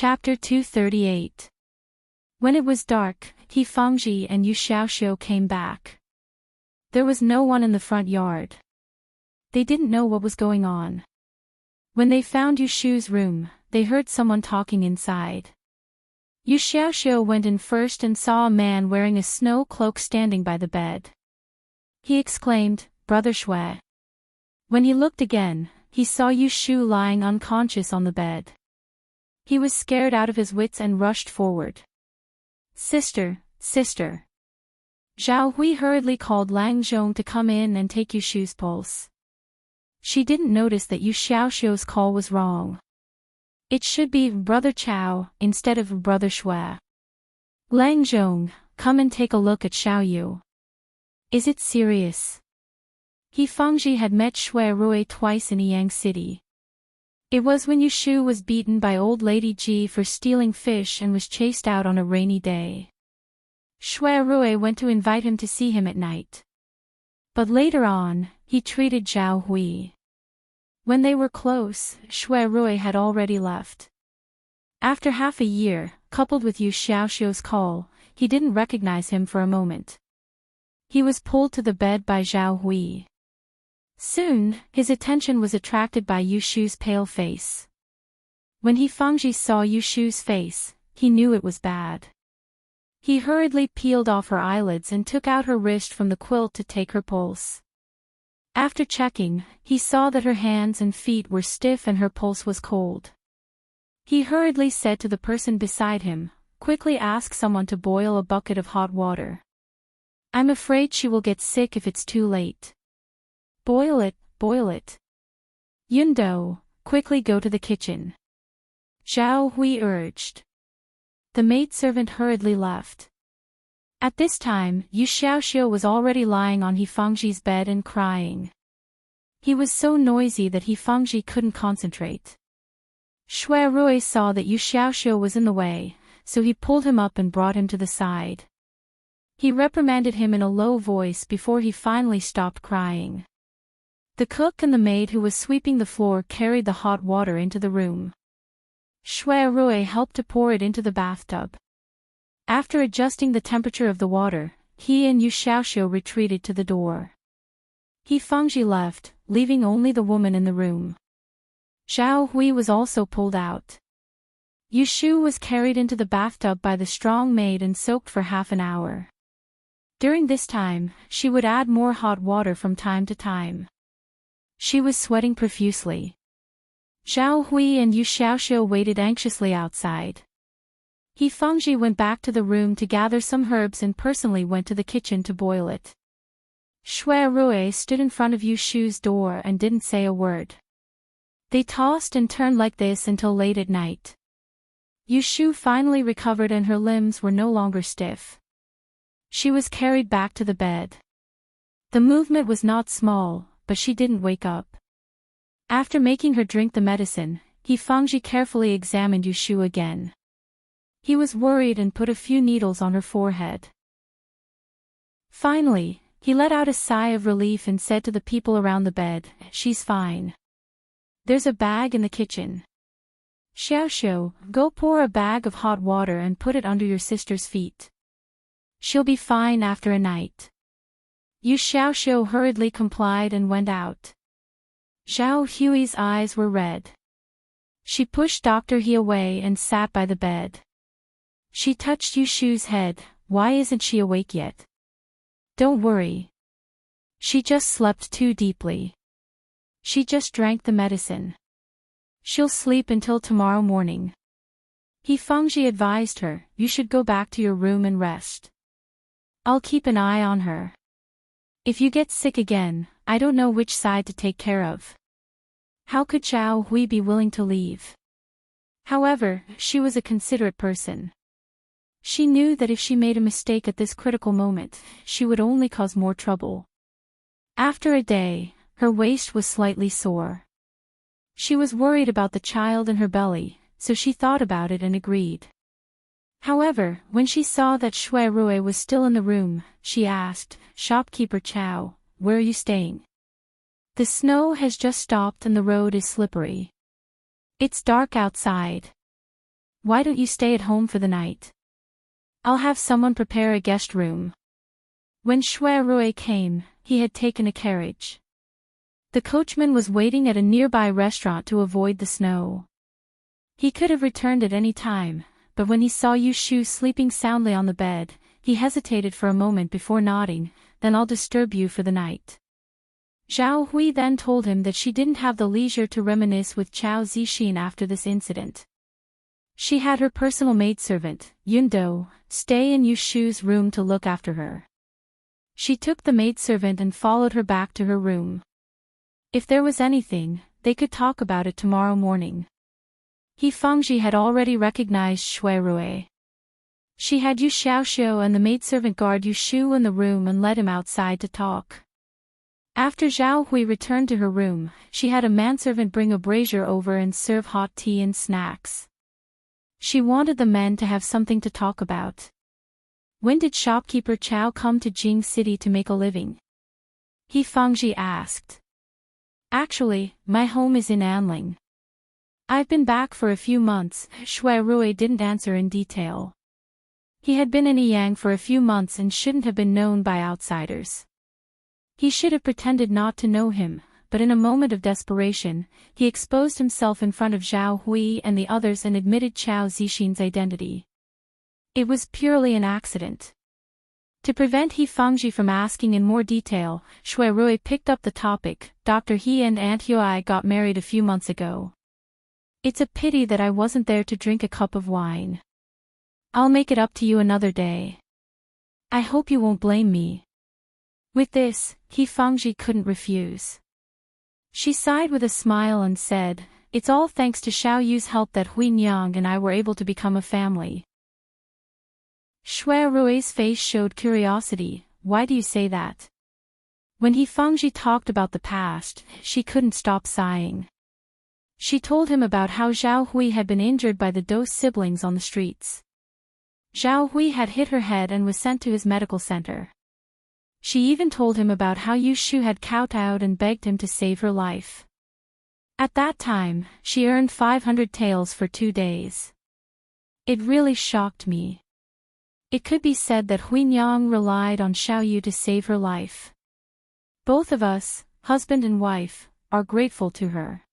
Chapter 238. When it was dark, He Fangji and Yu Xiaoxiu came back. There was no one in the front yard. They didn't know what was going on. When they found Yu Shu's room, they heard someone talking inside. Yu Xiaoxiu went in first and saw a man wearing a snow cloak standing by the bed. He exclaimed, "Brother Shui." When he looked again, he saw Yu Shu lying unconscious on the bed. He was scared out of his wits and rushed forward. "Sister, sister." Zhao Hui hurriedly called Lang Zhong to come in and take Yu Shu's pulse. She didn't notice that Yu Xiaoxiu's call was wrong. It should be Brother Chao instead of Brother Shui. "Lang Zhong, come and take a look at Xiao Yu." "Is it serious?" He Fangji had met Shui Rui twice in Yang City. It was when Yu Shu was beaten by old lady Ji for stealing fish and was chased out on a rainy day. Shui Rui went to invite him to see him at night. But later on, he treated Zhao Hui. When they were close, Shui Rui had already left. After half a year, coupled with Yu Xiaoxiu's call, he didn't recognize him for a moment. He was pulled to the bed by Zhao Hui. Soon, his attention was attracted by Yu Shu's pale face. When He Fangji saw Yu Shu's face, he knew it was bad. He hurriedly peeled off her eyelids and took out her wrist from the quilt to take her pulse. After checking, he saw that her hands and feet were stiff and her pulse was cold. He hurriedly said to the person beside him, "Quickly ask someone to boil a bucket of hot water. I'm afraid she will get sick if it's too late." Boil it, boil it." "Yundo, quickly go to the kitchen," Zhao Hui urged. The maidservant hurriedly left. At this time, Yu Xiaoxiu was already lying on He Fangji's bed and crying. He was so noisy that He Fangji couldn't concentrate. Shui Rui saw that Yu Xiaoxiu was in the way, so he pulled him up and brought him to the side. He reprimanded him in a low voice before he finally stopped crying. The cook and the maid who was sweeping the floor carried the hot water into the room. Shui Rui helped to pour it into the bathtub. After adjusting the temperature of the water, he and Yu Xiaoxiu retreated to the door. He Fangji left, leaving only the woman in the room. Zhao Hui was also pulled out. Yu Shu was carried into the bathtub by the strong maid and soaked for half an hour. During this time, she would add more hot water from time to time. She was sweating profusely. Zhao Hui and Yu Xiaoxiu waited anxiously outside. He Fangji went back to the room to gather some herbs and personally went to the kitchen to boil it. Shui Rui stood in front of Yu Shu's door and didn't say a word. They tossed and turned like this until late at night. Yu Shu finally recovered and her limbs were no longer stiff. She was carried back to the bed. The movement was not small, but she didn't wake up. After making her drink the medicine, He Fangji carefully examined Yu Shu again. He was worried and put a few needles on her forehead. Finally, he let out a sigh of relief and said to the people around the bed, "She's fine. There's a bag in the kitchen. Xiaoxiu, go pour a bag of hot water and put it under your sister's feet. She'll be fine after a night." Yu Xiaoxiu hurriedly complied and went out. Zhao Hui's eyes were red. She pushed Dr. He away and sat by the bed. She touched Yu Shu's head. "Why isn't she awake yet?" "Don't worry. She just slept too deeply. She just drank the medicine. She'll sleep until tomorrow morning." He Fangji advised her, "You should go back to your room and rest. I'll keep an eye on her. If you get sick again, I don't know which side to take care of." How could Zhao Hui be willing to leave? However, she was a considerate person. She knew that if she made a mistake at this critical moment, she would only cause more trouble. After a day, her waist was slightly sore. She was worried about the child in her belly, so she thought about it and agreed. However, when she saw that Shui Rui was still in the room, she asked, "Shopkeeper Chao, where are you staying? The snow has just stopped and the road is slippery. It's dark outside." Why don't you stay at home for the night? I'll have someone prepare a guest room. When Shui Rui came, he had taken a carriage. The coachman was waiting at a nearby restaurant to avoid the snow. He could have returned at any time, but when he saw Yu Shu sleeping soundly on the bed, he hesitated for a moment before nodding, "Then I'll disturb you for the night." Zhao Hui then told him that she didn't have the leisure to reminisce with Chao Zixin after this incident. She had her personal maidservant, Yun Do, stay in Yu Shu's room to look after her. She took the maidservant and followed her back to her room. If there was anything, they could talk about it tomorrow morning. He Fengji had already recognized Shui Rui. She had Yu Xiaoxiu and the maidservant guard Yu Shu in the room and led him outside to talk. After Zhao Hui returned to her room, she had a manservant bring a brazier over and serve hot tea and snacks. She wanted the men to have something to talk about. When did shopkeeper Chao come to Jing City to make a living? He Fengji asked. Actually, my home is in Anling. I've been back for a few months. Shui Rui didn't answer in detail. He had been in Yang for a few months and shouldn't have been known by outsiders. He should have pretended not to know him, but in a moment of desperation, he exposed himself in front of Zhao Hui and the others and admitted Chao Zixin's identity. It was purely an accident. To prevent He Fengji from asking in more detail, Shui Rui picked up the topic. Dr. He and Aunt Huai got married a few months ago. It's a pity that I wasn't there to drink a cup of wine. I'll make it up to you another day. I hope you won't blame me. With this, He Fengji couldn't refuse. She sighed with a smile and said, "It's all thanks to Xiao Yu's help that Hui Nyang and I were able to become a family." Shui Rui's face showed curiosity. "Why do you say that?" When He Fengji talked about the past, she couldn't stop sighing. She told him about how Zhao Hui had been injured by the Dou siblings on the streets. Zhao Hui had hit her head and was sent to his medical center. She even told him about how Yu Shu had kowtowed and begged him to save her life. At that time, she earned 500 taels for 2 days. It really shocked me. It could be said that Hui Nyang relied on Xiao Yu to save her life. Both of us, husband and wife, are grateful to her.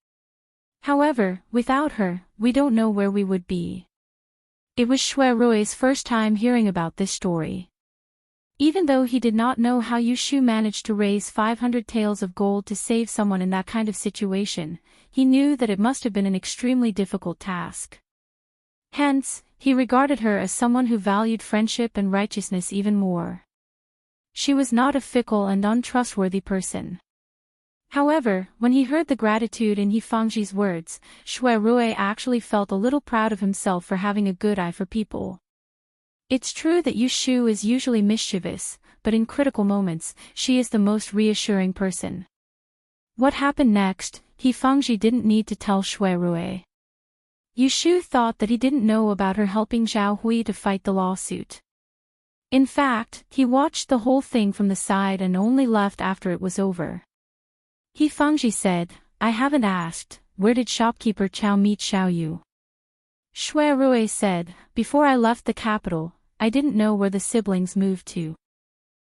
However, without her, we don't know where we would be. It was Shui Rui's first time hearing about this story. Even though he did not know how Yu Shu managed to raise 500 taels of gold to save someone in that kind of situation, he knew that it must have been an extremely difficult task. Hence, he regarded her as someone who valued friendship and righteousness even more. She was not a fickle and untrustworthy person. However, when he heard the gratitude in He Fengji's words, Shui Rui actually felt a little proud of himself for having a good eye for people. It's true that Yu Shu is usually mischievous, but in critical moments, she is the most reassuring person. What happened next, He Fengji didn't need to tell Shui Rui. Yu Shu thought that he didn't know about her helping Zhao Hui to fight the lawsuit. In fact, he watched the whole thing from the side and only left after it was over. He Fengji said, "I haven't asked, where did shopkeeper Chao meet Xiao Yu?" Shui Rui said, "Before I left the capital, I didn't know where the siblings moved to.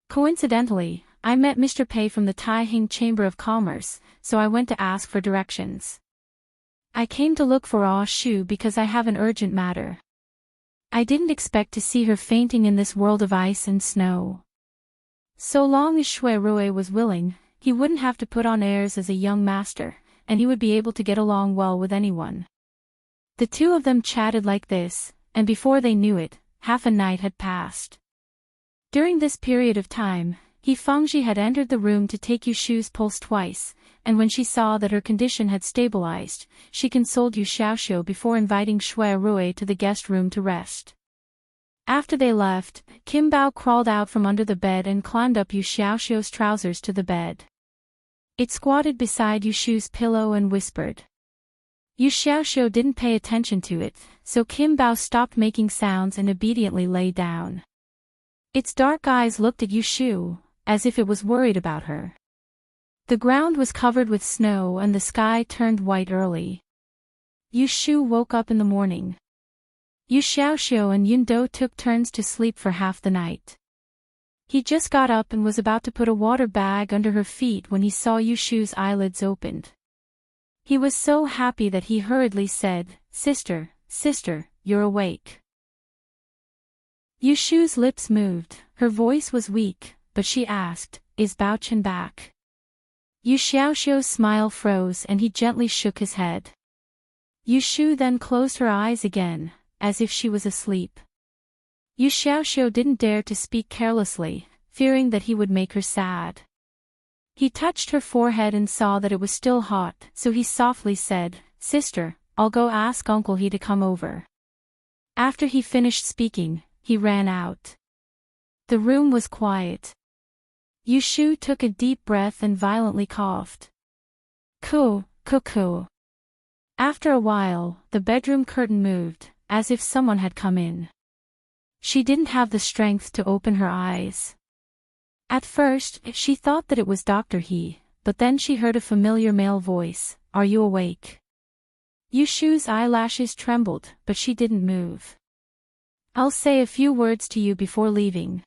Coincidentally, I met Mr. Pei from the Taihing Chamber of Commerce, so I went to ask for directions. I came to look for Ah Shu because I have an urgent matter. I didn't expect to see her fainting in this world of ice and snow." So long as Shui Rui was willing, he wouldn't have to put on airs as a young master, and he would be able to get along well with anyone. The two of them chatted like this, and before they knew it, half a night had passed. During this period of time, He Fengji had entered the room to take Yu Shu's pulse twice, and when she saw that her condition had stabilized, she consoled Yu Xiaoxiu before inviting Shui Rui to the guest room to rest. After they left, Kim Bao crawled out from under the bed and climbed up Yu Xiaoxiu's trousers to the bed. It squatted beside Yu Shu's pillow and whispered. Yu Xiaoxiu didn't pay attention to it, so Kim Bao stopped making sounds and obediently lay down. Its dark eyes looked at Yu Shu, as if it was worried about her. The ground was covered with snow and the sky turned white early. Yu Shu woke up in the morning. Yu Xiaoxiu and Yun Do took turns to sleep for half the night. He just got up and was about to put a water bag under her feet when he saw Yu Shu's eyelids opened. He was so happy that he hurriedly said, "Sister, sister, you're awake." Yu Shu's lips moved, her voice was weak, but she asked, "Is Bao Chen back?" Yu Xiaoxiu's smile froze and he gently shook his head. Yu Shu then closed her eyes again, as if she was asleep. Yu Xiaoxiu didn't dare to speak carelessly, fearing that he would make her sad. He touched her forehead and saw that it was still hot, so he softly said, "Sister, I'll go ask Uncle He to come over." After he finished speaking, he ran out. The room was quiet. Yu Shu took a deep breath and violently coughed. Coo, coo, coo. After a while, the bedroom curtain moved, as if someone had come in. She didn't have the strength to open her eyes. At first, she thought that it was Dr. He, but then she heard a familiar male voice, "Are you awake?" Yu Shu's eyelashes trembled, but she didn't move. "I'll say a few words to you before leaving.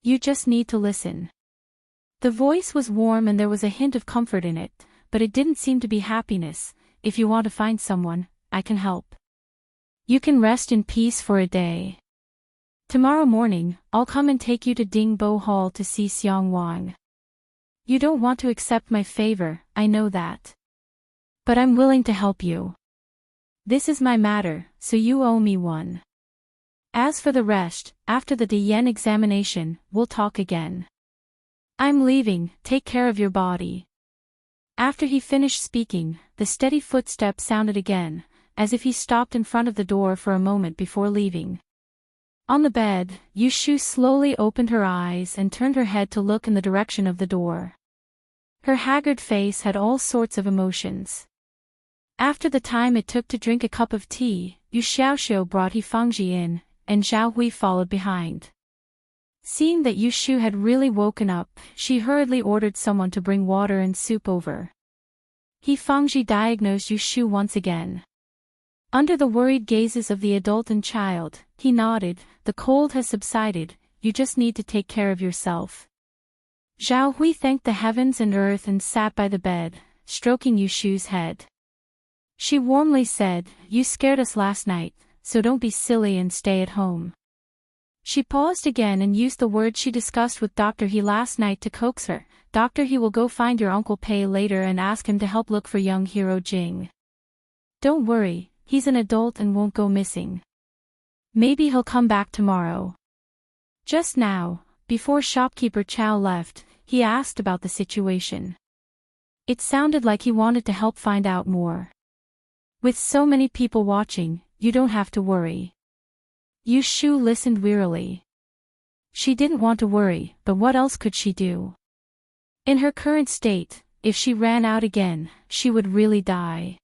You just need to listen." The voice was warm and there was a hint of comfort in it, but it didn't seem to be happiness. "If you want to find someone, I can help. You can rest in peace for a day. Tomorrow morning, I'll come and take you to Dingbo Hall to see Xiang Wang. You don't want to accept my favor, I know that. But I'm willing to help you. This is my matter, so you owe me one. As for the rest, after the Diyan examination, we'll talk again. I'm leaving, take care of your body." After he finished speaking, the steady footsteps sounded again, as if he stopped in front of the door for a moment before leaving. On the bed, Yu Shu slowly opened her eyes and turned her head to look in the direction of the door. Her haggard face had all sorts of emotions. After the time it took to drink a cup of tea, Yu Xiaoxiu brought He Fangji in, and Zhao Hui followed behind. Seeing that Yu Shu had really woken up, she hurriedly ordered someone to bring water and soup over. He Fangji diagnosed Yu Shu once again. Under the worried gazes of the adult and child, he nodded, "The cold has subsided, you just need to take care of yourself." Zhao Hui thanked the heavens and earth and sat by the bed, stroking Yu Shu's head. She warmly said, "You scared us last night, so don't be silly and stay at home." She paused again and used the words she discussed with Dr. He last night to coax her. "Dr. He will go find your Uncle Pei later and ask him to help look for young hero Jing. Don't worry, he's an adult and won't go missing. Maybe he'll come back tomorrow." Just now, before shopkeeper Chow left, he asked about the situation. It sounded like he wanted to help find out more. "With so many people watching, you don't have to worry." Yu Shu listened wearily. She didn't want to worry, but what else could she do? In her current state, if she ran out again, she would really die.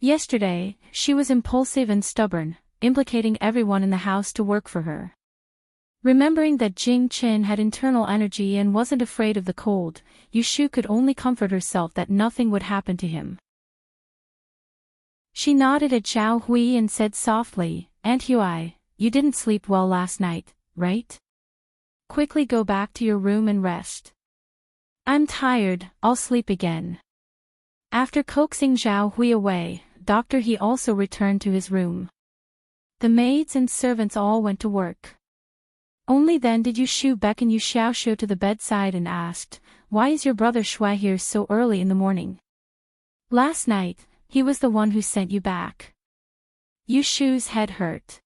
Yesterday, she was impulsive and stubborn, implicating everyone in the house to work for her. Remembering that Jing Qin had internal energy and wasn't afraid of the cold, Yu Shu could only comfort herself that nothing would happen to him. She nodded at Zhao Hui and said softly, "Aunt Hui, you didn't sleep well last night, right? Quickly go back to your room and rest." "I'm tired, I'll sleep again." After coaxing Zhao Hui away, Dr. He also returned to his room. The maids and servants all went to work. Only then did Yu Shu beckon Yu Xiaoxiu to the bedside and asked, "Why is your brother Shui here so early in the morning? Last night, he was the one who sent you back." Yu Shu's head hurt.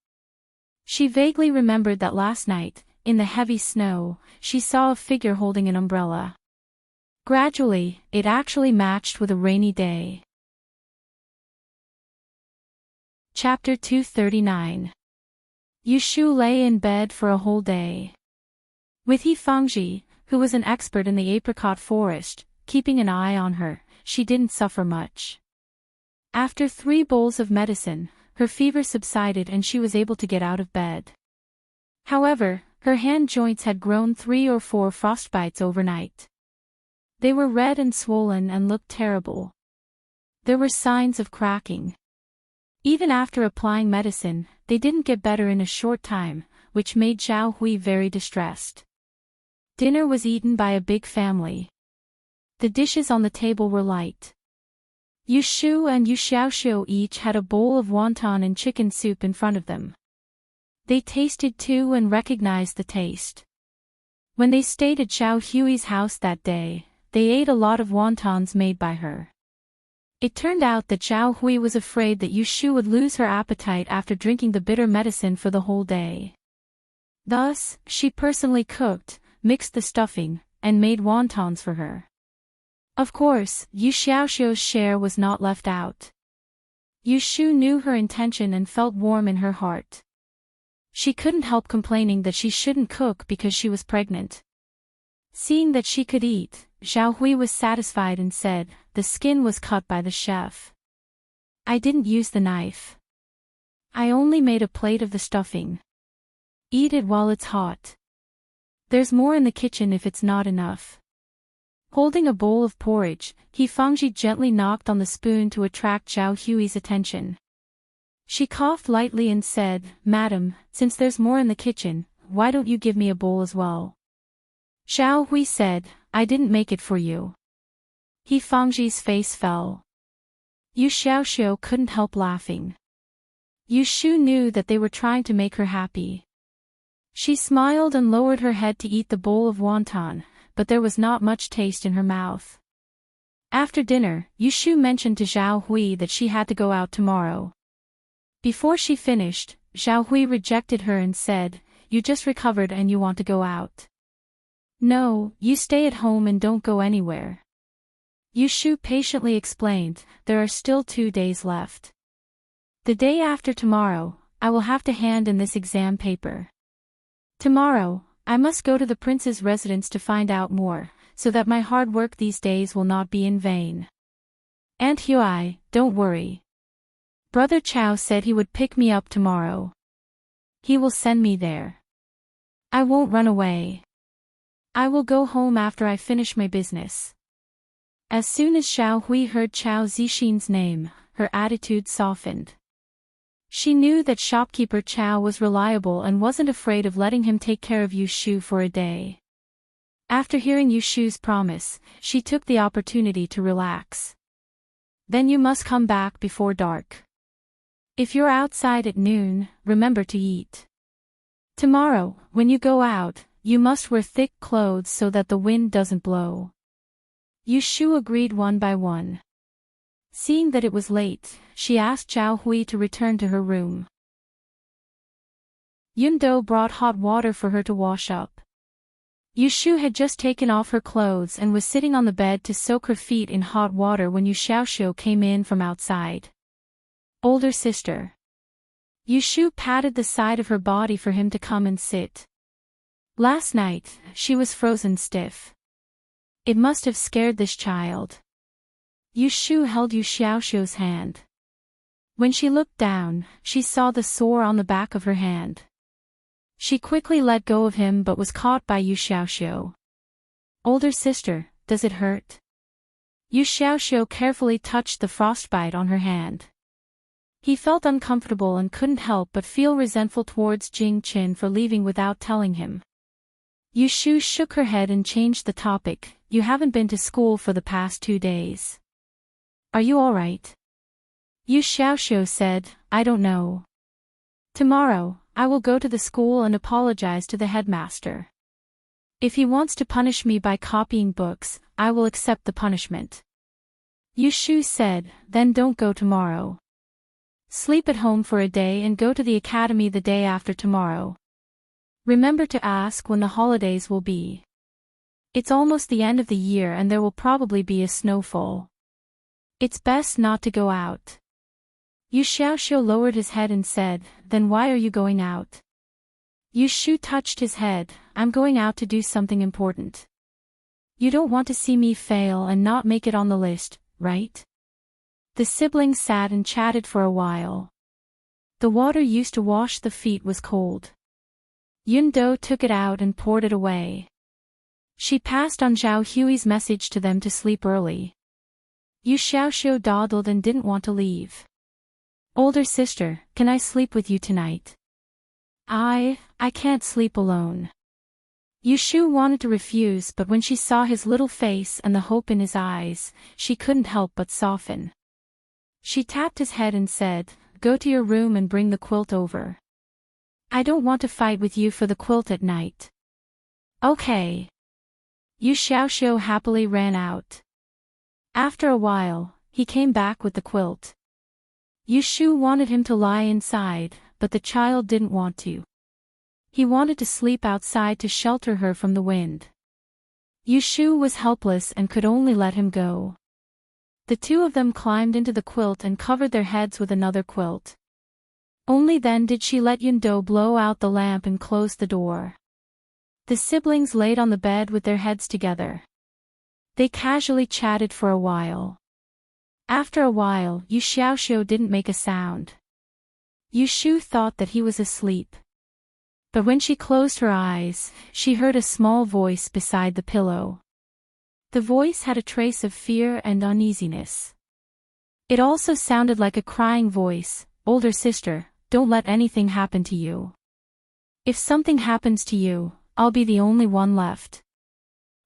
She vaguely remembered that last night, in the heavy snow, she saw a figure holding an umbrella. Gradually, it actually matched with a rainy day. Chapter 239. Yu Shu lay in bed for a whole day. With He Fangji, who was an expert in the apricot forest, keeping an eye on her, she didn't suffer much. After 3 bowls of medicine, her fever subsided and she was able to get out of bed. However, her hand joints had grown 3 or 4 frostbites overnight. They were red and swollen and looked terrible. There were signs of cracking. Even after applying medicine, they didn't get better in a short time, which made Zhao Hui very distressed. Dinner was eaten by a big family. The dishes on the table were light. Yu Shu and Yu Xiaoxiu each had a bowl of wonton and chicken soup in front of them. They tasted too and recognized the taste. When they stayed at Zhao Hui's house that day, they ate a lot of wontons made by her. It turned out that Zhao Hui was afraid that Yu Shu would lose her appetite after drinking the bitter medicine for the whole day. Thus, she personally cooked, mixed the stuffing, and made wontons for her. Of course, Yu Xiaoxiu's share was not left out. Yu Shu knew her intention and felt warm in her heart. She couldn't help complaining that she shouldn't cook because she was pregnant. Seeing that she could eat, Zhao Hui was satisfied and said, "The skin was cut by the chef. I didn't use the knife. I only made a plate of the stuffing. Eat it while it's hot. There's more in the kitchen if it's not enough." Holding a bowl of porridge, Fangji gently knocked on the spoon to attract Zhao Hui's attention. She coughed lightly and said, "Madam, since there's more in the kitchen, why don't you give me a bowl as well?" Zhao Hui said, "I didn't make it for you." Fangji's face fell. Yu Xiaoxiu couldn't help laughing. Yu Shu knew that they were trying to make her happy. She smiled and lowered her head to eat the bowl of wonton, but there was not much taste in her mouth. After dinner, Yu Shu mentioned to Zhao Hui that she had to go out tomorrow. Before she finished, Zhao Hui rejected her and said, "You just recovered and you want to go out. No, you stay at home and don't go anywhere." Yu Shu patiently explained, "There are still 2 days left. The day after tomorrow, I will have to hand in this exam paper. Tomorrow, I must go to the prince's residence to find out more, so that my hard work these days will not be in vain. Aunt Hui, don't worry. Brother Chao said he would pick me up tomorrow. He will send me there. I won't run away. I will go home after I finish my business." As soon as Zhao Hui heard Chao Zixin's name, her attitude softened. She knew that shopkeeper Chao was reliable and wasn't afraid of letting him take care of Yu Shu for a day. After hearing Yu Shu's promise, she took the opportunity to relax. "Then you must come back before dark. If you're outside at noon, remember to eat. Tomorrow, when you go out, you must wear thick clothes so that the wind doesn't blow." Yu Shu agreed one by one. Seeing that it was late, she asked Zhao Hui to return to her room. Yun Do brought hot water for her to wash up. Yu Shu had just taken off her clothes and was sitting on the bed to soak her feet in hot water when Yu Xiaoxiu came in from outside. "Older sister." Yu Shu patted the side of her body for him to come and sit. Last night, she was frozen stiff. It must have scared this child. Yu Shu held Yu Xiaoxiu's hand. When she looked down, she saw the sore on the back of her hand. She quickly let go of him but was caught by Yu Xiaoxiu. "Older sister, does it hurt?" Yu Xiaoxiu carefully touched the frostbite on her hand. He felt uncomfortable and couldn't help but feel resentful towards Jing Qin for leaving without telling him. Yu Shu shook her head and changed the topic. "You haven't been to school for the past 2 days. Are you all right?" Yu Xiaoxiu said, "I don't know. Tomorrow, I will go to the school and apologize to the headmaster. If he wants to punish me by copying books, I will accept the punishment." Yu Shu said, "Then don't go tomorrow. Sleep at home for a day and go to the academy the day after tomorrow. Remember to ask when the holidays will be. It's almost the end of the year and there will probably be a snowfall. It's best not to go out." Yu Xiaoxiu lowered his head and said, "Then why are you going out?" Yu Shu touched his head, "I'm going out to do something important. You don't want to see me fail and not make it on the list, right?" The siblings sat and chatted for a while. The water used to wash the feet was cold. Yun Do took it out and poured it away. She passed on Zhao Hui's message to them to sleep early. Yu Xiaoxiu dawdled and didn't want to leave. Older sister, can I sleep with you tonight? I can't sleep alone. Yushu wanted to refuse, but when she saw his little face and the hope in his eyes, she couldn't help but soften. She tapped his head and said, "Go to your room and bring the quilt over. I don't want to fight with you for the quilt at night." "Okay." Yu Xiaoxiu happily ran out. After a while, he came back with the quilt. Yushu wanted him to lie inside, but the child didn't want to. He wanted to sleep outside to shelter her from the wind. Yushu was helpless and could only let him go. The two of them climbed into the quilt and covered their heads with another quilt. Only then did she let Yundo blow out the lamp and close the door. The siblings laid on the bed with their heads together. They casually chatted for a while. After a while, Yu Xiaoxiu didn't make a sound. Yushu thought that he was asleep. But when she closed her eyes, she heard a small voice beside the pillow. The voice had a trace of fear and uneasiness. It also sounded like a crying voice. "Older sister, don't let anything happen to you. If something happens to you, I'll be the only one left.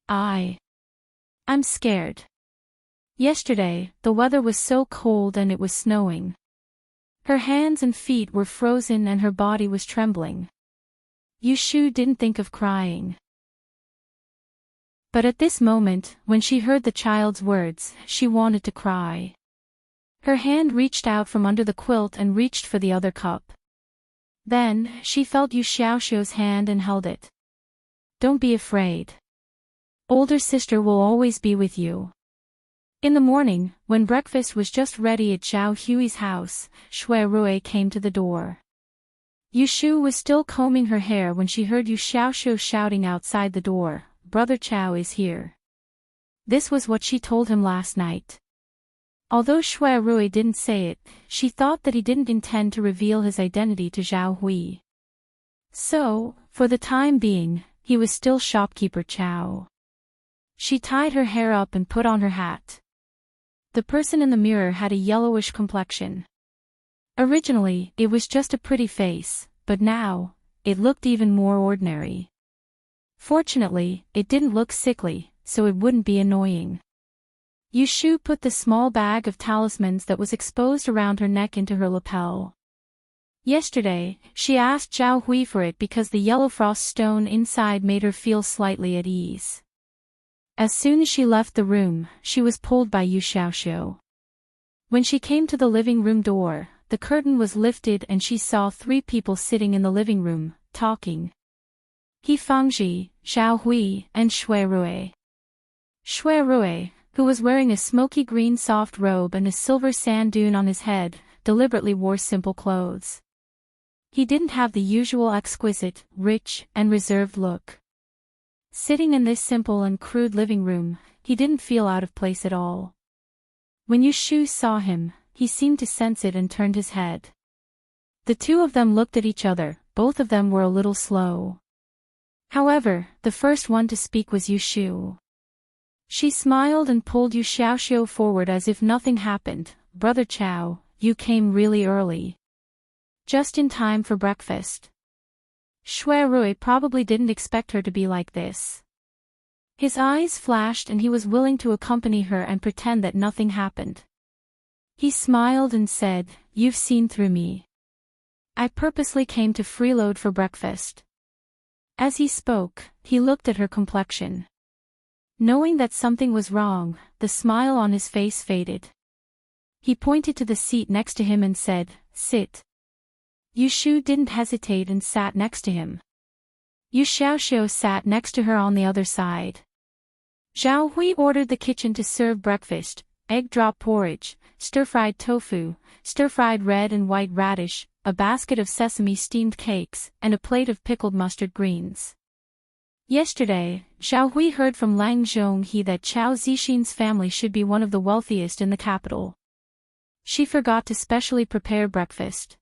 I'm scared. Yesterday, the weather was so cold and it was snowing. Her hands and feet were frozen and her body was trembling." Yushu didn't think of crying. But at this moment, when she heard the child's words, she wanted to cry. Her hand reached out from under the quilt and reached for the other cup. Then, she felt Yu Xiaoxiu's hand and held it. "Don't be afraid. Older sister will always be with you." In the morning, when breakfast was just ready at Zhao Hui's house, Shui Rui came to the door. Yushu was still combing her hair when she heard Yu Xiaoxiu shouting outside the door, "Brother Chao is here." This was what she told him last night. Although Shui Rui didn't say it, she thought that he didn't intend to reveal his identity to Zhao Hui. So, for the time being, he was still shopkeeper Chao. She tied her hair up and put on her hat. The person in the mirror had a yellowish complexion. Originally, it was just a pretty face, but now, it looked even more ordinary. Fortunately, it didn't look sickly, so it wouldn't be annoying. Yushu put the small bag of talismans that was exposed around her neck into her lapel. Yesterday, she asked Zhao Hui for it because the yellow frost stone inside made her feel slightly at ease. As soon as she left the room, she was pulled by Yu Xiaoxiu. When she came to the living room door, the curtain was lifted and she saw 3 people sitting in the living room, talking. He Fangji, Zhao Hui, and Shui Rui. Shui Rui, who was wearing a smoky green soft robe and a silver sand dune on his head, deliberately wore simple clothes. He didn't have the usual exquisite, rich, and reserved look. Sitting in this simple and crude living room, he didn't feel out of place at all. When Yushu saw him, he seemed to sense it and turned his head. The two of them looked at each other, both of them were a little slow. However, the first one to speak was Yushu. She smiled and pulled Yu Xiaoxiu forward as if nothing happened. "Brother Chao, you came really early. Just in time for breakfast." Shui Rui probably didn't expect her to be like this. His eyes flashed and he was willing to accompany her and pretend that nothing happened. He smiled and said, "You've seen through me. I purposely came to freeload for breakfast." As he spoke, he looked at her complexion. Knowing that something was wrong, the smile on his face faded. He pointed to the seat next to him and said, "Sit." Yushu didn't hesitate and sat next to him. Yu Xiaoxiu sat next to her on the other side. Zhao Hui ordered the kitchen to serve breakfast: egg drop porridge, stir-fried tofu, stir-fried red and white radish, a basket of sesame steamed cakes, and a plate of pickled mustard greens. Yesterday, Zhao Hui heard from Lang Zhonghe that Chao Zixin's family should be one of the wealthiest in the capital. She forgot to specially prepare breakfast.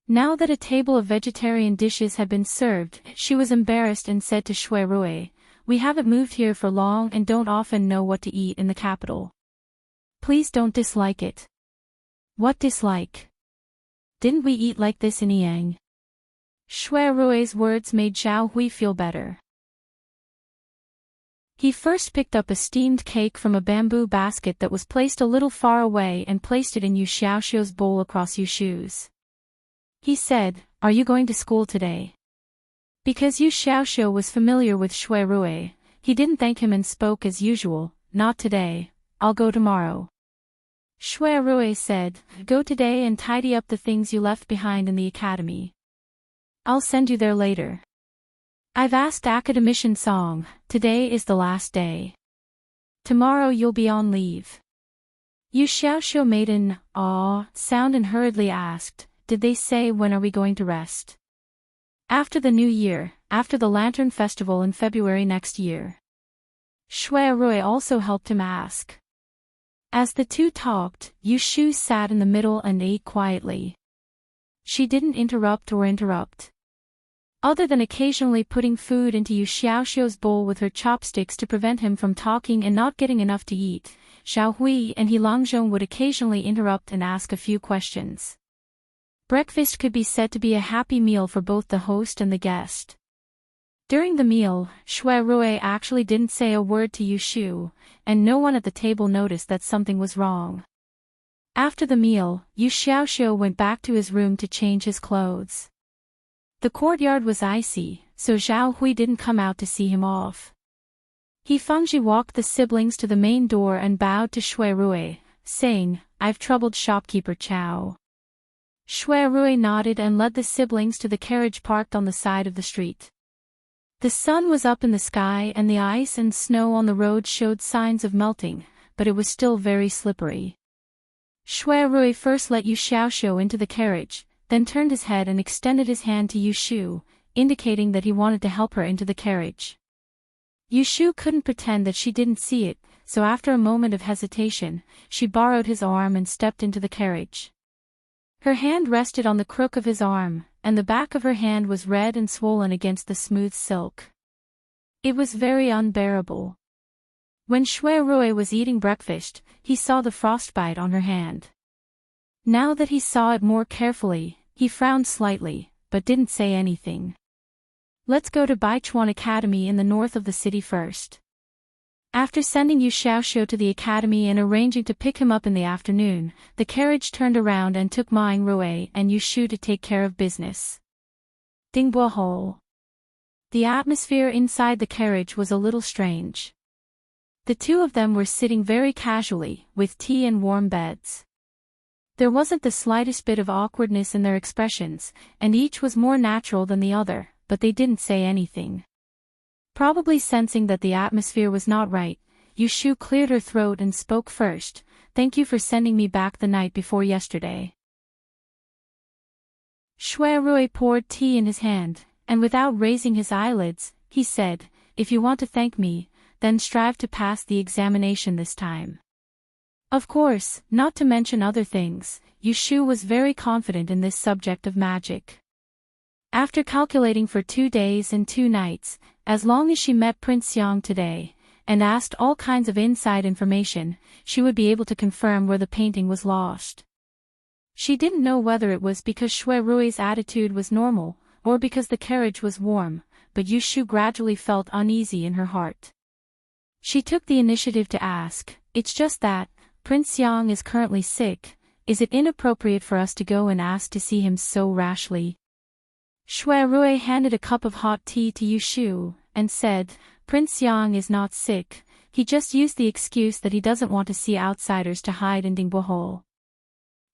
Now that a table of vegetarian dishes had been served, she was embarrassed and said to Shui Rui, "We haven't moved here for long and don't often know what to eat in the capital. Please don't dislike it." "What dislike?" didn't we eat like this in Yang? Shui Rui's words made Zhao Hui feel better. He first picked up a steamed cake from a bamboo basket that was placed a little far away and placed it in Yu Xiaoxiu's bowl across Yu Shu's. He said, "Are you going to school today?" Because Yu Xiaoxiu was familiar with Shui Rui, he didn't thank him and spoke as usual, "Not today, I'll go tomorrow." Shui Rui said, "Go today and tidy up the things you left behind in the academy. I'll send you there later. I've asked Academician Song, today is the last day. Tomorrow you'll be on leave." Yu Xiaoxiu made an "aw" sound and hurriedly asked, "Did they say when are we going to rest?" "After the new year, after the Lantern Festival in February next year." Shui Rui also helped him ask. As the two talked, Yu Shu sat in the middle and ate quietly. She didn't interrupt. Other than occasionally putting food into Yu Xiaoxiu's bowl with her chopsticks to prevent him from talking and not getting enough to eat, Zhao Hui and He Langzhong would occasionally interrupt and ask a few questions. Breakfast could be said to be a happy meal for both the host and the guest. During the meal, Shui Rui actually didn't say a word to Yu Shu, and no one at the table noticed that something was wrong. After the meal, Yu Xiaoxiu went back to his room to change his clothes. The courtyard was icy, so Zhao Hui didn't come out to see him off. He Fengji walked the siblings to the main door and bowed to Shui Rui, saying, "I've troubled shopkeeper Chow." Shui Rui nodded and led the siblings to the carriage parked on the side of the street. The sun was up in the sky and the ice and snow on the road showed signs of melting, but it was still very slippery. Shui Rui first let Yu Xiaoxiu into the carriage, then turned his head and extended his hand to Yu Shu, indicating that he wanted to help her into the carriage. Yu Shu couldn't pretend that she didn't see it, so after a moment of hesitation, she borrowed his arm and stepped into the carriage. Her hand rested on the crook of his arm, and the back of her hand was red and swollen against the smooth silk. It was very unbearable. When Shui Rui was eating breakfast, he saw the frostbite on her hand. Now that he saw it more carefully, he frowned slightly, but didn't say anything. "Let's go to Baichuan Academy in the north of the city first." After sending Yu Xiaoxiu to the academy and arranging to pick him up in the afternoon, the carriage turned around and took Ming Rui and Yu Shu to take care of business. Dingbo. The atmosphere inside the carriage was a little strange. The two of them were sitting very casually, with tea and warm beds. There wasn't the slightest bit of awkwardness in their expressions, and each was more natural than the other, but they didn't say anything. Probably sensing that the atmosphere was not right, Yu Shu cleared her throat and spoke first, "Thank you for sending me back the night before yesterday." Shui Rui poured tea in his hand, and without raising his eyelids, he said, "If you want to thank me, then strive to pass the examination this time." Of course, not to mention other things, Yu Shu was very confident in this subject of magic. After calculating for 2 days and 2 nights, as long as she met Prince Yang today, and asked all kinds of inside information, she would be able to confirm where the painting was lost. She didn't know whether it was because Shui Rui's attitude was normal, or because the carriage was warm, but Yu Shu gradually felt uneasy in her heart. She took the initiative to ask, "It's just that, Prince Yang is currently sick, is it inappropriate for us to go and ask to see him so rashly?" Shui Rui handed a cup of hot tea to Yu Shu, and said, "Prince Yang is not sick, he just used the excuse that he doesn't want to see outsiders to hide in Dingbo."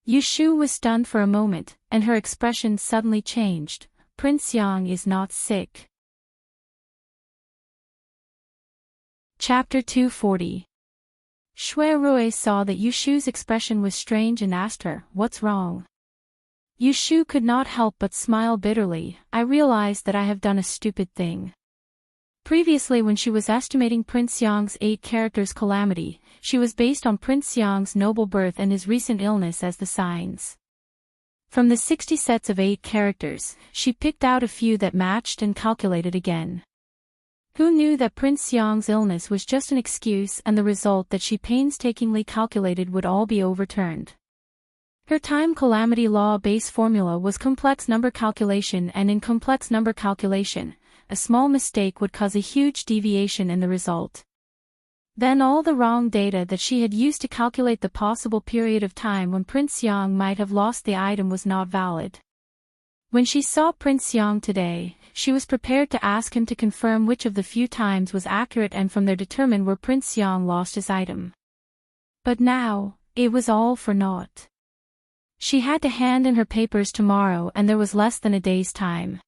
Yu Shu was stunned for a moment, and her expression suddenly changed. "Prince Yang is not sick." Chapter 240. Shui Rui saw that Yu Shu's expression was strange and asked her, "What's wrong?" Yu Shu could not help but smile bitterly. "I realized that I have done a stupid thing." Previously, when she was estimating Prince Yang's 8 characters calamity, she was based on Prince Yang's noble birth and his recent illness as the signs. From the 60 sets of 8 characters, she picked out a few that matched and calculated again. Who knew that Prince Yang's illness was just an excuse and the result that she painstakingly calculated would all be overturned? Her time calamity law base formula was complex number calculation, and in complex number calculation, a small mistake would cause a huge deviation in the result. Then all the wrong data that she had used to calculate the possible period of time when Prince Yang might have lost the item was not valid. When she saw Prince Yang today, she was prepared to ask him to confirm which of the few times was accurate and from there determine where Prince Yang lost his item. But now, it was all for naught. She had to hand in her papers tomorrow and there was less than a day's time.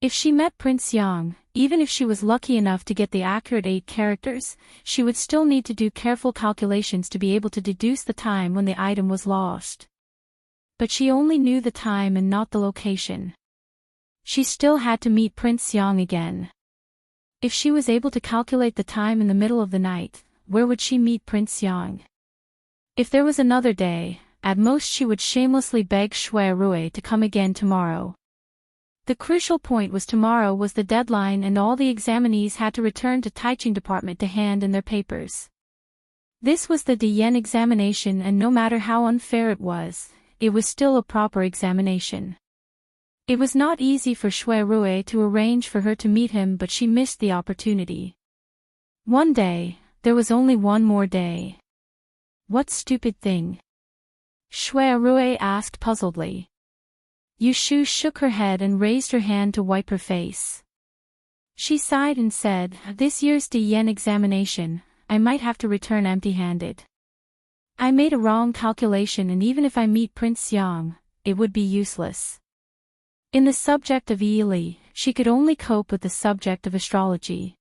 If she met Prince Yang, even if she was lucky enough to get the accurate 8 characters, she would still need to do careful calculations to be able to deduce the time when the item was lost. But she only knew the time and not the location. She still had to meet Prince Yang again. If she was able to calculate the time in the middle of the night, where would she meet Prince Yang? If there was another day, at most she would shamelessly beg Shui Rui to come again tomorrow. The crucial point was tomorrow was the deadline and all the examinees had to return to Taiching department to hand in their papers. This was the Diyan examination and no matter how unfair it was still a proper examination. It was not easy for Shui Rui to arrange for her to meet him but she missed the opportunity. One day, there was only one more day. What stupid thing? Shui Rui asked puzzledly. Yushu shook her head and raised her hand to wipe her face. She sighed and said, this year's Diyan examination, I might have to return empty-handed. I made a wrong calculation and even if I meet Prince Yang, it would be useless. In the subject of Yili, she could only cope with the subject of astrology.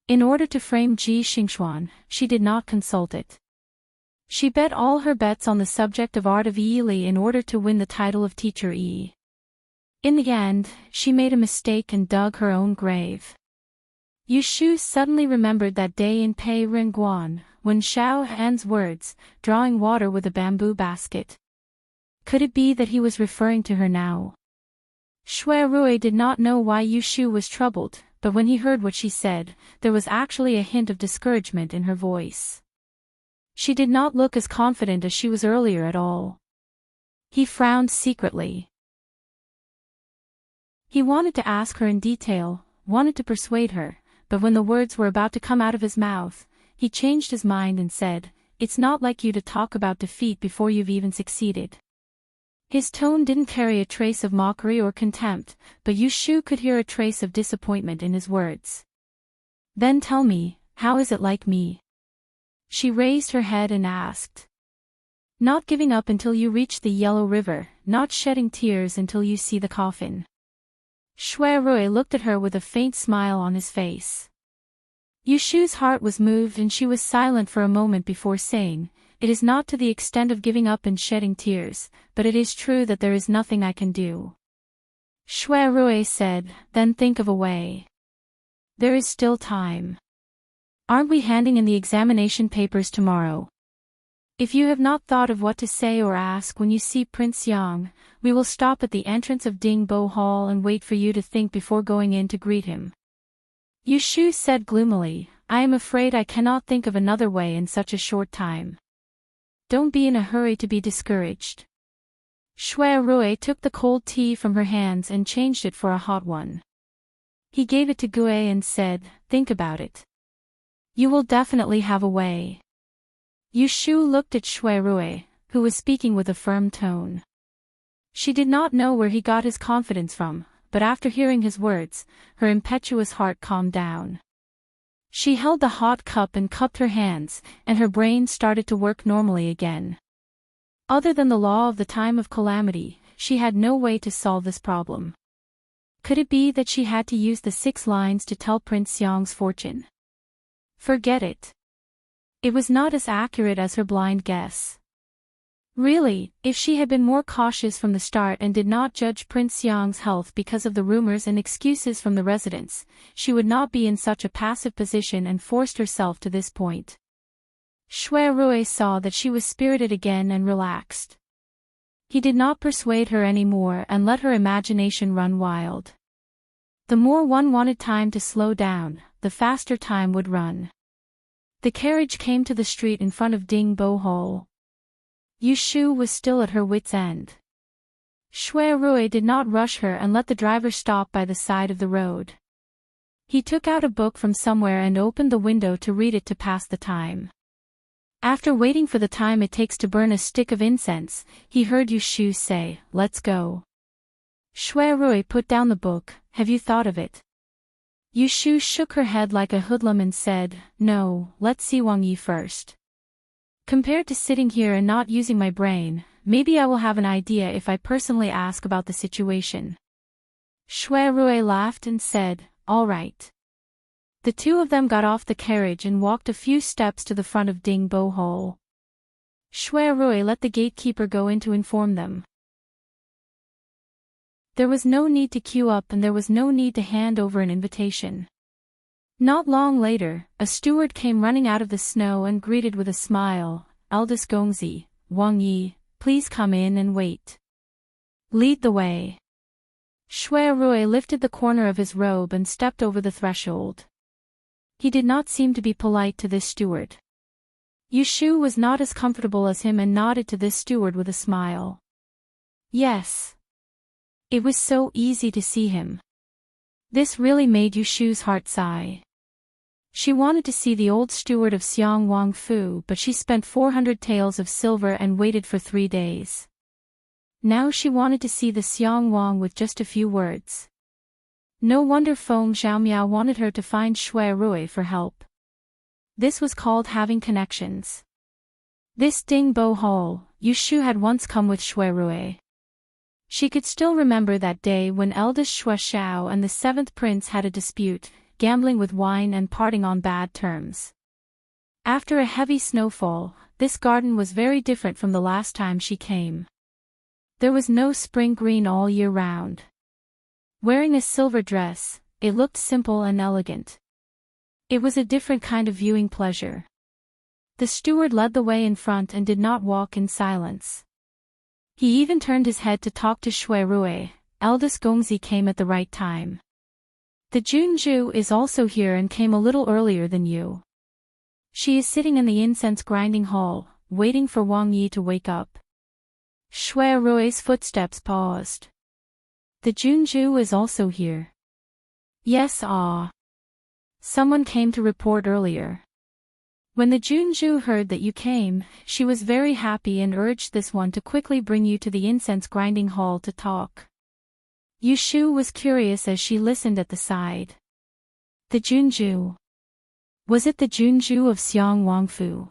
In order to frame Ji Xingxuan, she did not consult it. She bet all her bets on the subject of art of Yili in order to win the title of Teacher Yi. In the end, she made a mistake and dug her own grave. Yushu suddenly remembered that day in Pei Renguan, when Xiao Han's words, drawing water with a bamboo basket. Could it be that he was referring to her now? Shui Rui did not know why Yushu was troubled, but when he heard what she said, there was actually a hint of discouragement in her voice. She did not look as confident as she was earlier at all. He frowned secretly. He wanted to ask her in detail, wanted to persuade her, but when the words were about to come out of his mouth, he changed his mind and said, it's not like you to talk about defeat before you've even succeeded. His tone didn't carry a trace of mockery or contempt, but Yushu could hear a trace of disappointment in his words. Then tell me, how is it like me? She raised her head and asked. Not giving up until you reach the Yellow River, not shedding tears until you see the coffin. Shui Rui looked at her with a faint smile on his face. Yushu's heart was moved and she was silent for a moment before saying, it is not to the extent of giving up and shedding tears, but it is true that there is nothing I can do. Shui Rui said, then think of a way. There is still time. Aren't we handing in the examination papers tomorrow? If you have not thought of what to say or ask when you see Prince Yang, we will stop at the entrance of Dingbo Hall and wait for you to think before going in to greet him. Yushu said gloomily, I am afraid I cannot think of another way in such a short time. Don't be in a hurry to be discouraged. Shui Rui took the cold tea from her hands and changed it for a hot one. He gave it to Gue and said, think about it. You will definitely have a way. Yushu looked at Shui Rui, who was speaking with a firm tone. She did not know where he got his confidence from, but after hearing his words, her impetuous heart calmed down. She held the hot cup and cupped her hands, and her brain started to work normally again. Other than the law of the time of calamity, she had no way to solve this problem. Could it be that she had to use the 6 lines to tell Prince Yang's fortune? Forget it. It was not as accurate as her blind guess. Really, if she had been more cautious from the start and did not judge Prince Yang's health because of the rumors and excuses from the residents, she would not be in such a passive position and forced herself to this point. Shui Rui saw that she was spirited again and relaxed. He did not persuade her any more and let her imagination run wild. The more one wanted time to slow down, the faster time would run. The carriage came to the street in front of Dingbo Hall. Yushu was still at her wit's end. Shui Rui did not rush her and let the driver stop by the side of the road. He took out a book from somewhere and opened the window to read it to pass the time. After waiting for the time it takes to burn a stick of incense, he heard Yushu say, "Let's go." Shui Rui put down the book. "Have you thought of it?" Yushu shook her head like a hoodlum and said, "No, let's see Wang Yi first. Compared to sitting here and not using my brain, maybe I will have an idea if I personally ask about the situation." Shui Rui laughed and said, "All right." The two of them got off the carriage and walked a few steps to the front of Ding Bo Hall. Shui Rui let the gatekeeper go in to inform them. There was no need to queue up and there was no need to hand over an invitation. Not long later, a steward came running out of the snow and greeted with a smile, "Eldest Gongzi, Wang Yi, please come in and wait. Lead the way." Shui Rui lifted the corner of his robe and stepped over the threshold. He did not seem to be polite to this steward. Yushu was not as comfortable as him and nodded to this steward with a smile. Yes. It was so easy to see him. This really made Yushu's heart sigh. She wanted to see the old steward of Xiang Wang Fu, but she spent 400 taels of silver and waited for 3 days. Now she wanted to see the Xiang Wang with just a few words. No wonder Feng Xiaomiao wanted her to find Shui Rui for help. This was called having connections. This Ding Bo Hall, Yushu had once come with Shui Rui. She could still remember that day when eldest Shui Xiao and the 7th prince had a dispute, gambling with wine and parting on bad terms. After a heavy snowfall, this garden was very different from the last time she came. There was no spring green all year round. Wearing a silver dress, it looked simple and elegant. It was a different kind of viewing pleasure. The steward led the way in front and did not walk in silence. He even turned his head to talk to Shui Rui. Eldest Gongzi came at the right time. The Junju is also here and came a little earlier than you. She is sitting in the incense grinding hall, waiting for Wang Yi to wake up. Shui Rui's footsteps paused. The Junju is also here. Yes, someone came to report earlier. When the Junju heard that you came, she was very happy and urged this one to quickly bring you to the incense grinding hall to talk. Yushu was curious as she listened at the side. The Junju. Was it the Junju of Xiang Wangfu?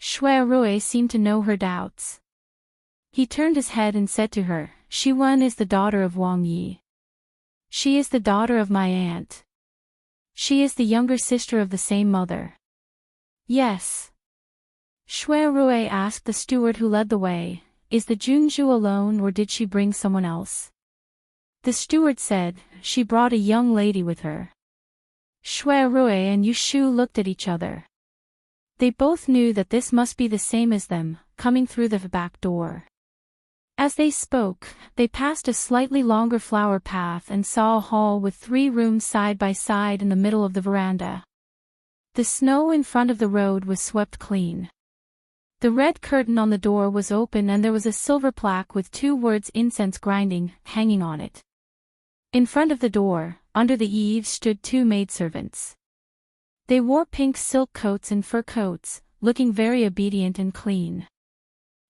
Shui Rui seemed to know her doubts. He turned his head and said to her, "Shi Wen is the daughter of Wang Yi. She is the daughter of my aunt. She is the younger sister of the same mother." Yes. Shui Rui asked the steward who led the way, "Is the Junju alone or did she bring someone else?" The steward said, "She brought a young lady with her." Shui Rui and Yushu looked at each other. They both knew that this must be the same as them, coming through the back door. As they spoke, they passed a slightly longer flower path and saw a hall with 3 rooms side by side in the middle of the veranda. The snow in front of the road was swept clean. The red curtain on the door was open and there was a silver plaque with 2 words "incense grinding" hanging on it. In front of the door, under the eaves stood 2 maidservants. They wore pink silk coats and fur coats, looking very obedient and clean.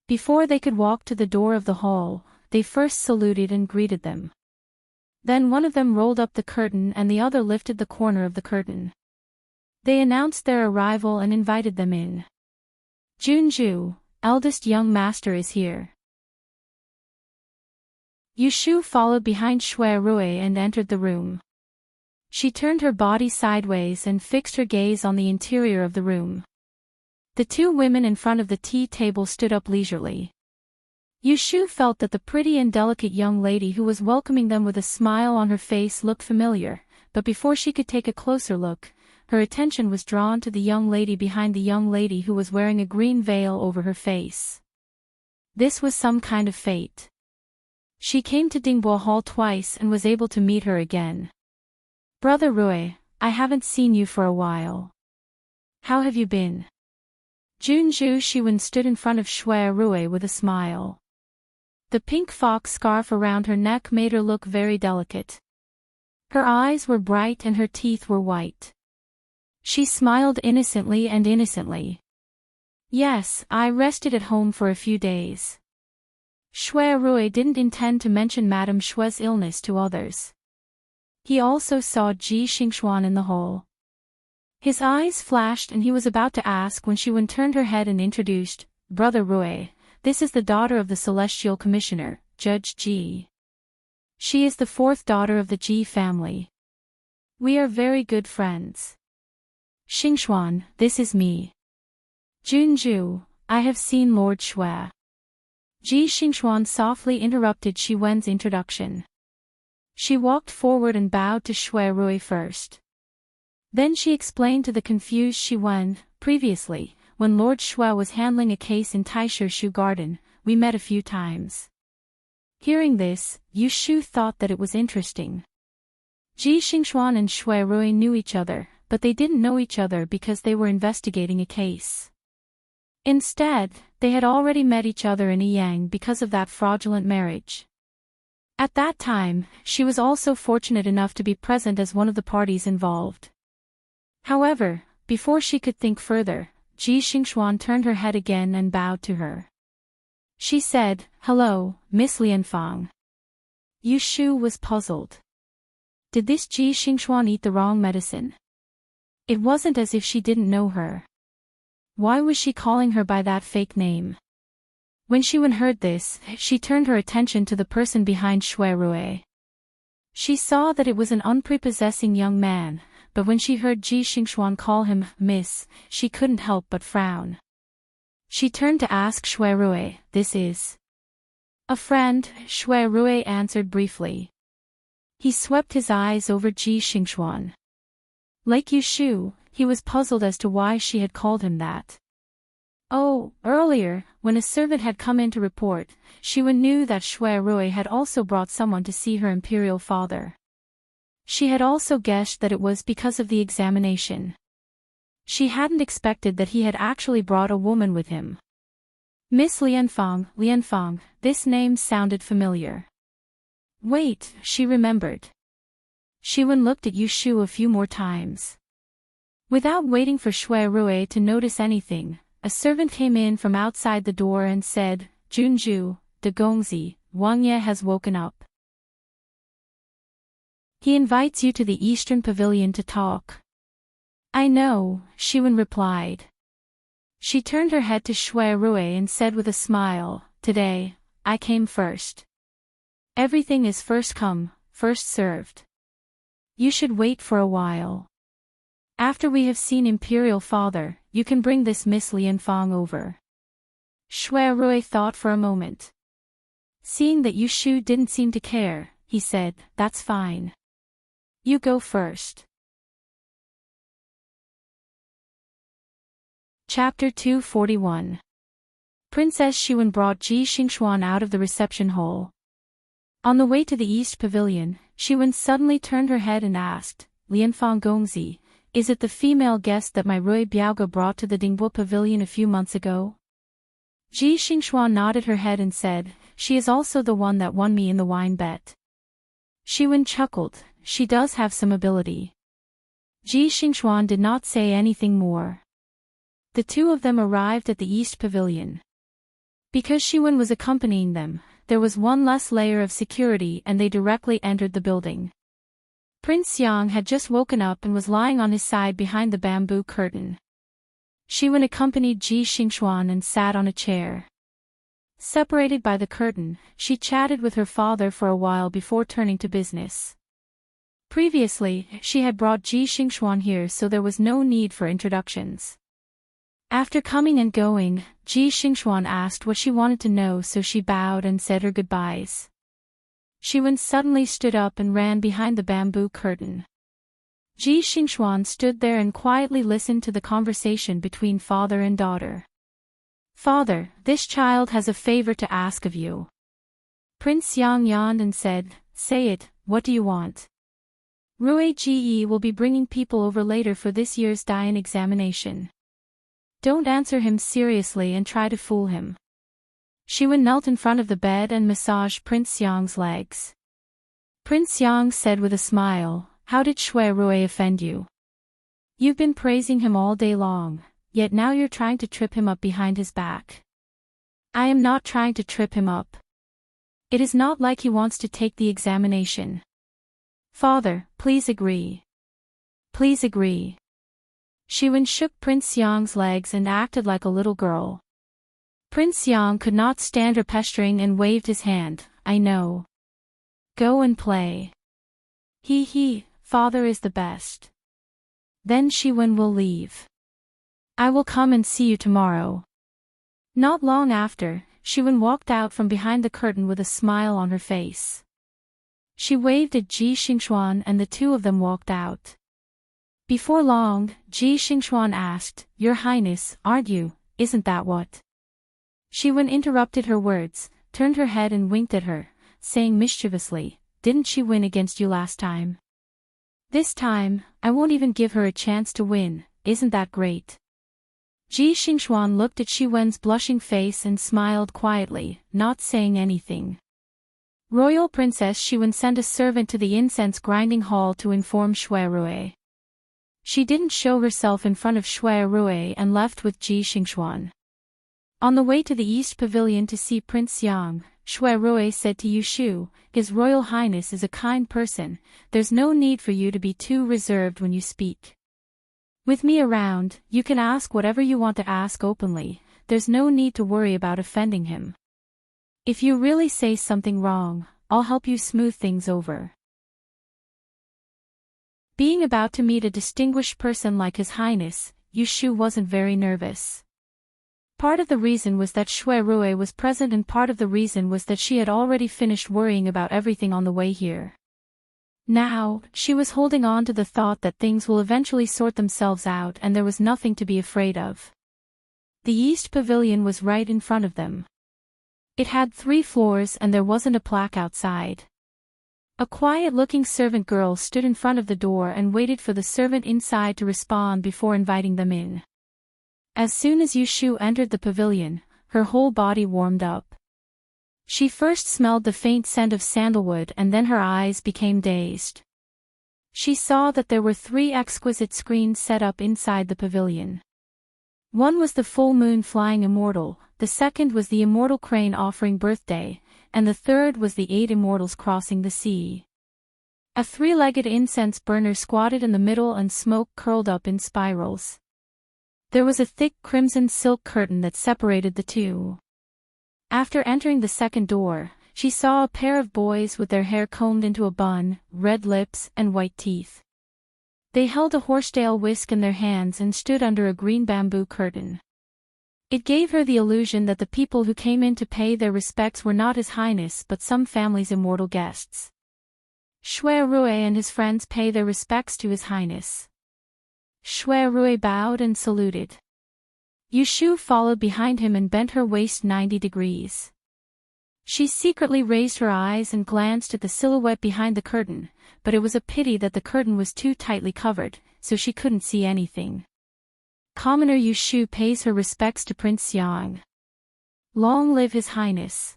Before they could walk to the door of the hall, they first saluted and greeted them. Then one of them rolled up the curtain and the other lifted the corner of the curtain. They announced their arrival and invited them in. "Junju, eldest young master is here." Yushu followed behind Shui Rui and entered the room. She turned her body sideways and fixed her gaze on the interior of the room. The 2 women in front of the tea table stood up leisurely. Yushu felt that the pretty and delicate young lady who was welcoming them with a smile on her face looked familiar, but before she could take a closer look, her attention was drawn to the young lady behind the young lady who was wearing a green veil over her face. This was some kind of fate. She came to Dingbo Hall twice and was able to meet her again. "Brother Rui, I haven't seen you for a while. How have you been?" Junju Shiwen stood in front of Shui Rui with a smile. The pink fox scarf around her neck made her look very delicate. Her eyes were bright and her teeth were white. She smiled innocently and innocently. Yes, I rested at home for a few days. Shui Rui didn't intend to mention Madame Shui's illness to others. He also saw Ji Xingxuan in the hall. His eyes flashed and he was about to ask when Shiwen turned her head and introduced, Brother Rui, this is the daughter of the Celestial Commissioner, Judge Ji. She is the fourth daughter of the Ji family. We are very good friends. Xingxuan, this is me. Junju, I have seen Lord Shui. Ji Xingxuan softly interrupted Shiwen's introduction. She walked forward and bowed to Shui Rui first. Then she explained to the confused Shiwen, previously, when Lord Shui was handling a case in Taishu Garden, we met a few times. Hearing this, Yu Shu thought that it was interesting. Ji Xingxuan and Shui Rui knew each other, but they didn't know each other because they were investigating a case. Instead, they had already met each other in Yang because of that fraudulent marriage. At that time, she was also fortunate enough to be present as one of the parties involved. However, before she could think further, Ji Xingxuan turned her head again and bowed to her. She said, Hello, Miss Lianfang. Yu Shu was puzzled. Did this Ji Xingxuan eat the wrong medicine? It wasn't as if she didn't know her. Why was she calling her by that fake name? When Shiwen heard this, she turned her attention to the person behind Shui Rui. She saw that it was an unprepossessing young man, but when she heard Ji Xingxuan call him Miss, she couldn't help but frown. She turned to ask Shui Rui, this is a friend, Shui Rui answered briefly. He swept his eyes over Ji Xingxuan. Like Yu Shu, he was puzzled as to why she had called him that. Oh, earlier, when a servant had come in to report, Shiwen knew that Shui Rui had also brought someone to see her imperial father. She had also guessed that it was because of the examination. She hadn't expected that he had actually brought a woman with him. Miss Lianfang, this name sounded familiar. Wait, she remembered. Shiwen looked at Yu Shu a few more times. Without waiting for Shui Rui to notice anything, a servant came in from outside the door and said, Junju, de Gongzi, Wang Ye has woken up. He invites you to the Eastern Pavilion to talk. I know, Shiwen replied. She turned her head to Shui Rui and said with a smile, Today, I came first. Everything is first come, first served. You should wait for a while. After we have seen Imperial Father, you can bring this Miss Lianfang over. Shui Rui thought for a moment. Seeing that Yu Shu didn't seem to care, he said, That's fine. You go first. Chapter 241. Princess Shiwen brought Ji Xingxuan out of the reception hall. On the way to the East Pavilion, Shiwen suddenly turned her head and asked, Lianfang Gongzi, is it the female guest that my Rui Biaoge brought to the Dingbo Pavilion a few months ago? Ji Xingxuan nodded her head and said, She is also the one that won me in the wine bet. Shiwen chuckled, She does have some ability. Ji Xingxuan did not say anything more. The two of them arrived at the East Pavilion. Because Shiwen was accompanying them, there was one less layer of security and they directly entered the building. Prince Yang had just woken up and was lying on his side behind the bamboo curtain. Shiwen accompanied Ji Xingxuan and sat on a chair. Separated by the curtain, she chatted with her father for a while before turning to business. Previously, she had brought Ji Xingxuan here so there was no need for introductions. After coming and going, Ji Xingxuan asked what she wanted to know so she bowed and said her goodbyes. Shiwen suddenly stood up and ran behind the bamboo curtain. Ji Xingxuan stood there and quietly listened to the conversation between father and daughter. Father, this child has a favor to ask of you. Prince Yang yawned and said, Say it, what do you want? Rui Ji will be bringing people over later for this year's Dian examination. Don't answer him seriously and try to fool him. Shiwen knelt in front of the bed and massaged Prince Yang's legs. Prince Yang said with a smile, "How did Shui Rui offend you? You've been praising him all day long, yet now you're trying to trip him up behind his back." "I am not trying to trip him up. It is not like he wants to take the examination. Father, please agree. Please agree." Shiwen shook Prince Yang's legs and acted like a little girl. Prince Yang could not stand her pestering and waved his hand. "I know. Go and play. He, father is the best." Then Shiwen will leave. "I will come and see you tomorrow." Not long after, Shiwen walked out from behind the curtain with a smile on her face. She waved at Ji Xingxuan and the two of them walked out. Before long, Ji Xingxuan asked, "Your Highness, aren't you? Isn't that what?" Shiwen interrupted her words, turned her head and winked at her, saying mischievously, "Didn't she win against you last time? This time, I won't even give her a chance to win. Isn't that great?" Ji Xingxuan looked at Shiwen's blushing face and smiled quietly, not saying anything. Royal Princess Shiwen sent a servant to the incense grinding hall to inform Shui Rui. She didn't show herself in front of Shui Rui and left with Ji Xingxuan. On the way to the East Pavilion to see Prince Yang, Shui Rui said to Yushu, "His Royal Highness is a kind person, there's no need for you to be too reserved when you speak. With me around, you can ask whatever you want to ask openly, there's no need to worry about offending him. If you really say something wrong, I'll help you smooth things over." Being about to meet a distinguished person like His Highness, Yushu wasn't very nervous. Part of the reason was that Shui Rui was present and part of the reason was that she had already finished worrying about everything on the way here. Now, she was holding on to the thought that things will eventually sort themselves out and there was nothing to be afraid of. The East Pavilion was right in front of them. It had 3 floors and there wasn't a plaque outside. A quiet-looking servant girl stood in front of the door and waited for the servant inside to respond before inviting them in. As soon as Yushu entered the pavilion, her whole body warmed up. She first smelled the faint scent of sandalwood and then her eyes became dazed. She saw that there were 3 exquisite screens set up inside the pavilion. One was the full moon flying immortal, the second was the immortal crane offering birthday, and the third was the 8 immortals crossing the sea. A 3-legged incense burner squatted in the middle and smoke curled up in spirals. There was a thick crimson silk curtain that separated the two. After entering the second door, she saw a pair of boys with their hair combed into a bun, red lips, and white teeth. They held a horsetail whisk in their hands and stood under a green bamboo curtain. It gave her the illusion that the people who came in to pay their respects were not His Highness but some family's immortal guests. Shui Rui and his friends pay their respects to His Highness. Shui Rui bowed and saluted. Yushu followed behind him and bent her waist 90 degrees. She secretly raised her eyes and glanced at the silhouette behind the curtain, but it was a pity that the curtain was too tightly covered, so she couldn't see anything. Commoner Yushu pays her respects to Prince Yang. Long live His Highness.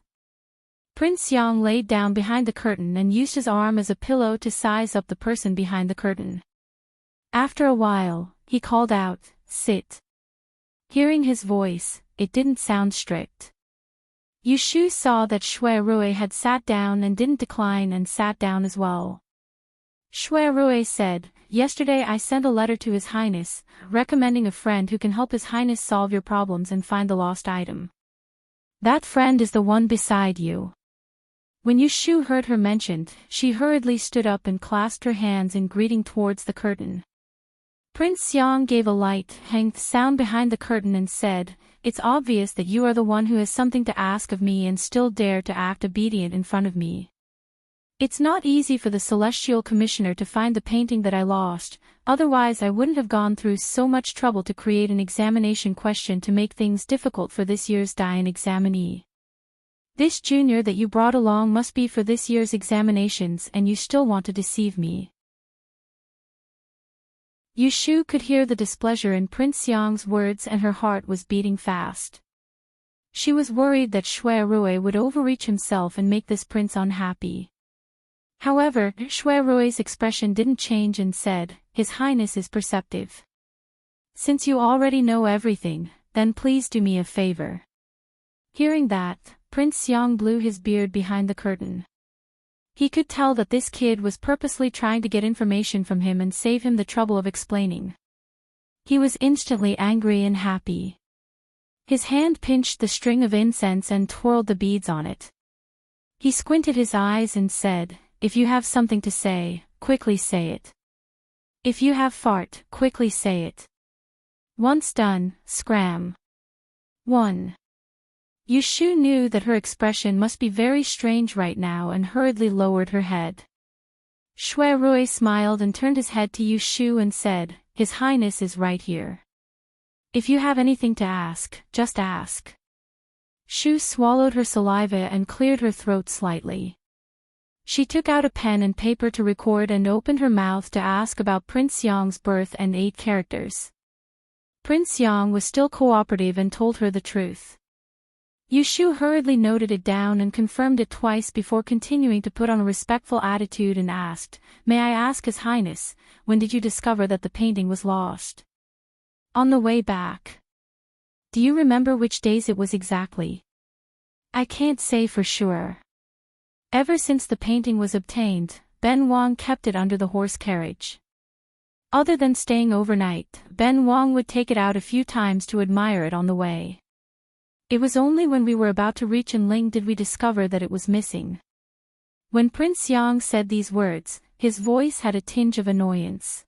Prince Yang laid down behind the curtain and used his arm as a pillow to size up the person behind the curtain. After a while, he called out, "Sit." Hearing his voice, it didn't sound strict. Yushu saw that Shui Rui had sat down and didn't decline and sat down as well. Shui Rui said, "Yesterday I sent a letter to His Highness, recommending a friend who can help His Highness solve your problems and find the lost item. That friend is the one beside you." When Yushu heard her mentioned, she hurriedly stood up and clasped her hands in greeting towards the curtain. Prince Yang gave a light, hanged sound behind the curtain and said, "It's obvious that you are the one who has something to ask of me and still dare to act obedient in front of me. It's not easy for the Celestial Commissioner to find the painting that I lost, otherwise I wouldn't have gone through so much trouble to create an examination question to make things difficult for this year's Dian examinee. This junior that you brought along must be for this year's examinations and you still want to deceive me." Yushu could hear the displeasure in Prince Yang's words and her heart was beating fast. She was worried that Shui Rui would overreach himself and make this prince unhappy. However, Shui Rui's expression didn't change and said, "His Highness is perceptive. Since you already know everything, then please do me a favor." Hearing that, Prince Yang blew his beard behind the curtain. He could tell that this kid was purposely trying to get information from him and save him the trouble of explaining. He was instantly angry and happy. His hand pinched the string of incense and twirled the beads on it. He squinted his eyes and said, "If you have something to say, quickly say it. If you have fart, quickly say it. Once done, scram." 1. Yushu knew that her expression must be very strange right now and hurriedly lowered her head. Shui Rui smiled and turned his head to Yushu and said, "His Highness is right here. If you have anything to ask, just ask." Shu swallowed her saliva and cleared her throat slightly. She took out a pen and paper to record and opened her mouth to ask about Prince Yang's birth and 8 characters. Prince Yang was still cooperative and told her the truth. Yushu hurriedly noted it down and confirmed it twice before continuing to put on a respectful attitude and asked, "May I ask His Highness, when did you discover that the painting was lost?" "On the way back." "Do you remember which days it was exactly?" "I can't say for sure. Ever since the painting was obtained, Ben Wang kept it under the horse carriage. Other than staying overnight, Ben Wang would take it out a few times to admire it on the way. It was only when we were about to reach Enling did we discover that it was missing." When Prince Yang said these words, his voice had a tinge of annoyance.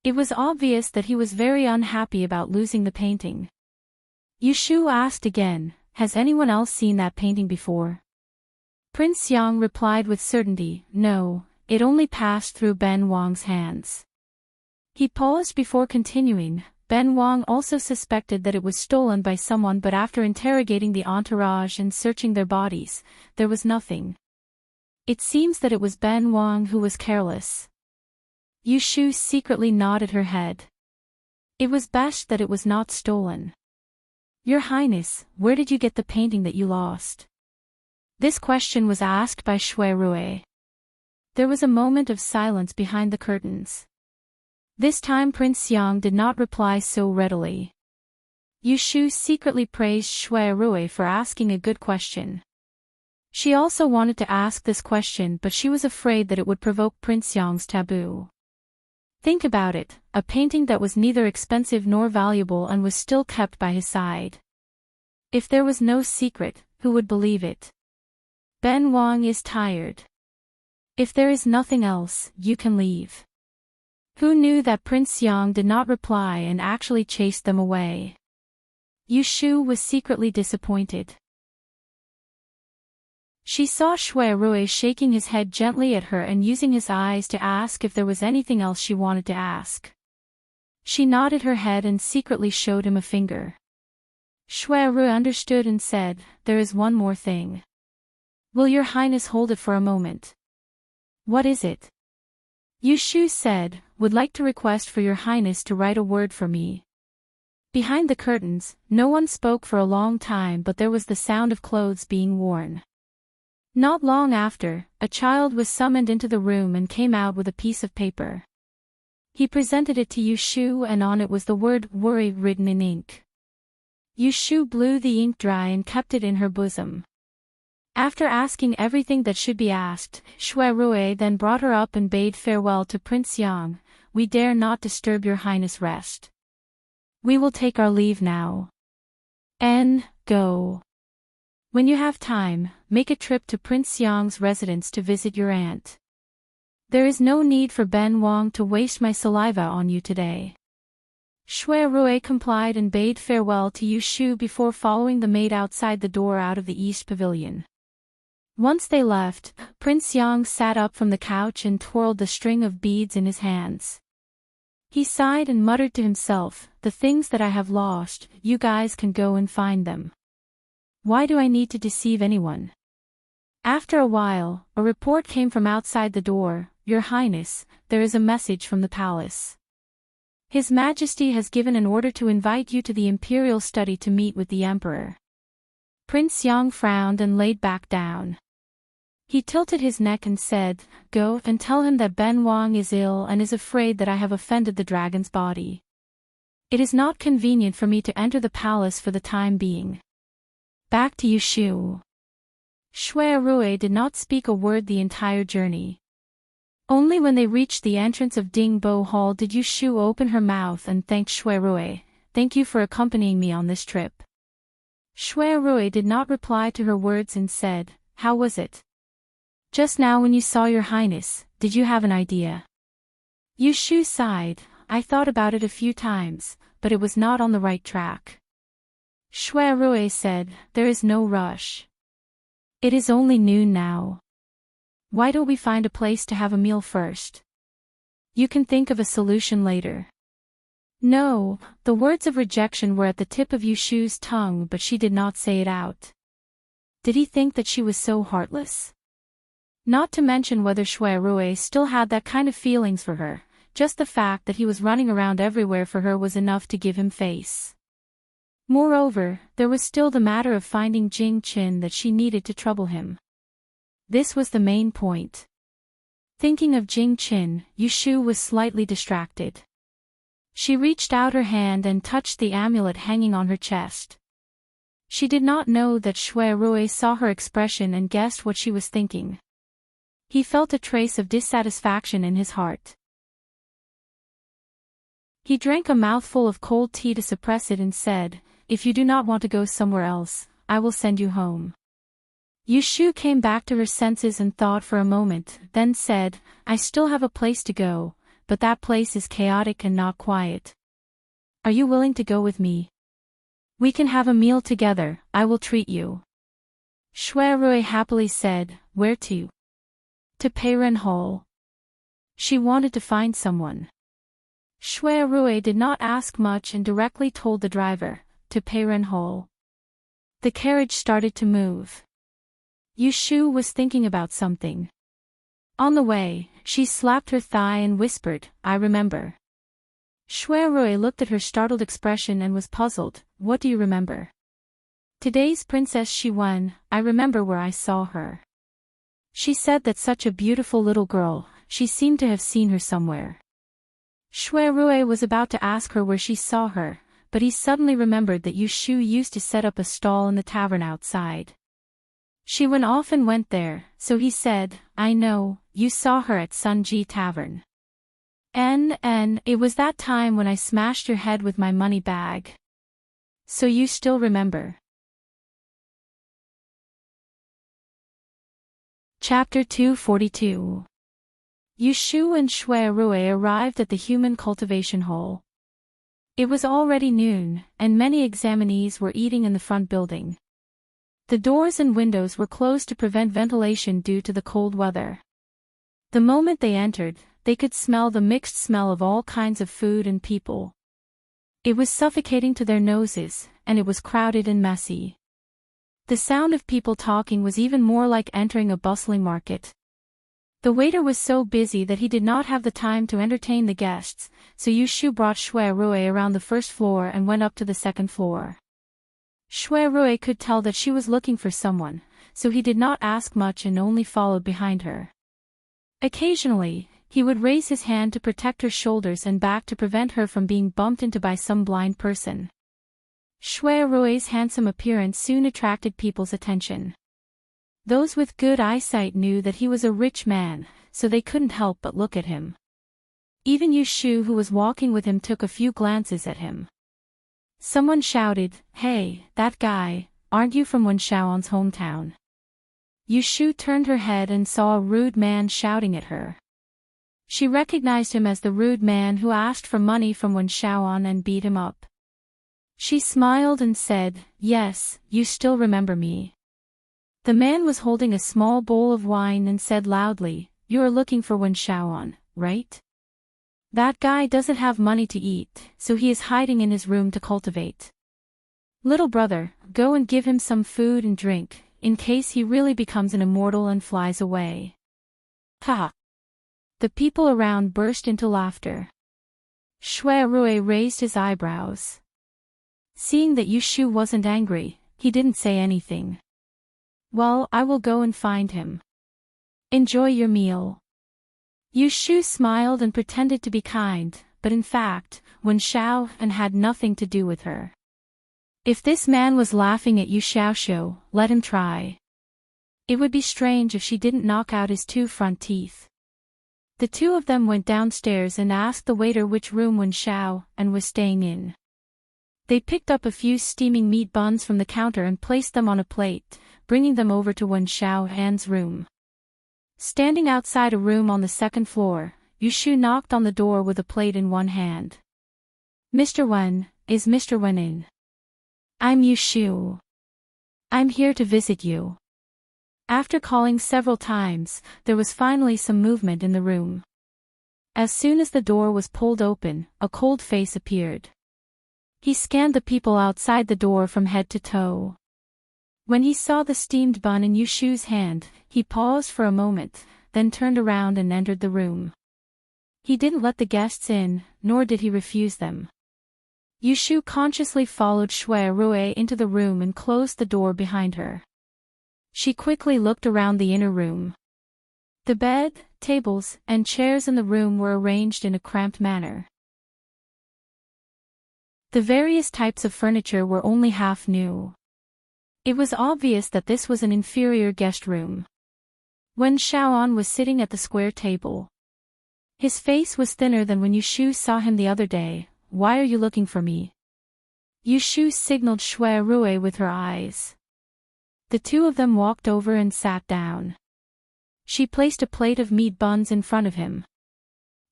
It was obvious that he was very unhappy about losing the painting. Yushu asked again, "Has anyone else seen that painting before?" Prince Yang replied with certainty, "No, it only passed through Ben Wang's hands." He paused before continuing. Ben Wang also suspected that it was stolen by someone, but after interrogating the entourage and searching their bodies, there was nothing. It seems that it was Ben Wang who was careless. Yushu secretly nodded her head. It was best that it was not stolen. "Your Highness, where did you get the painting that you lost?" This question was asked by Shui Rui. There was a moment of silence behind the curtains. This time Prince Yang did not reply so readily. Yushu secretly praised Shui Rui for asking a good question. She also wanted to ask this question, but she was afraid that it would provoke Prince Yang's taboo. Think about it, a painting that was neither expensive nor valuable and was still kept by his side. If there was no secret, who would believe it? Ben Wang is tired. If there is nothing else, you can leave. Who knew that Prince Yang did not reply and actually chased them away? Yushu was secretly disappointed. She saw Shui Rui shaking his head gently at her and using his eyes to ask if there was anything else she wanted to ask. She nodded her head and secretly showed him a finger. Shui Rui understood and said, "There is one more thing. Will your Highness hold it for a moment?" "What is it?" Yushu said, "Would like to request for your Highness to write a word for me." Behind the curtains, no one spoke for a long time, but there was the sound of clothes being worn. Not long after, a child was summoned into the room and came out with a piece of paper. He presented it to Yushu and on it was the word "worry" written in ink. Yushu blew the ink dry and kept it in her bosom. After asking everything that should be asked, Shui Rui then brought her up and bade farewell to Prince Yang. "We dare not disturb your Highness' rest. We will take our leave now. Go. When you have time, make a trip to Prince Yang's residence to visit your aunt. There is no need for Ben Wang to waste my saliva on you today." Shui Rui complied and bade farewell to Yushu before following the maid outside the door out of the east pavilion. Once they left, Prince Yang sat up from the couch and twirled the string of beads in his hands. He sighed and muttered to himself, "The things that I have lost, you guys can go and find them. Why do I need to deceive anyone?" After a while, a report came from outside the door. "Your Highness, there is a message from the palace." His Majesty has given an order to invite you to the imperial study to meet with the Emperor. Prince Yang frowned and laid back down. He tilted his neck and said, "Go and tell him that Ben Wang is ill and is afraid that I have offended the dragon's body. It is not convenient for me to enter the palace for the time being." Back to Yushu. Shui Rui did not speak a word the entire journey. Only when they reached the entrance of Dingbo Hall did Yushu open her mouth and thanked Shui Rui. "Thank you for accompanying me on this trip." Shui Rui did not reply to her words and said, "How was it? Just now when you saw your highness, did you have an idea?" Yushu sighed. "I thought about it a few times, but it was not on the right track." Shui Rui said, "There is no rush. It is only noon now. Why don't we find a place to have a meal first? You can think of a solution later." No, the words of rejection were at the tip of Yushu's tongue, but she did not say it out. Did he think that she was so heartless? Not to mention whether Shui Rui still had that kind of feelings for her, just the fact that he was running around everywhere for her was enough to give him face. Moreover, there was still the matter of finding Jing Qin that she needed to trouble him. This was the main point. Thinking of Jing Qin, Yushu was slightly distracted. She reached out her hand and touched the amulet hanging on her chest. She did not know that Shui Rui saw her expression and guessed what she was thinking. He felt a trace of dissatisfaction in his heart. He drank a mouthful of cold tea to suppress it and said, "If you do not want to go somewhere else, I will send you home." Yushu came back to her senses and thought for a moment, then said, "I still have a place to go, but that place is chaotic and not quiet. Are you willing to go with me? We can have a meal together, I will treat you." Shui Rui happily said, "Where to?" "To Peiren Hall." She wanted to find someone. Shui Rui did not ask much and directly told the driver, "To Peiren Hall." The carriage started to move. Yushu was thinking about something. On the way, she slapped her thigh and whispered, "I remember." Shui Rui looked at her startled expression and was puzzled. "What do you remember?" "Today's Princess Shiwen, I remember where I saw her. She said that such a beautiful little girl, she seemed to have seen her somewhere." Shui Rui was about to ask her where she saw her, but he suddenly remembered that Yushu used to set up a stall in the tavern outside. She often went there, so he said, "I know, you saw her at Sunji Tavern. It was that time when I smashed your head with my money bag. So you still remember." Chapter 242. Yushu and Shui Rui arrived at the human cultivation hall. It was already noon, and many examinees were eating in the front building. The doors and windows were closed to prevent ventilation due to the cold weather. The moment they entered, they could smell the mixed smell of all kinds of food and people. It was suffocating to their noses, and it was crowded and messy. The sound of people talking was even more like entering a bustling market. The waiter was so busy that he did not have the time to entertain the guests, so Yushu brought Shui Rui around the first floor and went up to the second floor. Shui Rui could tell that she was looking for someone, so he did not ask much and only followed behind her. Occasionally, he would raise his hand to protect her shoulders and back to prevent her from being bumped into by some blind person. Shui Rui's handsome appearance soon attracted people's attention. Those with good eyesight knew that he was a rich man, so they couldn't help but look at him. Even Yushu, who was walking with him, took a few glances at him. Someone shouted, "Hey, that guy, aren't you from Wenshaoan's hometown?" Yushu turned her head and saw a rude man shouting at her. She recognized him as the rude man who asked for money from Wenshaoan and beat him up. She smiled and said, "Yes, you still remember me." The man was holding a small bowl of wine and said loudly, "You are looking for Wenshaoan, right? That guy doesn't have money to eat, so he is hiding in his room to cultivate. Little brother, go and give him some food and drink, in case he really becomes an immortal and flies away." Ha! The people around burst into laughter. Shui Rui raised his eyebrows. Seeing that Yu Shu wasn't angry, he didn't say anything. Well, I will go and find him. Enjoy your meal. Yu Shu smiled and pretended to be kind, but in fact, Wen Xiaoan had nothing to do with her. If this man was laughing at Yu Xiaoxiu, let him try. It would be strange if she didn't knock out his 2 front teeth. The two of them went downstairs and asked the waiter which room Wen Xiaoan was staying in. They picked up a few steaming meat buns from the counter and placed them on a plate, bringing them over to Wen Xiaoan's room. Standing outside a room on the 2nd floor, Yu Shu knocked on the door with a plate in one hand. Mr. Wen, is Mr. Wen in? I'm Yu Shu. I'm here to visit you. After calling several times, there was finally some movement in the room. As soon as the door was pulled open, a cold face appeared. He scanned the people outside the door from head to toe. When he saw the steamed bun in Yu Shu's hand, he paused for a moment, then turned around and entered the room. He didn't let the guests in, nor did he refuse them. Yu Shu consciously followed Shui Rui into the room and closed the door behind her. She quickly looked around the inner room. The bed, tables, and chairs in the room were arranged in a cramped manner. The various types of furniture were only half new. It was obvious that this was an inferior guest room. Wen Xiaoan was sitting at the square table. His face was thinner than when Yu Shu saw him the other day. Why are you looking for me? Yu Shu signaled Shui Rui with her eyes. The two of them walked over and sat down. She placed a plate of meat buns in front of him.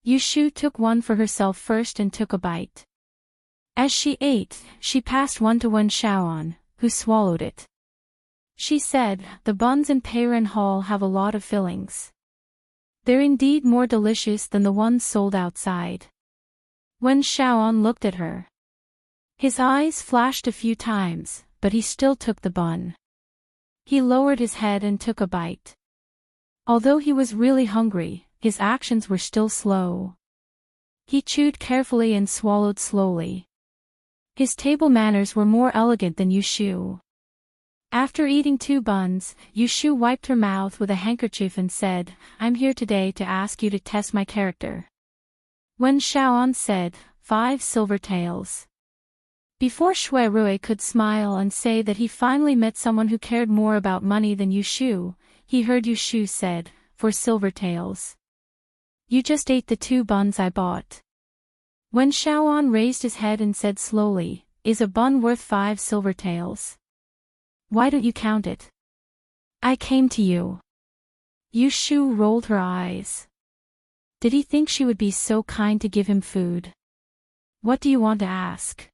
Yu Shu took one for herself first and took a bite. As she ate, she passed one to Wen Xiaoan, who swallowed it. She said, the buns in Peiren Hall have a lot of fillings. They're indeed more delicious than the ones sold outside. Wen Xiaoan looked at her. His eyes flashed a few times, but he still took the bun. He lowered his head and took a bite. Although he was really hungry, his actions were still slow. He chewed carefully and swallowed slowly. His table manners were more elegant than Yu Shu. After eating 2 buns, Yu Shu wiped her mouth with a handkerchief and said, I'm here today to ask you to test my character. Wen Xiaoan said, 5 silver taels. Before Shui Rui could smile and say that he finally met someone who cared more about money than Yu Shu, he heard Yu Shu said, 4 silver taels. You just ate the 2 buns I bought. Wen Xiaoan raised his head and said slowly, is a bun worth 5 silver taels? Why don't you count it? I came to you. Yu Shu rolled her eyes. Did he think she would be so kind to give him food? What do you want to ask?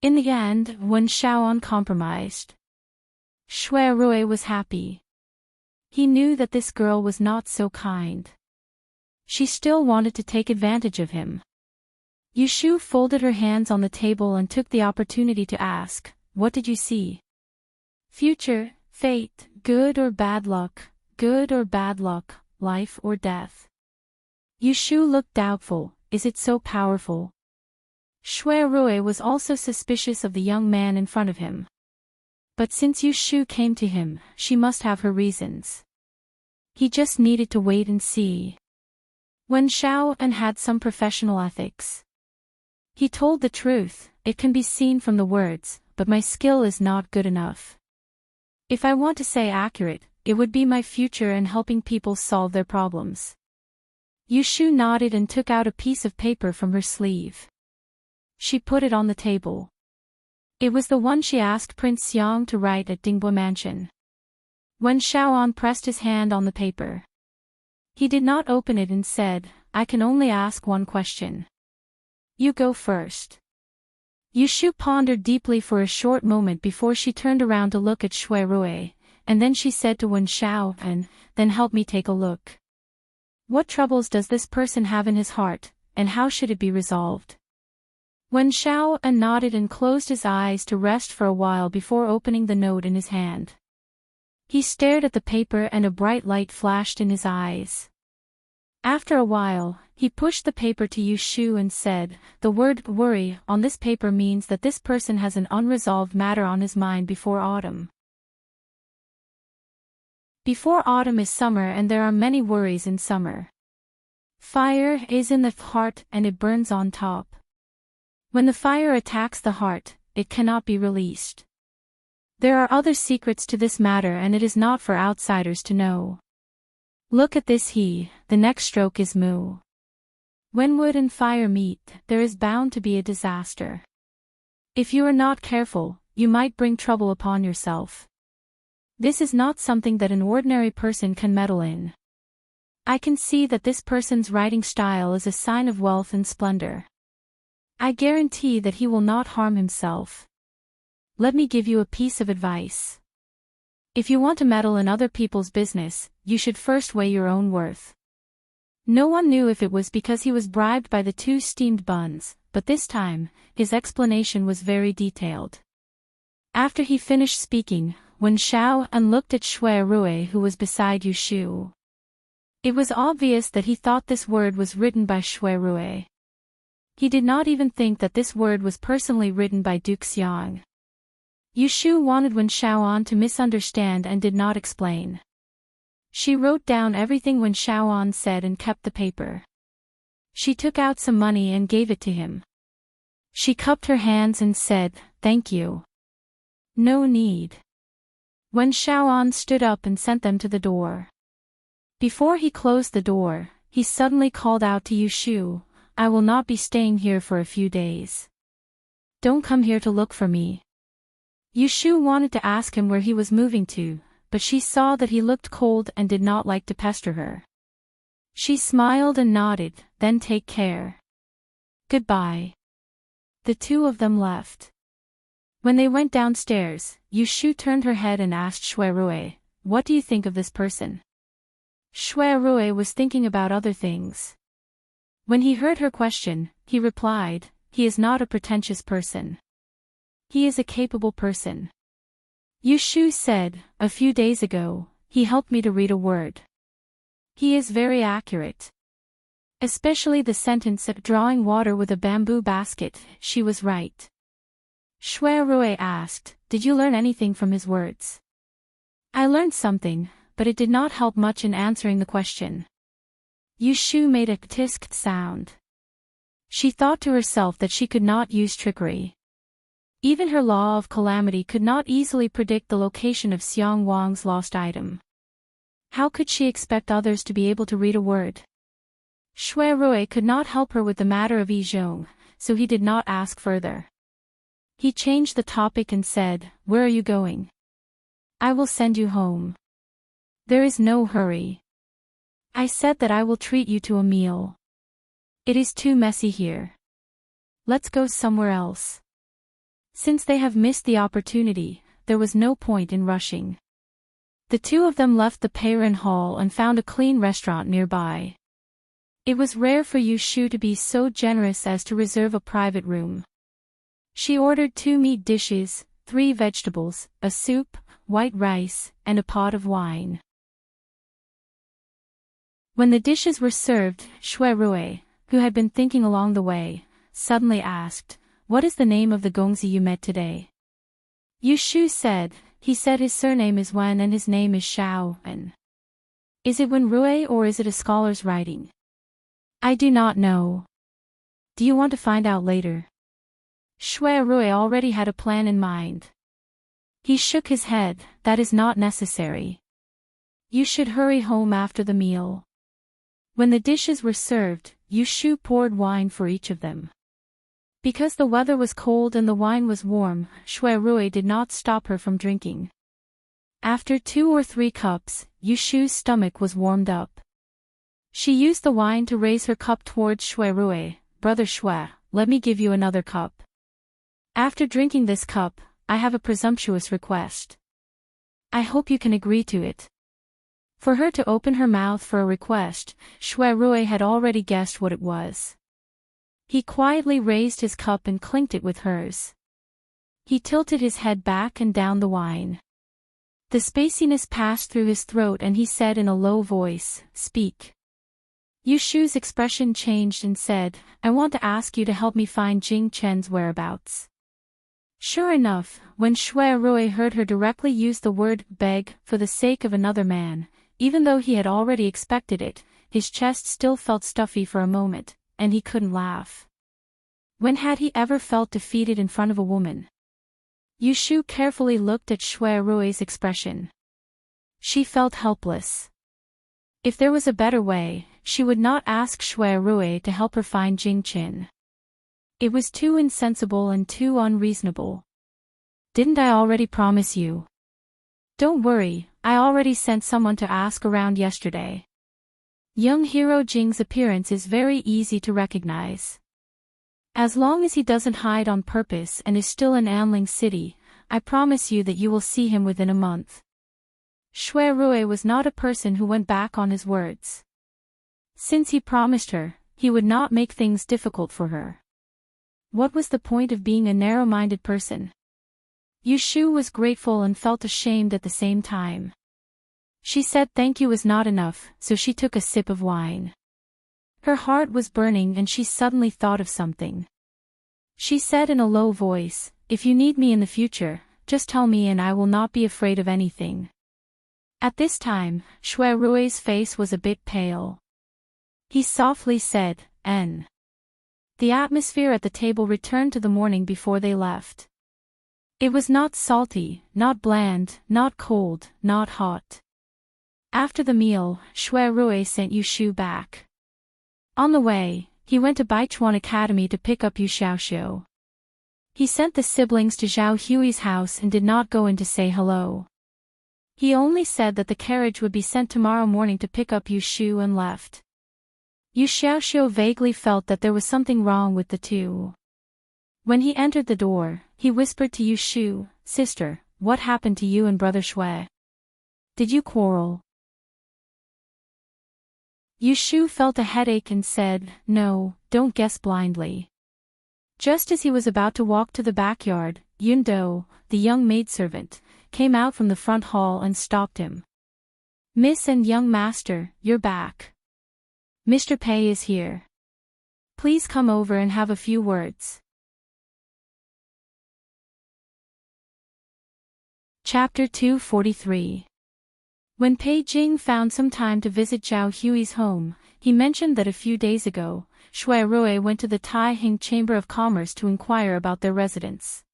In the end, Wen Xiaoan compromised. Shui Rui was happy. He knew that this girl was not so kind. She still wanted to take advantage of him. Yu Shu folded her hands on the table and took the opportunity to ask, what did you see? Future, fate, good or bad luck, life or death. Yu Shu looked doubtful, is it so powerful? Shui Rui was also suspicious of the young man in front of him. But since Yu Shu came to him, she must have her reasons. He just needed to wait and see. Wen Xiaoan had some professional ethics. He told the truth, it can be seen from the words, but my skill is not good enough. If I want to say accurate, it would be my future and helping people solve their problems. Yu Shu nodded and took out a piece of paper from her sleeve. She put it on the table. It was the one she asked Prince Xiang to write at Dingbo Mansion. Wen Xiaoan pressed his hand on the paper. He did not open it and said, I can only ask one question. You go first. Yu Shu pondered deeply for a short moment before she turned around to look at Shui Rui, and then she said to Wen Xiaoan, then help me take a look. What troubles does this person have in his heart, and how should it be resolved? Wen Xiaoan nodded and closed his eyes to rest for a while before opening the note in his hand. He stared at the paper and a bright light flashed in his eyes. After a while, he pushed the paper to Yu Shu and said, "The word worry on this paper means that this person has an unresolved matter on his mind before autumn. Before autumn is summer and there are many worries in summer. Fire is in the heart and it burns on top. When the fire attacks the heart, it cannot be released. There are other secrets to this matter and it is not for outsiders to know. Look at this he, the next stroke is mu. When wood and fire meet, there is bound to be a disaster. If you are not careful, you might bring trouble upon yourself. This is not something that an ordinary person can meddle in. I can see that this person's writing style is a sign of wealth and splendor. I guarantee that he will not harm himself. Let me give you a piece of advice. If you want to meddle in other people's business, you should first weigh your own worth." No one knew if it was because he was bribed by the 2 steamed buns, but this time, his explanation was very detailed. After he finished speaking, Wen Xiaoan looked at Shui Rui who was beside Yu Shu. It was obvious that he thought this word was written by Shui Rui. He did not even think that this word was personally written by Duke Xiang. Yu Shu wanted Wen Xiaoan to misunderstand and did not explain. She wrote down everything Wen Xiaoan said and kept the paper. She took out some money and gave it to him. She cupped her hands and said, "Thank you. No need." Wen Xiaoan stood up and sent them to the door. Before he closed the door, he suddenly called out to Yu Shu, "I will not be staying here for a few days. Don't come here to look for me." Yu Shu wanted to ask him where he was moving to, but she saw that he looked cold and did not like to pester her. She smiled and nodded, "Then take care. Goodbye." The 2 of them left. When they went downstairs, Yu Shu turned her head and asked Shui Rui, "What do you think of this person?" Shui Rui was thinking about other things. When he heard her question, he replied, "He is not a pretentious person. He is a capable person." Yu Shu said, "A few days ago, he helped me to read a word. He is very accurate. Especially the sentence at drawing water with a bamboo basket, she was right." Shui Rui asked, "Did you learn anything from his words?" "I learned something, but it did not help much in answering the question." Yu Shu made a tisk sound. She thought to herself that she could not use trickery. Even her law of calamity could not easily predict the location of Xiang Wang's lost item. How could she expect others to be able to read a word? Shui Rui could not help her with the matter of Yi Zhong, so he did not ask further. He changed the topic and said, "Where are you going?" "I will send you home. There is no hurry. I said that I will treat you to a meal. It is too messy here. Let's go somewhere else." Since they have missed the opportunity, there was no point in rushing. The 2 of them left the Peiren Hall and found a clean restaurant nearby. It was rare for Yu Shu to be so generous as to reserve a private room. She ordered 2 meat dishes, 3 vegetables, a soup, white rice, and a pot of wine. When the dishes were served, Shui Rui, who had been thinking along the way, suddenly asked, "What is the name of the gongzi you met today?" Yu Shu said, "He said his surname is Wen and his name is Xiaoan. Is it Wen Rui or is it a scholar's writing?" "I do not know. Do you want to find out later?" Shui Rui already had a plan in mind. He shook his head, "That is not necessary. You should hurry home after the meal." When the dishes were served, Yu Shu poured wine for each of them. Because the weather was cold and the wine was warm, Shui Rui did not stop her from drinking. After 2 or 3 cups, Yu Shu's stomach was warmed up. She used the wine to raise her cup towards Shui Rui, "Brother Shui, let me give you another cup. After drinking this cup, I have a presumptuous request. I hope you can agree to it." For her to open her mouth for a request, Shui Rui had already guessed what it was. He quietly raised his cup and clinked it with hers. He tilted his head back and down the wine. The spaciness passed through his throat and he said in a low voice, "Speak." Yushu's expression changed and said, I want to ask you to help me find Jing Chen's whereabouts. Sure enough, when Shui Rui heard her directly use the word beg for the sake of another man, even though he had already expected it, his chest still felt stuffy for a moment, and he couldn't laugh. When had he ever felt defeated in front of a woman? Yushu carefully looked at Shui Rui's expression. She felt helpless. If there was a better way, she would not ask Shui Rui to help her find Jing Chen. It was too insensible and too unreasonable. Didn't I already promise you? Don't worry, I already sent someone to ask around yesterday. Young hero Jing's appearance is very easy to recognize. As long as he doesn't hide on purpose and is still in Anling City, I promise you that you will see him within a month. Shui Rui was not a person who went back on his words. Since he promised her, he would not make things difficult for her. What was the point of being a narrow-minded person? Yushu was grateful and felt ashamed at the same time. She said thank you was not enough, so she took a sip of wine. Her heart was burning and she suddenly thought of something. She said in a low voice, if you need me in the future, just tell me and I will not be afraid of anything. At this time, Shui Rui's face was a bit pale. He softly said, N. The atmosphere at the table returned to the morning before they left. It was not salty, not bland, not cold, not hot. After the meal, Shui Rui sent Yushu back. On the way, he went to Baichuan Academy to pick up Yu Xiaoxiu. He sent the siblings to Zhao Hui's house and did not go in to say hello. He only said that the carriage would be sent tomorrow morning to pick up Yushu and left. Yu Xiaoxiu vaguely felt that there was something wrong with the two. When he entered the door, he whispered to Yushu, Sister, what happened to you and brother Shui? Did you quarrel? Yushu felt a headache and said, No, don't guess blindly. Just as he was about to walk to the backyard, Yundo, the young maidservant, came out from the front hall and stopped him. Miss and young master, you're back. Mr. Pei is here. Please come over and have a few words. Chapter 243. When Pei Jing found some time to visit Zhao Hui's home, he mentioned that a few days ago, Shui Rui went to the Taihing Chamber of Commerce to inquire about their residence.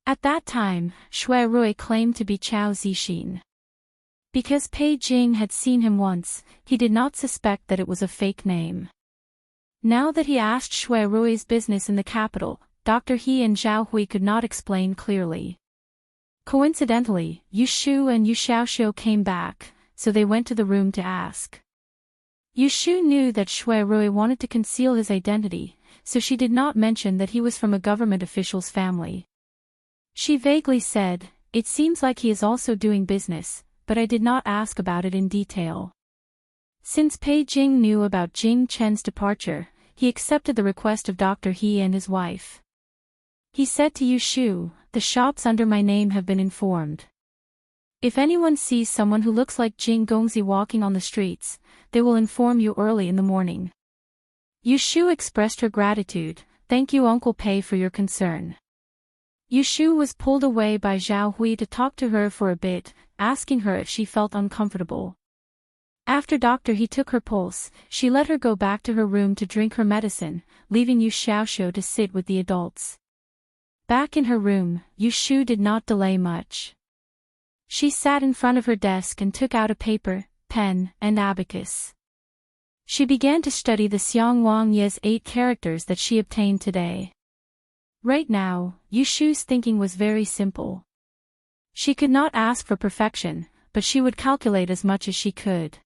At that time, Shui Rui claimed to be Chao Zixin. Because Pei Jing had seen him once, he did not suspect that it was a fake name. Now that he asked Shui Rui's business in the capital, Dr. He and Zhao Hui could not explain clearly. Coincidentally, Yushu and Yu Xiaoxiu came back, so they went to the room to ask. Yushu knew that Shui Rui wanted to conceal his identity, so she did not mention that he was from a government official's family. She vaguely said, It seems like he is also doing business, but I did not ask about it in detail. Since Pei Jing knew about Jing Chen's departure, he accepted the request of Dr. He and his wife. He said to Yushu, The shops under my name have been informed. If anyone sees someone who looks like Jing Gongzi walking on the streets, they will inform you early in the morning. Yushu expressed her gratitude, Thank you Uncle Pei for your concern. Yushu was pulled away by Zhao Hui to talk to her for a bit, asking her if she felt uncomfortable. After Dr. He took her pulse, she let her go back to her room to drink her medicine, leaving Yu Xiaoxiu to sit with the adults. Back in her room, Yushu did not delay much. She sat in front of her desk and took out a paper, pen, and abacus. She began to study the Xiangwang Ye's 8 characters that she obtained today. Right now, Yushu's thinking was very simple. She could not ask for perfection, but she would calculate as much as she could.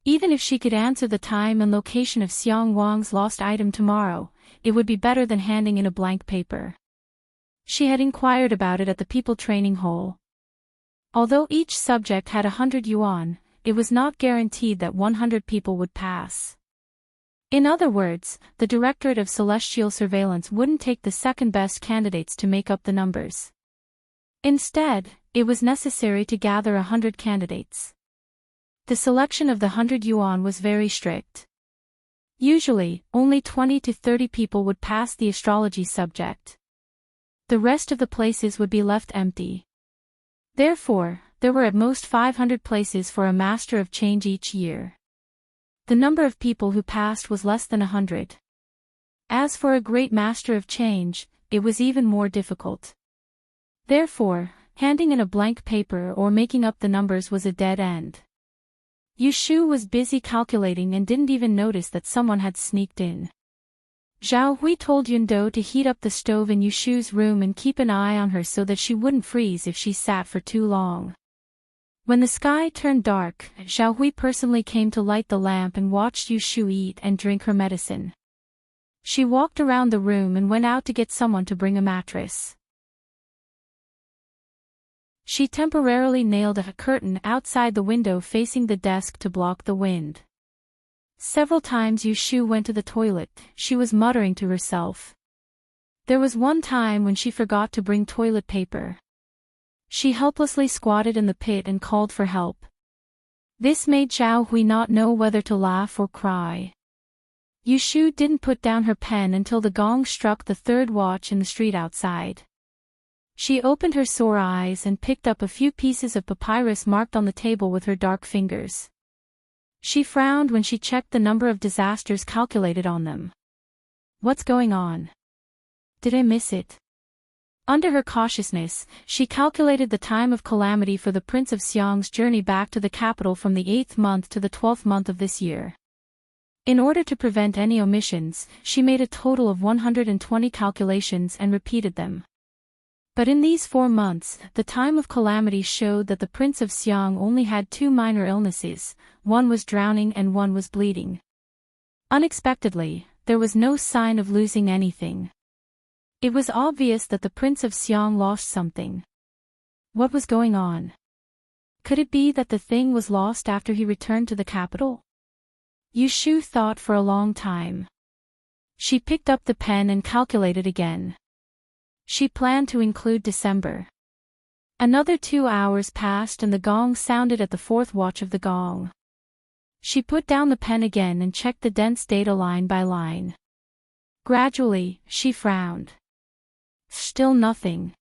Even if she could answer the time and location of Xiang Wang's lost item tomorrow, it would be better than handing in a blank paper. She had inquired about it at the people training hall. Although each subject had 100 yuan, it was not guaranteed that 100 people would pass. In other words, the Directorate of Celestial Surveillance wouldn't take the second-best candidates to make up the numbers. Instead, it was necessary to gather 100 candidates. The selection of the 100 yuan was very strict. Usually, only 20 to 30 people would pass the astrology subject. The rest of the places would be left empty. Therefore, there were at most 500 places for a Master of Change each year. The number of people who passed was less than 100. As for a great Master of Change, it was even more difficult. Therefore, handing in a blank paper or making up the numbers was a dead end. Yushu was busy calculating and didn't even notice that someone had sneaked in. Zhao Hui told Yundo to heat up the stove in Yushu's room and keep an eye on her so that she wouldn't freeze if she sat for too long. When the sky turned dark, Zhao Hui personally came to light the lamp and watched Yushu eat and drink her medicine. She walked around the room and went out to get someone to bring a mattress. She temporarily nailed a curtain outside the window facing the desk to block the wind. Several times Yushu went to the toilet, she was muttering to herself. There was one time when she forgot to bring toilet paper. She helplessly squatted in the pit and called for help. This made Zhao Hui not know whether to laugh or cry. Yushu didn't put down her pen until the gong struck the third watch in the street outside. She opened her sore eyes and picked up a few pieces of papyrus marked on the table with her dark fingers. She frowned when she checked the number of disasters calculated on them. What's going on? Did I miss it? Under her cautiousness, she calculated the time of calamity for the Prince of Xiang's journey back to the capital from the 8th month to the 12th month of this year. In order to prevent any omissions, she made a total of 120 calculations and repeated them. But in these 4 months, the time of calamity showed that the Prince of Xiang only had 2 minor illnesses, one was drowning and one was bleeding. Unexpectedly, there was no sign of losing anything. It was obvious that the Prince of Xiang lost something. What was going on? Could it be that the thing was lost after he returned to the capital? Yushu thought for a long time. She picked up the pen and calculated again. She planned to include December. Another 2 hours passed and the gong sounded at the 4th watch of the gong. She put down the pen again and checked the dense data line by line. Gradually, she frowned. Still nothing.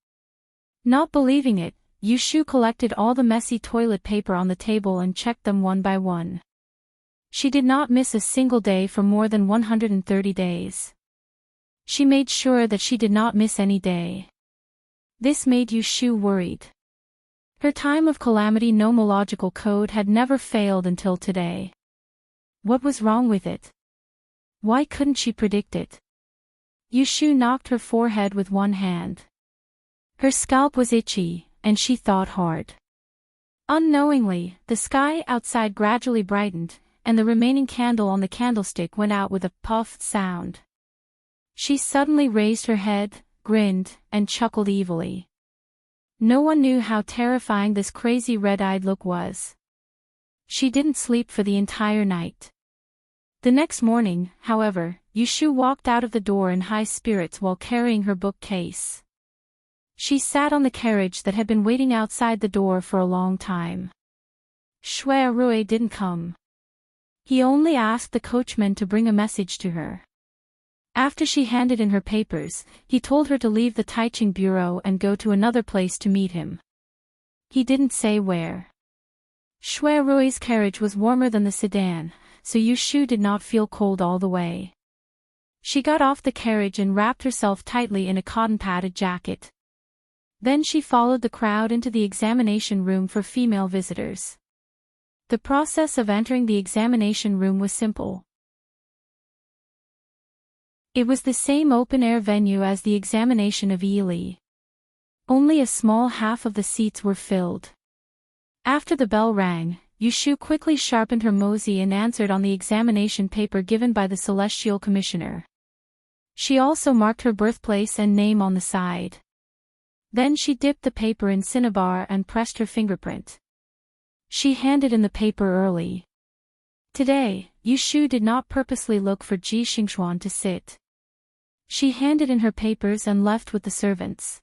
Not believing it, Yushu collected all the messy toilet paper on the table and checked them one by one. She did not miss a single day for more than 130 days. She made sure that she did not miss any day. This made Yushu worried. Her time of calamity nomological code had never failed until today. What was wrong with it? Why couldn't she predict it? Yushu knocked her forehead with one hand. Her scalp was itchy, and she thought hard. Unknowingly, the sky outside gradually brightened, and the remaining candle on the candlestick went out with a puffed sound. She suddenly raised her head, grinned, and chuckled evilly. No one knew how terrifying this crazy red-eyed look was. She didn't sleep for the entire night. The next morning, however, Yushu walked out of the door in high spirits while carrying her bookcase. She sat on the carriage that had been waiting outside the door for a long time. Shui Rui didn't come. He only asked the coachman to bring a message to her. After she handed in her papers, he told her to leave the Taiching bureau and go to another place to meet him. He didn't say where. Shui Rui's carriage was warmer than the sedan, so Yushu did not feel cold all the way. She got off the carriage and wrapped herself tightly in a cotton-padded jacket. Then she followed the crowd into the examination room for female visitors. The process of entering the examination room was simple. It was the same open-air venue as the examination of Yili. Only a small half of the seats were filled. After the bell rang, Yushu quickly sharpened her mosey and answered on the examination paper given by the Celestial Commissioner. She also marked her birthplace and name on the side. Then she dipped the paper in cinnabar and pressed her fingerprint. She handed in the paper early. Today, Yushu did not purposely look for Ji Xingxuan to sit. She handed in her papers and left with the servants.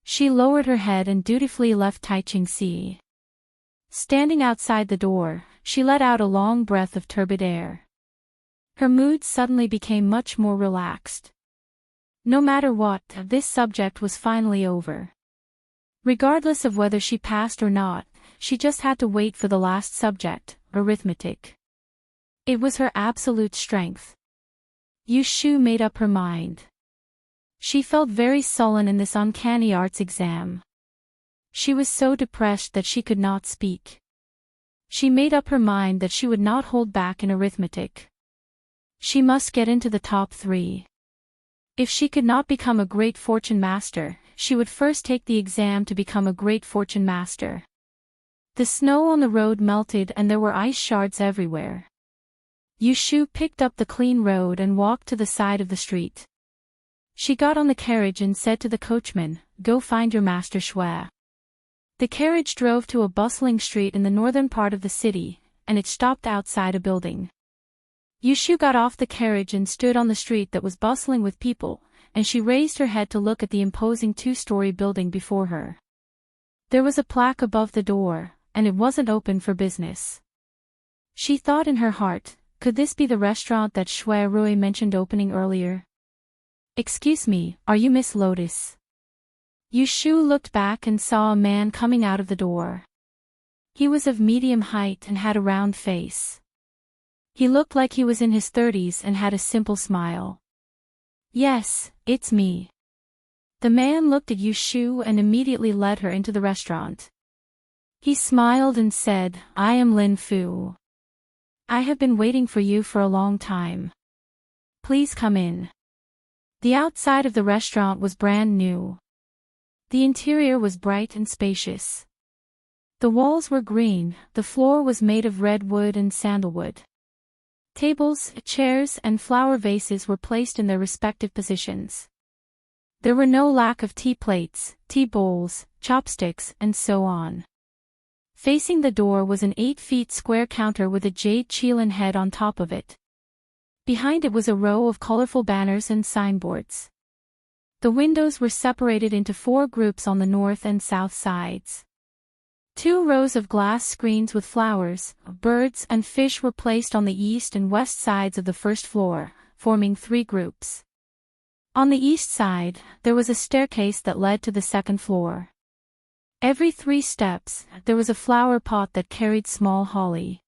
She lowered her head and dutifully left Taiching Si. Standing outside the door, she let out a long breath of turbid air. Her mood suddenly became much more relaxed. No matter what, this subject was finally over. Regardless of whether she passed or not, she just had to wait for the last subject, arithmetic. It was her absolute strength. Yushu made up her mind. She felt very sullen in this uncanny arts exam. She was so depressed that she could not speak. She made up her mind that she would not hold back in arithmetic. She must get into the top 3. If she could not become a great fortune master, she would first take the exam to become a great fortune master. The snow on the road melted and there were ice shards everywhere. Yushu picked up the clean road and walked to the side of the street. She got on the carriage and said to the coachman, "Go find your master Shui." The carriage drove to a bustling street in the northern part of the city, and it stopped outside a building. Yushu got off the carriage and stood on the street that was bustling with people, and she raised her head to look at the imposing 2-story building before her. There was a plaque above the door, and it wasn't open for business. She thought in her heart, could this be the restaurant that Shui Rui mentioned opening earlier? "Excuse me, are you Miss Lotus?" Yushu looked back and saw a man coming out of the door. He was of medium height and had a round face. He looked like he was in his 30s and had a simple smile. "Yes, it's me." The man looked at Yushu and immediately led her into the restaurant. He smiled and said, "I am Lin Fu. I have been waiting for you for a long time. Please come in." The outside of the restaurant was brand new. The interior was bright and spacious. The walls were green, the floor was made of red wood and sandalwood. Tables, chairs, and flower vases were placed in their respective positions. There were no lack of tea plates, tea bowls, chopsticks, and so on. Facing the door was an 8-foot square counter with a jade qilin head on top of it. Behind it was a row of colorful banners and signboards. The windows were separated into 4 groups on the north and south sides. 2 rows of glass screens with flowers, birds, and fish were placed on the east and west sides of the first floor, forming 3 groups. On the east side, there was a staircase that led to the second floor. Every 3 steps, there was a flower pot that carried small holly.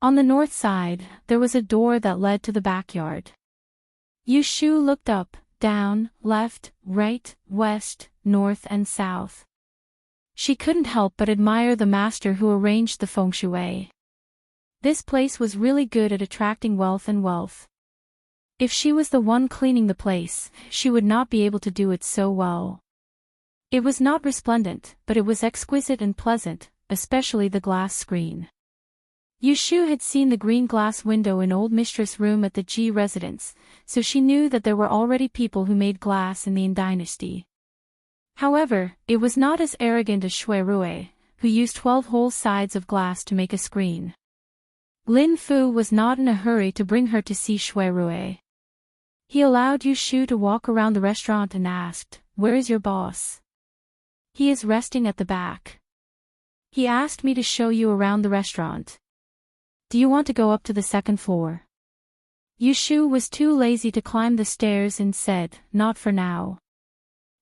On the north side, there was a door that led to the backyard. Yushu looked up, down, left, right, west, north and south. She couldn't help but admire the master who arranged the feng shui. This place was really good at attracting wealth and wealth. If she was the one cleaning the place, she would not be able to do it so well. It was not resplendent, but it was exquisite and pleasant, especially the glass screen. Yushu had seen the green glass window in old mistress' room at the Ji residence, so she knew that there were already people who made glass in the Yin dynasty. However, it was not as arrogant as Shui Rui, who used 12 whole sides of glass to make a screen. Lin Fu was not in a hurry to bring her to see Shui Rui. He allowed Yushu to walk around the restaurant and asked, "Where is your boss?" "He is resting at the back. He asked me to show you around the restaurant. Do you want to go up to the second floor?" Yushu was too lazy to climb the stairs and said, "Not for now.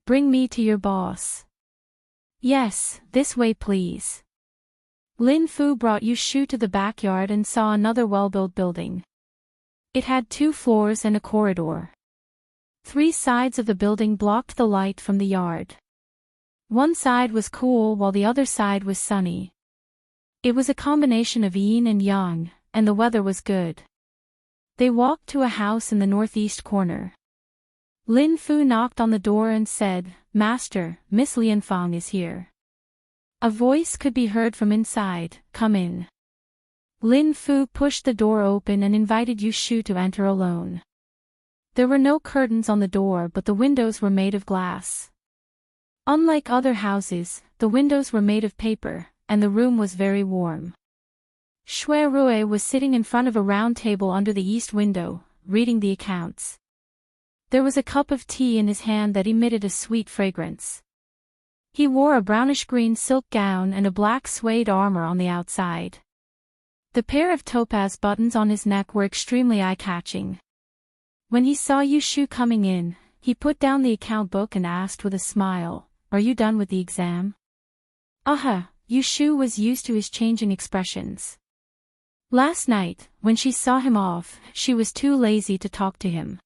Bring me to your boss." "Yes, this way please." Lin Fu brought Yushu to the backyard and saw another well-built building. It had 2 floors and a corridor. 3 sides of the building blocked the light from the yard. One side was cool while the other side was sunny. It was a combination of yin and yang, and the weather was good. They walked to a house in the northeast corner. Lin Fu knocked on the door and said, "Master, Miss Lianfang is here." A voice could be heard from inside, "Come in." Lin Fu pushed the door open and invited Yushu to enter alone. There were no curtains on the door but the windows were made of glass. Unlike other houses, the windows were made of paper, and the room was very warm. Shui Rui was sitting in front of a round table under the east window, reading the accounts. There was a cup of tea in his hand that emitted a sweet fragrance. He wore a brownish-green silk gown and a black suede armor on the outside. The pair of topaz buttons on his neck were extremely eye-catching. When he saw Yushu coming in, he put down the account book and asked with a smile, "Are you done with the exam?" Yushu was used to his changing expressions. Last night, when she saw him off, she was too lazy to talk to him.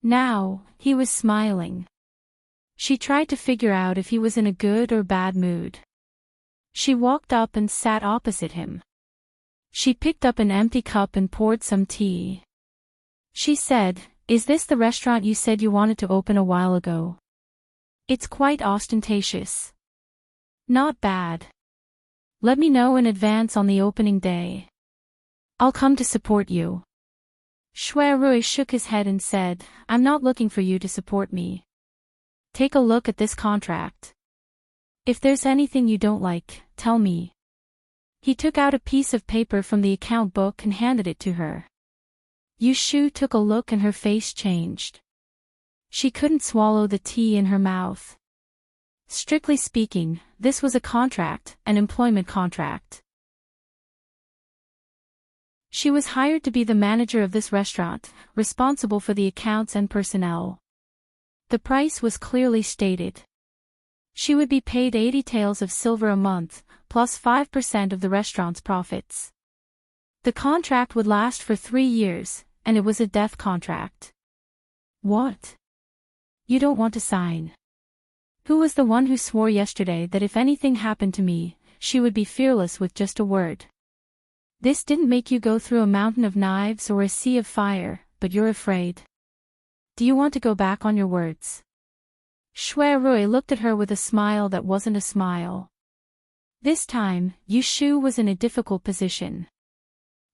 Now, he was smiling. She tried to figure out if he was in a good or bad mood. She walked up and sat opposite him. She picked up an empty cup and poured some tea. She said, "Is this the restaurant you said you wanted to open a while ago? It's quite ostentatious." "Not bad. Let me know in advance on the opening day. I'll come to support you." Shuai shook his head and said, "I'm not looking for you to support me. Take a look at this contract. If there's anything you don't like, tell me." He took out a piece of paper from the account book and handed it to her. Yushu took a look and her face changed. She couldn't swallow the tea in her mouth. Strictly speaking, this was a contract, an employment contract. She was hired to be the manager of this restaurant, responsible for the accounts and personnel. The price was clearly stated. She would be paid 80 taels of silver a month, plus 5% of the restaurant's profits. The contract would last for 3 years, and it was a death contract. What? You don't want to sign? Who was the one who swore yesterday that if anything happened to me, she would be fearless with just a word? This didn't make you go through a mountain of knives or a sea of fire, but you're afraid. Do you want to go back on your words? Shuai looked at her with a smile that wasn't a smile. This time, Yushu was in a difficult position.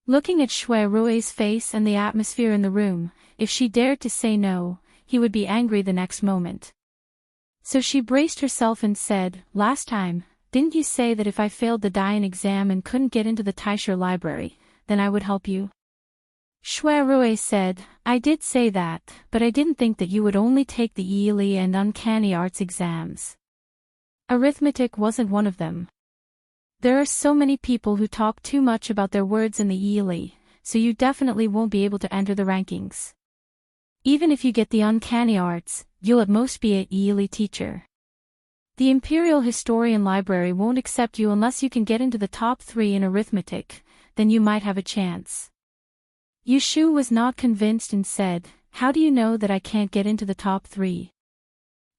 Looking at Shuai's face and the atmosphere in the room, if she dared to say no, he would be angry the next moment. So she braced herself and said, "Last time, didn't you say that if I failed the Dian exam and couldn't get into the Taisher library, then I would help you?" Shuai said, "I did say that, but I didn't think that you would only take the Yili and Uncanny Arts exams. Arithmetic wasn't one of them. There are so many people who talk too much about their words in the Yili, so you definitely won't be able to enter the rankings. Even if you get the Uncanny Arts, you'll at most be a Yili teacher. The Imperial Historian Library won't accept you unless you can get into the top 3 in arithmetic, then you might have a chance." Yushu was not convinced and said, "How do you know that I can't get into the top 3?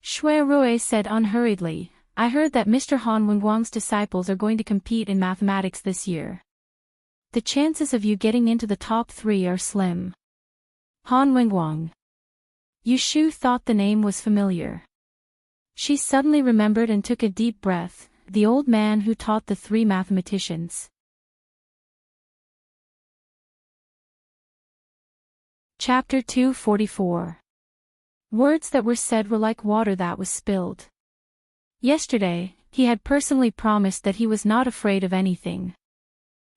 Shuai said unhurriedly, "I heard that Mr. Han Wenguang's disciples are going to compete in mathematics this year. The chances of you getting into the top 3 are slim." Han Wenguang. Yushu thought the name was familiar. She suddenly remembered and took a deep breath, the old man who taught the 3 mathematicians. Chapter 244. Words that were said were like water that was spilled. Yesterday, he had personally promised that he was not afraid of anything.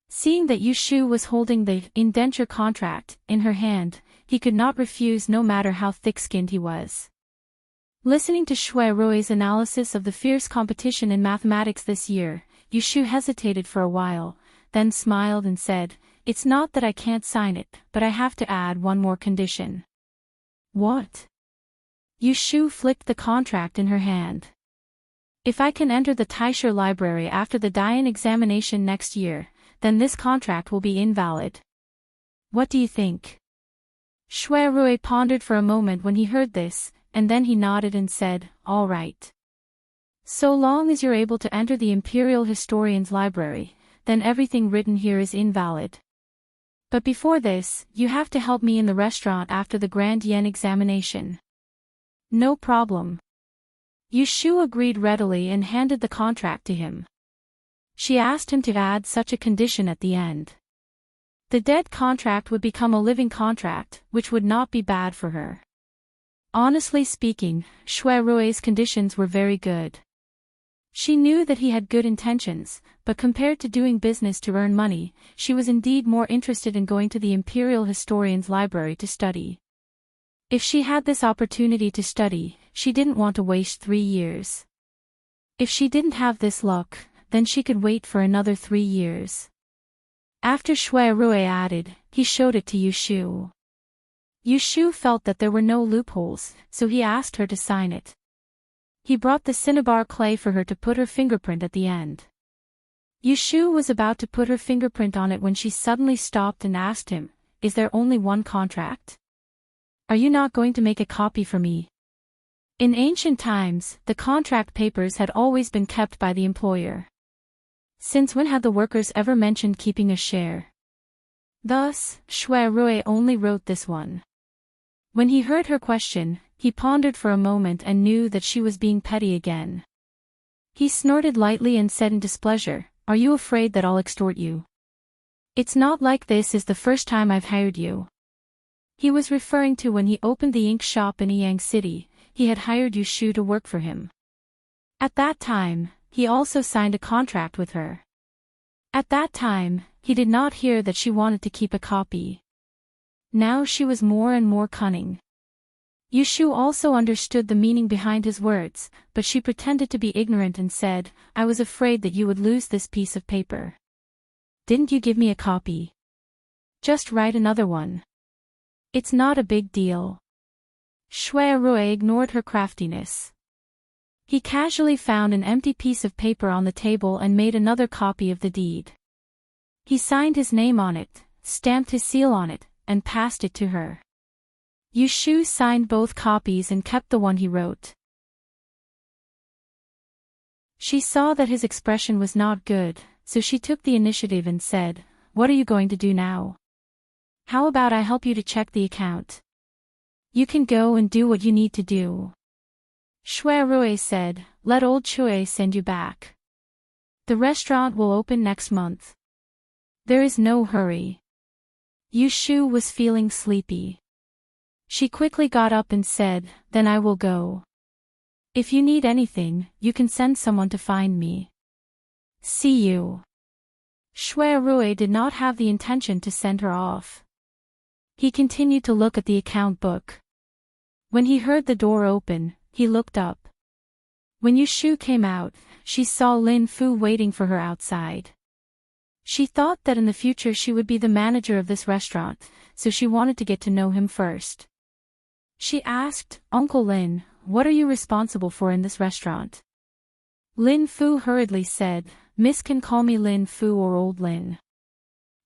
Seeing that Yushu was holding the indenture contract in her hand, he could not refuse no matter how thick-skinned he was. Listening to Shuai's analysis of the fierce competition in mathematics this year, Yushu hesitated for a while, then smiled and said, "It's not that I can't sign it, but I have to add one more condition." "What?" Yushu flicked the contract in her hand. "If I can enter the Taisher library after the Dian examination next year, then this contract will be invalid. What do you think?" Shuai pondered for a moment when he heard this, and then he nodded and said, "All right. So long as you're able to enter the Imperial Historian's Library, then everything written here is invalid. But before this, you have to help me in the restaurant after the Grand Yen examination." "No problem." Yushu agreed readily and handed the contract to him. She asked him to add such a condition at the end. The dead contract would become a living contract, which would not be bad for her. Honestly speaking, Shuai's conditions were very good. She knew that he had good intentions, but compared to doing business to earn money, she was indeed more interested in going to the Imperial Historian's Library to study. If she had this opportunity to study, she didn't want to waste 3 years. If she didn't have this luck, then she could wait for another 3 years. After Shui Rui added, he showed it to Yushu. Yushu felt that there were no loopholes, so he asked her to sign it. He brought the cinnabar clay for her to put her fingerprint at the end. Yushu was about to put her fingerprint on it when she suddenly stopped and asked him, "Is there only one contract? Are you not going to make a copy for me?" In ancient times, the contract papers had always been kept by the employer. Since when had the workers ever mentioned keeping a share? Thus, Shui Rui only wrote this one. When he heard her question, he pondered for a moment and knew that she was being petty again. He snorted lightly and said in displeasure, "Are you afraid that I'll extort you? It's not like this is the first time I've hired you." He was referring to when he opened the ink shop in Yang City. He had hired Yushu to work for him. At that time, he also signed a contract with her. At that time, he did not hear that she wanted to keep a copy. Now she was more and more cunning. Yushu also understood the meaning behind his words, but she pretended to be ignorant and said, "I was afraid that you would lose this piece of paper. Didn't you give me a copy? Just write another one. It's not a big deal." Shui Rui ignored her craftiness. He casually found an empty piece of paper on the table and made another copy of the deed. He signed his name on it, stamped his seal on it, and passed it to her. Yushu signed both copies and kept the one he wrote. She saw that his expression was not good, so she took the initiative and said, "What are you going to do now? How about I help you to check the account? You can go and do what you need to do." Shui Rui said, "Let old Chui send you back. The restaurant will open next month. There is no hurry." Yushu was feeling sleepy. She quickly got up and said, "Then I will go. If you need anything, you can send someone to find me. See you." Shui Rui did not have the intention to send her off. He continued to look at the account book. When he heard the door open, he looked up. When Yushu came out, she saw Lin Fu waiting for her outside. She thought that in the future she would be the manager of this restaurant, so she wanted to get to know him first. She asked, "Uncle Lin, what are you responsible for in this restaurant?" Lin Fu hurriedly said, "Miss can call me Lin Fu or Old Lin.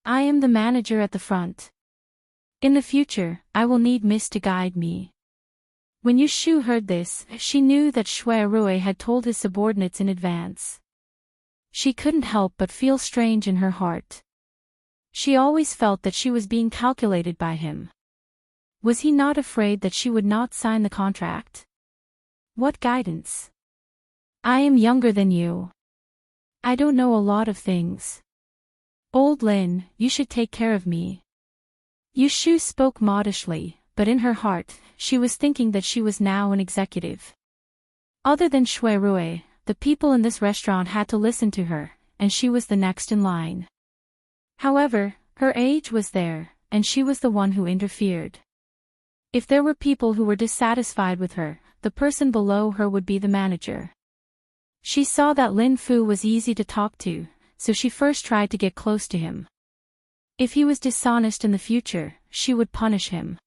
I am the manager at the front. In the future, I will need Miss to guide me." When Yushu heard this, she knew that Shui Rui had told his subordinates in advance. She couldn't help but feel strange in her heart. She always felt that she was being calculated by him. Was he not afraid that she would not sign the contract? What guidance? "I am younger than you. I don't know a lot of things. Old Lin, you should take care of me." Yushu spoke modestly, but in her heart, she was thinking that she was now an executive. Other than Shui Rui, the people in this restaurant had to listen to her, and she was the next in line. However, her age was there, and she was the one who interfered. If there were people who were dissatisfied with her, the person below her would be the manager. She saw that Lin Fu was easy to talk to, so she first tried to get close to him. If he was dishonest in the future, she would punish him.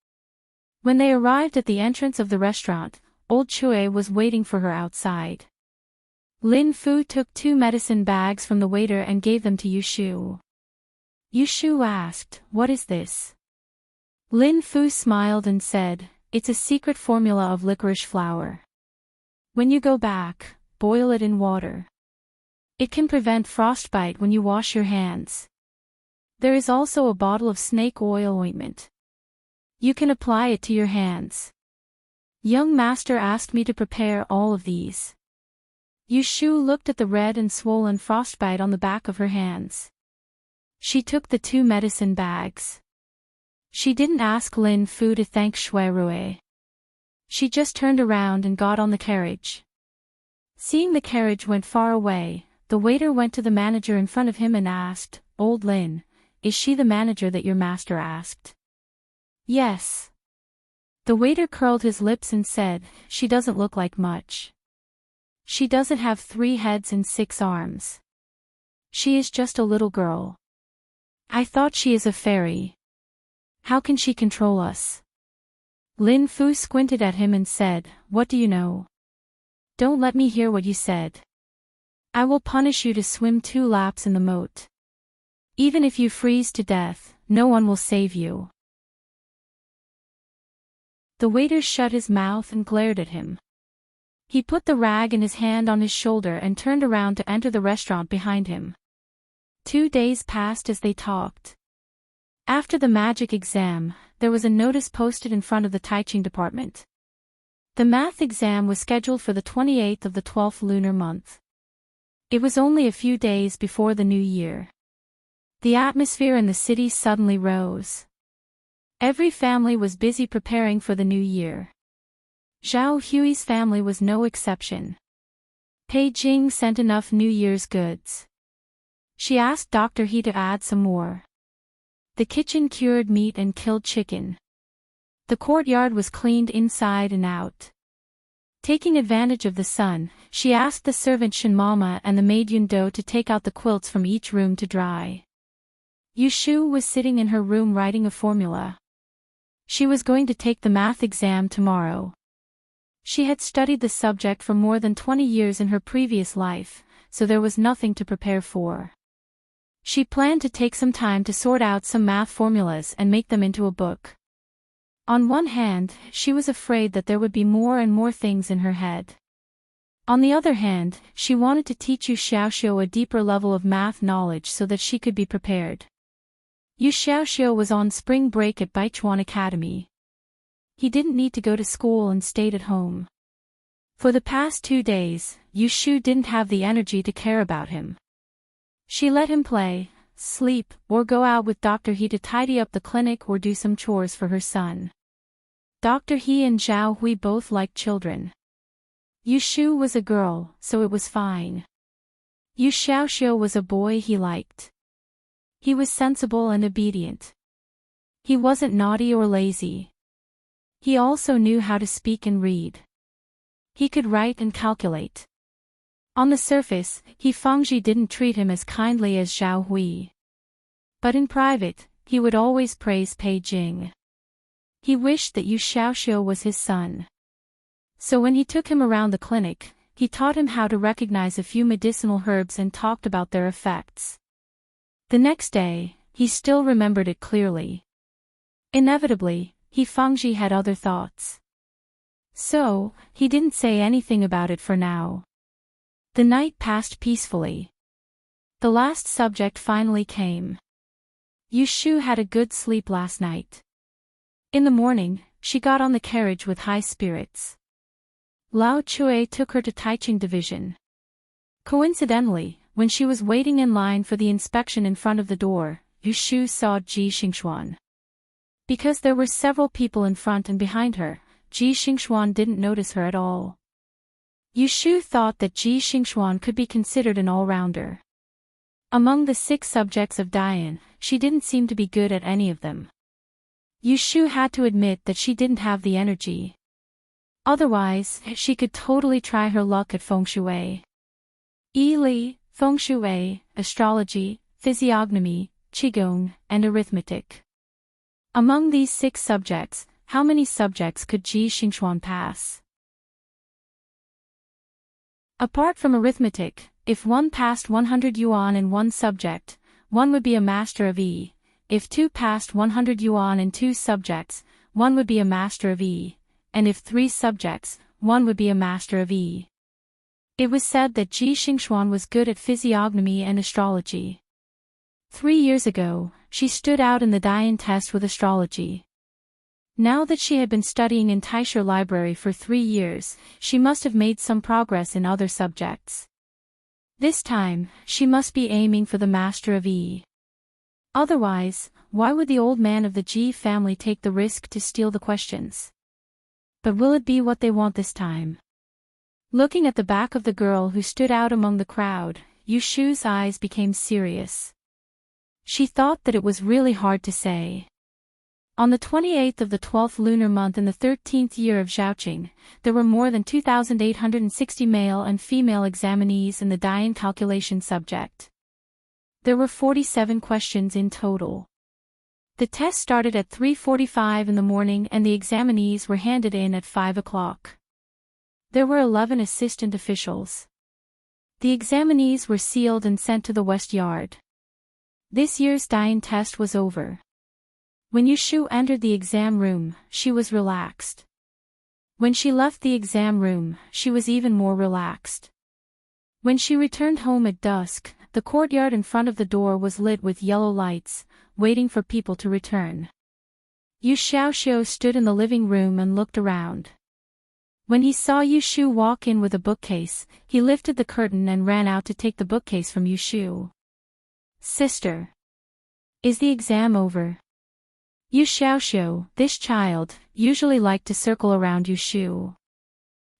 When they arrived at the entrance of the restaurant, old Chui was waiting for her outside. Lin Fu took 2 medicine bags from the waiter and gave them to Yushu. Yushu asked, "What is this?" Lin Fu smiled and said, "It's a secret formula of licorice flower. When you go back, boil it in water. It can prevent frostbite when you wash your hands. There is also a bottle of snake oil ointment. You can apply it to your hands. Young master asked me to prepare all of these." Yushu looked at the red and swollen frostbite on the back of her hands. She took the 2 medicine bags. She didn't ask Lin Fu to thank Shui Rui. She just turned around and got on the carriage. Seeing the carriage went far away, the waiter went to the manager in front of him and asked, "Old Lin, is she the manager that your master asked?" "Yes." The waiter curled his lips and said, "She doesn't look like much. She doesn't have 3 heads and 6 arms. She is just a little girl." I thought she is a fairy. How can she control us? Lin Fu squinted at him and said, What do you know? Don't let me hear what you said. I will punish you to swim 2 laps in the moat. Even if you freeze to death, no one will save you. The waiter shut his mouth and glared at him. He put the rag in his hand on his shoulder and turned around to enter the restaurant behind him. 2 days passed as they talked. After the magic exam, there was a notice posted in front of the teaching department. The math exam was scheduled for the 28th of the 12th lunar month. It was only a few days before the new year. The atmosphere in the city suddenly rose. Every family was busy preparing for the new year. Zhao Hui's family was no exception. Pei Jing sent enough New Year's goods. She asked Dr. He to add some more. The kitchen cured meat and killed chicken. The courtyard was cleaned inside and out. Taking advantage of the sun, she asked the servant Shinmama and the maid Yundo to take out the quilts from each room to dry. Yushu was sitting in her room writing a formula. She was going to take the math exam tomorrow. She had studied the subject for more than 20 years in her previous life, so there was nothing to prepare for. She planned to take some time to sort out some math formulas and make them into a book. On one hand, she was afraid that there would be more and more things in her head. On the other hand, she wanted to teach Yu Xiaoxiu a deeper level of math knowledge so that she could be prepared. Yu Xiaoxiu was on spring break at Baichuan Academy. He didn't need to go to school and stayed at home. For the past 2 days, Yushu didn't have the energy to care about him. She let him play, sleep, or go out with Dr. He to tidy up the clinic or do some chores for her son. Dr. He and Zhao Hui both liked children. Yushu was a girl, so it was fine. Yu Xiaoxiu was a boy he liked. He was sensible and obedient. He wasn't naughty or lazy. He also knew how to speak and read. He could write and calculate. On the surface, He Fengji didn't treat him as kindly as Zhao Hui. But in private, he would always praise Pei Jing. He wished that Yu Xiaoxiu was his son. So when he took him around the clinic, he taught him how to recognize a few medicinal herbs and talked about their effects. The next day, he still remembered it clearly. Inevitably, He Fengji had other thoughts. So, he didn't say anything about it for now. The night passed peacefully. The last subject finally came. Yushu had a good sleep last night. In the morning, she got on the carriage with high spirits. Lao Chui took her to Taiching Division. Coincidentally, when she was waiting in line for the inspection in front of the door, Yushu saw Ji Xingxuan. Because there were several people in front and behind her, Ji Xingxuan didn't notice her at all. Yushu thought that Ji Xingxuan could be considered an all-rounder. Among the 6 subjects of Dian, she didn't seem to be good at any of them. Yushu had to admit that she didn't have the energy. Otherwise, she could totally try her luck at feng shui. Li, feng shui, astrology, physiognomy, qigong, and arithmetic. Among these 6 subjects, how many subjects could Ji Xingxuan pass? Apart from arithmetic, if one passed 100 yuan in one subject, one would be a master of E. If 2 passed 100 yuan in 2 subjects, one would be a master of E. And if 3 subjects, one would be a master of E. It was said that Ji Xingxuan was good at physiognomy and astrology. 3 years ago, she stood out in the Dian test with astrology. Now that she had been studying in LoveLore Library for 3 years, she must have made some progress in other subjects. This time, she must be aiming for the master of E. Otherwise, why would the old man of the Ji family take the risk to steal the questions? But will it be what they want this time? Looking at the back of the girl who stood out among the crowd, Yushu's eyes became serious. She thought that it was really hard to say. On the 28th of the 12th lunar month in the 13th year of Zhaoqing, there were more than 2,860 male and female examinees in the Dian calculation subject. There were 47 questions in total. The test started at 3:45 in the morning and the examinees were handed in at 5 o'clock. There were 11 assistant officials. The examinees were sealed and sent to the West Yard. This year's Dian test was over. When Yushu entered the exam room, she was relaxed. When she left the exam room, she was even more relaxed. When she returned home at dusk, the courtyard in front of the door was lit with yellow lights, waiting for people to return. Yu Xiaoxiu stood in the living room and looked around. When he saw Yushu walk in with a bookcase, he lifted the curtain and ran out to take the bookcase from Yushu. "Sister. Is the exam over?" Yu Xiaoxiu, this child, usually liked to circle around Yushu.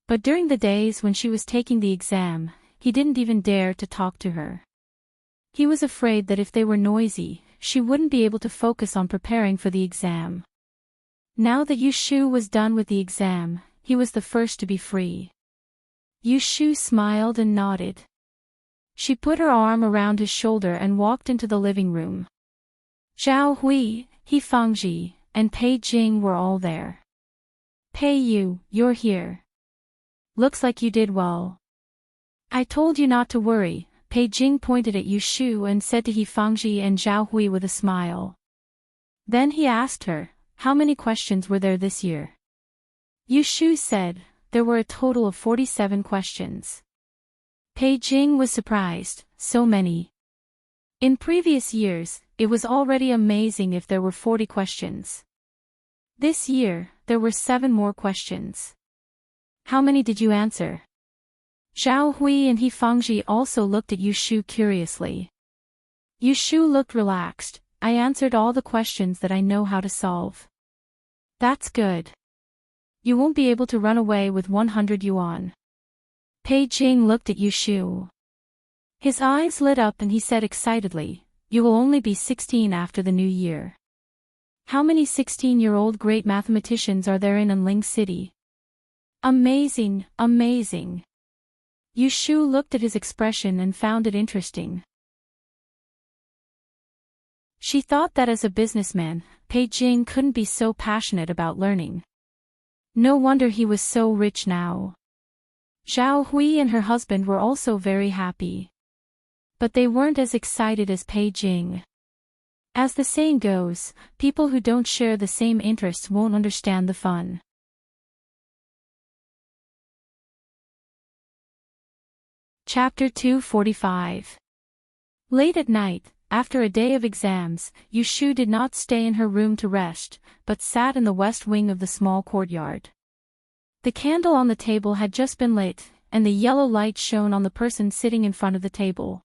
But during the days when she was taking the exam, he didn't even dare to talk to her. He was afraid that if they were noisy, she wouldn't be able to focus on preparing for the exam. Now that Yushu was done with the exam, he was the first to be free. Yushu smiled and nodded. She put her arm around his shoulder and walked into the living room. Zhao Hui, He Fangji, and Pei Jing were all there. "Pei Yu, you're here. Looks like you did well. I told you not to worry." Pei Jing pointed at Yushu and said to He Fangji and Zhao Hui with a smile. Then he asked her, "How many questions were there this year?" Yushu said, "There were a total of 47 questions." Pei Jing was surprised, so many. In previous years, it was already amazing if there were 40 questions. This year, there were 7 more questions. "How many did you answer?" Zhao Hui and He Fangji also looked at Yushu curiously. Yushu looked relaxed. "I answered all the questions that I know how to solve." "That's good. You won't be able to run away with 100 yuan. Pei Jing looked at Yushu. His eyes lit up and he said excitedly, "You will only be 16 after the new year. How many 16-year-old great mathematicians are there in Enling City?" "Amazing, amazing." Yushu looked at his expression and found it interesting. She thought that as a businessman, Pei Jing couldn't be so passionate about learning. No wonder he was so rich now. Zhao Hui and her husband were also very happy. But they weren't as excited as Pei Jing. As the saying goes, people who don't share the same interests won't understand the fun. Chapter 245. Late at night, after a day of exams, Yushu did not stay in her room to rest, but sat in the west wing of the small courtyard. The candle on the table had just been lit, and the yellow light shone on the person sitting in front of the table.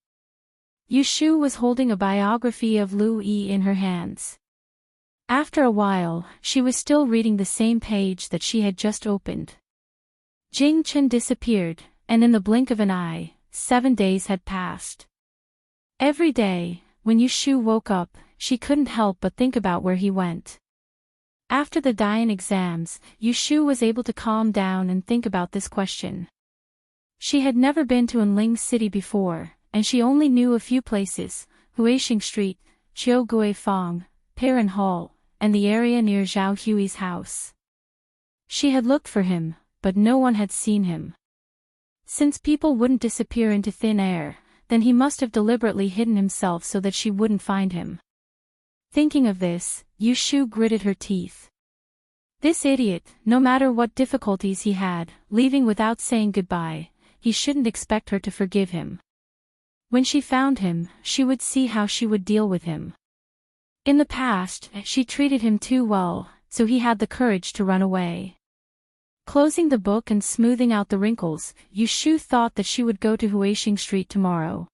Yushu was holding a biography of Lu Yi in her hands. After a while, she was still reading the same page that she had just opened. Jing Chen disappeared, and in the blink of an eye, 7 days had passed. Every day, when Yushu woke up, she couldn't help but think about where he went. After the Dian exams, Yushu was able to calm down and think about this question. She had never been to Enling City before, and she only knew a few places: Huixing Street, Chiugui Fong, Perrin Hall, and the area near Zhao Hui's house. She had looked for him, but no one had seen him. Since people wouldn't disappear into thin air, then he must have deliberately hidden himself so that she wouldn't find him. Thinking of this, Yushu gritted her teeth. This idiot, no matter what difficulties he had, leaving without saying goodbye, he shouldn't expect her to forgive him. When she found him, she would see how she would deal with him. In the past, she treated him too well, so he had the courage to run away. Closing the book and smoothing out the wrinkles, Yushu thought that she would go to Huixing Street tomorrow.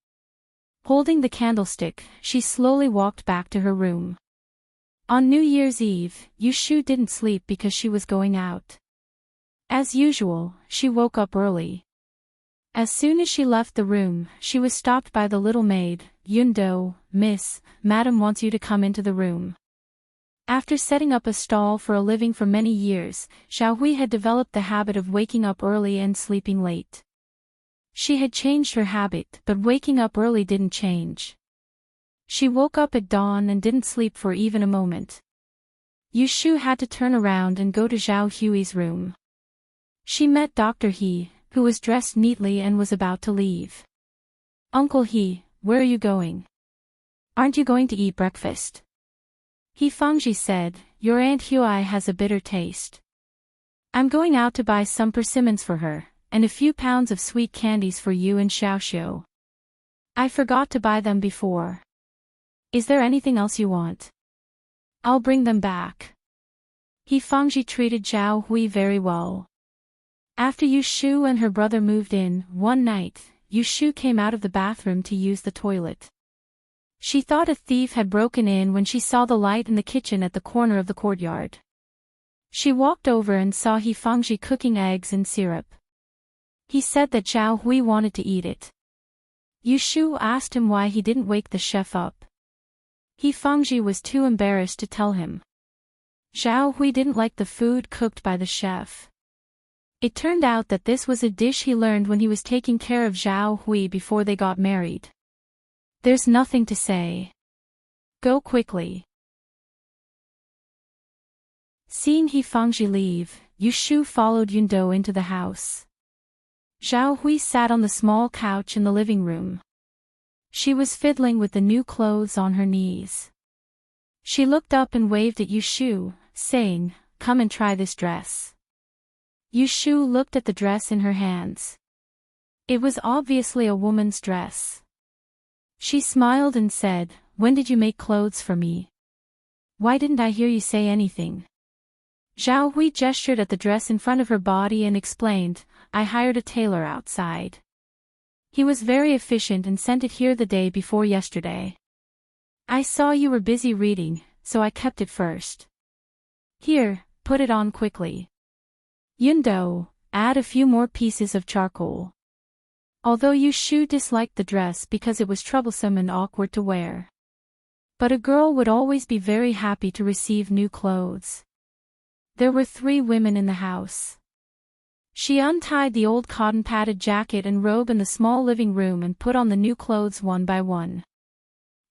Holding the candlestick, she slowly walked back to her room. On New Year's Eve, Yushu didn't sleep because she was going out. As usual, she woke up early. As soon as she left the room, she was stopped by the little maid. "Yundo, miss, madam wants you to come into the room." After setting up a stall for a living for many years, Zhao Hui had developed the habit of waking up early and sleeping late. She had changed her habit, but waking up early didn't change. She woke up at dawn and didn't sleep for even a moment. Yushu had to turn around and go to Zhao Hui's room. She met Dr. He, who was dressed neatly and was about to leave. "Uncle He, where are you going? Aren't you going to eat breakfast?" He Fangji said, "Your Aunt Hui has a bitter taste. I'm going out to buy some persimmons for her, and a few pounds of sweet candies for you and Xiaoxiu. I forgot to buy them before. Is there anything else you want? I'll bring them back." He Fangji treated Zhao Hui very well. After Yushu and her brother moved in, one night, Yushu came out of the bathroom to use the toilet. She thought a thief had broken in when she saw the light in the kitchen at the corner of the courtyard. She walked over and saw He Fangji cooking eggs in syrup. He said that Zhao Hui wanted to eat it. Yushu asked him why he didn't wake the chef up. He Fangji was too embarrassed to tell him. Zhao Hui didn't like the food cooked by the chef. It turned out that this was a dish he learned when he was taking care of Zhao Hui before they got married. There's nothing to say. Go quickly. Seeing He Fangji leave, Yushu followed Yundo into the house. Zhao Hui sat on the small couch in the living room. She was fiddling with the new clothes on her knees. She looked up and waved at Yushu, saying, "Come and try this dress." Yushu looked at the dress in her hands. It was obviously a woman's dress. She smiled and said, "When did you make clothes for me? Why didn't I hear you say anything?" Zhao Hui gestured at the dress in front of her body and explained, "I hired a tailor outside. He was very efficient and sent it here the day before yesterday. I saw you were busy reading, so I kept it first. Here, put it on quickly. Yundo, add a few more pieces of charcoal." Although Yushu disliked the dress because it was troublesome and awkward to wear. But a girl would always be very happy to receive new clothes. There were 3 women in the house. She untied the old cotton-padded jacket and robe in the small living room and put on the new clothes one by one.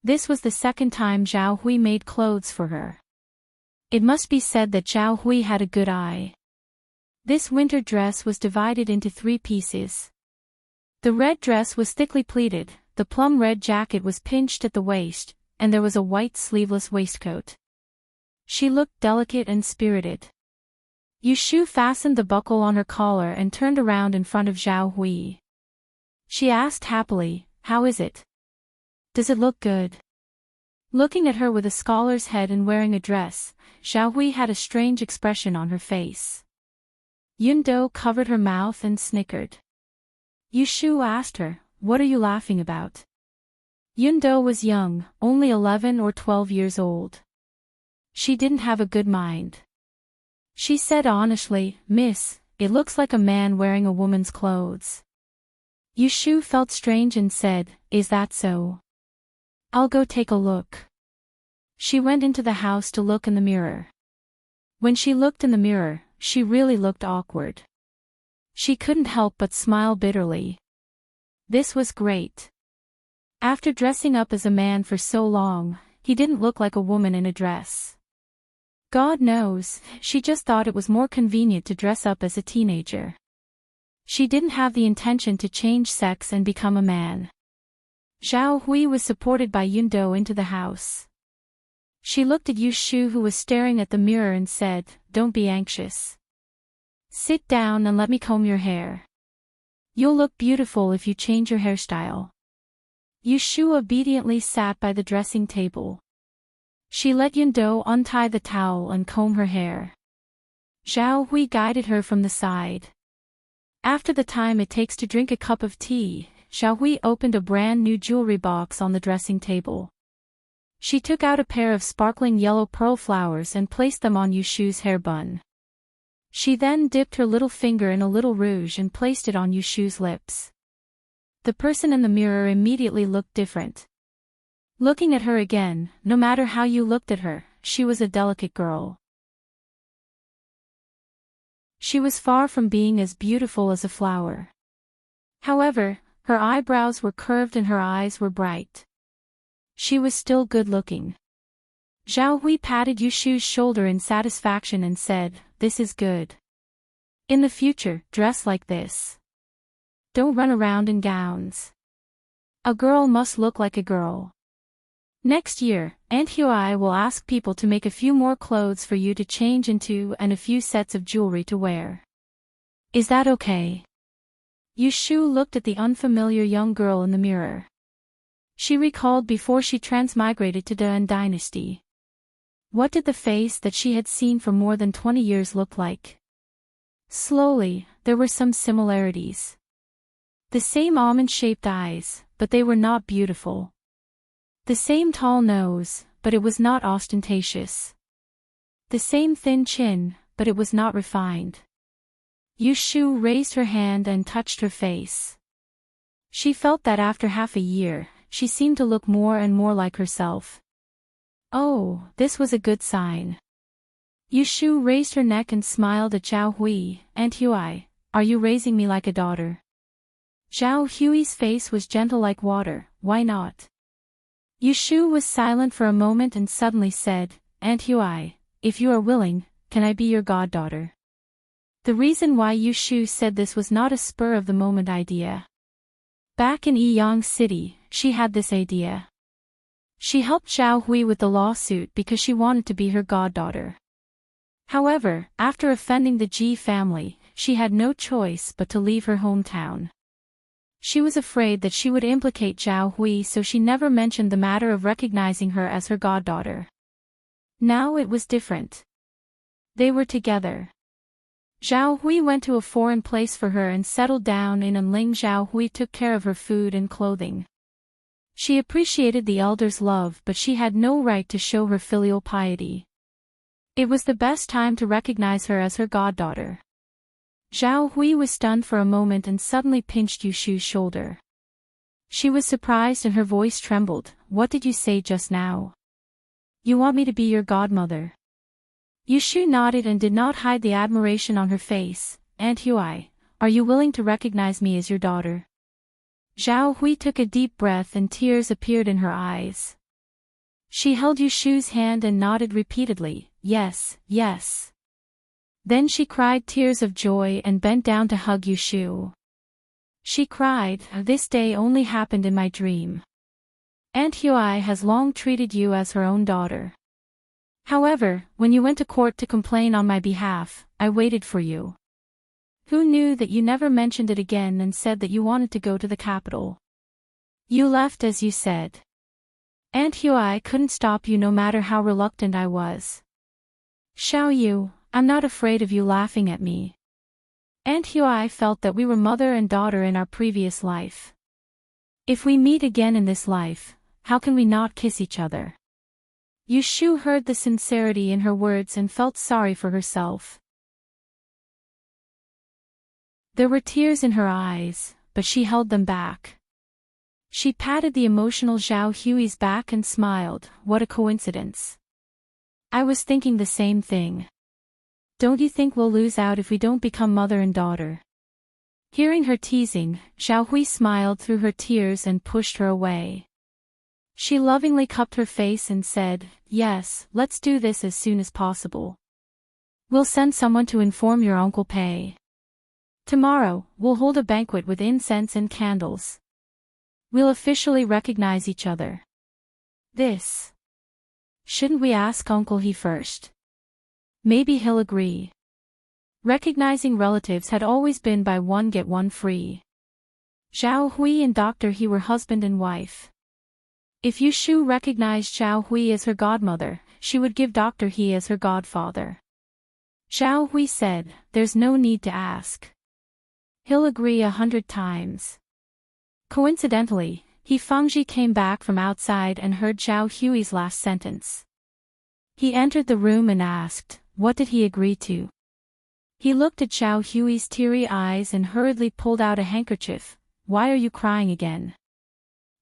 This was the second time Zhao Hui made clothes for her. It must be said that Zhao Hui had a good eye. This winter dress was divided into 3 pieces. The red dress was thickly pleated, the plum red jacket was pinched at the waist, and there was a white sleeveless waistcoat. She looked delicate and spirited. Yushu fastened the buckle on her collar and turned around in front of Zhao Hui. She asked happily, "How is it? Does it look good?" Looking at her with a scholar's head and wearing a dress, Zhao Hui had a strange expression on her face. Yundo covered her mouth and snickered. Yushu asked her, "What are you laughing about?" Yundo was young, only 11 or 12 years old. She didn't have a good mind. She said honestly, "Miss, it looks like a man wearing a woman's clothes." Yushu felt strange and said, "Is that so? I'll go take a look." She went into the house to look in the mirror. When she looked in the mirror, she really looked awkward. She couldn't help but smile bitterly. This was great. After dressing up as a man for so long, he didn't look like a woman in a dress. God knows, she just thought it was more convenient to dress up as a teenager. She didn't have the intention to change sex and become a man. Zhao Hui was supported by Yundo into the house. She looked at Yushu, who was staring at the mirror, and said, "Don't be anxious. Sit down and let me comb your hair. You'll look beautiful if you change your hairstyle." Yushu obediently sat by the dressing table. She let Yundo untie the towel and comb her hair. Zhao Hui guided her from the side. After the time it takes to drink a cup of tea, Zhao Hui opened a brand new jewelry box on the dressing table. She took out a pair of sparkling yellow pearl flowers and placed them on Yushu's hair bun. She then dipped her little finger in a little rouge and placed it on Yushu's lips. The person in the mirror immediately looked different. Looking at her again, no matter how you looked at her, she was a delicate girl. She was far from being as beautiful as a flower. However, her eyebrows were curved and her eyes were bright. she was still good-looking. Zhao Hui patted Yu Shu's shoulder in satisfaction and said, "This is good. In the future, dress like this. Don't run around in gowns. A girl must look like a girl. Next year, Aunt Hui will ask people to make a few more clothes for you to change into and a few sets of jewelry to wear. Is that okay?" Yu Shu looked at the unfamiliar young girl in the mirror. She recalled before she transmigrated to the Han dynasty. What did the face that she had seen for more than 20 years look like? Slowly, there were some similarities. The same almond-shaped eyes, but they were not beautiful. The same tall nose, but it was not ostentatious. The same thin chin, but it was not refined. Yu Shu raised her hand and touched her face. She felt that after half a year, she seemed to look more and more like herself. Oh, this was a good sign. Yu Shu raised her neck and smiled at Zhao Hui. "Aunt Hui, are you raising me like a daughter?" Zhao Hui's face was gentle like water. "Why not?" Yu Shu was silent for a moment and suddenly said, "Aunt Hui, if you are willing, can I be your goddaughter?" The reason why Yu Shu said this was not a spur-of-the-moment idea. Back in Yiyang City, she had this idea. She helped Zhao Hui with the lawsuit because she wanted to be her goddaughter. However, after offending the Ji family, she had no choice but to leave her hometown. She was afraid that she would implicate Zhao Hui, so she never mentioned the matter of recognizing her as her goddaughter. Now it was different. They were together. Zhao Hui went to a foreign place for her and settled down in Anling. Zhao Hui took care of her food and clothing. She appreciated the elder's love, but she had no right to show her filial piety. It was the best time to recognize her as her goddaughter. Zhao Hui was stunned for a moment and suddenly pinched Yu Shu's shoulder. She was surprised and her voice trembled. "What did you say just now? You want me to be your godmother?" Yu Shu nodded and did not hide the admiration on her face. "Aunt Hui, are you willing to recognize me as your daughter?" Zhao Hui took a deep breath and tears appeared in her eyes. She held Yu Shu's hand and nodded repeatedly, "Yes, yes." Then she cried tears of joy and bent down to hug Yu Shu. She cried, "This day only happened in my dream. Aunt Hui has long treated you as her own daughter. However, when you went to court to complain on my behalf, I waited for you. Who knew that you never mentioned it again and said that you wanted to go to the capital? You left as you said. Aunt Hui couldn't stop you no matter how reluctant I was. Xiao Yu, I'm not afraid of you laughing at me. Aunt Hui felt that we were mother and daughter in our previous life. If we meet again in this life, how can we not kiss each other?" Yu Shu heard the sincerity in her words and felt sorry for herself. There were tears in her eyes, but she held them back. She patted the emotional Zhao Hui's back and smiled. "What a coincidence. I was thinking the same thing. Don't you think we'll lose out if we don't become mother and daughter?" Hearing her teasing, Zhao Hui smiled through her tears and pushed her away. She lovingly cupped her face and said, "Yes, let's do this as soon as possible. We'll send someone to inform your Uncle Pei. Tomorrow, we'll hold a banquet with incense and candles. We'll officially recognize each other. This. Shouldn't we ask Uncle He first? Maybe he'll agree." Recognizing relatives had always been buy one get one free. Zhao Hui and Dr. He were husband and wife. If Yu Shu recognized Zhao Hui as her godmother, she would give Dr. He as her godfather. Zhao Hui said, "There's no need to ask. He'll agree 100 times." Coincidentally, He Fengji came back from outside and heard Zhao Hui's last sentence. He entered the room and asked, "What did he agree to?" He looked at Zhao Hui's teary eyes and hurriedly pulled out a handkerchief. "Why are you crying again?"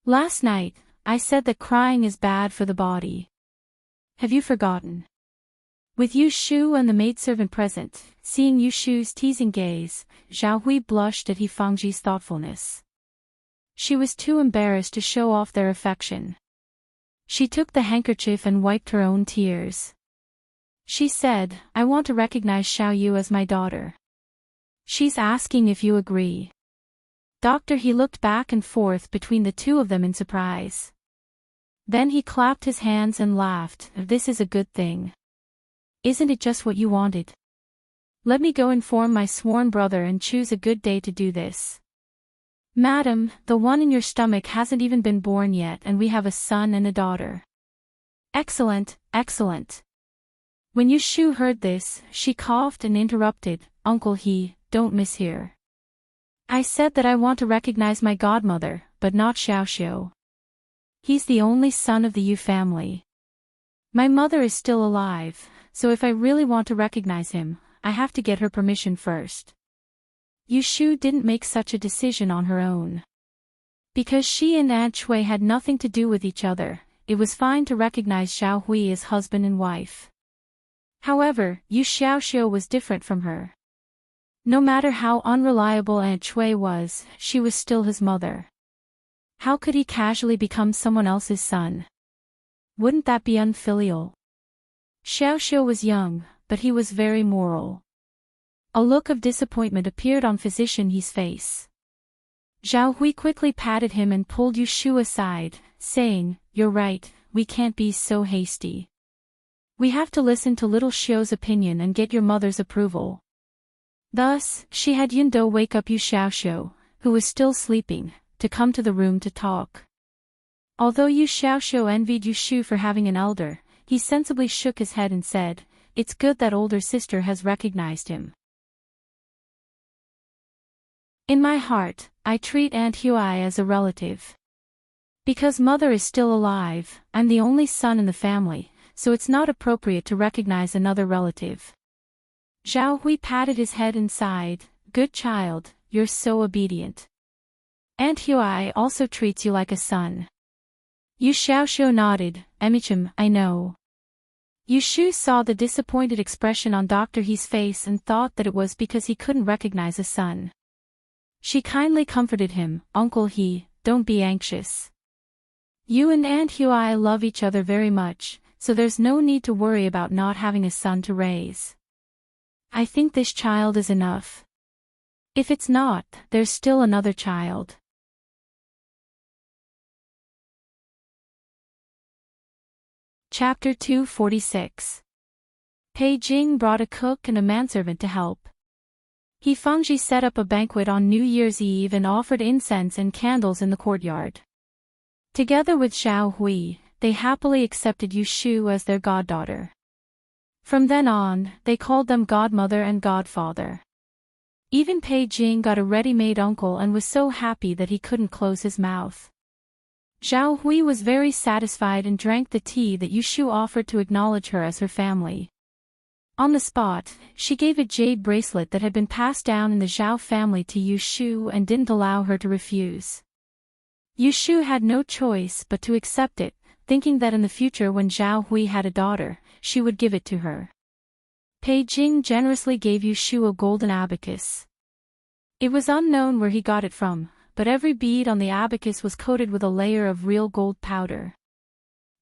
"Last night, I said that crying is bad for the body. Have you forgotten?" With Yu Shu and the maidservant present, seeing Yu Shu's teasing gaze, Zhao Hui blushed at He Fengji's thoughtfulness. She was too embarrassed to show off their affection. She took the handkerchief and wiped her own tears. She said, I want to recognize Xiao Yu as my daughter. She's asking if you agree. Doctor, he looked back and forth between the two of them in surprise. Then he clapped his hands and laughed. This is a good thing. Isn't it just what you wanted? Let me go inform my sworn brother and choose a good day to do this. Madam, the one in your stomach hasn't even been born yet and we have a son and a daughter. Excellent, excellent. When Yushu heard this, she coughed and interrupted, Uncle don't mishear. I said that I want to recognize my godmother, but not Xiao. He's the only son of the Yu family. My mother is still alive, so if I really want to recognize him, I have to get her permission first. Yushu didn't make such a decision on her own. Because she and Aunt Shui had nothing to do with each other, it was fine to recognize Xiao Hui as husband and wife. However, Yu Xiaoxiu was different from her. No matter how unreliable Aunt Shui was, she was still his mother. How could he casually become someone else's son? Wouldn't that be unfilial? Xiaoxiu was young, but he was very moral. A look of disappointment appeared on Physician He's face. Zhao Hui quickly patted him and pulled Yushu aside, saying, You're right, we can't be so hasty. We have to listen to little Xiu's opinion and get your mother's approval. Thus, she had Yundo wake up Yu Xiaoxiu, who was still sleeping, to come to the room to talk. Although Yu Xiaoxiu envied Yushu for having an elder, he sensibly shook his head and said, It's good that older sister has recognized him. In my heart, I treat Aunt Huai as a relative. Because mother is still alive, I'm the only son in the family, so it's not appropriate to recognize another relative. Zhao Hui patted his head and sighed, Good child, you're so obedient. Aunt Huai also treats you like a son. Yu Xiaoxiu nodded, Emichim, I know. Yushu saw the disappointed expression on Dr. He's face and thought that it was because he couldn't recognize a son. She kindly comforted him, Uncle He, don't be anxious. You and Aunt Huai love each other very much, so there's no need to worry about not having a son to raise. I think this child is enough. If it's not, there's still another child. Chapter 246. Pei Jing brought a cook and a manservant to help. He Fengji set up a banquet on New Year's Eve and offered incense and candles in the courtyard. Together with Xiao Hui, they happily accepted Yushu as their goddaughter. From then on, they called them godmother and godfather. Even Pei Jing got a ready-made uncle and was so happy that he couldn't close his mouth. Zhao Hui was very satisfied and drank the tea that Yushu offered to acknowledge her as her family. On the spot, she gave a jade bracelet that had been passed down in the Zhao family to Yushu and didn't allow her to refuse. Yushu had no choice but to accept it, thinking that in the future when Zhao Hui had a daughter, she would give it to her. Pei Jing generously gave Yushu a golden abacus. It was unknown where he got it from, but every bead on the abacus was coated with a layer of real gold powder.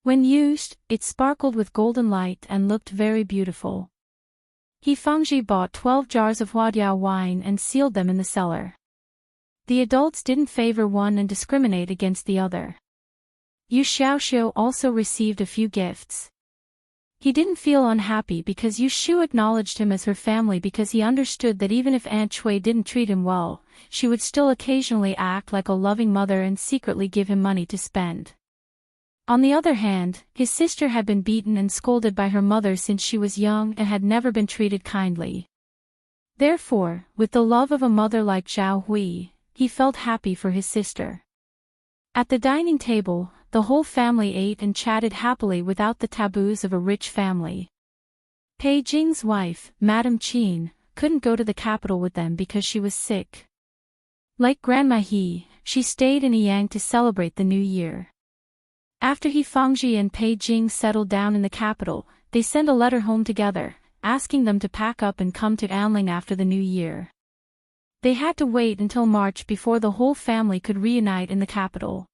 When used, it sparkled with golden light and looked very beautiful. He Fengji bought 12 jars of Huadiao wine and sealed them in the cellar. The adults didn't favor one and discriminate against the other. Yu Xiaoxiu also received a few gifts. He didn't feel unhappy because Yushu acknowledged him as her family because he understood that even if Aunt Shui didn't treat him well, she would still occasionally act like a loving mother and secretly give him money to spend. On the other hand, his sister had been beaten and scolded by her mother since she was young and had never been treated kindly. Therefore, with the love of a mother like Zhao Hui, he felt happy for his sister. At the dining table, the whole family ate and chatted happily without the taboos of a rich family. Pei Jing's wife, Madame Qin, couldn't go to the capital with them because she was sick. Like Grandma He, she stayed in Yang to celebrate the new year. After He Fengji and Pei Jing settled down in the capital, they sent a letter home together, asking them to pack up and come to Anling after the new year. They had to wait until March before the whole family could reunite in the capital.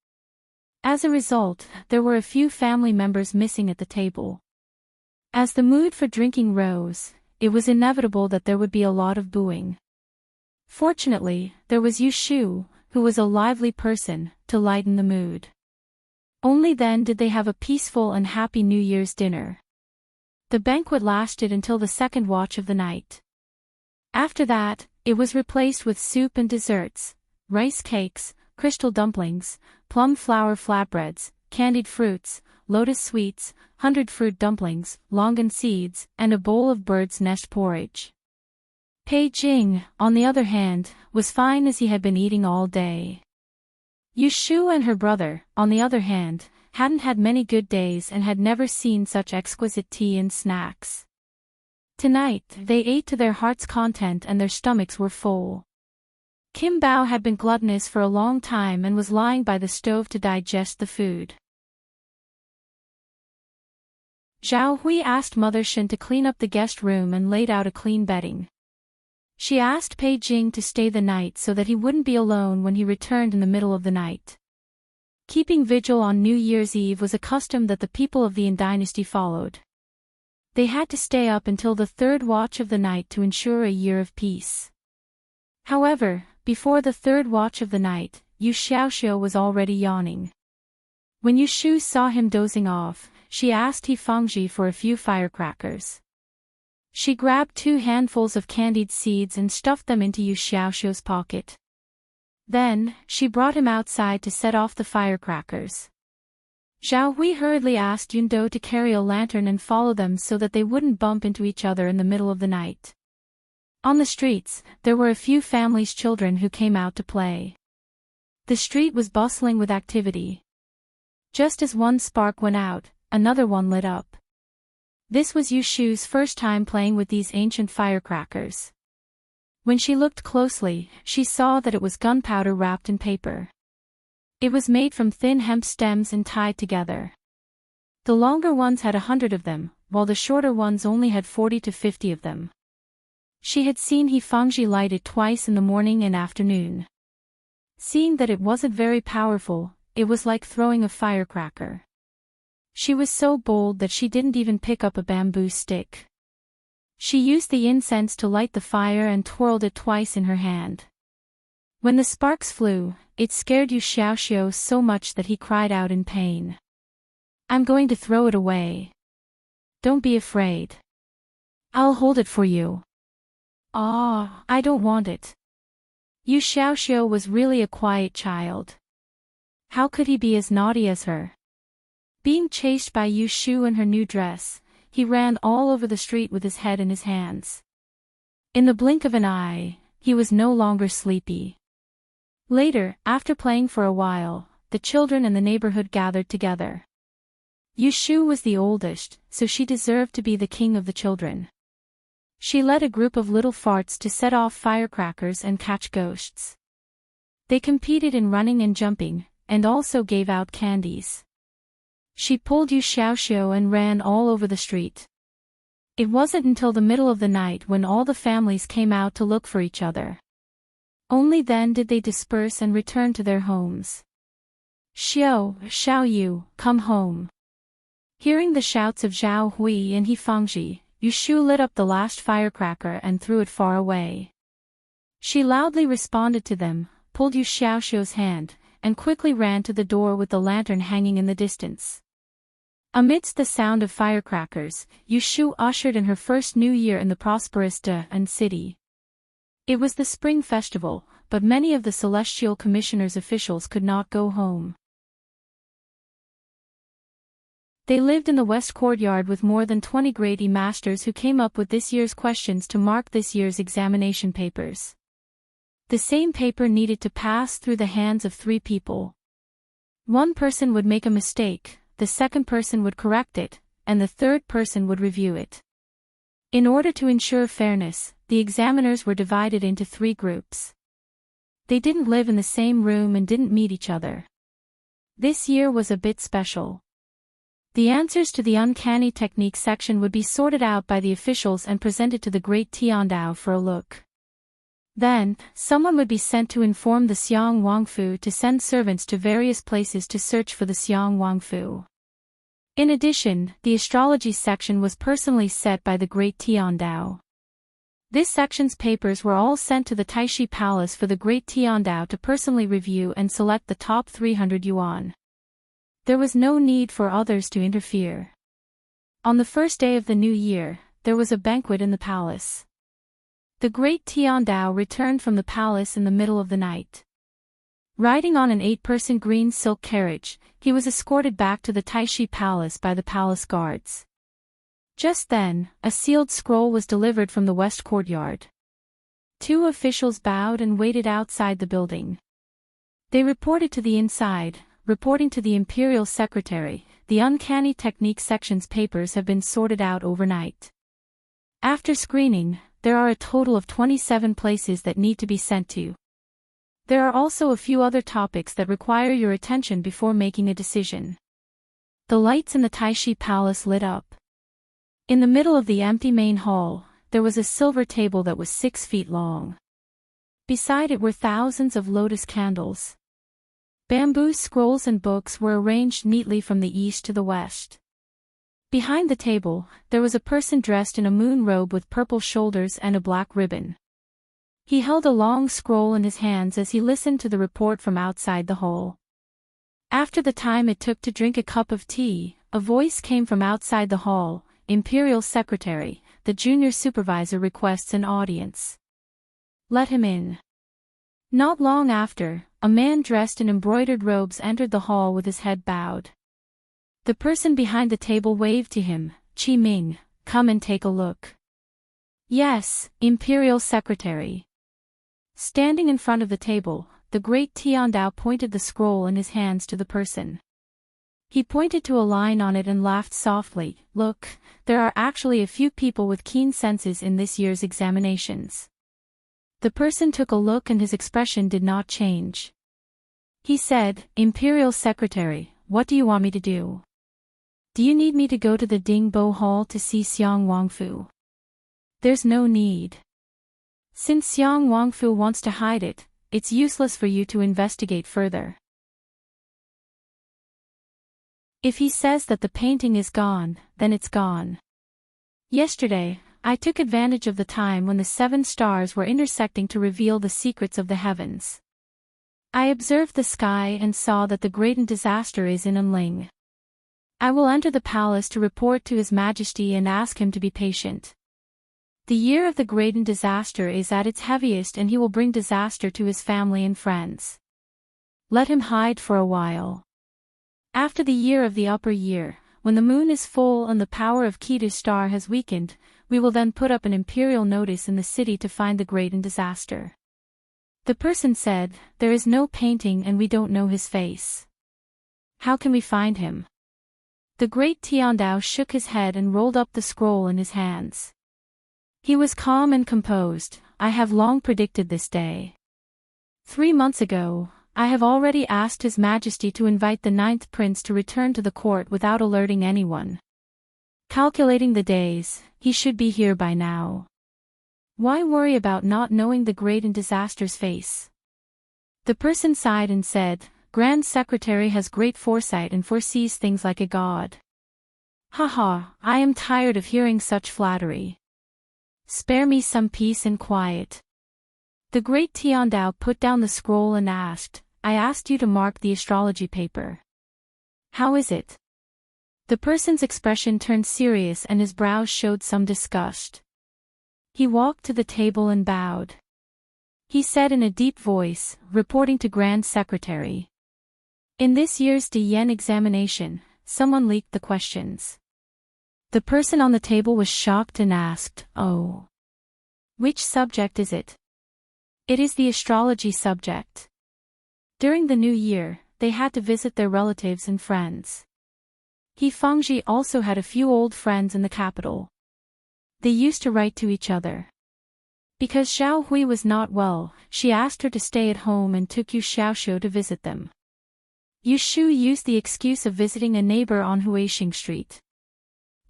As a result, there were a few family members missing at the table. As the mood for drinking rose, it was inevitable that there would be a lot of booing. Fortunately, there was Yu Shu, who was a lively person, to lighten the mood. Only then did they have a peaceful and happy New Year's dinner. The banquet lasted until the second watch of the night. After that, it was replaced with soup and desserts, rice cakes, crystal dumplings, plum flour flatbreads, candied fruits, lotus sweets, 100-fruit dumplings, longan seeds, and a bowl of bird's nest porridge. Pei Jing, on the other hand, was fine as he had been eating all day. Yu Shu and her brother, on the other hand, hadn't had many good days and had never seen such exquisite tea and snacks. Tonight, they ate to their heart's content and their stomachs were full. Kim Bao had been gluttonous for a long time and was lying by the stove to digest the food. Zhao Hui asked Mother Shen to clean up the guest room and laid out a clean bedding. She asked Pei Jing to stay the night so that he wouldn't be alone when he returned in the middle of the night. Keeping vigil on New Year's Eve was a custom that the people of the Yin dynasty followed. They had to stay up until the third watch of the night to ensure a year of peace. However, before the third watch of the night, Yu Xiaoxiu was already yawning. When Yu Shu saw him dozing off, she asked He Fangji for a few firecrackers. She grabbed 2 handfuls of candied seeds and stuffed them into Yu Xiaoxiu's pocket. Then, she brought him outside to set off the firecrackers. Zhao Hui hurriedly asked Yun Do to carry a lantern and follow them so that they wouldn't bump into each other in the middle of the night. On the streets, there were a few families' children who came out to play. The street was bustling with activity. Just as one spark went out, another one lit up. This was Yu Shu's first time playing with these ancient firecrackers. When she looked closely, she saw that it was gunpowder wrapped in paper. It was made from thin hemp stems and tied together. The longer ones had 100 of them, while the shorter ones only had 40 to 50 of them. She had seen He Fangji light it twice in the morning and afternoon. Seeing that it wasn't very powerful, it was like throwing a firecracker. She was so bold that she didn't even pick up a bamboo stick. She used the incense to light the fire and twirled it twice in her hand. When the sparks flew, it scared Yu Xiaoxiu so much that he cried out in pain. "I'm going to throw it away. Don't be afraid. I'll hold it for you." "Ah, I don't want it." Yu Xiaoxiu was really a quiet child. How could he be as naughty as her? Being chased by Yu Shu in her new dress, he ran all over the street with his head in his hands. In the blink of an eye, he was no longer sleepy. Later, after playing for a while, the children in the neighborhood gathered together. Yu Shu was the oldest, so she deserved to be the king of the children. She led a group of little farts to set off firecrackers and catch ghosts. They competed in running and jumping, and also gave out candies. She pulled Yu Xiaoxiu and ran all over the street. It wasn't until the middle of the night when all the families came out to look for each other. Only then did they disperse and return to their homes. Xiao Yu, come home." Hearing the shouts of Zhao Hui and He Fangji, Yu Shu lit up the last firecracker and threw it far away. She loudly responded to them, pulled Yu Xiaoxiu's hand, and quickly ran to the door with the lantern hanging in the distance. Amidst the sound of firecrackers, Yu Shu ushered in her first New Year in the prosperous De-an city. It was the Spring Festival, but many of the Celestial Commissioner's officials could not go home. They lived in the West Courtyard with more than 20 grade E masters who came up with this year's questions to mark this year's examination papers. The same paper needed to pass through the hands of 3 people. One person would make a mistake, the second person would correct it, and the third person would review it. In order to ensure fairness, the examiners were divided into 3 groups. They didn't live in the same room and didn't meet each other. This year was a bit special. The answers to the uncanny technique section would be sorted out by the officials and presented to the great Tiandao for a look. Then, someone would be sent to inform the Xiang Wangfu to send servants to various places to search for the Xiang Wangfu. In addition, the astrology section was personally set by the great Tiandao. This section's papers were all sent to the Taishi Palace for the great Tiandao to personally review and select the top 300 yuan. There was no need for others to interfere. On the first day of the new year, there was a banquet in the palace. The great Tiandao returned from the palace in the middle of the night. Riding on an 8-person green silk carriage, he was escorted back to the Taishi Palace by the palace guards. Just then, a sealed scroll was delivered from the west courtyard. 2 officials bowed and waited outside the building. They reported to the inside, reporting to the imperial secretary, the uncanny technique section's papers have been sorted out overnight. After screening, there are a total of 27 places that need to be sent to. There are also a few other topics that require your attention before making a decision. The lights in the Taishi Palace lit up. In the middle of the empty main hall, there was a silver table that was 6 feet long. Beside it were thousands of lotus candles. Bamboo scrolls and books were arranged neatly from the east to the west. Behind the table, there was a person dressed in a moon robe with purple shoulders and a black ribbon. He held a long scroll in his hands as he listened to the report from outside the hall. After the time it took to drink a cup of tea, a voice came from outside the hall. Imperial Secretary, the junior supervisor requests an audience. Let him in. Not long after, a man dressed in embroidered robes entered the hall with his head bowed. The person behind the table waved to him, Qi Ming, come and take a look. Yes, Imperial Secretary. Standing in front of the table, the great Tiandao pointed the scroll in his hands to the person. He pointed to a line on it and laughed softly. Look, there are actually a few people with keen senses in this year's examinations. The person took a look and his expression did not change. He said, Imperial Secretary, what do you want me to do? Do you need me to go to the Dingbo Hall to see Xiang Wangfu? There's no need. Since Xiang Wangfu wants to hide it, it's useless for you to investigate further. If he says that the painting is gone, then it's gone. Yesterday, I took advantage of the time when the 7 stars were intersecting to reveal the secrets of the heavens. I observed the sky and saw that the great disaster is in Enling. I will enter the palace to report to His Majesty and ask him to be patient. The year of the great disaster is at its heaviest and he will bring disaster to his family and friends. Let him hide for a while. After the year of the upper year, when the moon is full and the power of Ketu's star has weakened, we will then put up an imperial notice in the city to find the great disaster. The person said, there is no painting and we don't know his face. How can we find him? The great Tiandao shook his head and rolled up the scroll in his hands. He was calm and composed. I have long predicted this day. 3 months ago, I have already asked His Majesty to invite the 9th prince to return to the court without alerting anyone. Calculating the days, he should be here by now. Why worry about not knowing the great disaster's face? The person sighed and said, Grand Secretary has great foresight and foresees things like a god. Haha, I am tired of hearing such flattery. Spare me some peace and quiet. The great Tiandao put down the scroll and asked, I asked you to mark the astrology paper. How is it? The person's expression turned serious and his brows showed some disgust. He walked to the table and bowed. He said in a deep voice, reporting to Grand Secretary. In this year's Diyan examination, someone leaked the questions. The person on the table was shocked and asked, Oh. Which subject is it? It is the astrology subject. During the new year, they had to visit their relatives and friends. He Fengji also had a few old friends in the capital. They used to write to each other. Because Xiao Hui was not well, she asked her to stay at home and took Yu Xiaoxiu to visit them. Yu Shu used the excuse of visiting a neighbor on Huixing Street.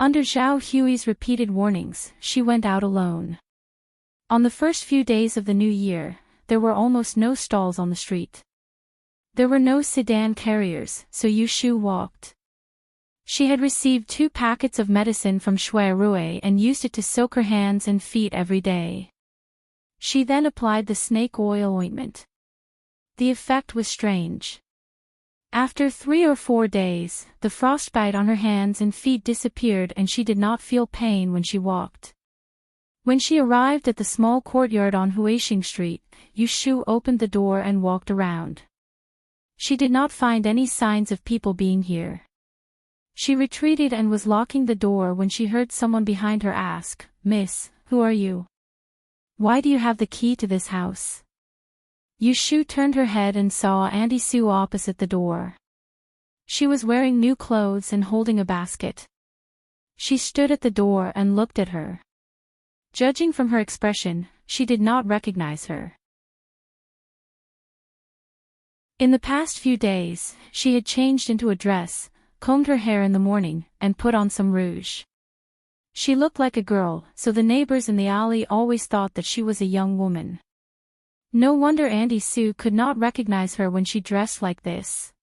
Under Zhao Hui's repeated warnings, she went out alone. On the first few days of the new year, there were almost no stalls on the street. There were no sedan carriers, so Yushu walked. She had received 2 packets of medicine from Shui Rui and used it to soak her hands and feet every day. She then applied the snake oil ointment. The effect was strange. After 3 or 4 days, the frostbite on her hands and feet disappeared and she did not feel pain when she walked. When she arrived at the small courtyard on Huixing Street, Yushu opened the door and walked around. She did not find any signs of people being here. She retreated and was locking the door when she heard someone behind her ask, "Miss, who are you? Why do you have the key to this house?" Yushu turned her head and saw Auntie Sue opposite the door. She was wearing new clothes and holding a basket. She stood at the door and looked at her. Judging from her expression, she did not recognize her. In the past few days, she had changed into a dress, combed her hair in the morning, and put on some rouge. She looked like a girl, so the neighbors in the alley always thought that she was a young woman. No wonder Auntie Sue could not recognize her when she dressed like this.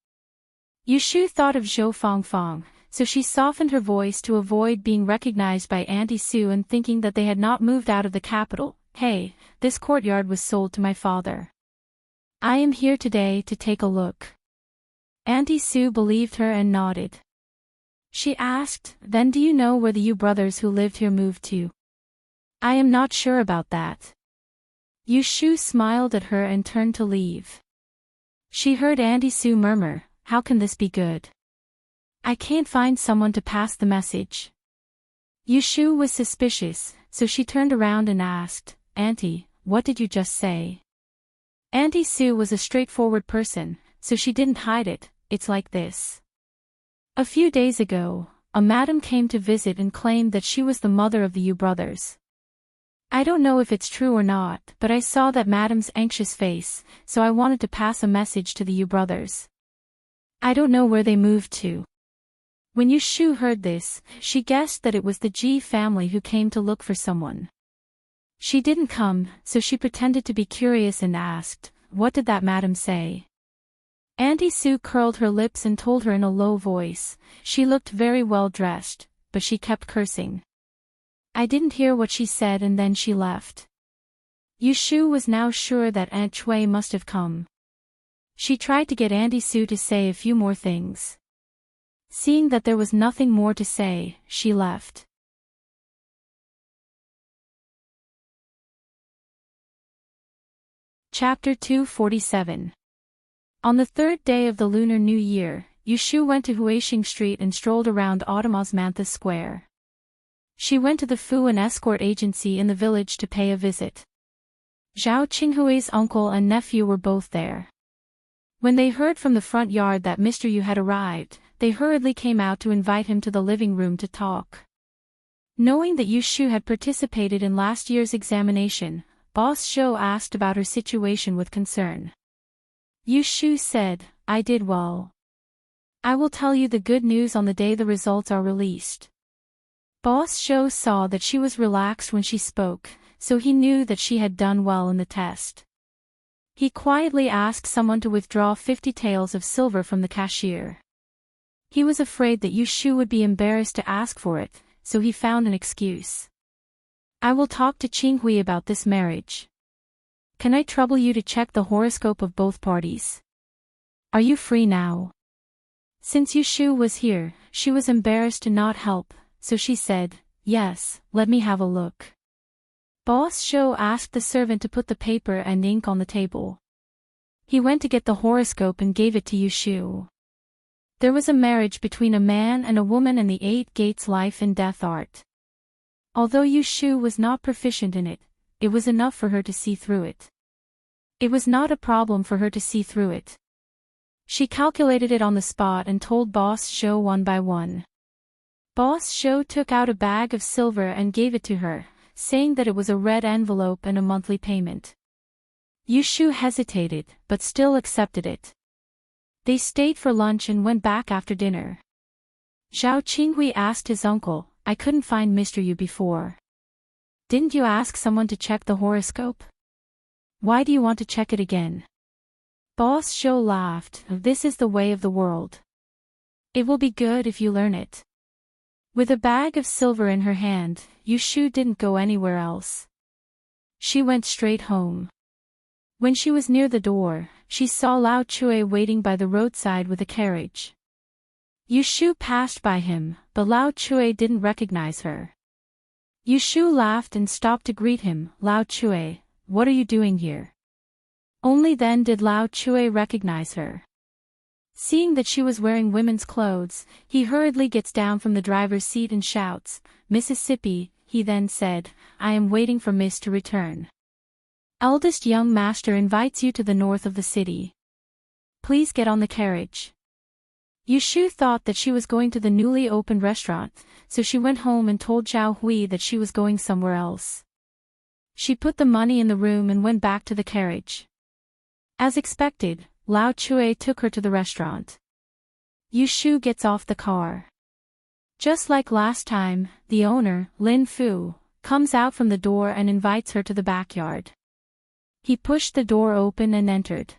Yushu thought of Zhou Fangfang, so she softened her voice to avoid being recognized by Auntie Sue and thinking that they had not moved out of the capital. "Hey, this courtyard was sold to my father. I am here today to take a look." Auntie Sue believed her and nodded. She asked, "Then do you know where the Yu brothers who lived here moved to?" "I am not sure about that." Yushu smiled at her and turned to leave. She heard Auntie Sue murmur, "How can this be good? I can't find someone to pass the message." Yushu was suspicious, so she turned around and asked, "Auntie, what did you just say?" Auntie Sue was a straightforward person, so she didn't hide it. "It's like this. A few days ago, a madam came to visit and claimed that she was the mother of the Yu brothers. I don't know if it's true or not, but I saw that madam's anxious face, so I wanted to pass a message to the Yu brothers. I don't know where they moved to." When Yushu heard this, she guessed that it was the Ji family who came to look for someone. She didn't come, so she pretended to be curious and asked, "What did that madam say?" Auntie Sue curled her lips and told her in a low voice. She looked very well dressed, but she kept cursing. I didn't hear what she said and then she left. Yushu was now sure that Aunt Chui must have come. She tried to get Auntie Sue to say a few more things. Seeing that there was nothing more to say, she left. Chapter 247. On the 3rd day of the Lunar New Year, Yushu went to Huixing Street and strolled around Autumn Osmantha Square. She went to the Fu and escort agency in the village to pay a visit. Zhao Qinghui's uncle and nephew were both there. When they heard from the front yard that Mr. Yu had arrived, they hurriedly came out to invite him to the living room to talk. Knowing that Yushu had participated in last year's examination, Boss Zhou asked about her situation with concern. Yushu said, "I did well. I will tell you the good news on the day the results are released." Boss Zhou saw that she was relaxed when she spoke, so he knew that she had done well in the test. He quietly asked someone to withdraw 50 taels of silver from the cashier. He was afraid that Yushu would be embarrassed to ask for it, so he found an excuse. "I will talk to Qinghui about this marriage. Can I trouble you to check the horoscope of both parties? Are you free now?" Since Yushu was here, she was embarrassed to not help, so she said, "Yes, let me have a look." Boss Zhou asked the servant to put the paper and ink on the table. He went to get the horoscope and gave it to Yushu. There was a marriage between a man and a woman in the 8 Gates life and death art. Although Yushu was not proficient in it, it was enough for her to see through it. It was not a problem for her to see through it. She calculated it on the spot and told Boss Zhou one by one. Boss Zhou took out a bag of silver and gave it to her, saying that it was a red envelope and a monthly payment. Yushu hesitated, but still accepted it. They stayed for lunch and went back after dinner. Zhao Qinghui asked his uncle, "I couldn't find Mr. Yu before. Didn't you ask someone to check the horoscope? Why do you want to check it again? Boss Zhou laughed. This is the way of the world. It will be good if you learn it. With a bag of silver in her hand, Yushu didn't go anywhere else. She went straight home. When she was near the door, she saw Lao Chui waiting by the roadside with a carriage. Yushu passed by him, but Lao Chui didn't recognize her. Yushu laughed and stopped to greet him. Lao Chui, what are you doing here? Only then did Lao Chui recognize her. Seeing that she was wearing women's clothes, he hurriedly gets down from the driver's seat and shouts, Mississippi, he then said, I am waiting for Miss to return. Eldest young master invites you to the north of the city. Please get on the carriage. Yushu thought that she was going to the newly opened restaurant, so she went home and told Zhao Hui that she was going somewhere else. She put the money in the room and went back to the carriage. As expected, Lao Chui took her to the restaurant. Yushu gets off the car. Just like last time, the owner, Lin Fu, comes out from the door and invites her to the backyard. He pushed the door open and entered.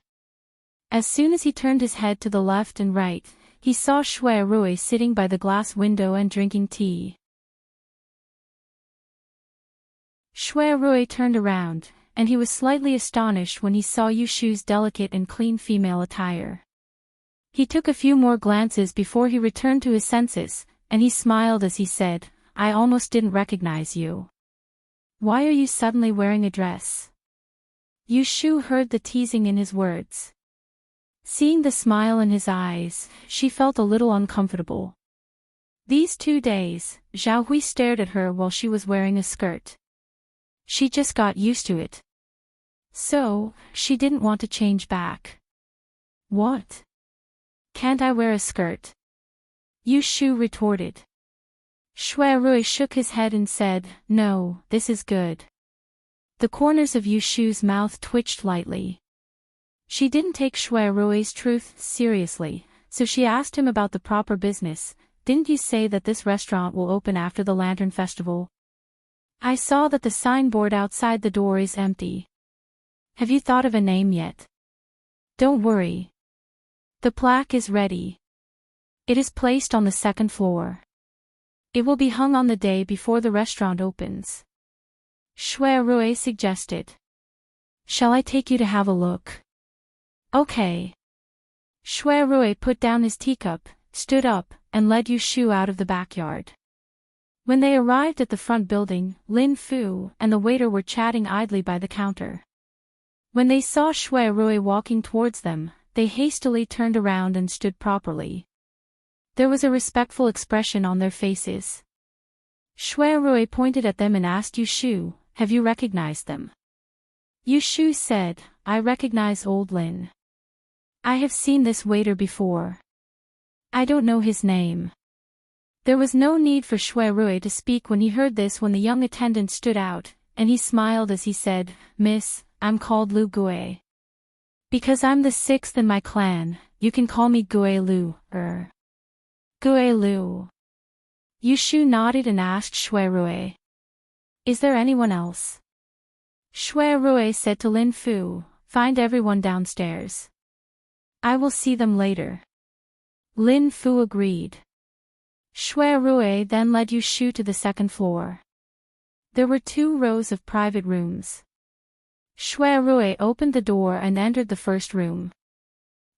As soon as he turned his head to the left and right, he saw Shui Rui sitting by the glass window and drinking tea. Shui Rui turned around, and he was slightly astonished when he saw Yushu's delicate and clean female attire. He took a few more glances before he returned to his senses, and he smiled as he said, I almost didn't recognize you. Why are you suddenly wearing a dress? Yushu heard the teasing in his words. Seeing the smile in his eyes, she felt a little uncomfortable. These 2 days, Zhao Hui stared at her while she was wearing a skirt. She just got used to it. So, she didn't want to change back. What? Can't I wear a skirt? Yushu retorted. Shui Rui shook his head and said, No, this is good. The corners of Yushu's mouth twitched lightly. She didn't take Shui Rui's truth seriously, so she asked him about the proper business. Didn't you say that this restaurant will open after the Lantern Festival? I saw that the signboard outside the door is empty. Have you thought of a name yet? Don't worry. The plaque is ready. It is placed on the 2nd floor. It will be hung on the day before the restaurant opens. Shui Rui suggested. Shall I take you to have a look? Okay. Shui Rui put down his teacup, stood up, and led Yushu out of the backyard. When they arrived at the front building, Lin Fu and the waiter were chatting idly by the counter. When they saw Shui Rui walking towards them, they hastily turned around and stood properly. There was a respectful expression on their faces. Shui Rui pointed at them and asked Yushu, Have you recognized them? Yushu said, I recognize old Lin. I have seen this waiter before. I don't know his name. There was no need for Shui Rui to speak when he heard this when the young attendant stood out, and he smiled as he said, Miss, I'm called Lu Gui. Because I'm the 6th in my clan, you can call me Gui Lu, Gui Lu. Yushu nodded and asked Shui Rui. Is there anyone else? Shui Rui said to Lin Fu, Find everyone downstairs. I will see them later. Lin Fu agreed. Shui Rui then led Yushu to the 2nd floor. There were 2 rows of private rooms. Shui Rui opened the door and entered the first room.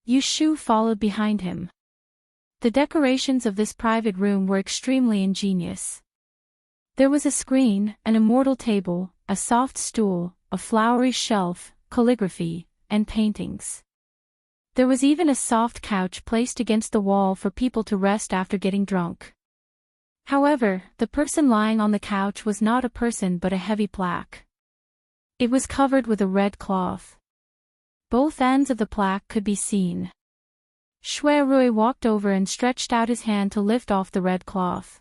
Yushu followed behind him. The decorations of this private room were extremely ingenious. There was a screen, an immortal table, a soft stool, a flowery shelf, calligraphy, and paintings. There was even a soft couch placed against the wall for people to rest after getting drunk. However, the person lying on the couch was not a person but a heavy plaque. It was covered with a red cloth. Both ends of the plaque could be seen. Shui Rui walked over and stretched out his hand to lift off the red cloth.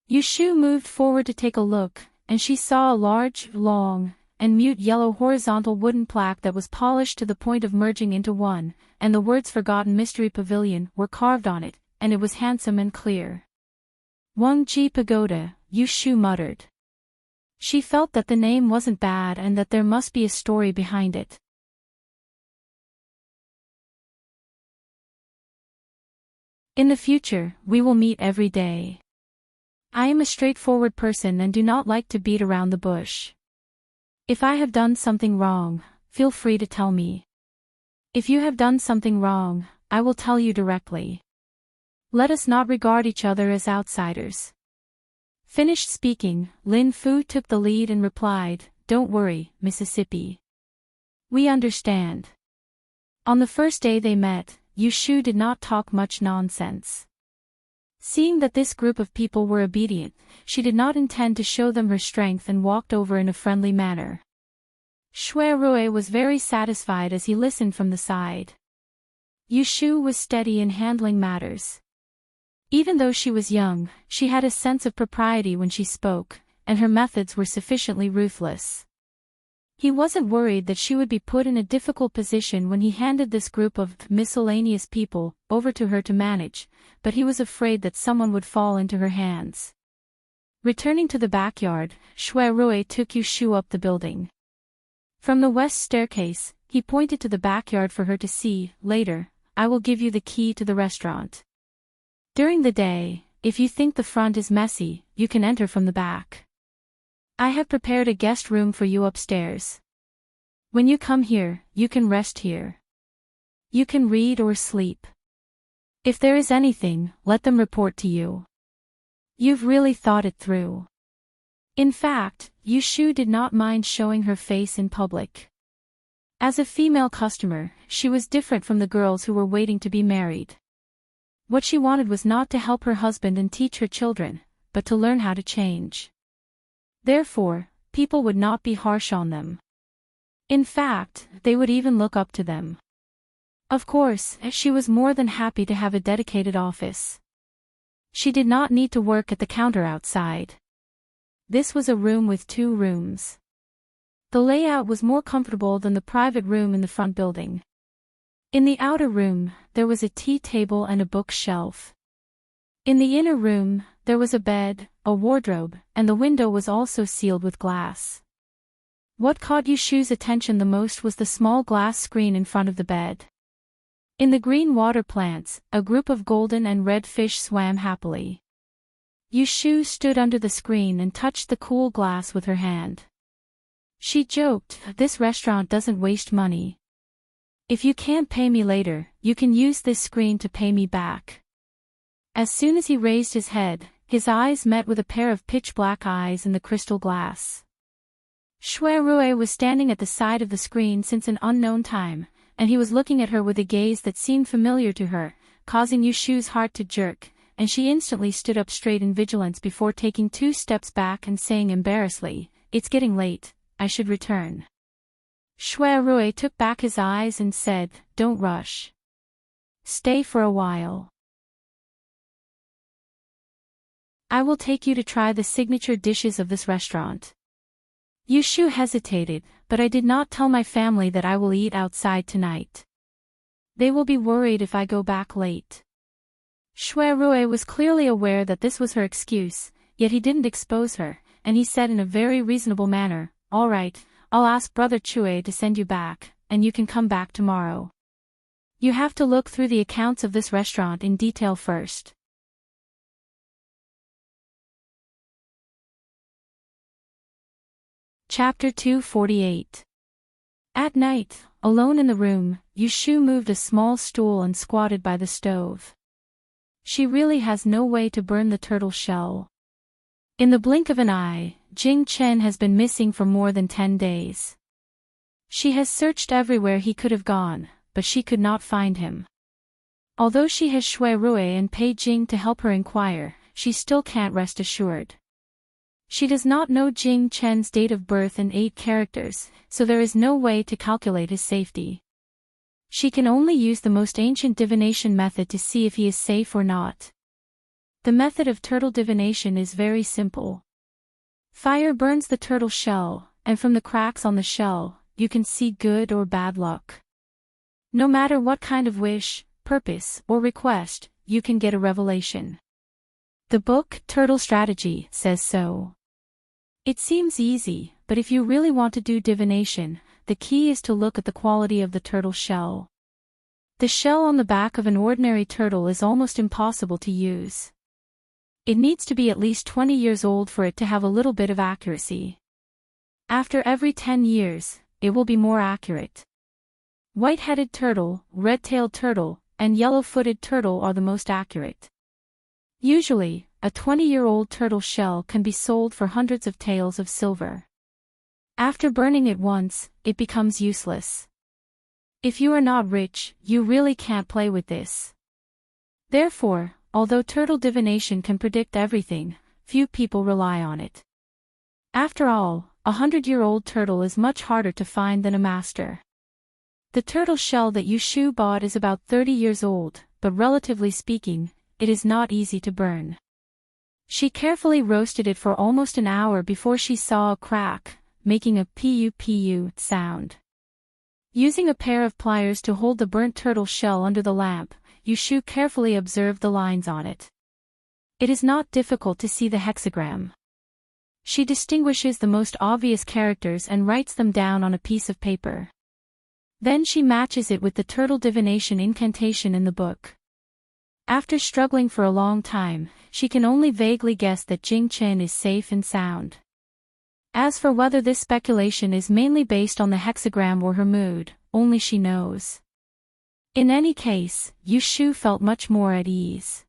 Yushu moved forward to take a look, and she saw a large, long, and mute yellow horizontal wooden plaque that was polished to the point of merging into one, and the words Forgotten Mystery Pavilion were carved on it, and it was handsome and clear. Wangji Pagoda, Yushu muttered. She felt that the name wasn't bad and that there must be a story behind it. In the future, we will meet every day. I am a straightforward person and do not like to beat around the bush. If I have done something wrong, feel free to tell me. If you have done something wrong, I will tell you directly. Let us not regard each other as outsiders. Finished speaking, Lin Fu took the lead and replied, "Don't worry, Mississippi. We understand." On the first day they met, Yu Shu did not talk much nonsense. Seeing that this group of people were obedient, she did not intend to show them her strength and walked over in a friendly manner. Shui Rui was very satisfied as he listened from the side. Yu Shu was steady in handling matters. Even though she was young, she had a sense of propriety when she spoke, and her methods were sufficiently ruthless. He wasn't worried that she would be put in a difficult position when he handed this group of miscellaneous people over to her to manage, but he was afraid that someone would fall into her hands. Returning to the backyard, Shui Rui took Yu Shu up the building. From the west staircase, he pointed to the backyard for her to see. "Later, I will give you the key to the restaurant. During the day, if you think the front is messy, you can enter from the back. I have prepared a guest room for you upstairs. When you come here, you can rest here. You can read or sleep. If there is anything, let them report to you. You've really thought it through." In fact, Yu Shu did not mind showing her face in public. As a female customer, she was different from the girls who were waiting to be married. What she wanted was not to help her husband and teach her children, but to learn how to change. Therefore, people would not be harsh on them. In fact, they would even look up to them. Of course, she was more than happy to have a dedicated office. She did not need to work at the counter outside. This was a room with 2 rooms. The layout was more comfortable than the private room in the front building. In the outer room, there was a tea table and a bookshelf. In the inner room, there was a bed, a wardrobe, and the window was also sealed with glass. What caught Yu Shu's attention the most was the small glass screen in front of the bed. In the green water plants, a group of golden and red fish swam happily. Yu Shu stood under the screen and touched the cool glass with her hand. She joked, "This restaurant doesn't waste money. If you can't pay me later, you can use this screen to pay me back." As soon as he raised his head, his eyes met with a pair of pitch-black eyes in the crystal glass. Shui Rui was standing at the side of the screen since an unknown time, and he was looking at her with a gaze that seemed familiar to her, causing Yu Shu's heart to jerk, and she instantly stood up straight in vigilance before taking 2 steps back and saying embarrassedly, "It's getting late, I should return." Shui Rui took back his eyes and said, "Don't rush. Stay for a while. I will take you to try the signature dishes of this restaurant." Yu Shu hesitated, "But I did not tell my family that I will eat outside tonight. They will be worried if I go back late." Shui Rui was clearly aware that this was her excuse, yet he didn't expose her, and he said in a very reasonable manner, "All right, I'll ask Brother Chui to send you back, and you can come back tomorrow. You have to look through the accounts of this restaurant in detail first." Chapter 248. At night, alone in the room, Yu Shu moved a small stool and squatted by the stove. She really has no way to burn the turtle shell. In the blink of an eye, Jing Chen has been missing for more than 10 days. She has searched everywhere he could have gone, but she could not find him. Although she has Shui Rui and Pei Jing to help her inquire, she still can't rest assured. She does not know Jing Chen's date of birth and 8 characters, so there is no way to calculate his safety. She can only use the most ancient divination method to see if he is safe or not. The method of turtle divination is very simple. Fire burns the turtle shell, and from the cracks on the shell, you can see good or bad luck. No matter what kind of wish, purpose, or request, you can get a revelation. The book, Turtle Strategy, says so. It seems easy, but if you really want to do divination, the key is to look at the quality of the turtle shell. The shell on the back of an ordinary turtle is almost impossible to use. It needs to be at least 20 years old for it to have a little bit of accuracy. After every 10 years, it will be more accurate. White-headed turtle, red-tailed turtle, and yellow-footed turtle are the most accurate. Usually, a 20-year-old turtle shell can be sold for hundreds of taels of silver. After burning it once, it becomes useless. If you are not rich, you really can't play with this. Therefore, although turtle divination can predict everything, few people rely on it. After all, a 100-year-old turtle is much harder to find than a master. The turtle shell that Yu Shu bought is about 30 years old, but relatively speaking, it is not easy to burn. She carefully roasted it for almost an hour before she saw a crack, making a pu-pu sound. Using a pair of pliers to hold the burnt turtle shell under the lamp, Yu Shu carefully observed the lines on it. It is not difficult to see the hexagram. She distinguishes the most obvious characters and writes them down on a piece of paper. Then she matches it with the turtle divination incantation in the book. After struggling for a long time, she can only vaguely guess that Jing Chen is safe and sound. As for whether this speculation is mainly based on the hexagram or her mood, only she knows. In any case, Yu Shu felt much more at ease.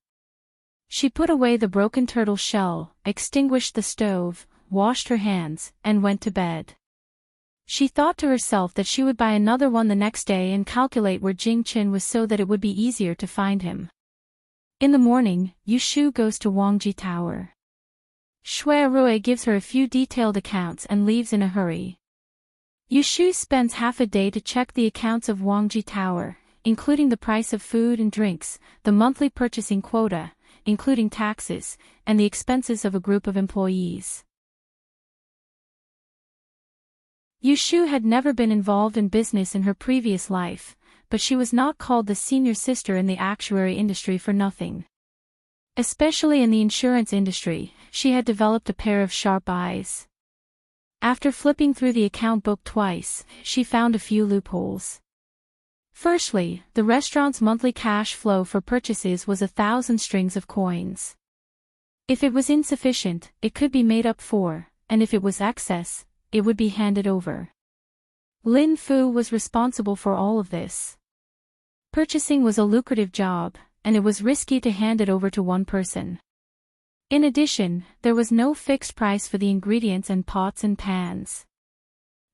She put away the broken turtle shell, extinguished the stove, washed her hands, and went to bed. She thought to herself that she would buy another one the next day and calculate where Jing Chen was so that it would be easier to find him. In the morning, Yu Shu goes to Wangji Tower. Shui Rui gives her a few detailed accounts and leaves in a hurry. Yu Shu spends half a day to check the accounts of Wangji Tower, including the price of food and drinks, the monthly purchasing quota, including taxes, and the expenses of a group of employees. Yu Shu had never been involved in business in her previous life, but she was not called the senior sister in the actuary industry for nothing. Especially in the insurance industry, she had developed a pair of sharp eyes. After flipping through the account book twice, she found a few loopholes. Firstly, the restaurant's monthly cash flow for purchases was 1,000 strings of coins. If it was insufficient, it could be made up for, and if it was excess, it would be handed over. Lin Fu was responsible for all of this. Purchasing was a lucrative job, and it was risky to hand it over to one person. In addition, there was no fixed price for the ingredients and pots and pans.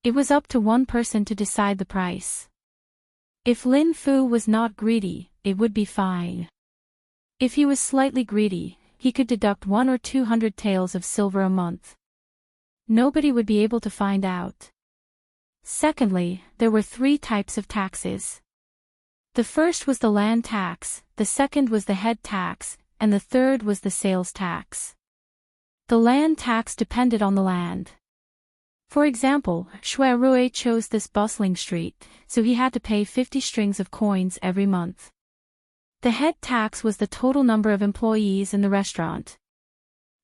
It was up to one person to decide the price. If Lin Fu was not greedy, it would be fine. If he was slightly greedy, he could deduct 100 or 200 taels of silver a month. Nobody would be able to find out. Secondly, there were 3 types of taxes. The first was the land tax, the second was the head tax, and the third was the sales tax. The land tax depended on the land. For example, Shui Rui chose this bustling street, so he had to pay 50 strings of coins every month. The head tax was the total number of employees in the restaurant.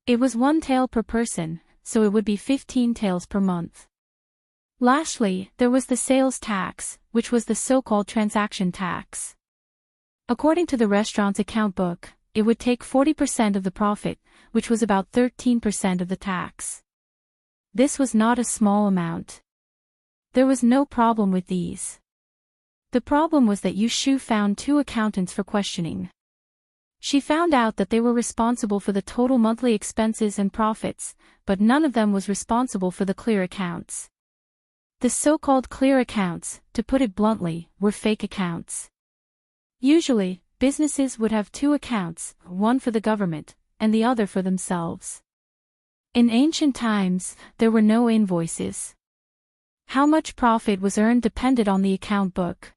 It was 1 tael per person, so it would be 15 taels per month. Lastly, there was the sales tax, which was the so-called transaction tax. According to the restaurant's account book, it would take 40% of the profit, which was about 13% of the tax. This was not a small amount. There was no problem with these. The problem was that Yu Shu found 2 accountants for questioning. She found out that they were responsible for the total monthly expenses and profits, but none of them was responsible for the clear accounts. The so-called clear accounts, to put it bluntly, were fake accounts. Usually, businesses would have 2 accounts, one for the government, and the other for themselves. In ancient times, there were no invoices. How much profit was earned depended on the account book.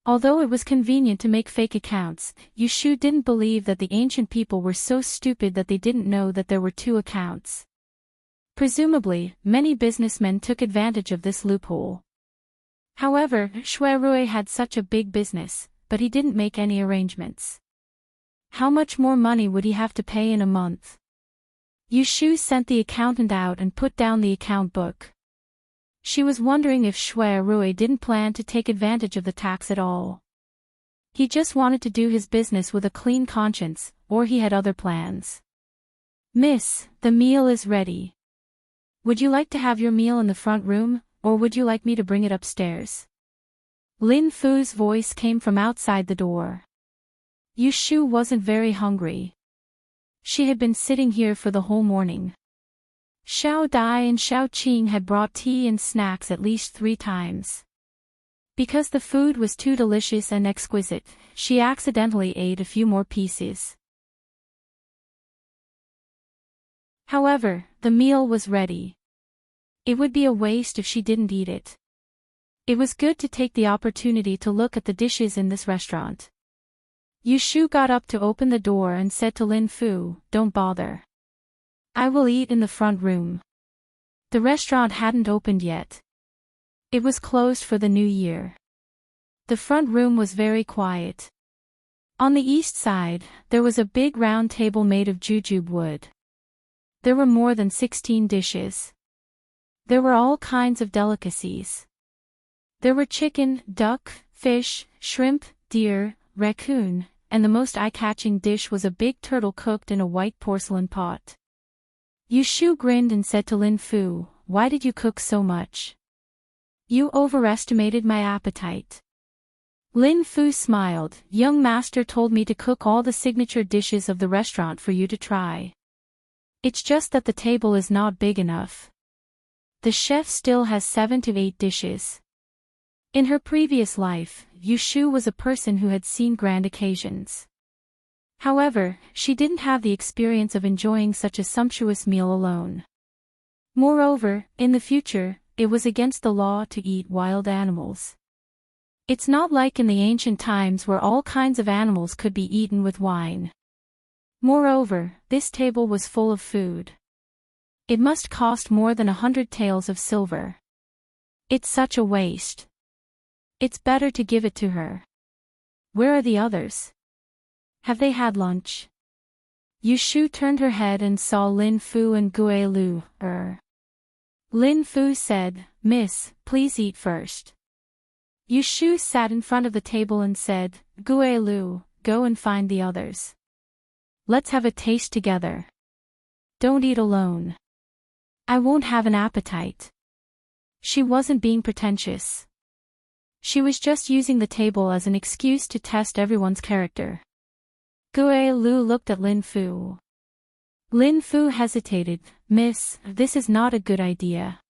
Although it was convenient to make fake accounts, Yu Shu didn't believe that the ancient people were so stupid that they didn't know that there were 2 accounts. Presumably, many businessmen took advantage of this loophole. However, Shui Rui had such a big business, but he didn't make any arrangements. How much more money would he have to pay in a month? Yushu sent the accountant out and put down the account book. She was wondering if Shui Rui didn't plan to take advantage of the tax at all. He just wanted to do his business with a clean conscience, or he had other plans. Miss, the meal is ready. Would you like to have your meal in the front room, or would you like me to bring it upstairs? Lin Fu's voice came from outside the door. Yushu wasn't very hungry. She had been sitting here for the whole morning. Xiao Dai and Xiao Qing had brought tea and snacks at least 3 times. Because the food was too delicious and exquisite, she accidentally ate a few more pieces. However, the meal was ready. It would be a waste if she didn't eat it. It was good to take the opportunity to look at the dishes in this restaurant. Yushu got up to open the door and said to Lin Fu, "Don't bother. I will eat in the front room." The restaurant hadn't opened yet. It was closed for the new year. The front room was very quiet. On the east side, there was a big round table made of jujube wood. There were more than 16 dishes. There were all kinds of delicacies. There were chicken, duck, fish, shrimp, deer, raccoon, and the most eye-catching dish was a big turtle cooked in a white porcelain pot. Yushu grinned and said to Lin Fu, "Why did you cook so much? You overestimated my appetite." Lin Fu smiled. "Young master told me to cook all the signature dishes of the restaurant for you to try. It's just that the table is not big enough. The chef still has 7 to 8 dishes." In her previous life, Yushu was a person who had seen grand occasions. However, she didn't have the experience of enjoying such a sumptuous meal alone. Moreover, in the future, it was against the law to eat wild animals. It's not like in the ancient times where all kinds of animals could be eaten with wine. Moreover, this table was full of food. It must cost more than 100 taels of silver. It's such a waste. It's better to give it to her. Where are the others? Have they had lunch? Yushu turned her head and saw Lin Fu and Gue Lu. Lin Fu said, "Miss, please eat first." Yushu sat in front of the table and said, "Gue Lu, go and find the others. Let's have a taste together. Don't eat alone. I won't have an appetite." She wasn't being pretentious. She was just using the table as an excuse to test everyone's character. Gue Lu looked at Lin Fu. Lin Fu hesitated. "Miss, this is not a good idea."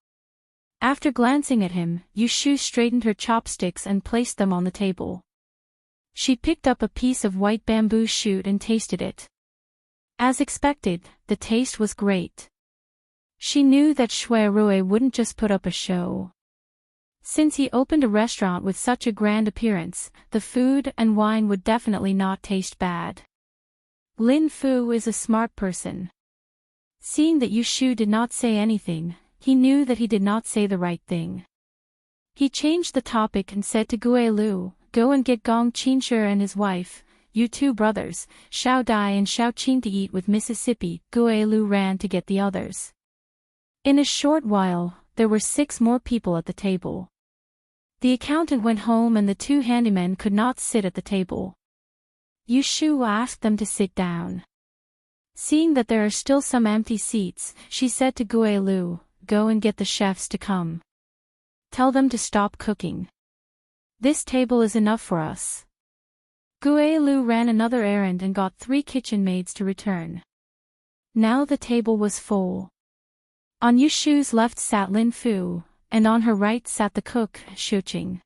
After glancing at him, Yushu straightened her chopsticks and placed them on the table. She picked up a piece of white bamboo shoot and tasted it. As expected, the taste was great. She knew that Shui Rui wouldn't just put up a show. Since he opened a restaurant with such a grand appearance, the food and wine would definitely not taste bad. Lin Fu is a smart person. Seeing that Yushu did not say anything, he knew that he did not say the right thing. He changed the topic and said to Gue Lu, "Go and get Gong Qinshe and his wife, you 2 brothers, Xiao Dai and Xiao Qing, to eat with Mississippi." Gue Lu ran to get the others. In a short while, there were 6 more people at the table. The accountant went home and the 2 handymen could not sit at the table. Yushu asked them to sit down. Seeing that there are still some empty seats, she said to Gue Lu, "Go and get the chefs to come. Tell them to stop cooking. This table is enough for us." Gue Lu ran another errand and got 3 kitchen maids to return. Now the table was full. On Yushu's left sat Lin Fu, and on her right sat the cook, Xuqing.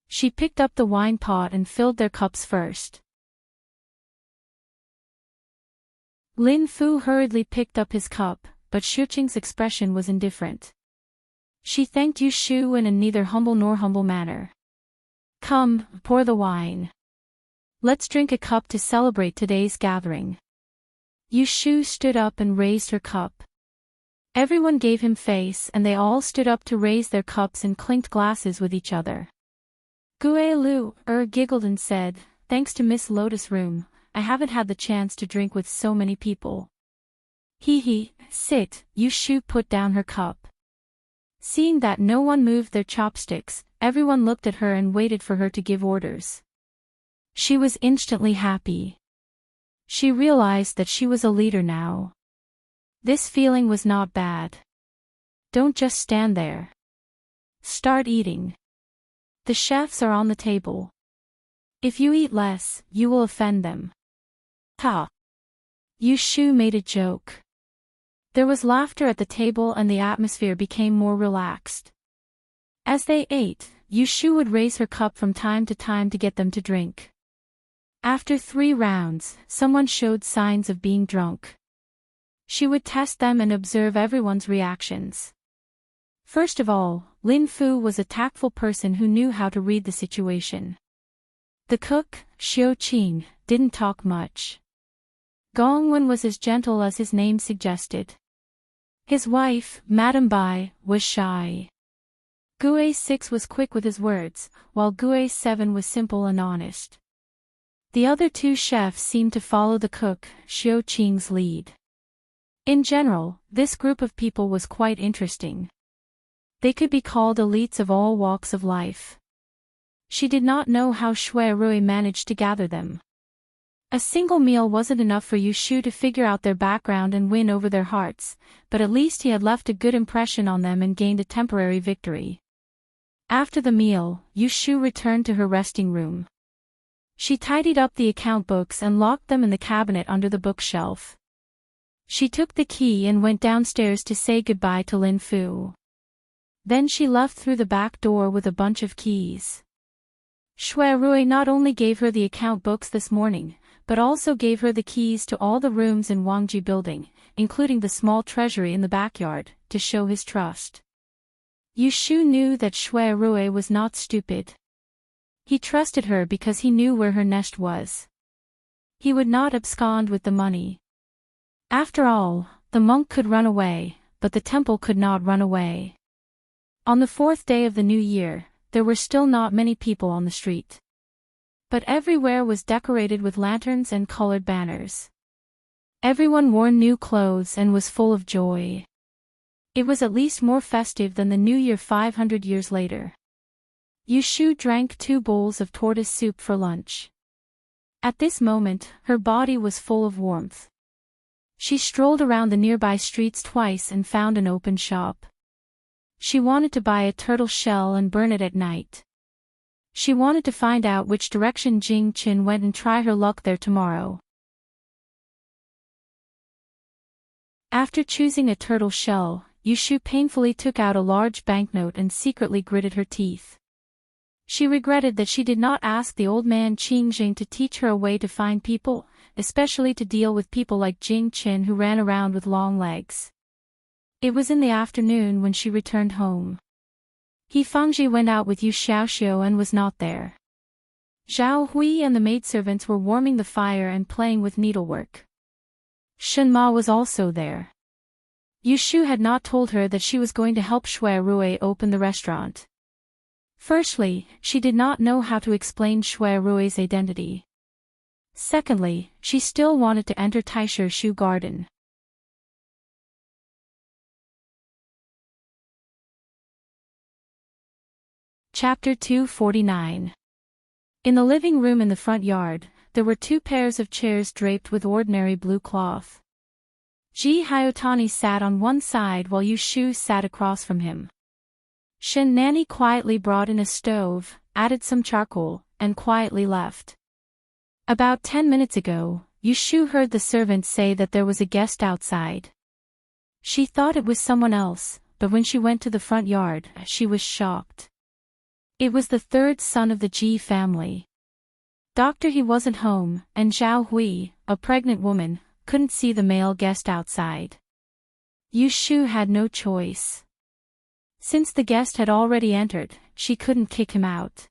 She picked up the wine pot and filled their cups first. Lin Fu hurriedly picked up his cup, but Xuqing's expression was indifferent. She thanked Yushu in a neither humble nor humble manner. "Come, pour the wine. Let's drink a cup to celebrate today's gathering." Yushu stood up and raised her cup. Everyone gave him face and they all stood up to raise their cups and clinked glasses with each other. Gue Lu giggled and said, "Thanks to Miss Lotus Room, I haven't had the chance to drink with so many people." Hee, sit, Yushu put down her cup. Seeing that no one moved their chopsticks, everyone looked at her and waited for her to give orders. She was instantly happy. She realized that she was a leader now. This feeling was not bad. Don't just stand there. Start eating. The chefs are on the table. If you eat less, you will offend them. Ha! Yushu made a joke. There was laughter at the table and the atmosphere became more relaxed. As they ate, Yushu would raise her cup from time to time to get them to drink. After 3 rounds, someone showed signs of being drunk. She would test them and observe everyone's reactions. First of all, Lin Fu was a tactful person who knew how to read the situation. The cook, Xiao Qing, didn't talk much. Gong Wen was as gentle as his name suggested. His wife, Madame Bai, was shy. Gue 6 was quick with his words, while Gue 7 was simple and honest. The other 2 chefs seemed to follow the cook, Xiao Qing's lead. In general, this group of people was quite interesting. They could be called elites of all walks of life. She did not know how Shui Rui managed to gather them. A single meal wasn't enough for Yushu to figure out their background and win over their hearts, but at least he had left a good impression on them and gained a temporary victory. After the meal, Yushu returned to her resting room. She tidied up the account books and locked them in the cabinet under the bookshelf. She took the key and went downstairs to say goodbye to Lin Fu. Then she left through the back door with a bunch of keys. Shui Rui not only gave her the account books this morning, but also gave her the keys to all the rooms in Wangji building, including the small treasury in the backyard, to show his trust. Yushu knew that Shui Rui was not stupid. He trusted her because he knew where her nest was. He would not abscond with the money. After all, the monk could run away, but the temple could not run away. On the 4th day of the new year, there were still not many people on the street. But everywhere was decorated with lanterns and colored banners. Everyone wore new clothes and was full of joy. It was at least more festive than the New Year 500 years later. Yushu drank 2 bowls of tortoise soup for lunch. At this moment, her body was full of warmth. She strolled around the nearby streets twice and found an open shop. She wanted to buy a turtle shell and burn it at night. She wanted to find out which direction Jing Qin went and try her luck there tomorrow. After choosing a turtle shell, Yushu painfully took out a large banknote and secretly gritted her teeth. She regretted that she did not ask the old man Qing Jing to teach her a way to find people, especially to deal with people like Jing Qin who ran around with long legs. It was in the afternoon when she returned home. He Fangji went out with Yu Xiaoxiu and was not there. Zhao Hui and the maidservants were warming the fire and playing with needlework. Shen Ma was also there. Yushu had not told her that she was going to help Shui Rui open the restaurant. Firstly, she did not know how to explain Shui Rui's identity. Secondly, she still wanted to enter Taisher Shu Garden. Chapter 249. In the living room in the front yard, there were 2 pairs of chairs draped with ordinary blue cloth. Ji Hyotani sat on one side while Yushu sat across from him. Shen Nanny quietly brought in a stove, added some charcoal, and quietly left. About 10 minutes ago, Yushu heard the servant say that there was a guest outside. She thought it was someone else, but when she went to the front yard, she was shocked. It was the 3rd son of the Ji family. Dr. He wasn't home, and Zhao Hui, a pregnant woman, couldn't see the male guest outside. Yushu had no choice. Since the guest had already entered, she couldn't kick him out.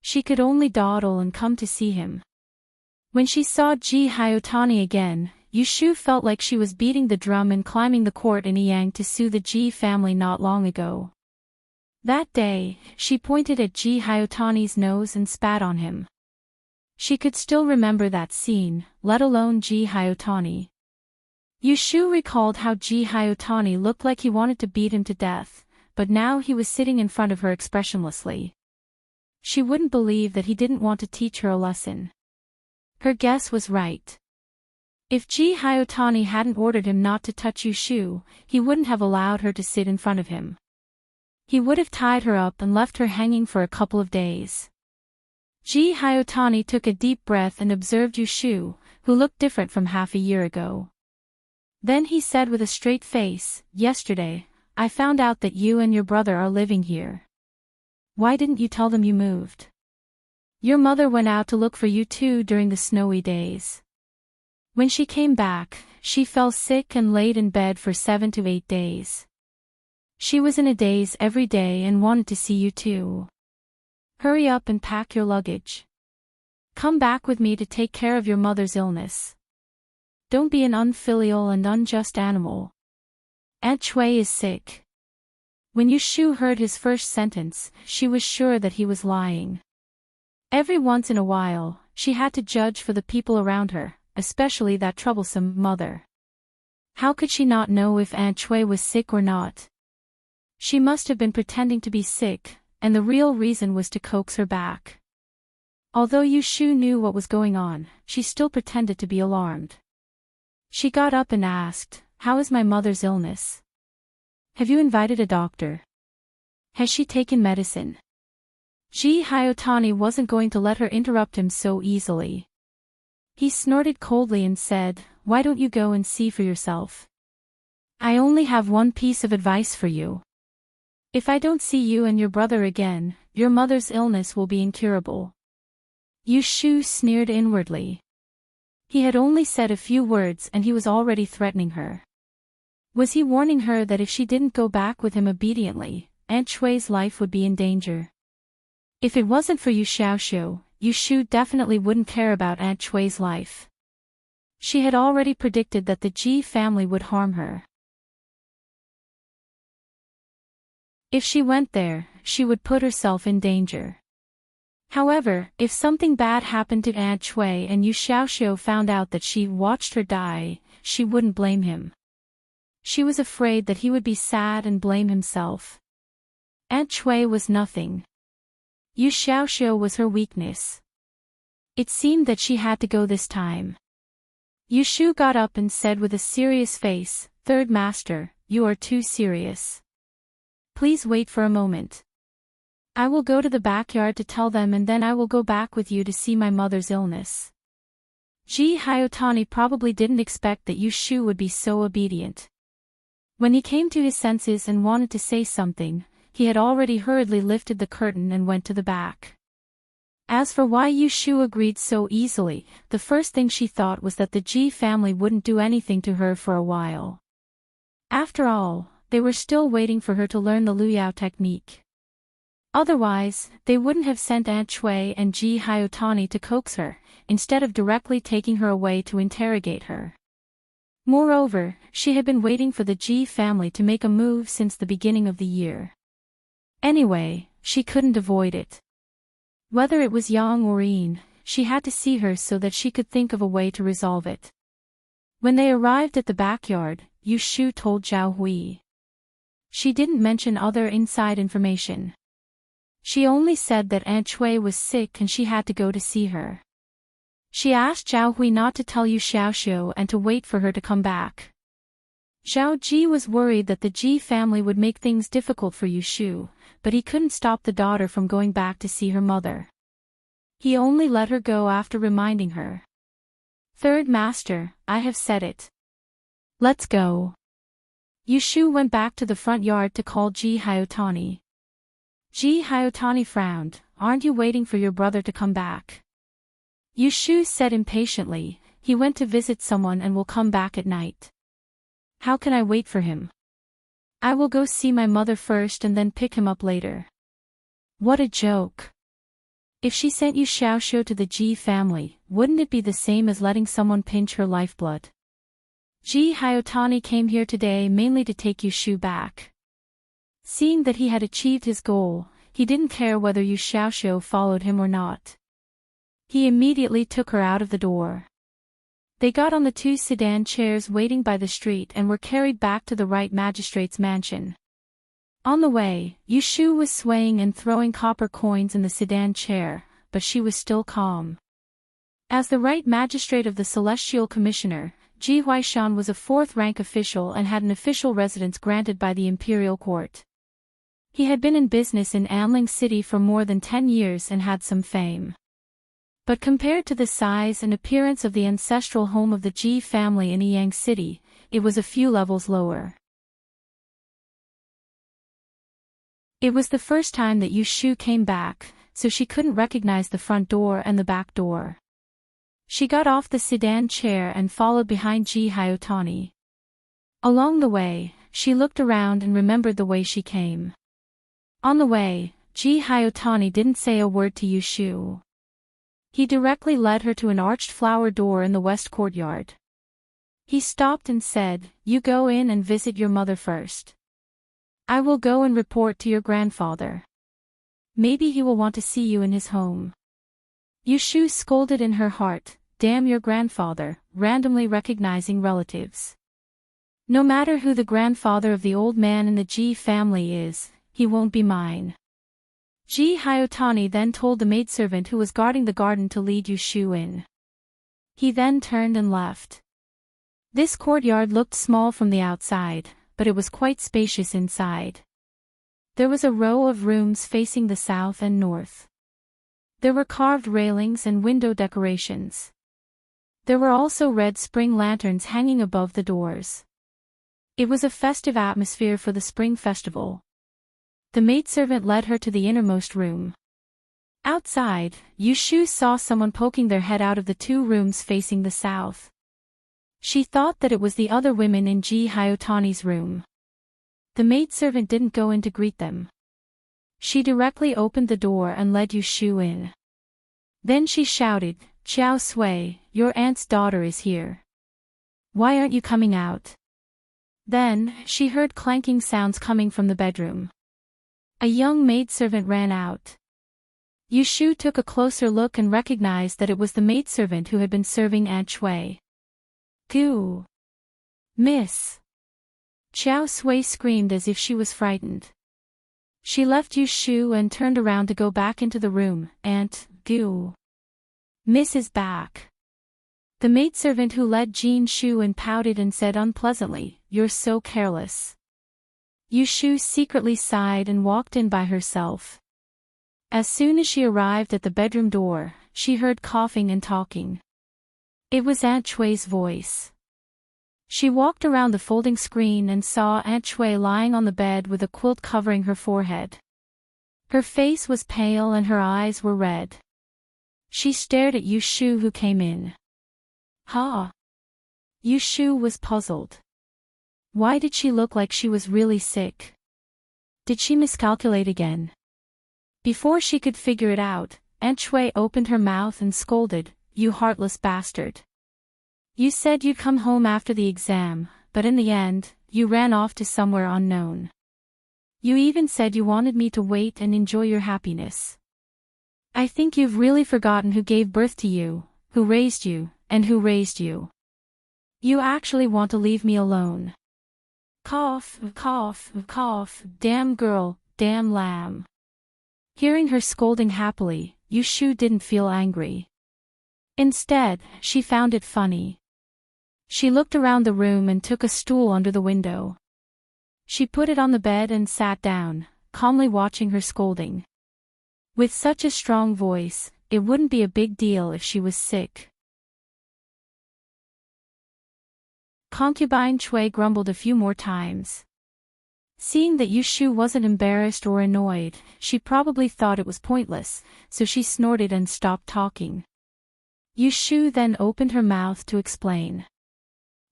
She could only dawdle and come to see him. When she saw Ji Hyotani again, Yushu felt like she was beating the drum and climbing the court in Yang to sue the Ji family not long ago. That day, she pointed at Ji Hyotani's nose and spat on him. She could still remember that scene, let alone Ji Hyotani. Yushu recalled how Ji Hyotani looked like he wanted to beat him to death, but now he was sitting in front of her expressionlessly. She wouldn't believe that he didn't want to teach her a lesson. Her guess was right. If Ji Hyotani hadn't ordered him not to touch Yushu, he wouldn't have allowed her to sit in front of him. He would have tied her up and left her hanging for a couple of days. Ji Hyotani took a deep breath and observed Yushu, who looked different from half a year ago. Then he said with a straight face, "Yesterday, I found out that you and your brother are living here. Why didn't you tell them you moved? Your mother went out to look for you too during the snowy days. When she came back, she fell sick and laid in bed for 7 to 8 days. She was in a daze every day and wanted to see you too. Hurry up and pack your luggage. Come back with me to take care of your mother's illness. Don't be an unfilial and unjust animal. Aunt Chui is sick." When Yushu heard his first sentence, she was sure that he was lying. Every once in a while, she had to judge for the people around her, especially that troublesome mother. How could she not know if Aunt Chui was sick or not? She must have been pretending to be sick, and the real reason was to coax her back. Although Yushu knew what was going on, she still pretended to be alarmed. She got up and asked, "How is my mother's illness? Have you invited a doctor? Has she taken medicine?" Ji Hyotani wasn't going to let her interrupt him so easily. He snorted coldly and said, "Why don't you go and see for yourself? I only have one piece of advice for you. If I don't see you and your brother again, your mother's illness will be incurable." Yushu sneered inwardly. He had only said a few words and he was already threatening her. Was he warning her that if she didn't go back with him obediently, Aunt Chui's life would be in danger? If it wasn't for Yu Xiaoxiu, Yushu definitely wouldn't care about Aunt Chui's life. She had already predicted that the Ji family would harm her. If she went there, she would put herself in danger. However, if something bad happened to Aunt Chui and Yu Xiaoxiu found out that she watched her die, she wouldn't blame him. She was afraid that he would be sad and blame himself. Aunt Chui was nothing. Yu Xiaoxiu was her weakness. It seemed that she had to go this time. Yushu got up and said with a serious face, "Third Master, you are too serious. Please wait for a moment. I will go to the backyard to tell them and then I will go back with you to see my mother's illness." Ji Hyotani probably didn't expect that Yushu would be so obedient. When he came to his senses and wanted to say something, he had already hurriedly lifted the curtain and went to the back. As for why Yushu agreed so easily, the first thing she thought was that the Ji family wouldn't do anything to her for a while. After all, they were still waiting for her to learn the Luyao technique. Otherwise, they wouldn't have sent Aunt Chui and Ji Hyotani to coax her, instead of directly taking her away to interrogate her. Moreover, she had been waiting for the Ji family to make a move since the beginning of the year. Anyway, she couldn't avoid it. Whether it was Yang or Yin, she had to see her so that she could think of a way to resolve it. When they arrived at the backyard, Yushu told Zhao Hui. She didn't mention other inside information. She only said that Aunt Chui was sick and she had to go to see her. She asked Zhao Hui not to tell Yu Xiaoxiu and to wait for her to come back. Zhao Ji was worried that the Ji family would make things difficult for Yushu, but he couldn't stop the daughter from going back to see her mother. He only let her go after reminding her. "Third Master, I have said it. Let's go." Yushu went back to the front yard to call Ji Hyotani. Ji Hyotani frowned. "Aren't you waiting for your brother to come back?" Yushu said impatiently, "He went to visit someone and will come back at night. How can I wait for him? I will go see my mother first and then pick him up later." What a joke. If she sent Yu Xiaoxiu to the Ji family, wouldn't it be the same as letting someone pinch her lifeblood? Ji Hyotani came here today mainly to take Yushu back. Seeing that he had achieved his goal, he didn't care whether Yu Xiaoxiu followed him or not. He immediately took her out of the door. They got on the 2 sedan chairs waiting by the street and were carried back to the right magistrate's mansion. On the way, Yushu was swaying and throwing copper coins in the sedan chair, but she was still calm. As the right magistrate of the Celestial Commissioner, Ji Huaishan was a 4th-rank official and had an official residence granted by the imperial court. He had been in business in Anling City for more than 10 years and had some fame. But compared to the size and appearance of the ancestral home of the Ji family in Yang City, it was a few levels lower. It was the first time that Yushu came back, so she couldn't recognize the front door and the back door. She got off the sedan chair and followed behind Ji Hyotani. Along the way, she looked around and remembered the way she came. On the way, Ji Hyotani didn't say a word to Yushu. He directly led her to an arched flower door in the west courtyard. He stopped and said, "You go in and visit your mother first. I will go and report to your grandfather. Maybe he will want to see you in his home." Yushu scolded in her heart, "Damn your grandfather," randomly recognizing relatives. No matter who the grandfather of the old man in the Ji family is, he won't be mine. Ji Hyotani then told the maidservant who was guarding the garden to lead Yushu in. He then turned and left. This courtyard looked small from the outside, but it was quite spacious inside. There was a row of rooms facing the south and north. There were carved railings and window decorations. There were also red spring lanterns hanging above the doors. It was a festive atmosphere for the spring festival. The maidservant led her to the innermost room. Outside, Yushu saw someone poking their head out of the 2 rooms facing the south. She thought that it was the other women in Ji Hyotani's room. The maidservant didn't go in to greet them. She directly opened the door and led Yushu in. Then she shouted, "Qiao Sui, your aunt's daughter is here. Why aren't you coming out?" Then, she heard clanking sounds coming from the bedroom. A young maidservant ran out. Yushu took a closer look and recognized that it was the maidservant who had been serving Aunt Shui. "Goo! Miss!" Qiao Sui screamed as if she was frightened. She left Yushu and turned around to go back into the room. "Aunt, Goo! Miss is back." The maidservant who led Jin Shu in pouted and said unpleasantly, "You're so careless." Yushu secretly sighed and walked in by herself. As soon as she arrived at the bedroom door, she heard coughing and talking. It was Aunt Shui's voice. She walked around the folding screen and saw Aunt Shui lying on the bed with a quilt covering her forehead. Her face was pale and her eyes were red. She stared at Yushu who came in. "Ha!" Yushu was puzzled. Why did she look like she was really sick? Did she miscalculate again? Before she could figure it out, Aunt Shui opened her mouth and scolded, "You heartless bastard. You said you'd come home after the exam, but in the end, you ran off to somewhere unknown. You even said you wanted me to wait and enjoy your happiness. I think you've really forgotten who gave birth to you, who raised you, and who raised you. You actually want to leave me alone. Cough, cough, cough, damn girl, damn lamb." Hearing her scolding happily, Yushu didn't feel angry. Instead, she found it funny. She looked around the room and took a stool under the window. She put it on the bed and sat down, calmly watching her scolding. With such a strong voice, it wouldn't be a big deal if she was sick. Concubine Shui grumbled a few more times. Seeing that Yushu wasn't embarrassed or annoyed, she probably thought it was pointless, so she snorted and stopped talking. Yushu then opened her mouth to explain.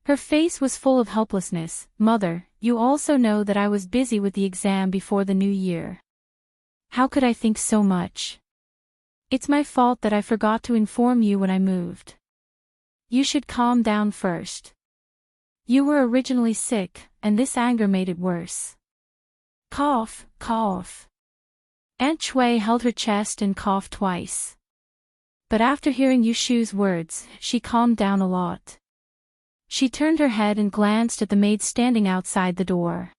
Her face was full of helplessness. "Mother, you also know that I was busy with the exam before the new year. How could I think so much? It's my fault that I forgot to inform you when I moved. You should calm down first. You were originally sick, and this anger made it worse." Cough, cough. Aunt Shui held her chest and coughed twice. But after hearing Yushu's words, she calmed down a lot. She turned her head and glanced at the maid standing outside the door.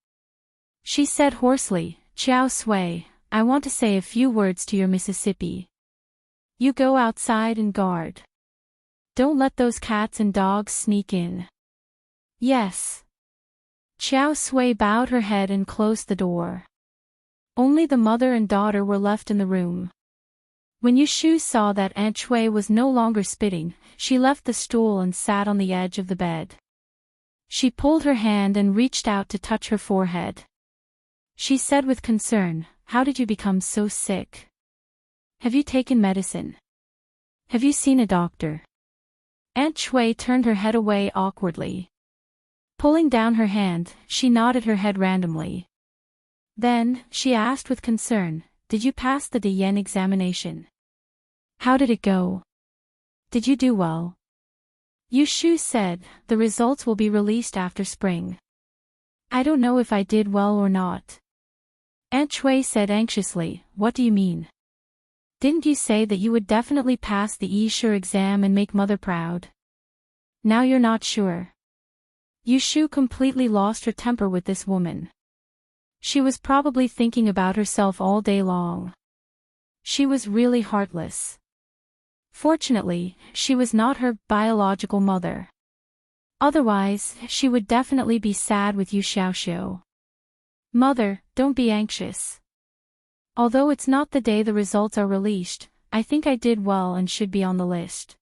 She said hoarsely, "Xiao Sui, I want to say a few words to your Mississippi. You go outside and guard. Don't let those cats and dogs sneak in." "Yes." Xiao Sui bowed her head and closed the door. Only the mother and daughter were left in the room. When Yushu saw that Aunt Shui was no longer spitting, she left the stool and sat on the edge of the bed. She pulled her hand and reached out to touch her forehead. She said with concern, "How did you become so sick? Have you taken medicine? Have you seen a doctor?" Aunt Shui turned her head away awkwardly. Pulling down her hand, she nodded her head randomly. Then, she asked with concern, "Did you pass the Diyan examination? How did it go? Did you do well?" Yushu said, "The results will be released after spring. I don't know if I did well or not." Aunt Shui said anxiously, "What do you mean? Didn't you say that you would definitely pass the Yishu exam and make mother proud? Now you're not sure." Yushu completely lost her temper with this woman. She was probably thinking about herself all day long. She was really heartless. Fortunately, she was not her biological mother. Otherwise, she would definitely be sad with Yu Xiaoxiu. "Mother, don't be anxious. Although it's not the day the results are released, I think I did well and should be on the list."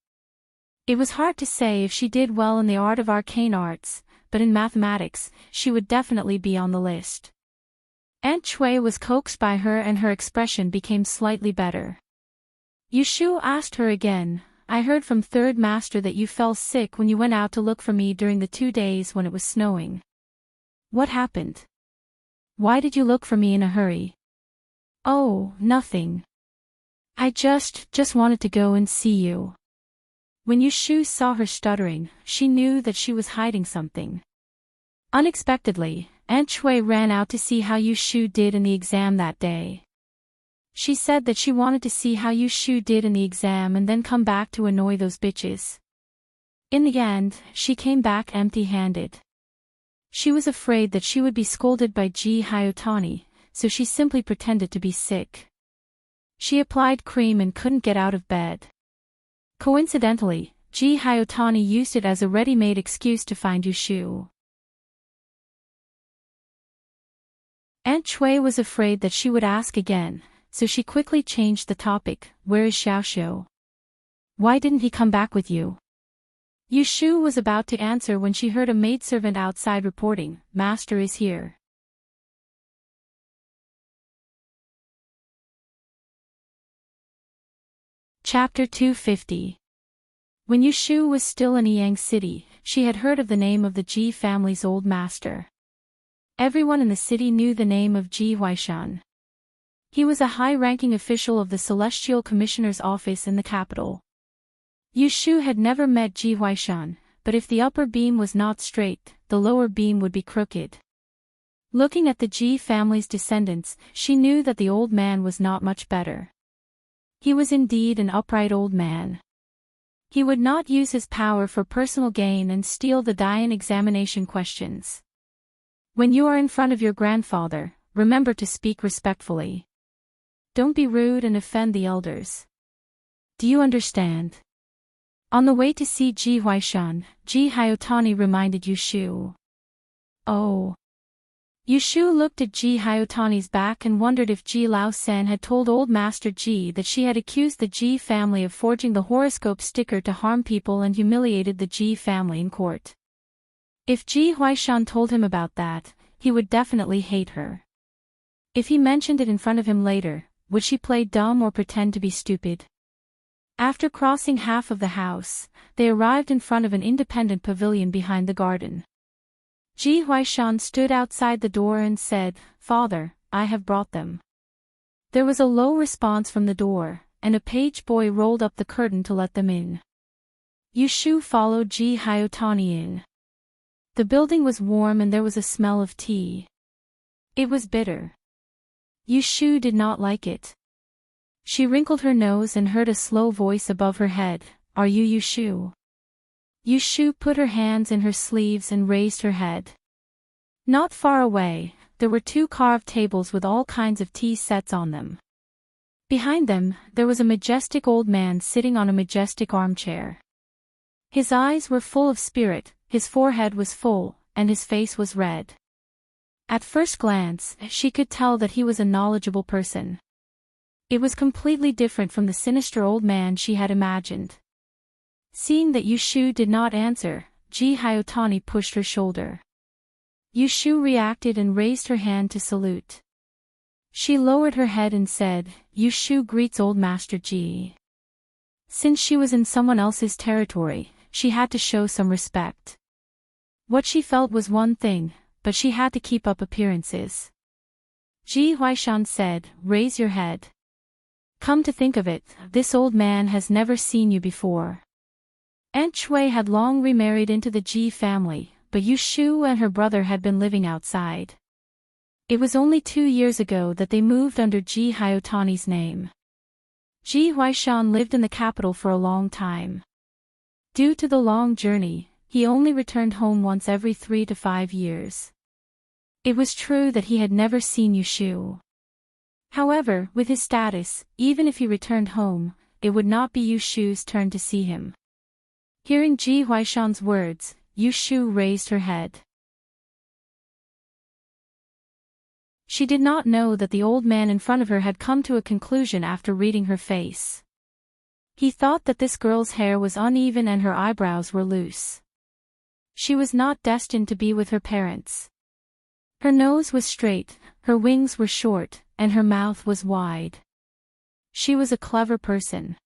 It was hard to say if she did well in the art of arcane arts, but in mathematics, she would definitely be on the list. Aunt Shui was coaxed by her and her expression became slightly better. Yushu asked her again, "I heard from Third Master that you fell sick when you went out to look for me during the 2 days when it was snowing. What happened? Why did you look for me in a hurry?" "Oh, nothing. I just wanted to go and see you." When Yushu saw her stuttering, she knew that she was hiding something. Unexpectedly, Aunt Shui ran out to see how Yushu did in the exam that day. She said that she wanted to see how Yushu did in the exam and then come back to annoy those bitches. In the end, she came back empty-handed. She was afraid that she would be scolded by Ji Hyotani, so she simply pretended to be sick. She applied cream and couldn't get out of bed. Coincidentally, Ji Hyotani used it as a ready-made excuse to find Yushu. Aunt Shui was afraid that she would ask again, so she quickly changed the topic. "Where is Xiaoxiu? Why didn't he come back with you?" Yushu was about to answer when she heard a maidservant outside reporting, "Master is here." Chapter 250. When Yushu was still in Yang City, she had heard of the name of the Ji family's old master. Everyone in the city knew the name of Ji Huaishan. He was a high-ranking official of the Celestial Commissioner's office in the capital. Yushu had never met Ji Huaishan, but if the upper beam was not straight, the lower beam would be crooked. Looking at the Ji family's descendants, she knew that the old man was not much better. He was indeed an upright old man. He would not use his power for personal gain and steal the Dian examination questions. When you are in front of your grandfather, remember to speak respectfully. Don't be rude and offend the elders. Do you understand? On the way to see Ji Huaishan, Ji Hyotani reminded Yushu. Oh. Yushu looked at Ji Hyotani's back and wondered if Ji Lao Sen had told old Master Ji that she had accused the Ji family of forging the horoscope sticker to harm people and humiliated the Ji family in court. If Ji Huaishan told him about that, he would definitely hate her. If he mentioned it in front of him later, would she play dumb or pretend to be stupid? After crossing half of the house, they arrived in front of an independent pavilion behind the garden. Ji Huaishan stood outside the door and said, "Father, I have brought them." There was a low response from the door, and a page boy rolled up the curtain to let them in. Yushu followed Ji Hyotani in. The building was warm and there was a smell of tea. It was bitter. Yushu did not like it. She wrinkled her nose and heard a slow voice above her head, "Are you Yushu?" Yushu put her hands in her sleeves and raised her head. Not far away, there were 2 carved tables with all kinds of tea sets on them. Behind them, there was a majestic old man sitting on a majestic armchair. His eyes were full of spirit, his forehead was full, and his face was red. At first glance, she could tell that he was a knowledgeable person. It was completely different from the sinister old man she had imagined. Seeing that Yushu did not answer, Ji Hyotani pushed her shoulder. Yushu reacted and raised her hand to salute. She lowered her head and said, "Yushu greets old Master Ji." Since she was in someone else's territory, she had to show some respect. What she felt was one thing, but she had to keep up appearances. Ji Huaishan said, "Raise your head. Come to think of it, this old man has never seen you before." Aunt Shui had long remarried into the Ji family, but Yushu and her brother had been living outside. It was only 2 years ago that they moved under Ji Hyotani's name. Ji Huaishan lived in the capital for a long time. Due to the long journey, he only returned home once every 3 to 5 years. It was true that he had never seen Yushu. However, with his status, even if he returned home, it would not be Yushu's turn to see him. Hearing Ji Huaishan's words, Yushu raised her head. She did not know that the old man in front of her had come to a conclusion after reading her face. He thought that this girl's hair was uneven and her eyebrows were loose. She was not destined to be with her parents. Her nose was straight, her wings were short, and her mouth was wide. She was a clever person.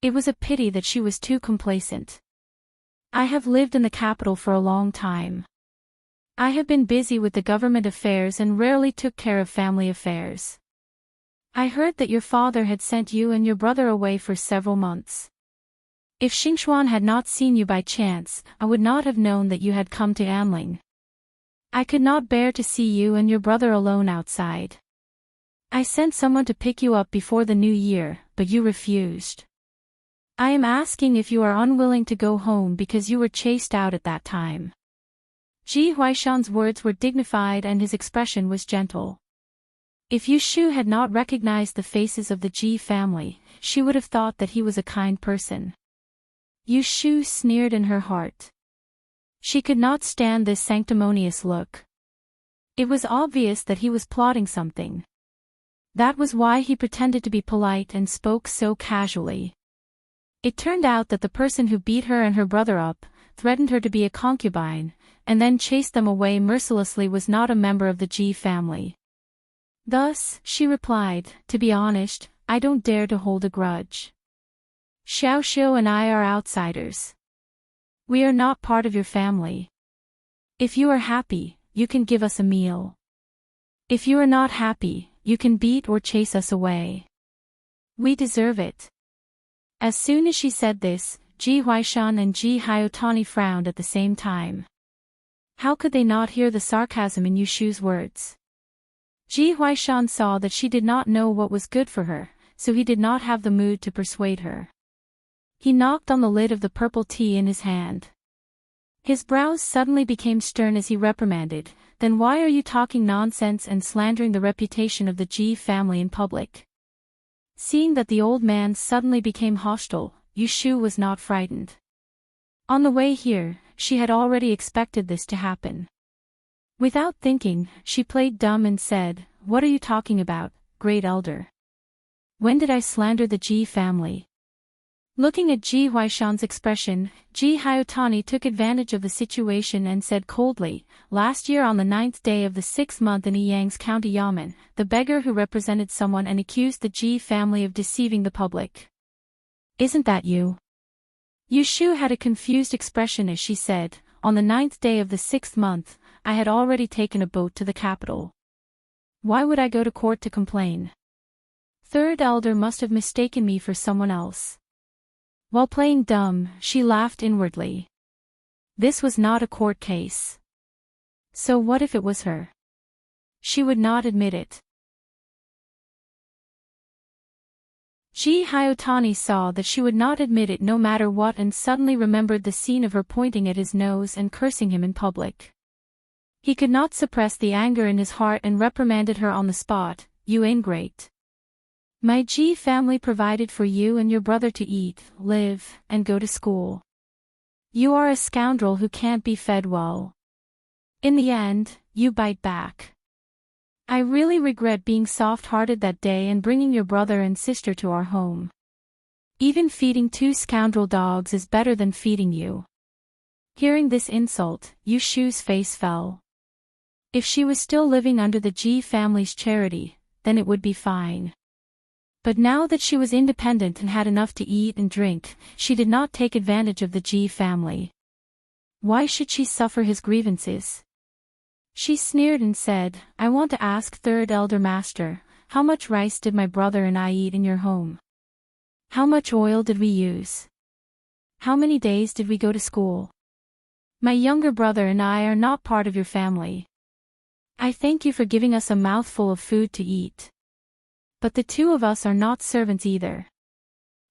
It was a pity that she was too complacent. "I have lived in the capital for a long time. I have been busy with the government affairs and rarely took care of family affairs. I heard that your father had sent you and your brother away for several months. If Xingxuan had not seen you by chance, I would not have known that you had come to Anling. I could not bear to see you and your brother alone outside. I sent someone to pick you up before the new year, but you refused. I am asking if you are unwilling to go home because you were chased out at that time." Ji Huaishan's words were dignified and his expression was gentle. If Yushu had not recognized the faces of the Ji family, she would have thought that he was a kind person. Yushu sneered in her heart. She could not stand this sanctimonious look. It was obvious that he was plotting something. That was why he pretended to be polite and spoke so casually. It turned out that the person who beat her and her brother up, threatened her to be a concubine, and then chased them away mercilessly was not a member of the Ji family. Thus, she replied, "To be honest, I don't dare to hold a grudge. Xiao Xiu and I are outsiders. We are not part of your family. If you are happy, you can give us a meal. If you are not happy, you can beat or chase us away. We deserve it." As soon as she said this, Ji Huaishan and Ji Hyotani frowned at the same time. How could they not hear the sarcasm in Yushu's words? Ji Huaishan saw that she did not know what was good for her, so he did not have the mood to persuade her. He knocked on the lid of the purple tea in his hand. His brows suddenly became stern as he reprimanded, "Then why are you talking nonsense and slandering the reputation of the Ji family in public?" Seeing that the old man suddenly became hostile, Yushu was not frightened. On the way here, she had already expected this to happen. Without thinking, she played dumb and said, "What are you talking about, great elder? When did I slander the Ji family?" Looking at Ji Huaishan's expression, Ji Hyotani took advantage of the situation and said coldly, "Last year on the 9th day of the 6th month in Yang's county Yamen, the beggar who represented someone and accused the Ji family of deceiving the public. Isn't that you?" Yushu had a confused expression as she said, "On the 9th day of the 6th month, I had already taken a boat to the capital. Why would I go to court to complain? Third elder must have mistaken me for someone else." While playing dumb, she laughed inwardly. This was not a court case. So what if it was her? She would not admit it. Ji Hyotani saw that she would not admit it no matter what and suddenly remembered the scene of her pointing at his nose and cursing him in public. He could not suppress the anger in his heart and reprimanded her on the spot. You ingrate. My Ji family provided for you and your brother to eat, live, and go to school. You are a scoundrel who can't be fed well. In the end, you bite back. I really regret being soft-hearted that day and bringing your brother and sister to our home. Even feeding 2 scoundrel dogs is better than feeding you. Hearing this insult, Yu Shu's face fell. If she was still living under the Ji family's charity, then it would be fine. But now that she was independent and had enough to eat and drink, she did not take advantage of the Ji family. Why should she suffer his grievances? She sneered and said, I want to ask Third Elder Master, how much rice did my brother and I eat in your home? How much oil did we use? How many days did we go to school? My younger brother and I are not part of your family. I thank you for giving us a mouthful of food to eat. But the 2 of us are not servants either.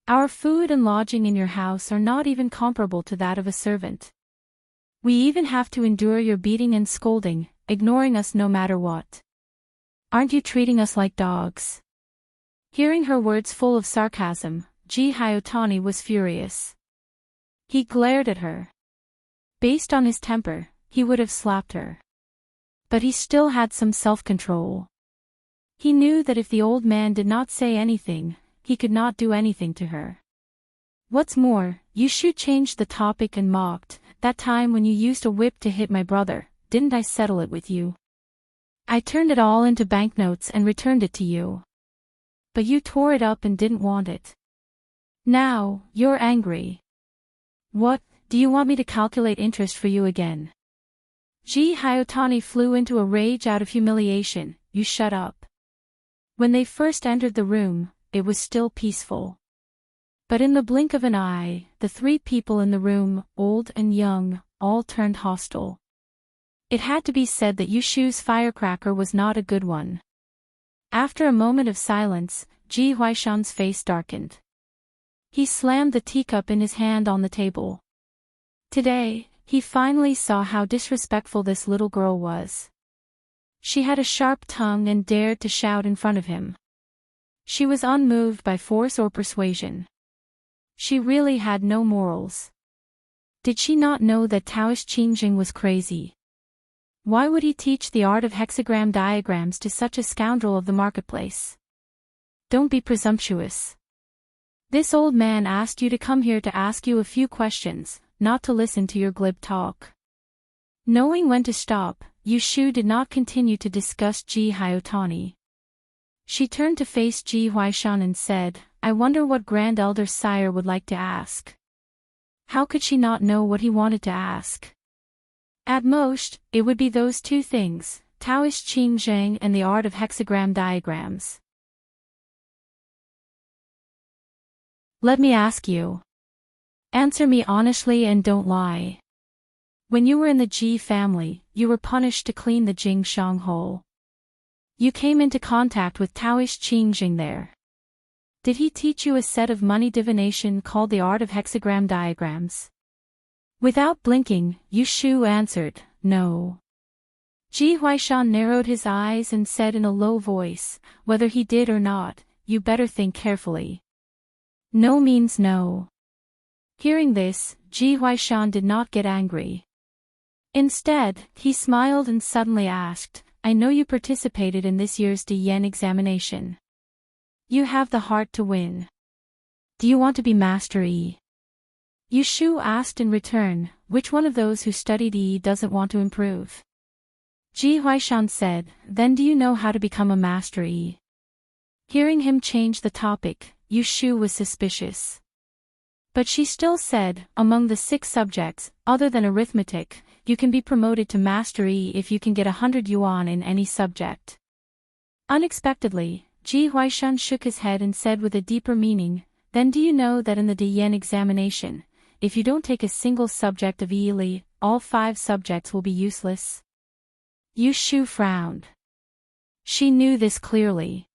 Our food and lodging in your house are not even comparable to that of a servant. We even have to endure your beating and scolding, ignoring us no matter what. Aren't you treating us like dogs? Hearing her words full of sarcasm, Ji Hyotani was furious. He glared at her. Based on his temper, he would have slapped her. But he still had some self-control. He knew that if the old man did not say anything, he could not do anything to her. What's more, Yu Shu changed the topic and mocked, that time when you used a whip to hit my brother, didn't I settle it with you? I turned it all into banknotes and returned it to you. But you tore it up and didn't want it. Now, you're angry. What, do you want me to calculate interest for you again? Ji Hyotani flew into a rage out of humiliation. You shut up. When they first entered the room, it was still peaceful. But in the blink of an eye, the 3 people in the room, old and young, all turned hostile. It had to be said that Yu Shu's firecracker was not a good one. After a moment of silence, Ji Huaishan's face darkened. He slammed the teacup in his hand on the table. Today, he finally saw how disrespectful this little girl was. She had a sharp tongue and dared to shout in front of him. She was unmoved by force or persuasion. She really had no morals. Did she not know that Taoist Qingjing was crazy? Why would he teach the art of hexagram diagrams to such a scoundrel of the marketplace? Don't be presumptuous. This old man asked you to come here to ask you a few questions, not to listen to your glib talk. Knowing when to stop, Yu Shu did not continue to discuss Ji Hyotani. She turned to face Ji Huaishan and said, I wonder what Grand Elder Sire would like to ask. How could she not know what he wanted to ask? At most, it would be those 2 things, Taoist Qingjing and the art of hexagram diagrams. Let me ask you. Answer me honestly and don't lie. When you were in the Ji family, you were punished to clean the Jingshang hole. You came into contact with Taoist Qingjing there. Did he teach you a set of money divination called the art of hexagram diagrams? Without blinking, Yu Shu answered, no. Ji Huaishan narrowed his eyes and said in a low voice, whether he did or not, you better think carefully. No means no. Hearing this, Ji Huaishan did not get angry. Instead, he smiled and suddenly asked, I know you participated in this year's Diyan examination. You have the heart to win. Do you want to be Master Yi? Yu Shu asked in return, which one of those who studied Yi doesn't want to improve? Ji Huaishan said, then do you know how to become a Master Yi? Hearing him change the topic, Yu Shu was suspicious. But she still said, among the 6 subjects, other than arithmetic, you can be promoted to Master Yi if you can get 100 yuan in any subject. Unexpectedly, Ji Huaishan shook his head and said with a deeper meaning, then do you know that in the Diyan examination, if you don't take a single subject of Yili, all 5 subjects will be useless? Yu Shu frowned. She knew this clearly.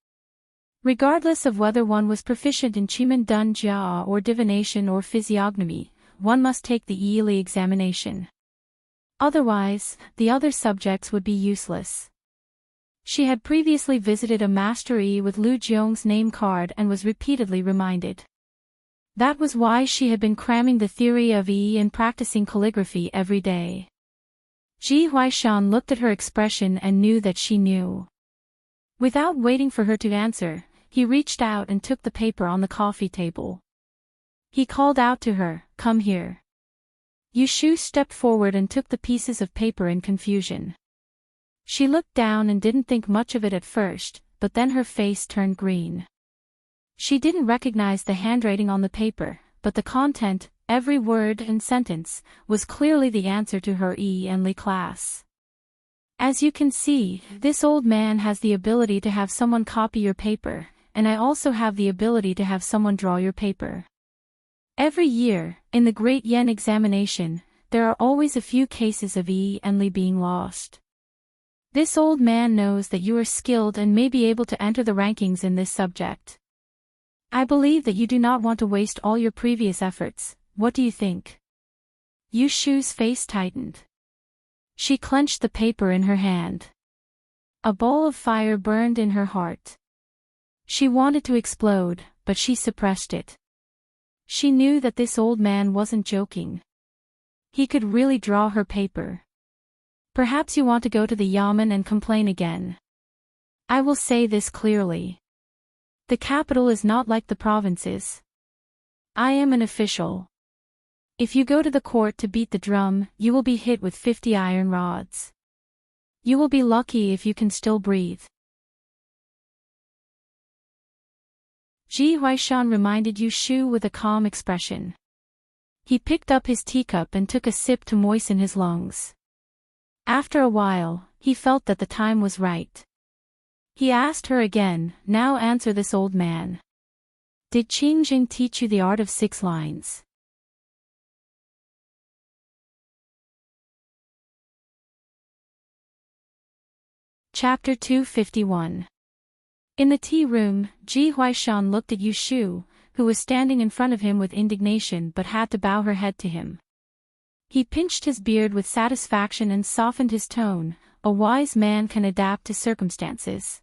Regardless of whether one was proficient in Chiman Dun Jia or divination or physiognomy, one must take the yearly examination. Otherwise, the other subjects would be useless. She had previously visited a master with Lu Jiong's name card and was repeatedly reminded. That was why she had been cramming the theory of and practicing calligraphy every day. Ji Huaishan looked at her expression and knew that she knew. Without waiting for her to answer, he reached out and took the paper on the coffee table. He called out to her, "Come here." Yushu stepped forward and took the pieces of paper in confusion. She looked down and didn't think much of it at first, but then her face turned green. She didn't recognize the handwriting on the paper, but the content, every word and sentence, was clearly the answer to her and Li class. As you can see, this old man has the ability to have someone copy your paper, and I also have the ability to have someone draw your paper. Every year, in the Great Yen examination, there are always a few cases of and Li being lost. This old man knows that you are skilled and may be able to enter the rankings in this subject. I believe that you do not want to waste all your previous efforts. What do you think? Yushu's face tightened. She clenched the paper in her hand. A ball of fire burned in her heart. She wanted to explode, but she suppressed it. She knew that this old man wasn't joking. He could really draw her paper. Perhaps you want to go to the yamen and complain again. I will say this clearly. The capital is not like the provinces. I am an official. If you go to the court to beat the drum, you will be hit with 50 iron rods. You will be lucky if you can still breathe. Ji Huaishan reminded Yushu with a calm expression. He picked up his teacup and took a sip to moisten his lungs. After a while, he felt that the time was right. He asked her again, "Now answer this old man. Did Qing Jing teach you the art of 6 lines?" Chapter 251. In the tea room, Ji Huaishan looked at Yushu, who was standing in front of him with indignation but had to bow her head to him. He pinched his beard with satisfaction and softened his tone. A wise man can adapt to circumstances.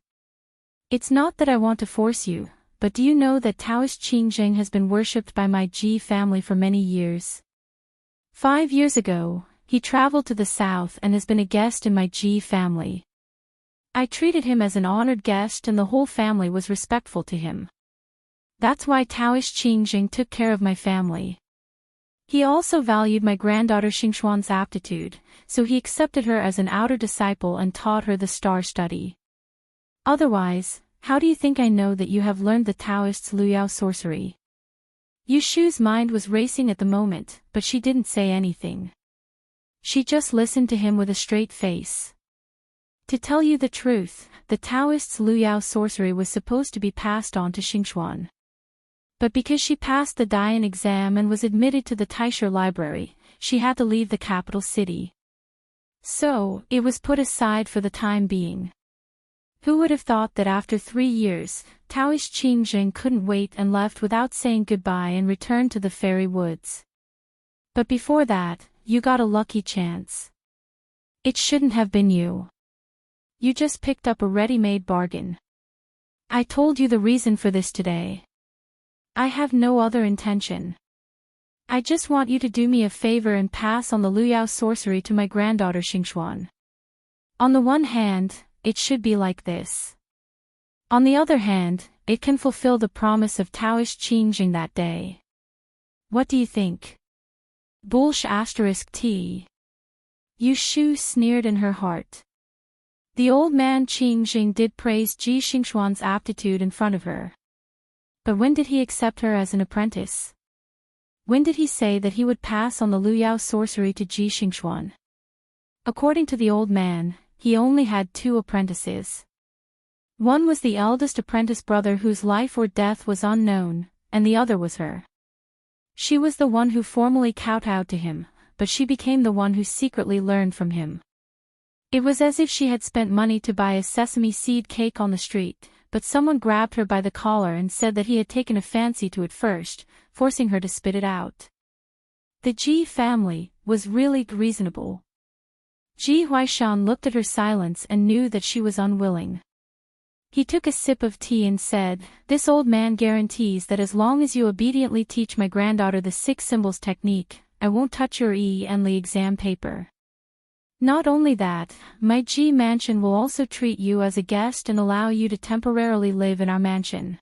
It's not that I want to force you, but do you know that Taoist Qingzheng has been worshipped by my Ji family for many years? 5 years ago, he traveled to the south and has been a guest in my Ji family. I treated him as an honored guest and the whole family was respectful to him. That's why Taoist Qingzheng took care of my family. He also valued my granddaughter Xingxuan's aptitude, so he accepted her as an outer disciple and taught her the star study. Otherwise, how do you think I know that you have learned the Taoist's Luyao sorcery? Yushu's mind was racing at the moment, but she didn't say anything. She just listened to him with a straight face. To tell you the truth, the Taoist's Luyao sorcery was supposed to be passed on to Xingxuan. But because she passed the Dian exam and was admitted to the LoveLore Library, she had to leave the capital city. So, it was put aside for the time being. Who would have thought that after 3 years, Taoist Qingzheng couldn't wait and left without saying goodbye and returned to the fairy woods. But before that, you got a lucky chance. It shouldn't have been you. You just picked up a ready-made bargain. I told you the reason for this today. I have no other intention. I just want you to do me a favor and pass on the Luyao sorcery to my granddaughter Xingxuan. On the one hand, it should be like this. On the other hand, it can fulfill the promise of Taoist Qingzheng that day. What do you think? Bullsh *T. Yushu sneered in her heart. The old man Qingzheng did praise Ji Xingxuan's aptitude in front of her. But when did he accept her as an apprentice? When did he say that he would pass on the Luyao sorcery to Ji Xingxuan? According to the old man, he only had 2 apprentices. One was the eldest apprentice brother whose life or death was unknown, and the other was her. She was the one who formally kowtowed to him, but she became the one who secretly learned from him. It was as if she had spent money to buy a sesame seed cake on the street, but someone grabbed her by the collar and said that he had taken a fancy to it first, forcing her to spit it out. The Ji family was really reasonable. Ji Huaishan looked at her silence and knew that she was unwilling. He took a sip of tea and said, "This old man guarantees that as long as you obediently teach my granddaughter the 6 symbols technique, I won't touch your Li exam paper. Not only that, my Ji mansion will also treat you as a guest and allow you to temporarily live in our mansion.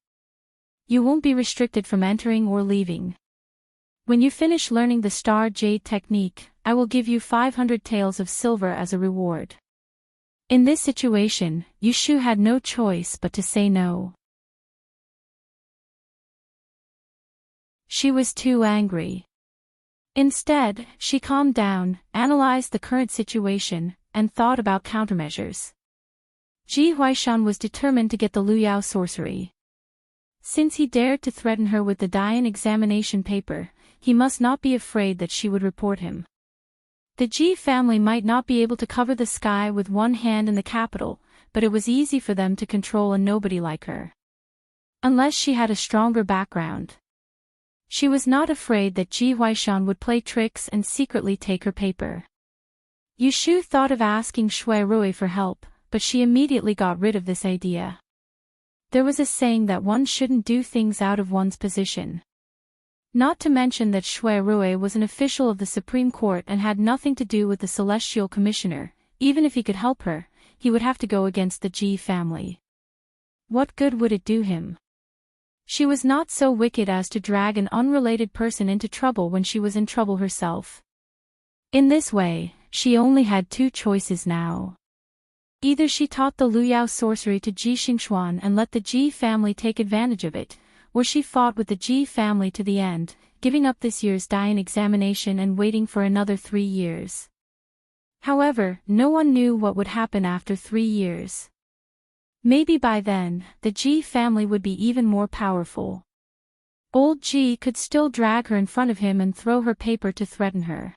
You won't be restricted from entering or leaving. When you finish learning the Star Jade technique, I will give you 500 taels of silver as a reward." In this situation, Yushu had no choice but to say no. She was too angry. Instead, she calmed down, analyzed the current situation, and thought about countermeasures. Ji Huaishan was determined to get the Luyao sorcery. Since he dared to threaten her with the Dian examination paper, he must not be afraid that she would report him. The Ji family might not be able to cover the sky with one hand in the capital, but it was easy for them to control a nobody like her. Unless she had a stronger background. She was not afraid that Ji Huaishan would play tricks and secretly take her paper. Yushu thought of asking Shui Rui for help, but she immediately got rid of this idea. There was a saying that one shouldn't do things out of one's position. Not to mention that Shui Rui was an official of the Supreme Court and had nothing to do with the Celestial Commissioner. Even if he could help her, he would have to go against the Ji family. What good would it do him? She was not so wicked as to drag an unrelated person into trouble when she was in trouble herself. In this way, she only had 2 choices now. Either she taught the Luyao sorcery to Ji Xingxuan and let the Ji family take advantage of it, or she fought with the Ji family to the end, giving up this year's Dian examination and waiting for another 3 years. However, no one knew what would happen after 3 years. Maybe by then, the Ji family would be even more powerful. Old Ji could still drag her in front of him and throw her paper to threaten her.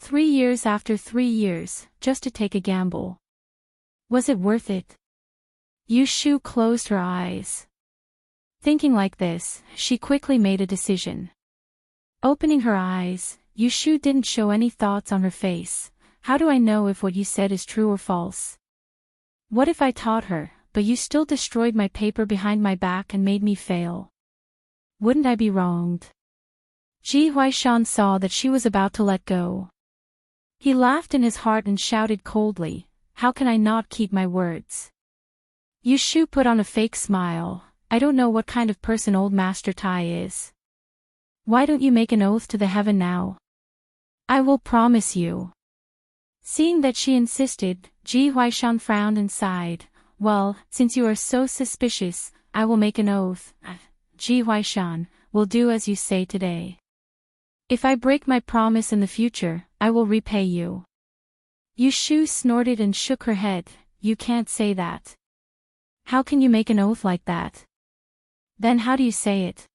3 years after 3 years, just to take a gamble. Was it worth it? Yushu closed her eyes. Thinking like this, she quickly made a decision. Opening her eyes, Yushu didn't show any thoughts on her face. "How do I know if what you said is true or false? What if I taught her, but you still destroyed my paper behind my back and made me fail? Wouldn't I be wronged?" Ji Huaishan saw that she was about to let go. He laughed in his heart and shouted coldly, "How can I not keep my words?" Yushu put on a fake smile. "I don't know what kind of person old Master Tai is. Why don't you make an oath to the heaven now? I will promise you." Seeing that she insisted, Ji Huaishan frowned and sighed. "Well, since you are so suspicious, I will make an oath. Ji Huaishan, will do as you say today. If I break my promise in the future, I will repay you." Yushu snorted and shook her head. "You can't say that. How can you make an oath like that? Then how do you say it?"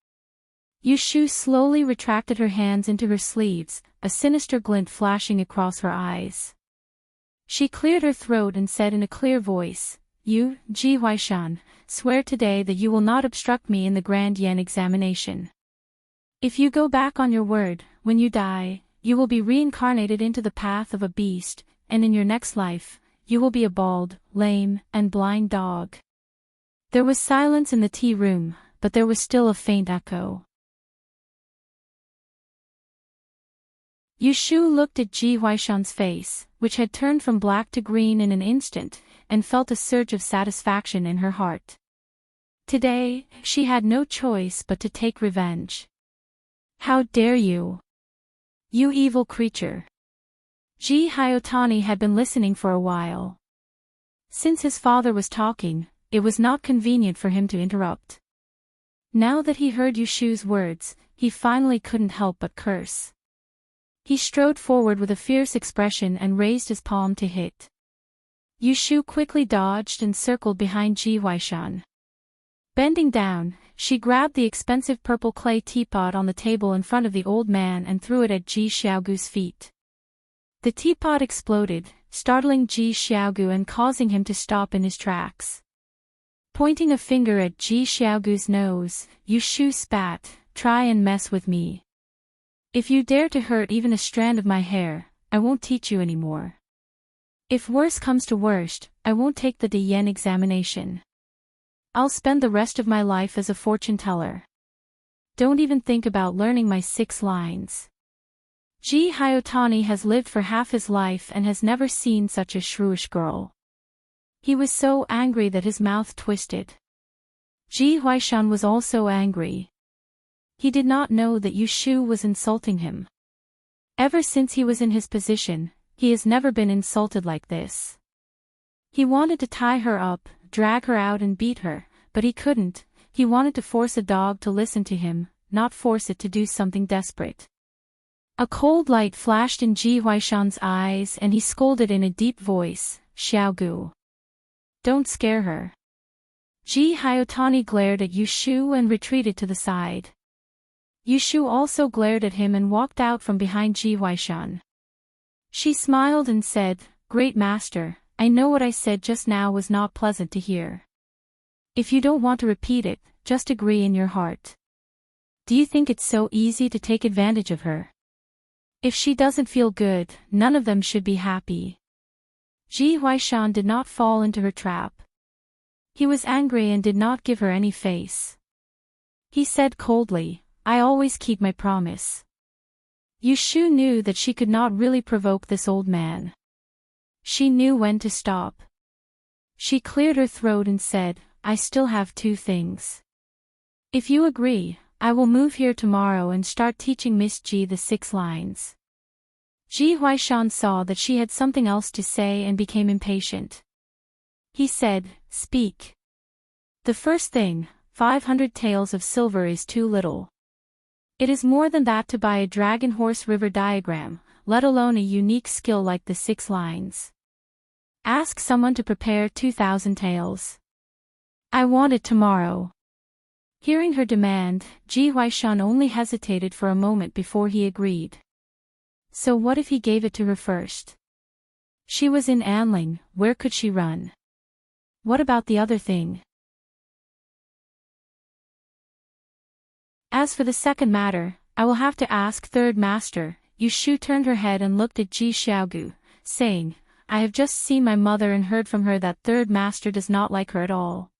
Yushu slowly retracted her hands into her sleeves, a sinister glint flashing across her eyes. She cleared her throat and said in a clear voice, "You, Ji Huaishan, swear today that you will not obstruct me in the Grand Yen examination. If you go back on your word, when you die, you will be reincarnated into the path of a beast, and in your next life, you will be a bald, lame, and blind dog." There was silence in the tea room, but there was still a faint echo. Yushu looked at Ji Huaishan's face, which had turned from black to green in an instant, and felt a surge of satisfaction in her heart. Today, she had no choice but to take revenge. "How dare you! You evil creature!" Ji Hyotani had been listening for a while. Since his father was talking, it was not convenient for him to interrupt. Now that he heard Yushu's words, he finally couldn't help but curse. He strode forward with a fierce expression and raised his palm to hit. Yushu quickly dodged and circled behind Ji Huaishan. Bending down, she grabbed the expensive purple clay teapot on the table in front of the old man and threw it at Ji Xiaogu's feet. The teapot exploded, startling Ji Xiaogu and causing him to stop in his tracks. Pointing a finger at Ji Xiaogu's nose, Yushu spat, "Try and mess with me. If you dare to hurt even a strand of my hair, I won't teach you anymore. If worse comes to worst, I won't take the Diyan examination. I'll spend the rest of my life as a fortune teller. Don't even think about learning my 6 lines." Ji Hyotani has lived for half his life and has never seen such a shrewish girl. He was so angry that his mouth twisted. Ji Huaishan was also angry. He did not know that Yushu was insulting him. Ever since he was in his position, he has never been insulted like this. He wanted to tie her up, drag her out and beat her, but he couldn't. He wanted to force a dog to listen to him, not force it to do something desperate. A cold light flashed in Ji Huaishan's eyes and he scolded in a deep voice, "Xiaogu. Don't scare her." Ji Hyotani glared at Yushu and retreated to the side. Yushu also glared at him and walked out from behind Ji Huaishan. She smiled and said, "Great master, I know what I said just now was not pleasant to hear. If you don't want to repeat it, just agree in your heart. Do you think it's so easy to take advantage of her? If she doesn't feel good, none of them should be happy." Ji Huaishan did not fall into her trap. He was angry and did not give her any face. He said coldly, "I always keep my promise." Yushu knew that she could not really provoke this old man. She knew when to stop. She cleared her throat and said, "I still have 2 things. If you agree, I will move here tomorrow and start teaching Miss Ji the 6 lines." Ji Huaishan saw that she had something else to say and became impatient. He said, "Speak." "The first thing, 500 taels of silver is too little. It is more than that to buy a dragon horse river diagram, let alone a unique skill like the 6 lines. Ask someone to prepare 2,000 taels. I want it tomorrow." Hearing her demand, Ji Huaishan only hesitated for a moment before he agreed. So what if he gave it to her first? She was in Anling, where could she run? What about the other thing? As for the second matter, I will have to ask third master. Yushu turned her head and looked at Ji Xiaogu, saying, "I have just seen my mother and heard from her that third master does not like her at all.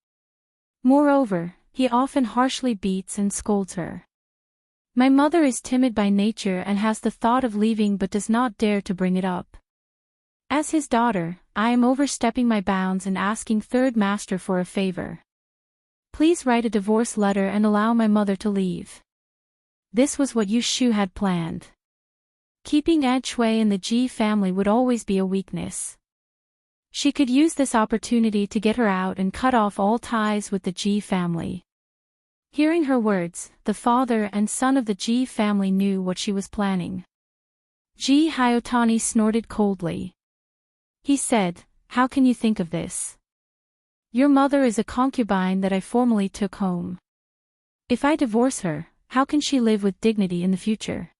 Moreover, he often harshly beats and scolds her. My mother is timid by nature and has the thought of leaving but does not dare to bring it up. As his daughter, I am overstepping my bounds and asking third master for a favor. Please write a divorce letter and allow my mother to leave." This was what Yushu had planned. Keeping Aunt Shui in the Ji family would always be a weakness. She could use this opportunity to get her out and cut off all ties with the Ji family. Hearing her words, the father and son of the Ji family knew what she was planning. Ji Hyotani snorted coldly. He said, "How can you think of this? Your mother is a concubine that I formerly took home. If I divorce her, how can she live with dignity in the future?"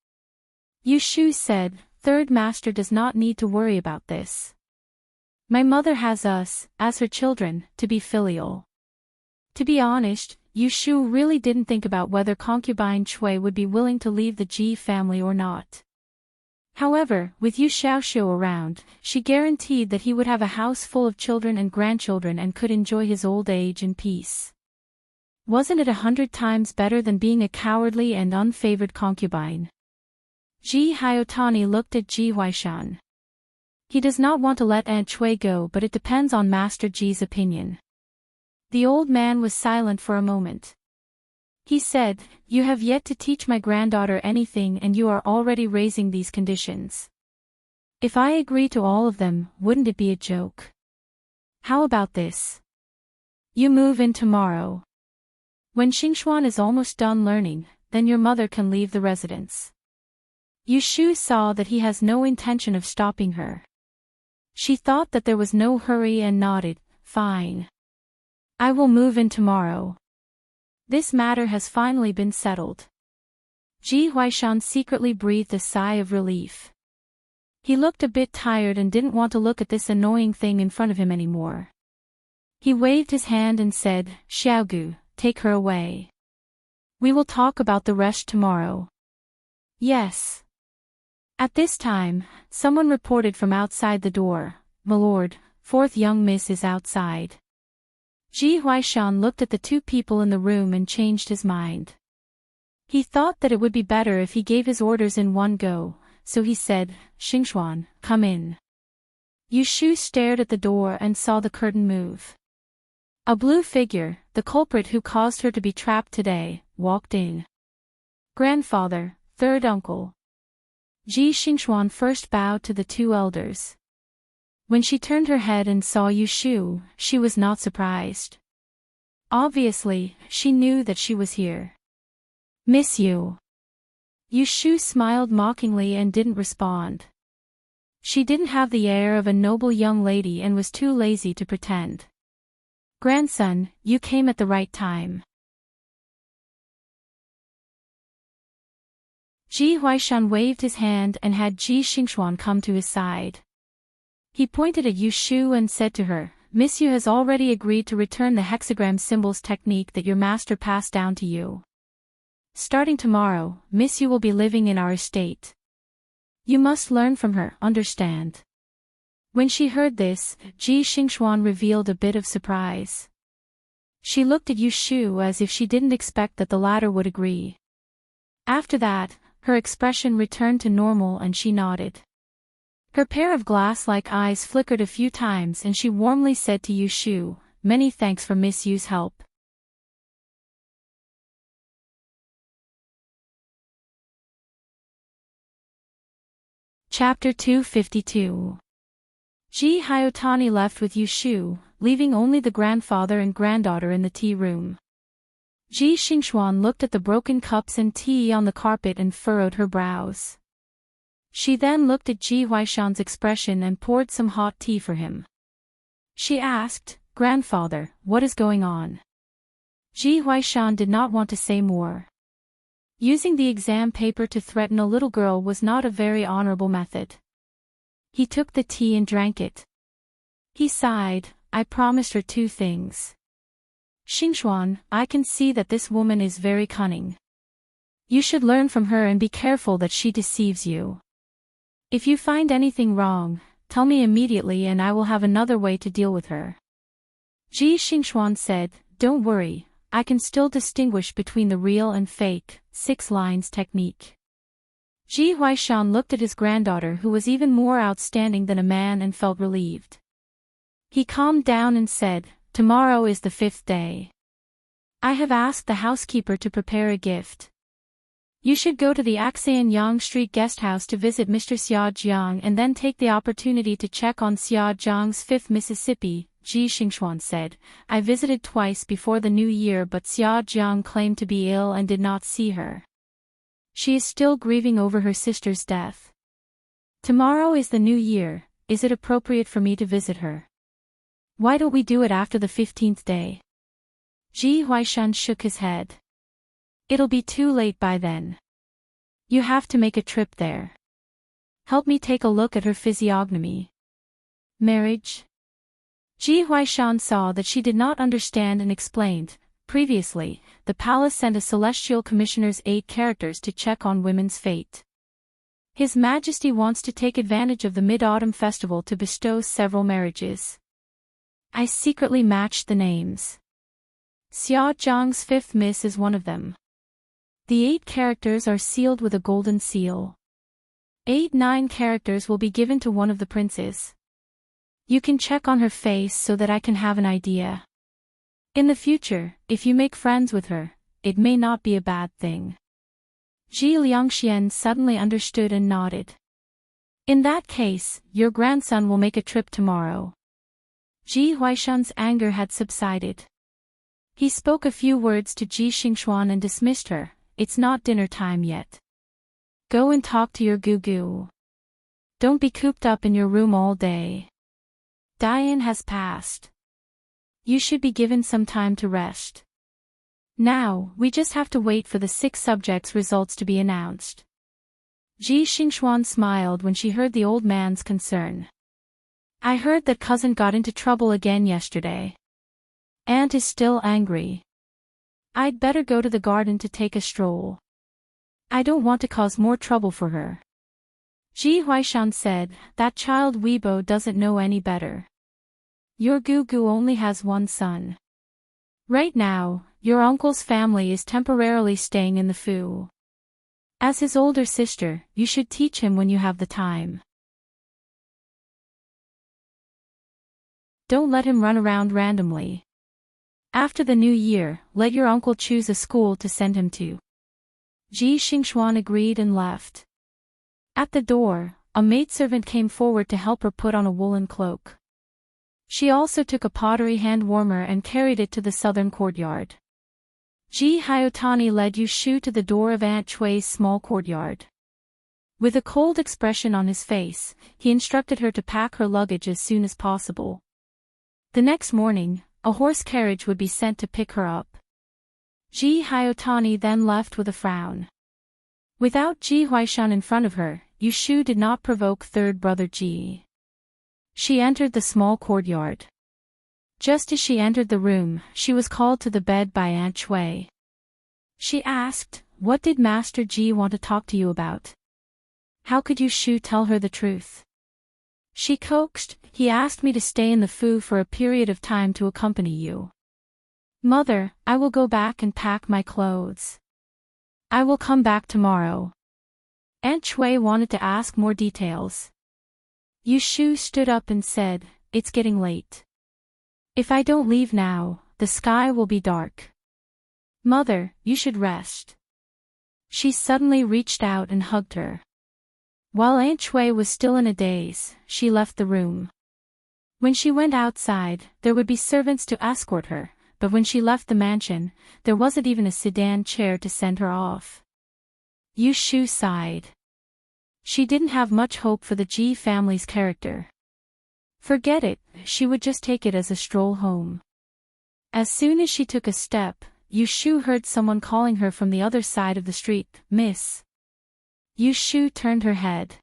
Yushu said, "Third master does not need to worry about this. My mother has us, as her children, to be filial." To be honest, Yushu really didn't think about whether concubine Shui would be willing to leave the Ji family or not. However, with Yu Xiaoxiu around, she guaranteed that he would have a house full of children and grandchildren and could enjoy his old age in peace. Wasn't it 100 times better than being a cowardly and unfavored concubine? Ji Hyotani looked at Ji Huaishan. He does not want to let Aunt Shui go, but it depends on Master Ji's opinion. The old man was silent for a moment. He said, "You have yet to teach my granddaughter anything and you are already raising these conditions. If I agree to all of them, wouldn't it be a joke? How about this? You move in tomorrow. When Xingxuan is almost done learning, then your mother can leave the residence." Yushu saw that he has no intention of stopping her. She thought that there was no hurry and nodded, "Fine. I will move in tomorrow. This matter has finally been settled." Ji Huaishan secretly breathed a sigh of relief. He looked a bit tired and didn't want to look at this annoying thing in front of him anymore. He waved his hand and said, Xiaogu, take her away. We will talk about the rest tomorrow. Yes. At this time, someone reported from outside the door, My lord, fourth young miss is outside. Ji Huaishan looked at the two people in the room and changed his mind. He thought that it would be better if he gave his orders in one go, so he said, Xingxuan, come in. Yu Shu stared at the door and saw the curtain move. A blue figure, the culprit who caused her to be trapped today, walked in. Grandfather, third uncle. Ji Xingxuan first bowed to the two elders. When she turned her head and saw Yu Shu, she was not surprised. Obviously, she knew that she was here. Miss you. Yu Shu smiled mockingly and didn't respond. She didn't have the air of a noble young lady and was too lazy to pretend. Grandson, you came at the right time. Ji Huaishan waved his hand and had Ji Xingxuan come to his side. He pointed at Yu Shu and said to her, Miss Yu has already agreed to return the hexagram symbols technique that your master passed down to you. Starting tomorrow, Miss Yu will be living in our estate. You must learn from her, understand? When she heard this, Ji Xingxuan revealed a bit of surprise. She looked at Yu Shu as if she didn't expect that the latter would agree. After that, her expression returned to normal and she nodded. Her pair of glass-like eyes flickered a few times and she warmly said to Yu Shu, Many thanks for Miss Yu's help. Chapter 252. Ji Hyotani left with Yu Shu, leaving only the grandfather and granddaughter in the tea room. Ji Xingxuan looked at the broken cups and tea on the carpet and furrowed her brows. She then looked at Ji Huaishan's expression and poured some hot tea for him. She asked, Grandfather, what is going on? Ji Huaishan did not want to say more. Using the exam paper to threaten a little girl was not a very honorable method. He took the tea and drank it. He sighed, I promised her two things. Xingxuan, I can see that this woman is very cunning. You should learn from her and be careful that she deceives you. If you find anything wrong, tell me immediately and I will have another way to deal with her. Ji Xingxuan said, Don't worry, I can still distinguish between the real and fake, 6 lines technique. Ji Huaishan looked at his granddaughter who was even more outstanding than a man and felt relieved. He calmed down and said, Tomorrow is the 5th day. I have asked the housekeeper to prepare a gift. You should go to the Axayan Yang Street guest house to visit Mr. Xia Jiang and then take the opportunity to check on Xia Jiang's 5th Mississippi, Ji Xingxuan said. I visited twice before the new year but Xia Jiang claimed to be ill and did not see her. She is still grieving over her sister's death. Tomorrow is the new year, is it appropriate for me to visit her? Why don't we do it after the 15th day? Ji Huaishan shook his head. It'll be too late by then. You have to make a trip there. Help me take a look at her physiognomy. Marriage? Ji Huaishan saw that she did not understand and explained, previously, the palace sent a celestial commissioner's 8 characters to check on women's fate. His Majesty wants to take advantage of the Mid-Autumn Festival to bestow several marriages. I secretly matched the names. Xia Jiang's 5th miss is one of them. The 8 characters are sealed with a golden seal. 9 characters will be given to one of the princes. You can check on her face so that I can have an idea. In the future, if you make friends with her, it may not be a bad thing. Ji Liangxian suddenly understood and nodded. In that case, your grandson will make a trip tomorrow. Ji Huaishan's anger had subsided. He spoke a few words to Ji Xingxuan and dismissed her. It's not dinner time yet. Go and talk to your gugu. Don't be cooped up in your room all day. Dian has passed. You should be given some time to rest. Now, we just have to wait for the 6 subjects' results to be announced. Ji Xingxuan smiled when she heard the old man's concern. I heard that cousin got into trouble again yesterday. Aunt is still angry. I'd better go to the garden to take a stroll. I don't want to cause more trouble for her. Ji Huaishan said, that child Weibo doesn't know any better. Your Gugu only has one son. Right now, your uncle's family is temporarily staying in the Fu. As his older sister, you should teach him when you have the time. Don't let him run around randomly. After the new year, let your uncle choose a school to send him to. Ji Xingxuan agreed and left. At the door, a maidservant came forward to help her put on a woolen cloak. She also took a pottery hand warmer and carried it to the southern courtyard. Ji Hyotani led Yu Shu to the door of Aunt Chui's small courtyard. With a cold expression on his face, he instructed her to pack her luggage as soon as possible. The next morning, a horse carriage would be sent to pick her up. Ji Hyotani then left with a frown. Without Ji Huaishan in front of her, Yu Shu did not provoke third brother Ji. She entered the small courtyard. Just as she entered the room, she was called to the bed by Aunt Chui. She asked, "What did Master Ji want to talk to you about?" How could Yu Shu tell her the truth? She coaxed, "He asked me to stay in the Fu for a period of time to accompany you." "Mother, I will go back and pack my clothes. I will come back tomorrow." Aunt Chui wanted to ask more details. Yu Shu stood up and said, "It's getting late. If I don't leave now, the sky will be dark. Mother, you should rest." She suddenly reached out and hugged her. While Aunt Chui was still in a daze, she left the room. When she went outside, there would be servants to escort her, but when she left the mansion, there wasn't even a sedan chair to send her off. Yu Shu sighed. She didn't have much hope for the Ji family's character. Forget it, she would just take it as a stroll home. As soon as she took a step, Yu Shu heard someone calling her from the other side of the street, "Miss." Yu Shu turned her head.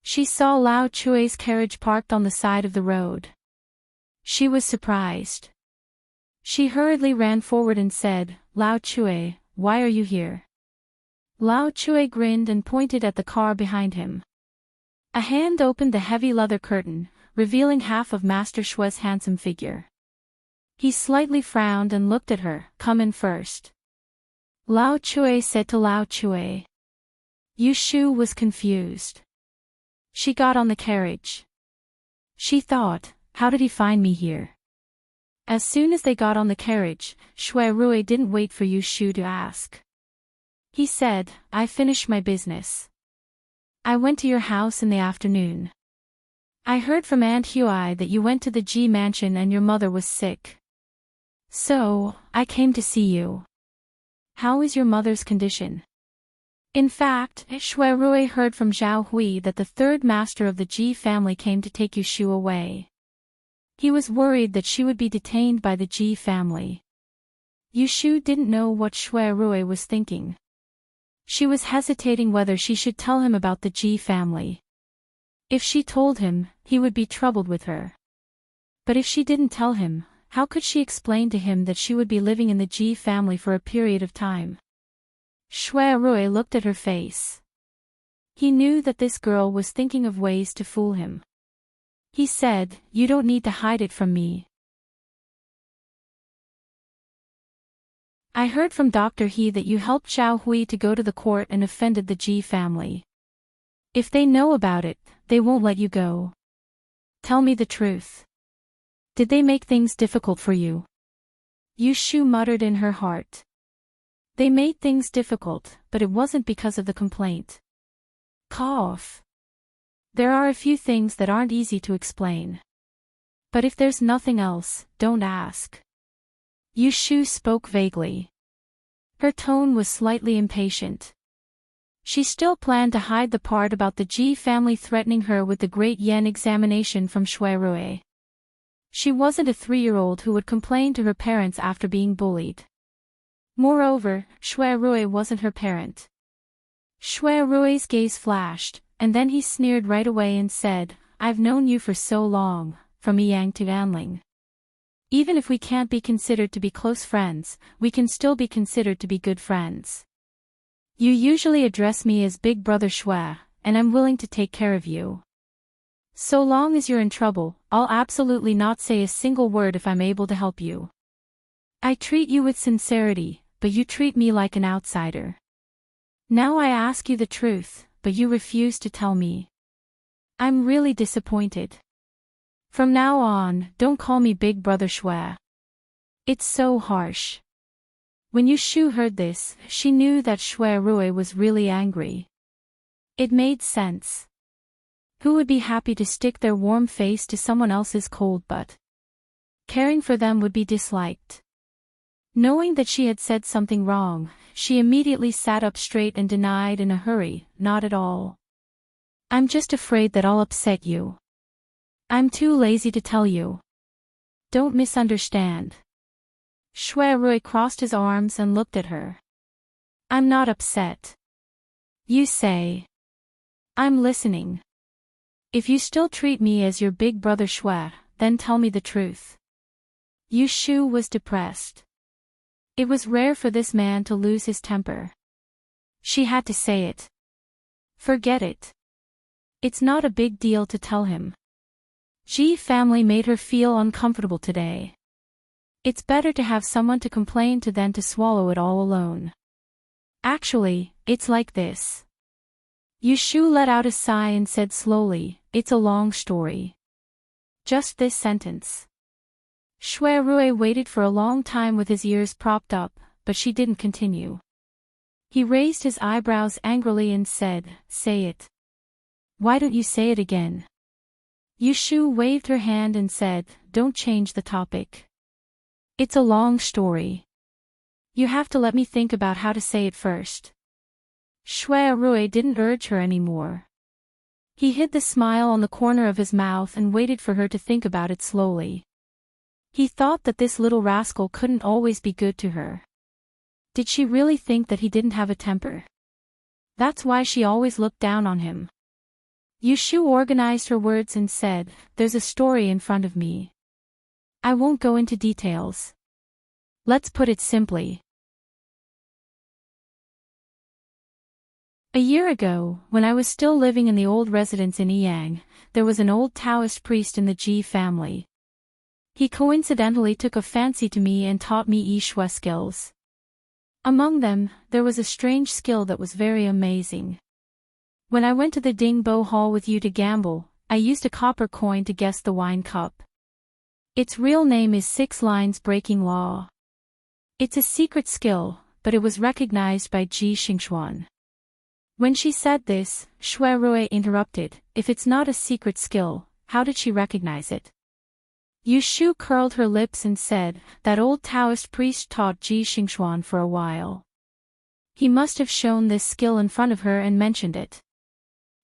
She saw Lao Chui's carriage parked on the side of the road. She was surprised. She hurriedly ran forward and said, "Lao Chui, why are you here?" Lao Chui grinned and pointed at the car behind him. A hand opened the heavy leather curtain, revealing half of Master Shui's handsome figure. He slightly frowned and looked at her. "Come in first," Lao Chui said to Lao Chui. Yu Shu was confused. She got on the carriage. She thought, how did he find me here? As soon as they got on the carriage, Shui Rui didn't wait for Yu Shu to ask. He said, "I finished my business. I went to your house in the afternoon. I heard from Aunt Hui that you went to the Ji mansion and your mother was sick. So, I came to see you. How is your mother's condition?" In fact, Shui Rui heard from Zhao Hui that the third master of the Ji family came to take Yu Shu away. He was worried that she would be detained by the Ji family. Yu Shu didn't know what Shui Rui was thinking. She was hesitating whether she should tell him about the Ji family. If she told him, he would be troubled with her. But if she didn't tell him, how could she explain to him that she would be living in the Ji family for a period of time? Shui Rui looked at her face. He knew that this girl was thinking of ways to fool him. He said, "You don't need to hide it from me. I heard from Dr. He that you helped Zhao Hui to go to the court and offended the Ji family. If they know about it, they won't let you go. Tell me the truth. Did they make things difficult for you?" Yu Shu muttered in her heart. They made things difficult, but it wasn't because of the complaint. Cough. There are a few things that aren't easy to explain. But if there's nothing else, don't ask. Yu Shu spoke vaguely. Her tone was slightly impatient. She still planned to hide the part about the Ji family threatening her with the Great Yen examination from Shui Rui. She wasn't a 3-year-old who would complain to her parents after being bullied. Moreover, Shui Rui wasn't her parent. Shui Rui's gaze flashed, and then he sneered right away and said, "I've known you for so long, from Yang to Anling. Even if we can't be considered to be close friends, we can still be considered to be good friends. You usually address me as Big Brother Shui, and I'm willing to take care of you. So long as you're in trouble, I'll absolutely not say a single word if I'm able to help you. I treat you with sincerity, but you treat me like an outsider. Now I ask you the truth, but you refuse to tell me. I'm really disappointed. From now on, don't call me Big Brother Shui. It's so harsh. When Yushu heard this, she knew that Shui Rui was really angry. It made sense. Who would be happy to stick their warm face to someone else's cold butt? Caring for them would be disliked. Knowing that she had said something wrong, she immediately sat up straight and denied in a hurry, not at all. I'm just afraid that I'll upset you. I'm too lazy to tell you. Don't misunderstand. Shui Rui crossed his arms and looked at her. I'm not upset. You say. I'm listening. If you still treat me as your Big Brother Shui, then tell me the truth. Yushu was depressed. It was rare for this man to lose his temper. She had to say it. Forget it. It's not a big deal to tell him. Ji family made her feel uncomfortable today. It's better to have someone to complain to than to swallow it all alone. Actually, it's like this. Yushu let out a sigh and said slowly, it's a long story. Just this sentence. Shui Rui waited for a long time with his ears propped up, but she didn't continue. He raised his eyebrows angrily and said, say it. Why don't you say it again? Yushu waved her hand and said, don't change the topic. It's a long story. You have to let me think about how to say it first. Shui Rui didn't urge her anymore. He hid the smile on the corner of his mouth and waited for her to think about it slowly. He thought that this little rascal couldn't always be good to her. Did she really think that he didn't have a temper? That's why she always looked down on him. Yushu organized her words and said, there's a story in front of me. I won't go into details. Let's put it simply. A year ago, when I was still living in the old residence in Yang, there was an old Taoist priest in the Ji family. He coincidentally took a fancy to me and taught me Yi Shui skills. Among them, there was a strange skill that was very amazing. When I went to the Dingbo Hall with you to gamble, I used a copper coin to guess the wine cup. Its real name is 6 Lines Breaking Law. It's a secret skill, but it was recognized by Ji Xingxuan. When she said this, Shui Rui interrupted, if it's not a secret skill, how did she recognize it? Yushu curled her lips and said, that old Taoist priest taught Ji Xingxuan for a while. He must have shown this skill in front of her and mentioned it.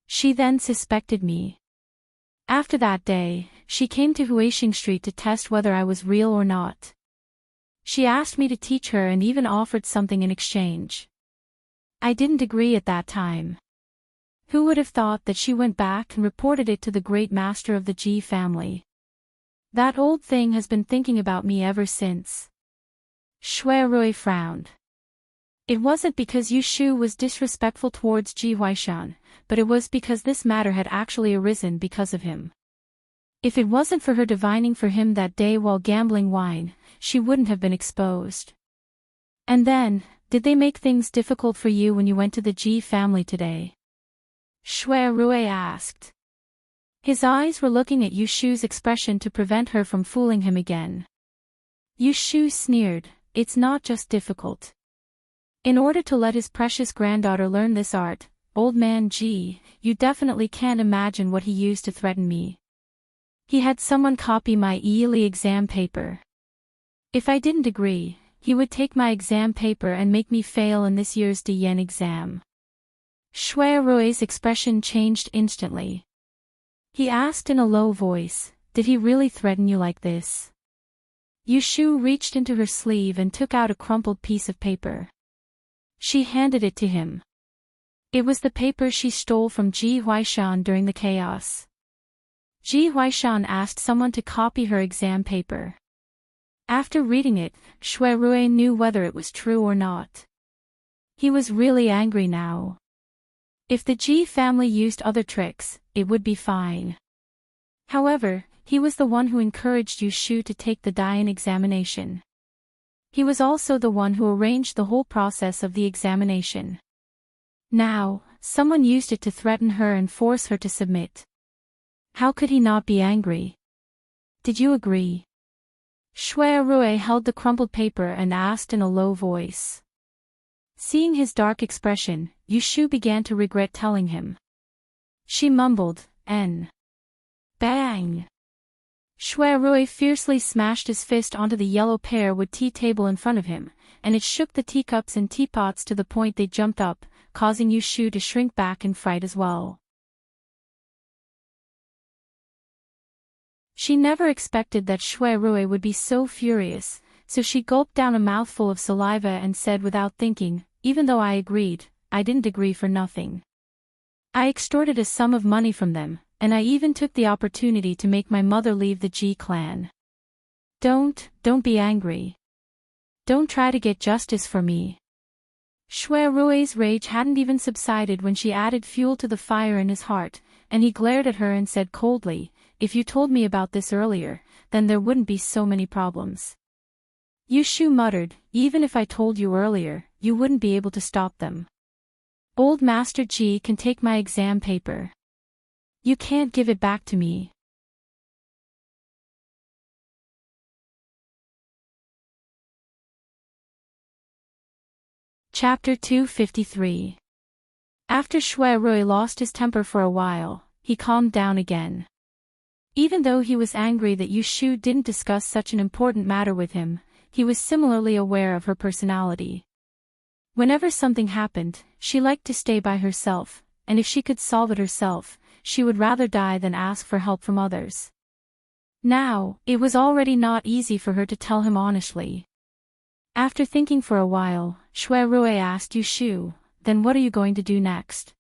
She then suspected me. After that day, she came to Huixing Street to test whether I was real or not. She asked me to teach her and even offered something in exchange. I didn't agree at that time. Who would have thought that she went back and reported it to the great master of the Ji family? That old thing has been thinking about me ever since. Shui Rui frowned. It wasn't because Yushu was disrespectful towards Ji Huaishan, but it was because this matter had actually arisen because of him. If it wasn't for her divining for him that day while gambling wine, she wouldn't have been exposed. And then, did they make things difficult for you when you went to the Ji family today? Shui Rui asked. His eyes were looking at Yushu's expression to prevent her from fooling him again. Yushu sneered, it's not just difficult. In order to let his precious granddaughter learn this art, old man Ji, you definitely can't imagine what he used to threaten me. He had someone copy my yearly exam paper. If I didn't agree, he would take my exam paper and make me fail in this year's Diyan exam. Shui Rui's expression changed instantly. He asked in a low voice, did he really threaten you like this? Yushu reached into her sleeve and took out a crumpled piece of paper. She handed it to him. It was the paper she stole from Ji Huaishan during the chaos. Ji Huaishan asked someone to copy her exam paper. After reading it, Shui Rui knew whether it was true or not. He was really angry now. If the Ji family used other tricks, it would be fine. However, he was the one who encouraged Yu Shu to take the Dian examination. He was also the one who arranged the whole process of the examination. Now, someone used it to threaten her and force her to submit. How could he not be angry? Did you agree? Shui Rui held the crumpled paper and asked in a low voice. Seeing his dark expression, Yu Shu began to regret telling him. She mumbled, "N." Bang! Shui Rui fiercely smashed his fist onto the yellow pear-wood tea table in front of him, and it shook the teacups and teapots to the point they jumped up, causing Yu Shu to shrink back in fright as well. She never expected that Shui Rui would be so furious, so she gulped down a mouthful of saliva and said without thinking, "Even though I agreed, I didn't agree for nothing. I extorted a sum of money from them, and I even took the opportunity to make my mother leave the Ji clan. Don't be angry. Don't try to get justice for me." Shui Rui's rage hadn't even subsided when she added fuel to the fire in his heart, and he glared at her and said coldly, "If you told me about this earlier, then there wouldn't be so many problems." Yu Shu muttered, "Even if I told you earlier, you wouldn't be able to stop them. Old Master Ji can take my exam paper. You can't give it back to me." Chapter 253. After Shui Rui lost his temper for a while, he calmed down again. Even though he was angry that Yu Shu didn't discuss such an important matter with him, he was similarly aware of her personality. Whenever something happened, she liked to stay by herself, and if she could solve it herself, she would rather die than ask for help from others. Now, it was already not easy for her to tell him honestly. After thinking for a while, Shui Rui asked Yu Shu, "Then what are you going to do next?"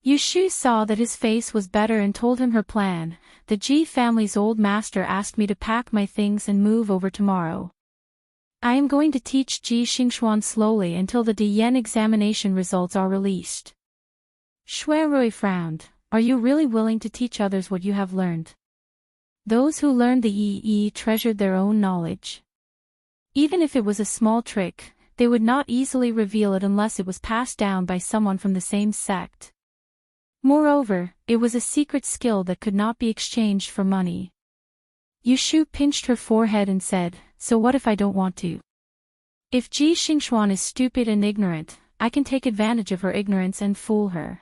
Yu Shu saw that his face was better and told him her plan. "The Ji family's old master asked me to pack my things and move over tomorrow. I am going to teach Ji Xingxuan slowly until the Dian examination results are released." Shui Rui frowned. "Are you really willing to teach others what you have learned?" Those who learned the Yi treasured their own knowledge. Even if it was a small trick, they would not easily reveal it unless it was passed down by someone from the same sect. Moreover, it was a secret skill that could not be exchanged for money. Yu Shu pinched her forehead and said, "So what if I don't want to? If Ji Xingxuan is stupid and ignorant, I can take advantage of her ignorance and fool her.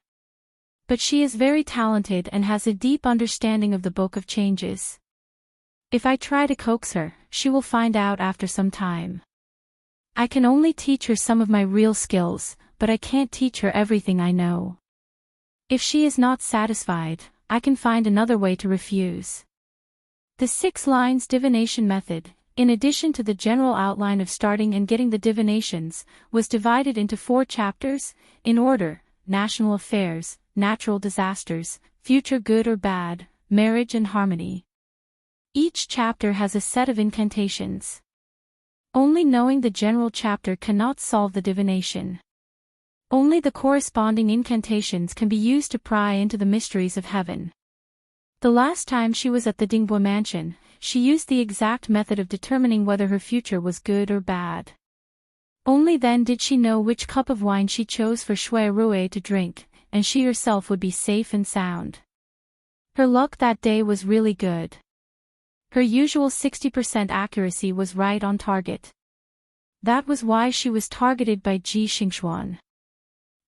But she is very talented and has a deep understanding of the Book of Changes. If I try to coax her, she will find out after some time. I can only teach her some of my real skills, but I can't teach her everything I know. If she is not satisfied, I can find another way to refuse." The 6 lines divination method, in addition to the general outline of starting and getting the divinations, was divided into 4 chapters, in order: national affairs, natural disasters, future good or bad, marriage and harmony. Each chapter has a set of incantations. Only knowing the general chapter cannot solve the divination. Only the corresponding incantations can be used to pry into the mysteries of heaven. The last time she was at the Dingbua mansion, she used the exact method of determining whether her future was good or bad. Only then did she know which cup of wine she chose for Shui Rui to drink, and she herself would be safe and sound. Her luck that day was really good. Her usual 60% accuracy was right on target. That was why she was targeted by Ji Xingxuan.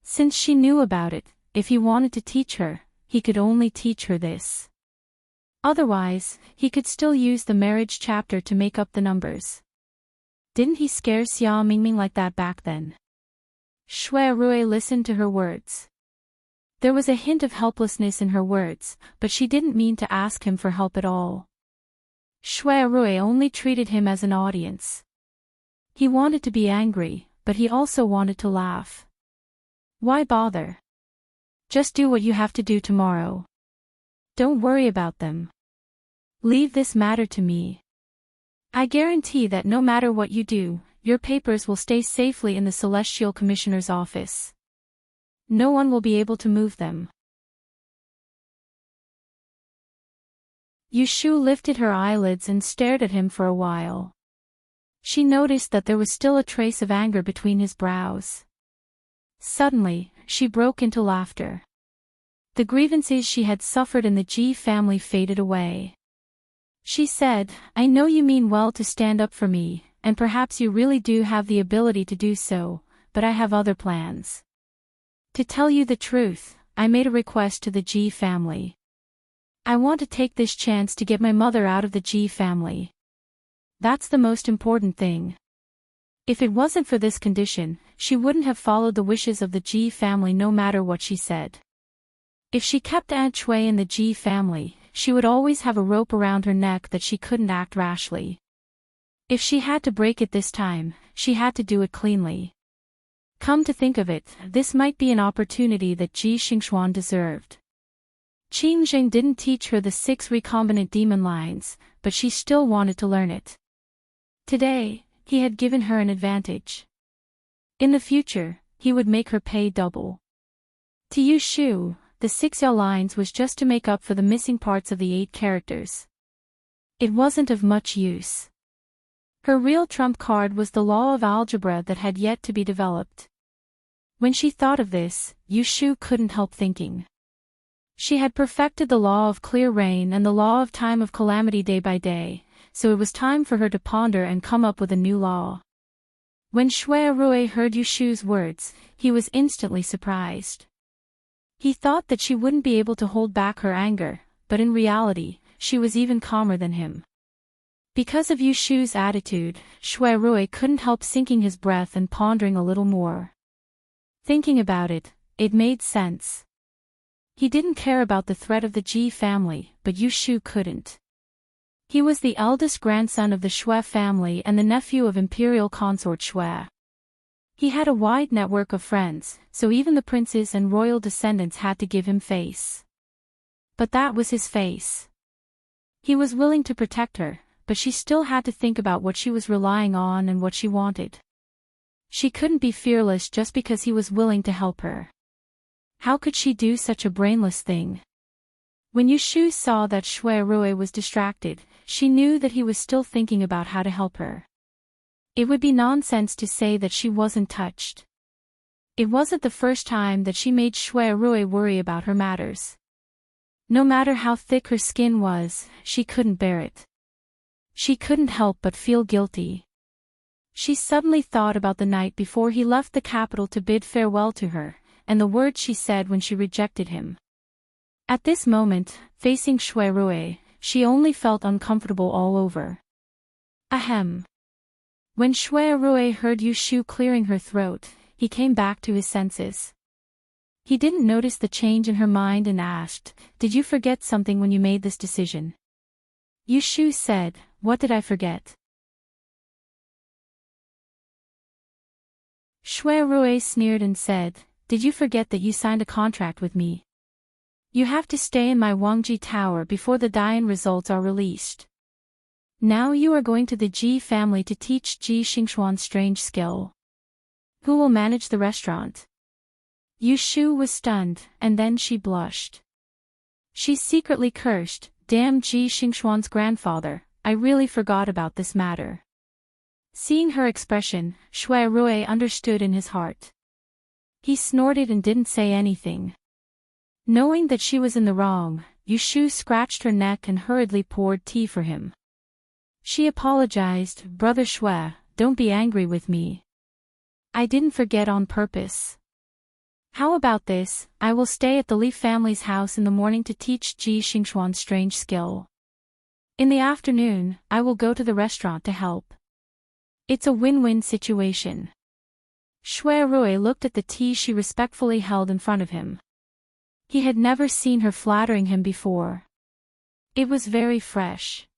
Since she knew about it, if he wanted to teach her, he could only teach her this. Otherwise, he could still use the marriage chapter to make up the numbers. Didn't he scare Xia Mingming like that back then? Shui Rui listened to her words. There was a hint of helplessness in her words, but she didn't mean to ask him for help at all. Shui Rui only treated him as an audience. He wanted to be angry, but he also wanted to laugh. Why bother? Just do what you have to do tomorrow. Don't worry about them. Leave this matter to me. I guarantee that no matter what you do, your papers will stay safely in the Celestial Commissioner's office. No one will be able to move them. Yushu lifted her eyelids and stared at him for a while. She noticed that there was still a trace of anger between his brows. Suddenly, she broke into laughter. The grievances she had suffered in the G family faded away. She said, I know you mean well to stand up for me, and perhaps you really do have the ability to do so, but I have other plans. To tell you the truth, I made a request to the G family. I want to take this chance to get my mother out of the G family. That's the most important thing. If it wasn't for this condition, she wouldn't have followed the wishes of the G family no matter what she said. If she kept Aunt Shui in the G family, she would always have a rope around her neck that she couldn't act rashly. If she had to break it this time, she had to do it cleanly. Come to think of it, this might be an opportunity that Ji Xingxuan deserved. Qing Jing didn't teach her the 6 recombinant demon lines, but she still wanted to learn it. Today, he had given her an advantage. In the future, he would make her pay double. To Yushu, the 6 Yao lines was just to make up for the missing parts of the 8 characters. It wasn't of much use. Her real trump card was the law of algebra that had yet to be developed. When she thought of this, Yushu couldn't help thinking. She had perfected the law of clear rain and the law of time of calamity day by day, so it was time for her to ponder and come up with a new law. When Shui Rui heard Yushu's words, he was instantly surprised. He thought that she wouldn't be able to hold back her anger, but in reality, she was even calmer than him. Because of Yushu's attitude, Shui Rui couldn't help sinking his breath and pondering a little more. Thinking about it, it made sense. He didn't care about the threat of the Ji family, but Yushu couldn't. He was the eldest grandson of the Shui family and the nephew of Imperial Consort Shui. He had a wide network of friends, so even the princes and royal descendants had to give him face. But that was his face. He was willing to protect her, but she still had to think about what she was relying on and what she wanted. She couldn't be fearless just because he was willing to help her. How could she do such a brainless thing? When Yushu saw that Shui Rui was distracted, she knew that he was still thinking about how to help her. It would be nonsense to say that she wasn't touched. It wasn't the first time that she made Shui Rui worry about her matters. No matter how thick her skin was, she couldn't bear it. She couldn't help but feel guilty. She suddenly thought about the night before he left the capital to bid farewell to her, and the words she said when she rejected him. At this moment, facing Shui Rui, she only felt uncomfortable all over. Ahem. When Shui Rui heard Yushu clearing her throat, he came back to his senses. He didn't notice the change in her mind and asked, "Did you forget something when you made this decision?" Yushu said, "What did I forget?" Shui Rui sneered and said, "Did you forget that you signed a contract with me? You have to stay in my Wangji Tower before the Dian results are released. Now you are going to the Ji family to teach Ji Xingxuan's strange skill. Who will manage the restaurant?" Yushu was stunned, and then she blushed. She secretly cursed, "Damn Ji Xingxuan's grandfather, I really forgot about this matter." Seeing her expression, Shui Rui understood in his heart. He snorted and didn't say anything. Knowing that she was in the wrong, Yushu scratched her neck and hurriedly poured tea for him. She apologized, "Brother Shui, don't be angry with me. I didn't forget on purpose. How about this, I will stay at the Li family's house in the morning to teach Ji Xingxuan's strange skill. In the afternoon, I will go to the restaurant to help. It's a win-win situation." Shui Rui looked at the tea she respectfully held in front of him. He had never seen her flattering him before. It was very fresh.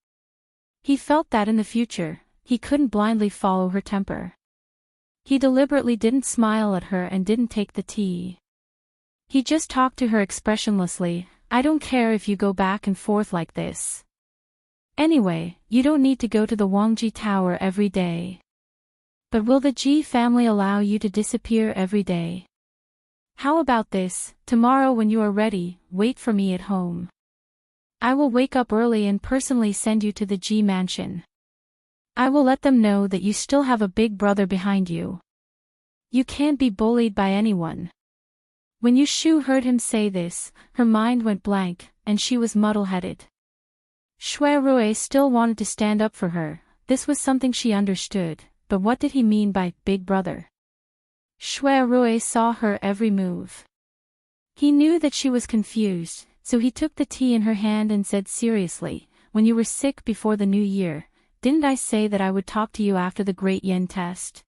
He felt that in the future, he couldn't blindly follow her temper. He deliberately didn't smile at her and didn't take the tea. He just talked to her expressionlessly, "I don't care if you go back and forth like this. Anyway, you don't need to go to the Wangji Tower every day. But will the Ji family allow you to disappear every day? How about this, tomorrow when you are ready, wait for me at home. I will wake up early and personally send you to the Ji mansion. I will let them know that you still have a big brother behind you. You can't be bullied by anyone. When Yushu heard him say this, her mind went blank, and she was muddle-headed. Shui Rui still wanted to stand up for her, this was something she understood, but what did he mean by big brother? Shui Rui saw her every move. He knew that she was confused, so he took the tea in her hand and said seriously, when you were sick before the new year, didn't I say that I would talk to you after the Great Yen test?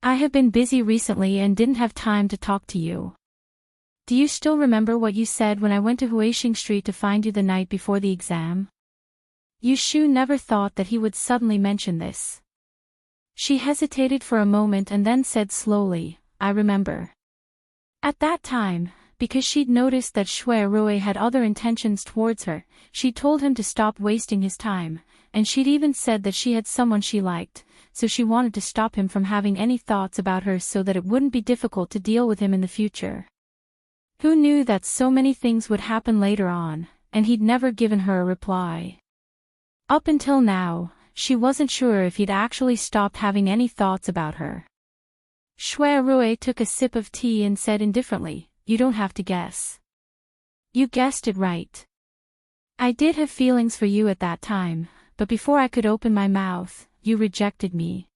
I have been busy recently and didn't have time to talk to you. Do you still remember what you said when I went to Huixing Street to find you the night before the exam? Yushu never thought that he would suddenly mention this. She hesitated for a moment and then said slowly, I remember. At that time, because she'd noticed that Shui Rui had other intentions towards her, she told him to stop wasting his time, and she'd even said that she had someone she liked, so she wanted to stop him from having any thoughts about her so that it wouldn't be difficult to deal with him in the future. Who knew that so many things would happen later on, and he'd never given her a reply. Up until now, she wasn't sure if he'd actually stopped having any thoughts about her. Shui Rui took a sip of tea and said indifferently, you don't have to guess. You guessed it right. I did have feelings for you at that time, but before I could open my mouth, you rejected me.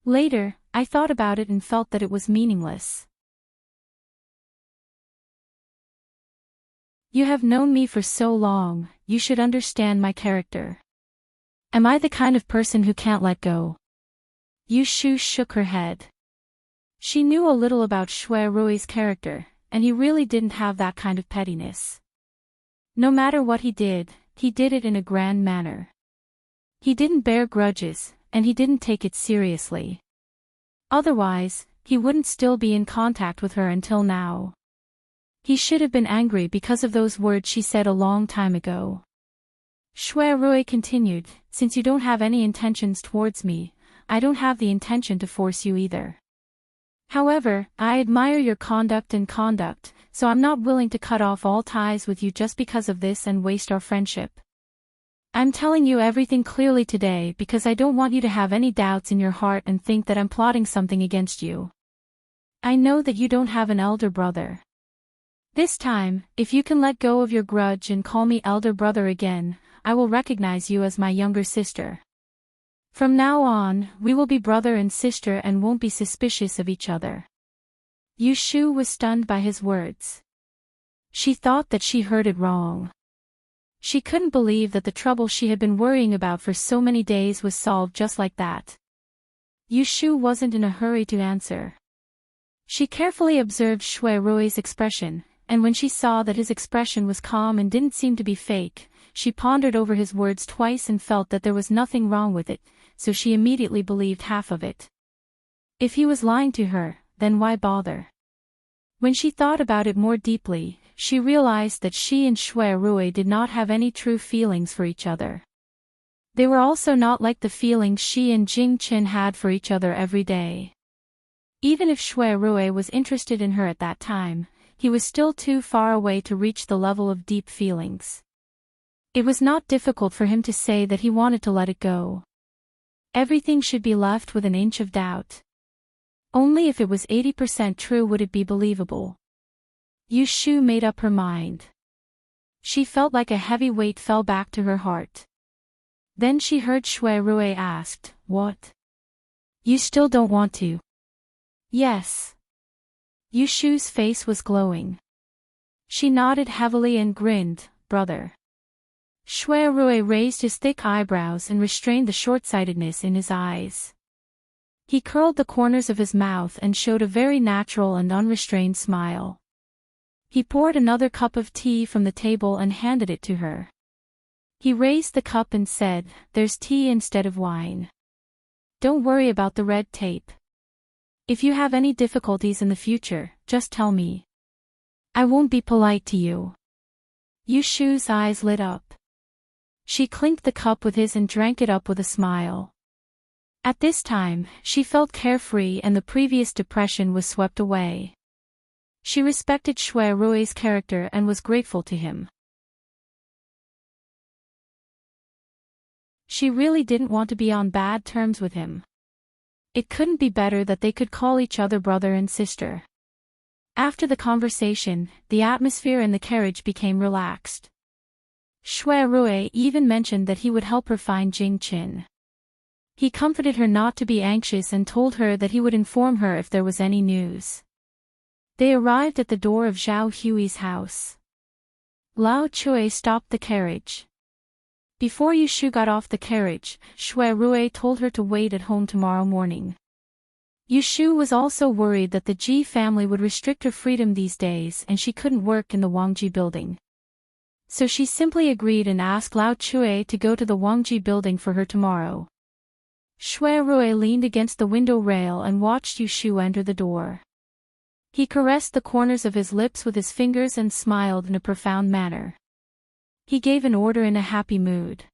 Later, I thought about it and felt that it was meaningless. You have known me for so long, you should understand my character. Am I the kind of person who can't let go? Yushu shook her head. She knew a little about Shui Rui's character, and he really didn't have that kind of pettiness. No matter what he did it in a grand manner. He didn't bear grudges, and he didn't take it seriously. Otherwise, he wouldn't still be in contact with her until now. He should have been angry because of those words she said a long time ago. Shui Rui continued, since you don't have any intentions towards me, I don't have the intention to force you either. However, I admire your conduct, so I'm not willing to cut off all ties with you just because of this and waste our friendship. I'm telling you everything clearly today because I don't want you to have any doubts in your heart and think that I'm plotting something against you. I know that you don't have an elder brother. This time, if you can let go of your grudge and call me elder brother again, I will recognize you as my younger sister. From now on, we will be brother and sister and won't be suspicious of each other. Yushu was stunned by his words. She thought that she heard it wrong. She couldn't believe that the trouble she had been worrying about for so many days was solved just like that. Yushu wasn't in a hurry to answer. She carefully observed Shui Rui's expression, and when she saw that his expression was calm and didn't seem to be fake, she pondered over his words twice and felt that there was nothing wrong with it, so she immediately believed half of it. If he was lying to her, then why bother? When she thought about it more deeply, she realized that she and Shui Rui did not have any true feelings for each other. They were also not like the feelings she and Jing Qin had for each other every day. Even if Shui Rui was interested in her at that time, he was still too far away to reach the level of deep feelings. It was not difficult for him to say that he wanted to let it go. Everything should be left with an inch of doubt. Only if it was 80% true would it be believable. Yushu made up her mind. She felt like a heavy weight fell back to her heart. Then she heard Shui Rui asked, "What? You still don't want to?" "Yes." Yushu's face was glowing. She nodded heavily and grinned, "Brother." Shui Rui raised his thick eyebrows and restrained the short-sightedness in his eyes. He curled the corners of his mouth and showed a very natural and unrestrained smile. He poured another cup of tea from the table and handed it to her. He raised the cup and said, "There's tea instead of wine. Don't worry about the red tape. If you have any difficulties in the future, just tell me. I won't be polite to you." Yushu's eyes lit up. She clinked the cup with his and drank it up with a smile. At this time, she felt carefree and the previous depression was swept away. She respected Shui Rui's character and was grateful to him. She really didn't want to be on bad terms with him. It couldn't be better that they could call each other brother and sister. After the conversation, the atmosphere in the carriage became relaxed. Shui Rui even mentioned that he would help her find Jing Qin. He comforted her not to be anxious and told her that he would inform her if there was any news. They arrived at the door of Zhao Hui's house. Lao Chui stopped the carriage. Before Yushu got off the carriage, Shui Rui told her to wait at home tomorrow morning. Yushu was also worried that the Ji family would restrict her freedom these days and she couldn't work in the Wangji building. So she simply agreed and asked Lao Chui to go to the Wangji building for her tomorrow. Shui Rui leaned against the window rail and watched Yushu enter the door. He caressed the corners of his lips with his fingers and smiled in a profound manner. He gave an order in a happy mood.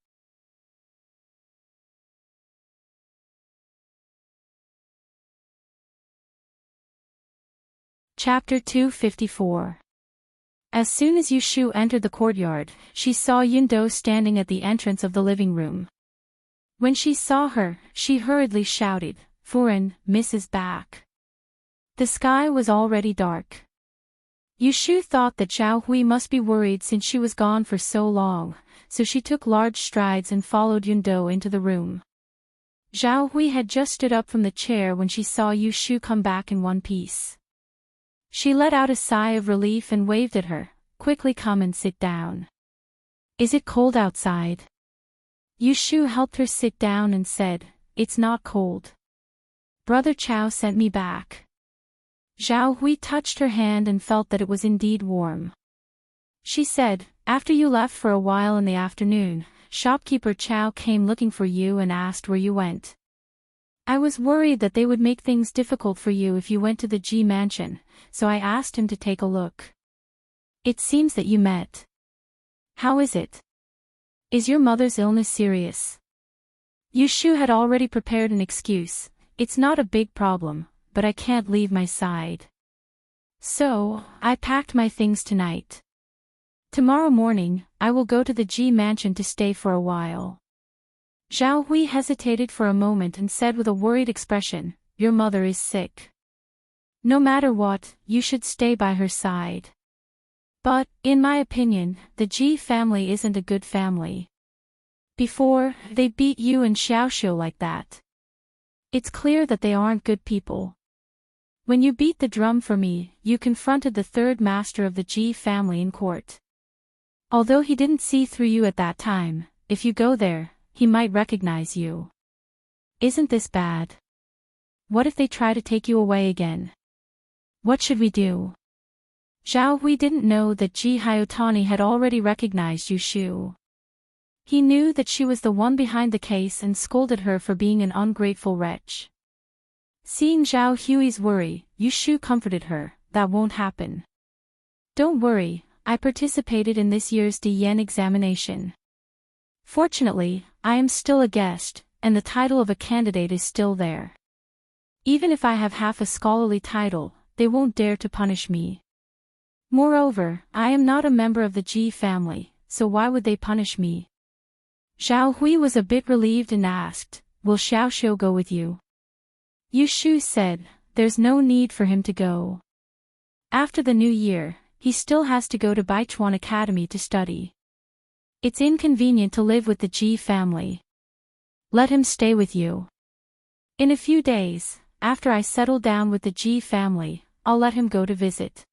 Chapter 254. As soon as Yushu entered the courtyard, she saw Yundo standing at the entrance of the living room. When she saw her, she hurriedly shouted, "Furen, Mrs. back." The sky was already dark. Yushu thought that Zhao Hui must be worried since she was gone for so long, so she took large strides and followed Yundo into the room. Zhao Hui had just stood up from the chair when she saw Yushu come back in one piece. She let out a sigh of relief and waved at her, "Quickly come and sit down. Is it cold outside?" Yushu helped her sit down and said, "It's not cold. Brother Chao sent me back." Zhao Hui touched her hand and felt that it was indeed warm. She said, "After you left for a while in the afternoon, shopkeeper Chao came looking for you and asked where you went. I was worried that they would make things difficult for you if you went to the Ji mansion, so I asked him to take a look. It seems that you met. How is it? Is your mother's illness serious?" Yushu had already prepared an excuse. "It's not a big problem, but I can't leave my side. So, I packed my things tonight. Tomorrow morning, I will go to the Ji mansion to stay for a while." Zhao Hui hesitated for a moment and said with a worried expression, "Your mother is sick. No matter what, you should stay by her side. But, in my opinion, the Ji family isn't a good family. Before, they beat you and Xiaoxiu like that. It's clear that they aren't good people. When you beat the drum for me, you confronted the third master of the Ji family in court. Although he didn't see through you at that time, if you go there, he might recognize you. Isn't this bad? What if they try to take you away again? What should we do?" Zhao Hui didn't know that Ji Hyotani had already recognized Yushu. He knew that she was the one behind the case and scolded her for being an ungrateful wretch. Seeing Zhao Hui's worry, Yushu comforted her, "That won't happen. Don't worry, I participated in this year's Diyan examination. Fortunately, I am still a guest, and the title of a candidate is still there. Even if I have half a scholarly title, they won't dare to punish me. Moreover, I am not a member of the Ji family, so why would they punish me?" Zhao Hui was a bit relieved and asked, "Will Xiaoxiu go with you?" Yushu said, "There's no need for him to go. After the new year, he still has to go to Baichuan Academy to study. It's inconvenient to live with the Ji family. Let him stay with you. In a few days, after I settle down with the Ji family, I'll let him go to visit."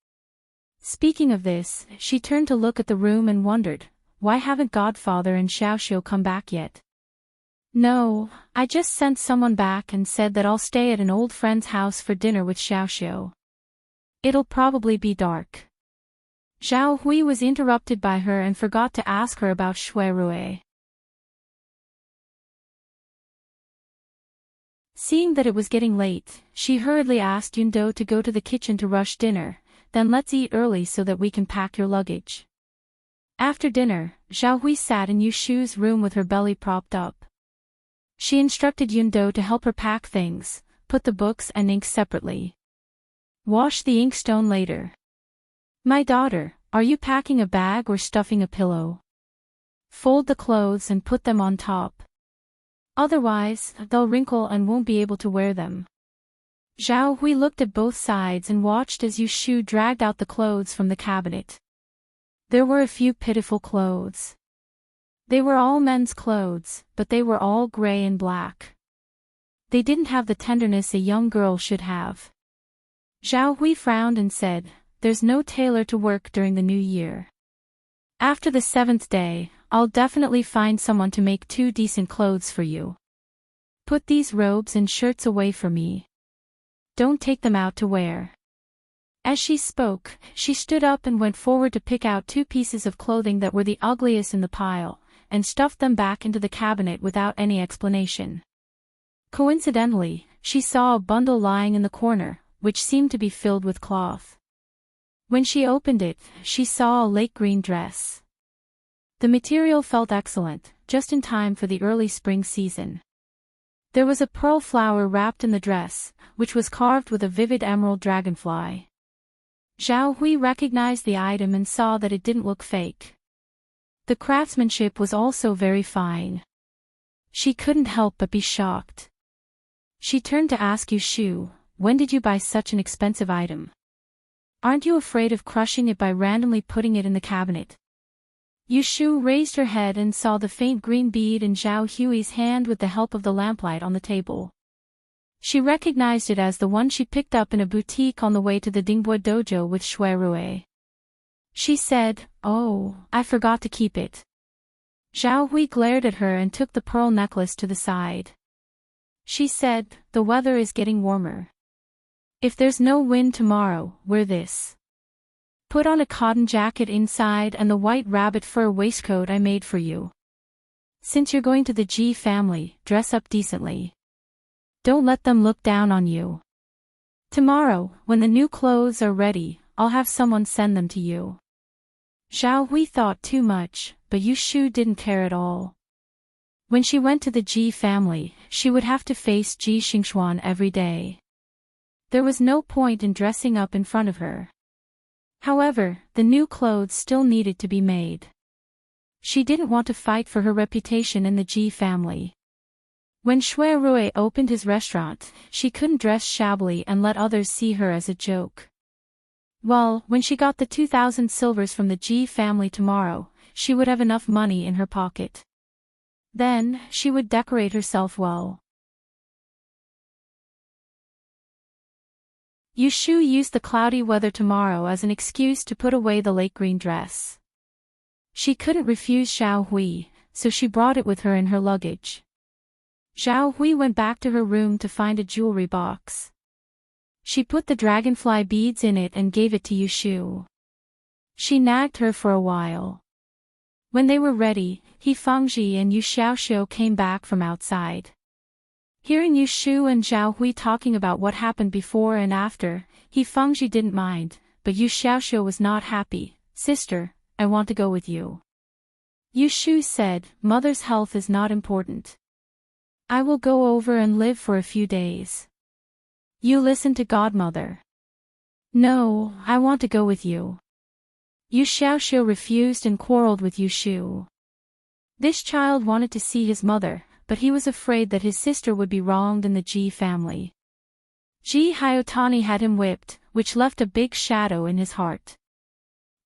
Speaking of this, she turned to look at the room and wondered, why haven't Godfather and Xiaoxiu come back yet? "No, I just sent someone back and said that I'll stay at an old friend's house for dinner with Xiaoxiu. It'll probably be dark." Zhao Hui was interrupted by her and forgot to ask her about Shui Rui. Seeing that it was getting late, she hurriedly asked Yundo to go to the kitchen to rush dinner, "Then let's eat early so that we can pack your luggage." After dinner, Zhao Hui sat in Yu Shu's room with her belly propped up. She instructed Yun Do to help her pack things, put the books and ink separately. Wash the inkstone later. My daughter, are you packing a bag or stuffing a pillow? Fold the clothes and put them on top. Otherwise, they'll wrinkle and won't be able to wear them. Zhao Hui looked at both sides and watched as Yu Shu dragged out the clothes from the cabinet. There were a few pitiful clothes. They were all men's clothes, but they were all gray and black. They didn't have the tenderness a young girl should have. Zhao Hui frowned and said, "There's no tailor to work during the new year. After the 7th day, I'll definitely find someone to make 2 decent clothes for you. Put these robes and shirts away for me. Don't take them out to wear." As she spoke, she stood up and went forward to pick out 2 pieces of clothing that were the ugliest in the pile, and stuffed them back into the cabinet without any explanation. Coincidentally, she saw a bundle lying in the corner, which seemed to be filled with cloth. When she opened it, she saw a lake green dress. The material felt excellent, just in time for the early spring season. There was a pearl flower wrapped in the dress, which was carved with a vivid emerald dragonfly. Zhao Hui recognized the item and saw that it didn't look fake. The craftsmanship was also very fine. She couldn't help but be shocked. She turned to ask Yu Shu, "When did you buy such an expensive item? Aren't you afraid of crushing it by randomly putting it in the cabinet?" Yu Shu raised her head and saw the faint green bead in Zhao Hui's hand with the help of the lamplight on the table. She recognized it as the one she picked up in a boutique on the way to the Dingbo dojo with Shui Rui. She said, "Oh, I forgot to keep it." Zhao Hui glared at her and took the pearl necklace to the side. She said, "The weather is getting warmer. If there's no wind tomorrow, wear this. Put on a cotton jacket inside and the white rabbit fur waistcoat I made for you. Since you're going to the Ji family, dress up decently. Don't let them look down on you. Tomorrow, when the new clothes are ready, I'll have someone send them to you." Zhao Hui thought too much, but Yu Shu didn't care at all. When she went to the Ji family, she would have to face Ji Xingxuan every day. There was no point in dressing up in front of her. However, the new clothes still needed to be made. She didn't want to fight for her reputation in the Ji family. When Shui Rui opened his restaurant, she couldn't dress shabbily and let others see her as a joke. Well, when she got the 2,000 silvers from the Ji family tomorrow, she would have enough money in her pocket. Then, she would decorate herself well. Yu Shu used the cloudy weather tomorrow as an excuse to put away the lake green dress. She couldn't refuse Zhao Hui, so she brought it with her in her luggage. Zhao Hui went back to her room to find a jewelry box. She put the dragonfly beads in it and gave it to Yu Shu. She nagged her for a while. When they were ready, He Fangji and Yu Xiaoxiu came back from outside. Hearing Yu Shu and Zhao Hui talking about what happened before and after, He Fangji didn't mind, but Yu Xiaoxiu was not happy. "Sister, I want to go with you." Yu Shu said, "Mother's health is not important. I will go over and live for a few days. You listen to godmother." "No, I want to go with you." Yu Xiaoxiu refused and quarreled with Yu Shu. This child wanted to see his mother, but he was afraid that his sister would be wronged in the Ji family. Ji Hyotani had him whipped, which left a big shadow in his heart.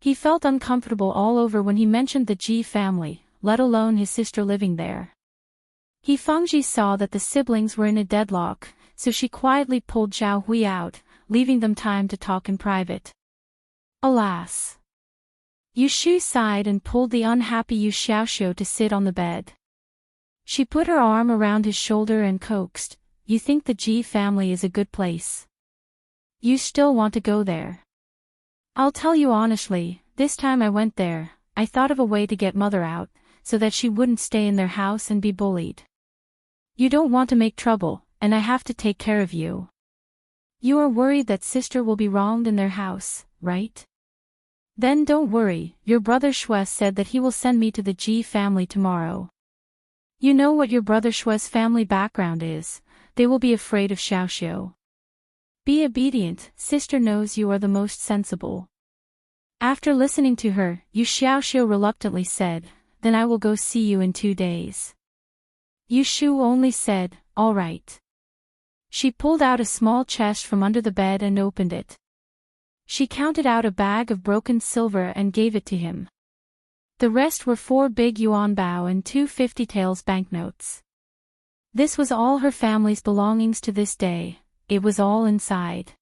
He felt uncomfortable all over when he mentioned the Ji family, let alone his sister living there. He Fangji saw that the siblings were in a deadlock, so she quietly pulled Zhao Hui out, leaving them time to talk in private. Alas! Yu Shu sighed and pulled the unhappy Yu Xiaoxiu to sit on the bed. She put her arm around his shoulder and coaxed, "You think the Ji family is a good place? You still want to go there?" "I'll tell you honestly, this time I went there, I thought of a way to get mother out, so that she wouldn't stay in their house and be bullied. You don't want to make trouble, and I have to take care of you. You are worried that sister will be wronged in their house, right?" Then don't worry, your brother Shui said that he will send me to the Ji family tomorrow. You know what your brother Shui's family background is, they will be afraid of Xiaoxiu. Be obedient, sister knows you are the most sensible. After listening to her, Yu Xiaoxiu reluctantly said, then I will go see you in 2 days. Yu Shu only said, all right. She pulled out a small chest from under the bed and opened it. She counted out a bag of broken silver and gave it to him. The rest were 4 big yuan bao and 2 50 taels banknotes. This was all her family's belongings to this day, it was all inside.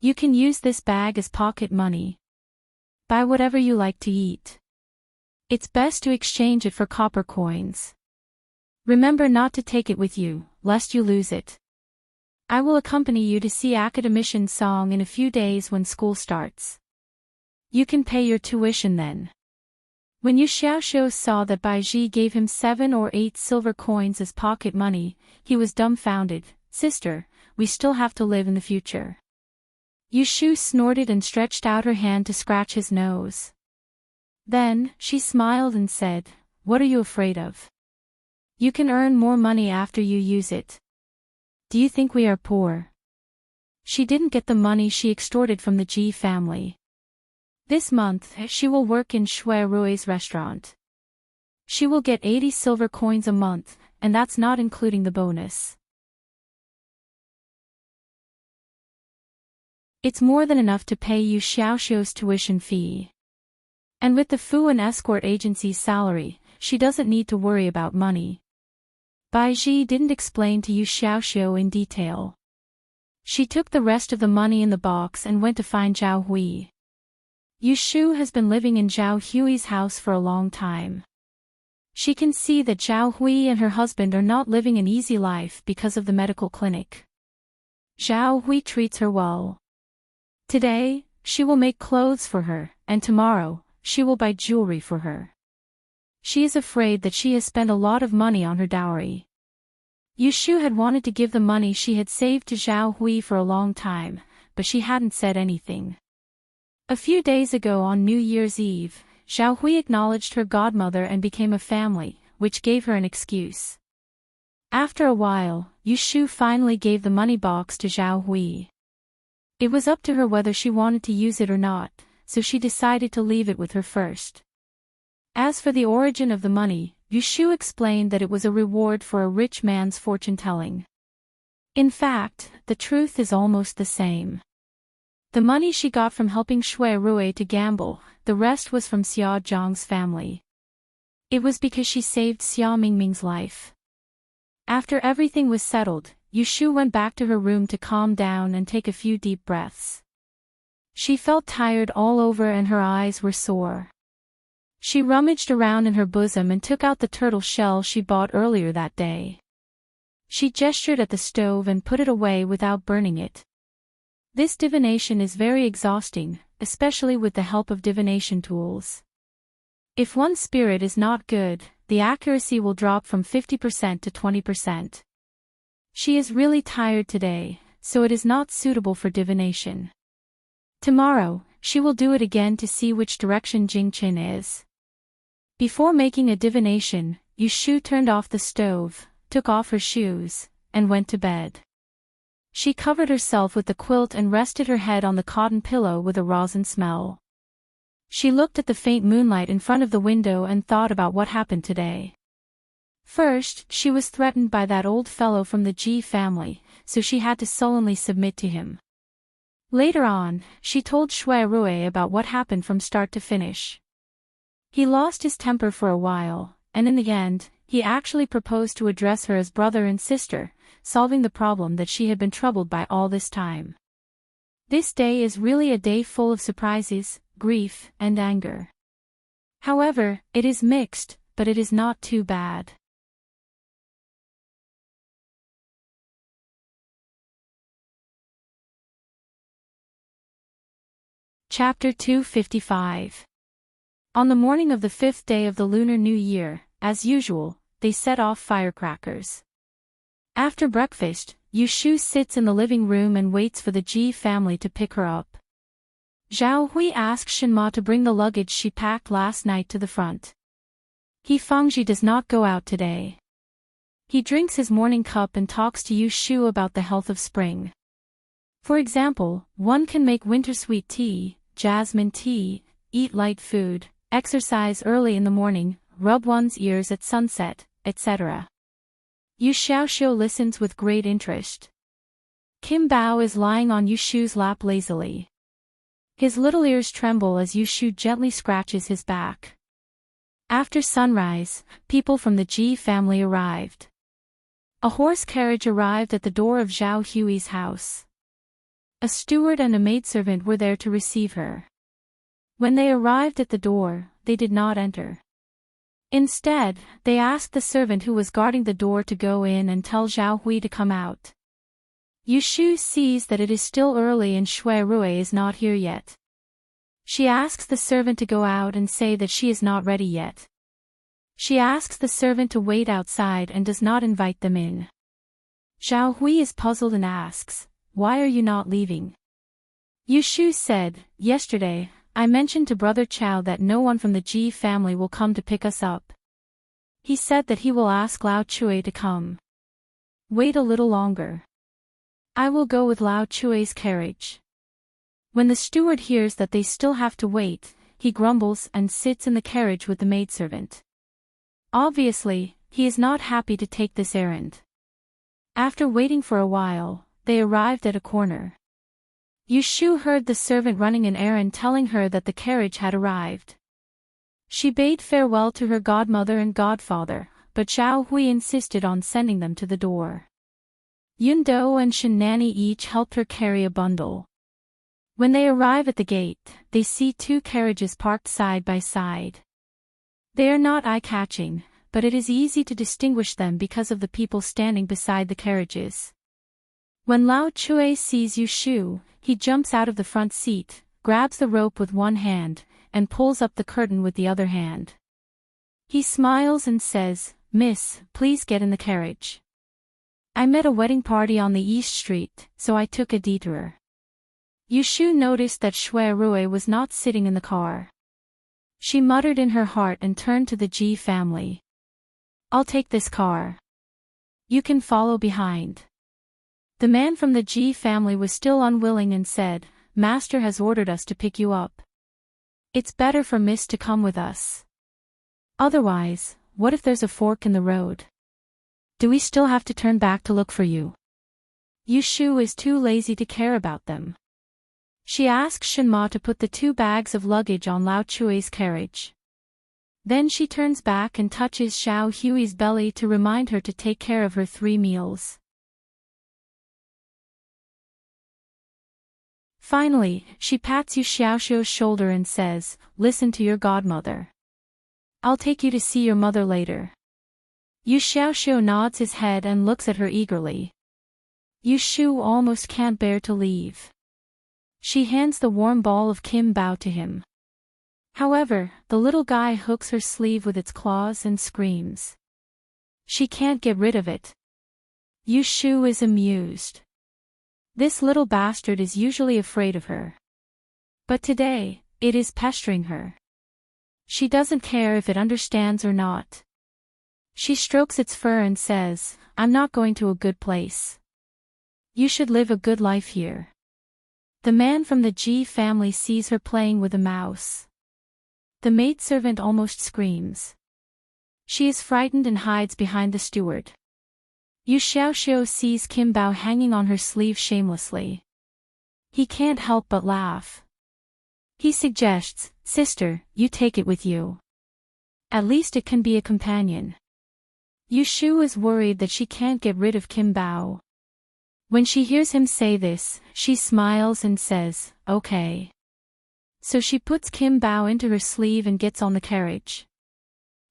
You can use this bag as pocket money. Buy whatever you like to eat. It's best to exchange it for copper coins. Remember not to take it with you, lest you lose it. I will accompany you to see Academician Song in a few days when school starts. You can pay your tuition then. When Yu Xiaoxiu saw that Bai Ji gave him 7 or 8 silver coins as pocket money, he was dumbfounded. Sister, we still have to live in the future. Yu Shu snorted and stretched out her hand to scratch his nose. Then, she smiled and said, what are you afraid of? You can earn more money after you use it. Do you think we are poor? She didn't get the money she extorted from the Ji family. This month, she will work in Shui Rui's restaurant. She will get 80 silver coins a month, and that's not including the bonus. It's more than enough to pay Yu Xiaoxiu's tuition fee. And with the Fu and escort agency's salary, she doesn't need to worry about money. Bai Ji didn't explain to Yu Xiaoxiu in detail. She took the rest of the money in the box and went to find Zhao Hui. Yu Shu has been living in Zhao Hui's house for a long time. She can see that Zhao Hui and her husband are not living an easy life because of the medical clinic. Zhao Hui treats her well. Today, she will make clothes for her, and tomorrow, she will buy jewelry for her. She is afraid that she has spent a lot of money on her dowry. Yu Shu had wanted to give the money she had saved to Zhao Hui for a long time, but she hadn't said anything. A few days ago on New Year's Eve, Zhao Hui acknowledged her godmother and became a family, which gave her an excuse. After a while, Yu Shu finally gave the money box to Zhao Hui. It was up to her whether she wanted to use it or not, so she decided to leave it with her first. As for the origin of the money, Yu Shu explained that it was a reward for a rich man's fortune-telling. In fact, the truth is almost the same. The money she got from helping Shui Rui to gamble, the rest was from Xia Zhang's family. It was because she saved Xia Mingming's life. After everything was settled, Yu Shu went back to her room to calm down and take a few deep breaths. She felt tired all over and her eyes were sore. She rummaged around in her bosom and took out the turtle shell she bought earlier that day. She gestured at the stove and put it away without burning it. This divination is very exhausting, especially with the help of divination tools. If one's spirit is not good, the accuracy will drop from 50% to 20%. She is really tired today, so it is not suitable for divination. Tomorrow, she will do it again to see which direction Jingqin is. Before making a divination, Yu Shu turned off the stove, took off her shoes, and went to bed. She covered herself with the quilt and rested her head on the cotton pillow with a rosin smell. She looked at the faint moonlight in front of the window and thought about what happened today. First, she was threatened by that old fellow from the Ji family, so she had to sullenly submit to him. Later on, she told Shui Rui about what happened from start to finish. He lost his temper for a while, and in the end, he actually proposed to address her as brother and sister, solving the problem that she had been troubled by all this time. This day is really a day full of surprises, grief, and anger. However, it is mixed, but it is not too bad. Chapter 255. On the morning of the 5th day of the Lunar New Year, as usual, they set off firecrackers. After breakfast, Yu Shu sits in the living room and waits for the Ji family to pick her up. Zhao Hui asked Shenma to bring the luggage she packed last night to the front. He Fangji does not go out today. He drinks his morning cup and talks to Yu Shu about the health of spring. For example, one can make winter sweet tea, jasmine tea, eat light food, exercise early in the morning, rub one's ears at sunset, etc. Yu Xiaoxiu listens with great interest. Kim Bao is lying on Yu Shu's lap lazily. His little ears tremble as Yu Shu gently scratches his back. After sunrise, people from the Ji family arrived. A horse carriage arrived at the door of Zhao Hui's house. A steward and a maidservant were there to receive her. When they arrived at the door, they did not enter. Instead, they asked the servant who was guarding the door to go in and tell Zhao Hui to come out. Yu Shu sees that it is still early and Shui Rui is not here yet. She asks the servant to go out and say that she is not ready yet. She asks the servant to wait outside and does not invite them in. Zhao Hui is puzzled and asks, "Why are you not leaving?" Yu Shu said, "Yesterday, I mentioned to Brother Chao that no one from the Ji family will come to pick us up. He said that he will ask Lao Chui to come. Wait a little longer. I will go with Lao Chui's carriage." When the steward hears that they still have to wait, he grumbles and sits in the carriage with the maidservant. Obviously, he is not happy to take this errand. After waiting for a while, they arrived at a corner. Yu Shu heard the servant running an errand telling her that the carriage had arrived. She bade farewell to her godmother and godfather, but Zhao Hui insisted on sending them to the door. Yun Do and Shen Nanny each helped her carry a bundle. When they arrive at the gate, they see two carriages parked side by side. They are not eye-catching, but it is easy to distinguish them because of the people standing beside the carriages. When Lao Chui sees Yu Shu, he jumps out of the front seat, grabs the rope with one hand, and pulls up the curtain with the other hand. He smiles and says, "Miss, please get in the carriage. I met a wedding party on the East Street, so I took a detour." Yu Shu noticed that Shui Rui was not sitting in the car. She muttered in her heart and turned to the Ji family. "I'll take this car. You can follow behind." The man from the Ji family was still unwilling and said, "Master has ordered us to pick you up. It's better for Miss to come with us. Otherwise, what if there's a fork in the road? Do we still have to turn back to look for you?" Yu Shu is too lazy to care about them. She asks Shenma to put the 2 bags of luggage on Lao Chui's carriage. Then she turns back and touches Zhao Hui's belly to remind her to take care of her 3 meals. Finally, she pats Yu Xiaoxiu's shoulder and says, "Listen to your godmother. I'll take you to see your mother later." Yu Xiaoxiu nods his head and looks at her eagerly. Yu Shu almost can't bear to leave. She hands the warm ball of Kim Bao to him. However, the little guy hooks her sleeve with its claws and screams. She can't get rid of it. Yu Shu is amused. This little bastard is usually afraid of her. But today, it is pestering her. She doesn't care if it understands or not. She strokes its fur and says, "I'm not going to a good place. You should live a good life here." The man from the Ji family sees her playing with a mouse. The maidservant almost screams. She is frightened and hides behind the steward. Yu Xiaoxiu sees Kim Bao hanging on her sleeve shamelessly. He can't help but laugh. He suggests, "Sister, you take it with you. At least it can be a companion." Yu Shu is worried that she can't get rid of Kim Bao. When she hears him say this, she smiles and says, "Okay." So she puts Kim Bao into her sleeve and gets on the carriage.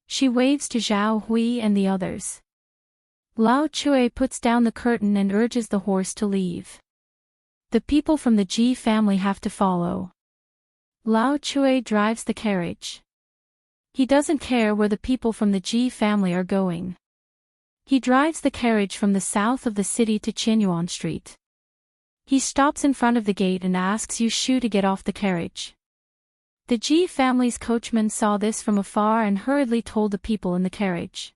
She waves to Zhao Hui and the others. Lao Chui puts down the curtain and urges the horse to leave. The people from the Ji family have to follow. Lao Chui drives the carriage. He doesn't care where the people from the Ji family are going. He drives the carriage from the south of the city to Qianyuan Street. He stops in front of the gate and asks Yu Shu to get off the carriage. The Ji family's coachman saw this from afar and hurriedly told the people in the carriage.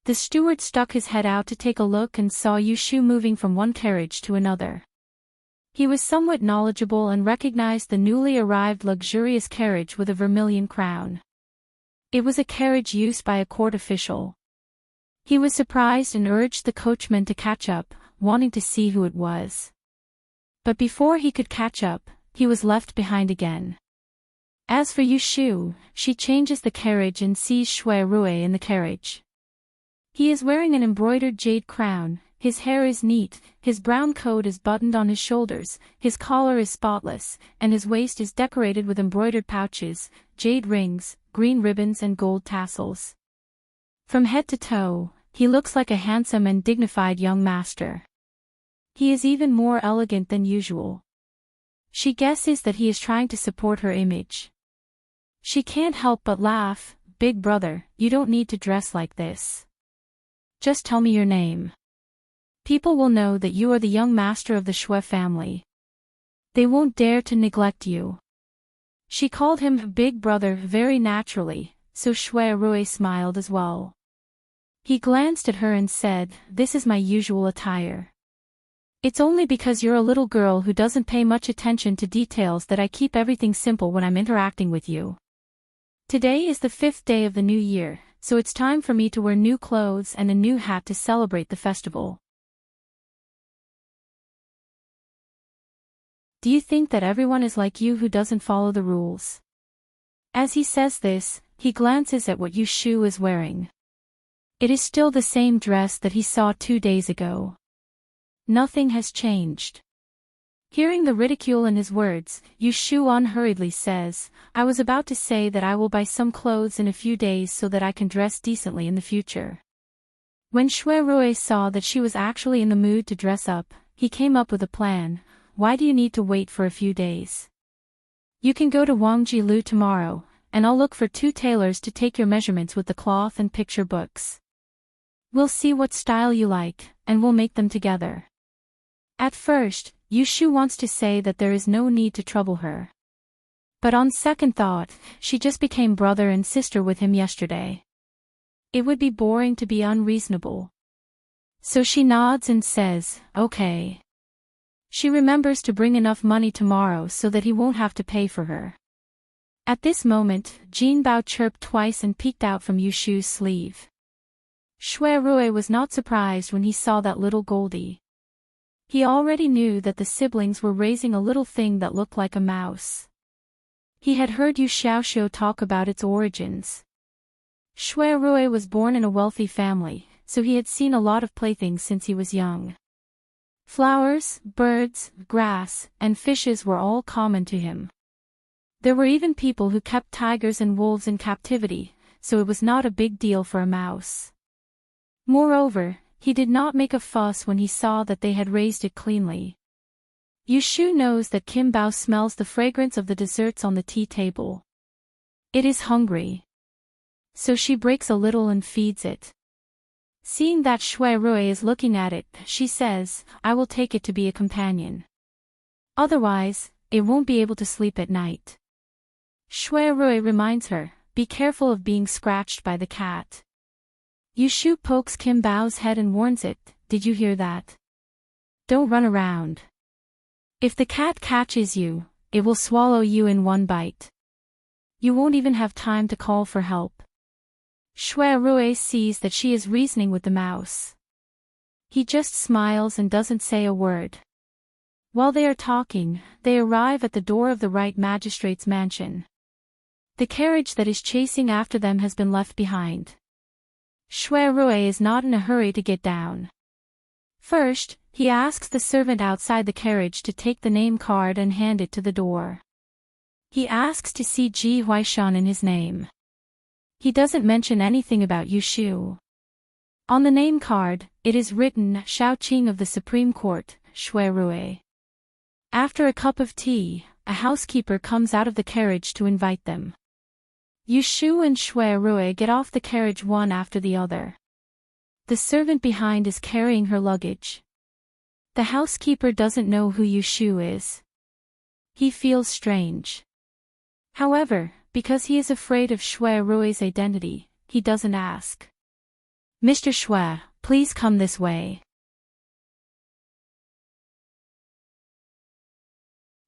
The steward stuck his head out to take a look and saw Yu Shu moving from one carriage to another. He was somewhat knowledgeable and recognized the newly arrived luxurious carriage with a vermilion crown. It was a carriage used by a court official. He was surprised and urged the coachman to catch up, wanting to see who it was. But before he could catch up, he was left behind again. As for Yu Shu, she changes the carriage and sees Shui Rue in the carriage. He is wearing an embroidered jade crown, his hair is neat, his brown coat is buttoned on his shoulders, his collar is spotless, and his waist is decorated with embroidered pouches, jade rings, green ribbons and gold tassels. From head to toe, he looks like a handsome and dignified young master. He is even more elegant than usual. She guesses that he is trying to support her image. She can't help but laugh. Big brother, you don't need to dress like this. Just tell me your name. People will know that you are the young master of the Shui family. They won't dare to neglect you. She called him big brother very naturally, so Shui Rue smiled as well. He glanced at her and said, "This is my usual attire. It's only because you're a little girl who doesn't pay much attention to details that I keep everything simple when I'm interacting with you. Today is the 5th day of the new year, so it's time for me to wear new clothes and a new hat to celebrate the festival. Do you think that everyone is like you who doesn't follow the rules?" As he says this, he glances at what Yu Shu is wearing. It is still the same dress that he saw 2 days ago. Nothing has changed. Hearing the ridicule in his words, Yu Shu unhurriedly says, "I was about to say that I will buy some clothes in a few days so that I can dress decently in the future." When Shui Rue saw that she was actually in the mood to dress up, he came up with a plan. "Why do you need to wait for a few days? You can go to Wangji Lu tomorrow, and I'll look for 2 tailors to take your measurements with the cloth and picture books. We'll see what style you like, and we'll make them together." At first, Yu Shu wants to say that there is no need to trouble her. But on second thought, she just became brother and sister with him yesterday. It would be boring to be unreasonable. So she nods and says, "Okay." She remembers to bring enough money tomorrow so that he won't have to pay for her. At this moment, Jin Bao chirped twice and peeked out from Yu Shu's sleeve. Shui Rue was not surprised when he saw that little Goldie. He already knew that the siblings were raising a little thing that looked like a mouse. He had heard Yu Xiaoxiu talk about its origins. Shui Rue was born in a wealthy family, so he had seen a lot of playthings since he was young. Flowers, birds, grass, and fishes were all common to him. There were even people who kept tigers and wolves in captivity, so it was not a big deal for a mouse. Moreover, he did not make a fuss when he saw that they had raised it cleanly. Yu Shu knows that Kim Bao smells the fragrance of the desserts on the tea table. It is hungry. So she breaks a little and feeds it. Seeing that Shui Rue is looking at it, she says, "I will take it to be a companion. Otherwise, it won't be able to sleep at night." Shui Rue reminds her, "Be careful of being scratched by the cat." Yu Shu pokes Kim Bao's head and warns it, "Did you hear that? Don't run around. If the cat catches you, it will swallow you in one bite. You won't even have time to call for help." Shui Rue sees that she is reasoning with the mouse. He just smiles and doesn't say a word. While they are talking, they arrive at the door of the right magistrate's mansion. The carriage that is chasing after them has been left behind. Shui Rue is not in a hurry to get down. First, he asks the servant outside the carriage to take the name card and hand it to the door. He asks to see Ji Huaishan in his name. He doesn't mention anything about Yu Shu. On the name card, it is written Shaoqing of the Supreme Court, Shui Rue. After a cup of tea, a housekeeper comes out of the carriage to invite them. Yu Shu and Shui Rue get off the carriage one after the other. The servant behind is carrying her luggage. The housekeeper doesn't know who Yushu is. He feels strange. However, because he is afraid of Shui Rui's identity, he doesn't ask. Mr. Shui, please come this way.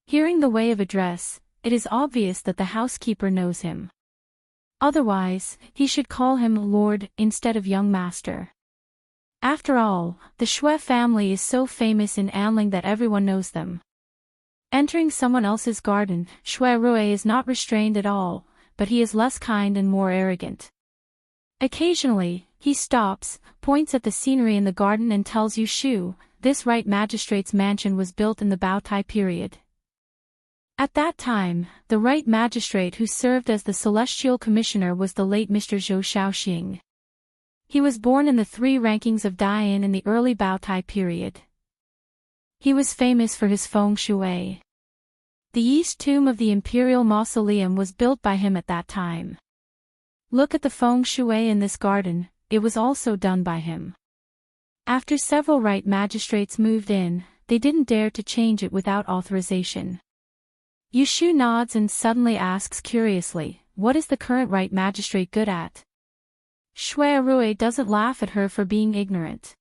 Hearing the way of address, it is obvious that the housekeeper knows him. Otherwise, he should call him Lord instead of young master. After all, the Shui family is so famous in Anling that everyone knows them. Entering someone else's garden, Shui Rui is not restrained at all, but he is less kind and more arrogant. Occasionally, he stops, points at the scenery in the garden and tells Yushu, this right magistrate's mansion was built in the Baotai period. At that time, the right magistrate who served as the celestial commissioner was the late Mr. Zhou Shaoxing. He was born in the 3 rankings of Daiyin in the early Baotai period. He was famous for his feng shui. The east tomb of the imperial mausoleum was built by him at that time. Look at the feng shui in this garden, it was also done by him. After several right magistrates moved in, they didn't dare to change it without authorization. Yushu nods and suddenly asks curiously, what is the current right magistrate good at? Shui Rui doesn't laugh at her for being ignorant.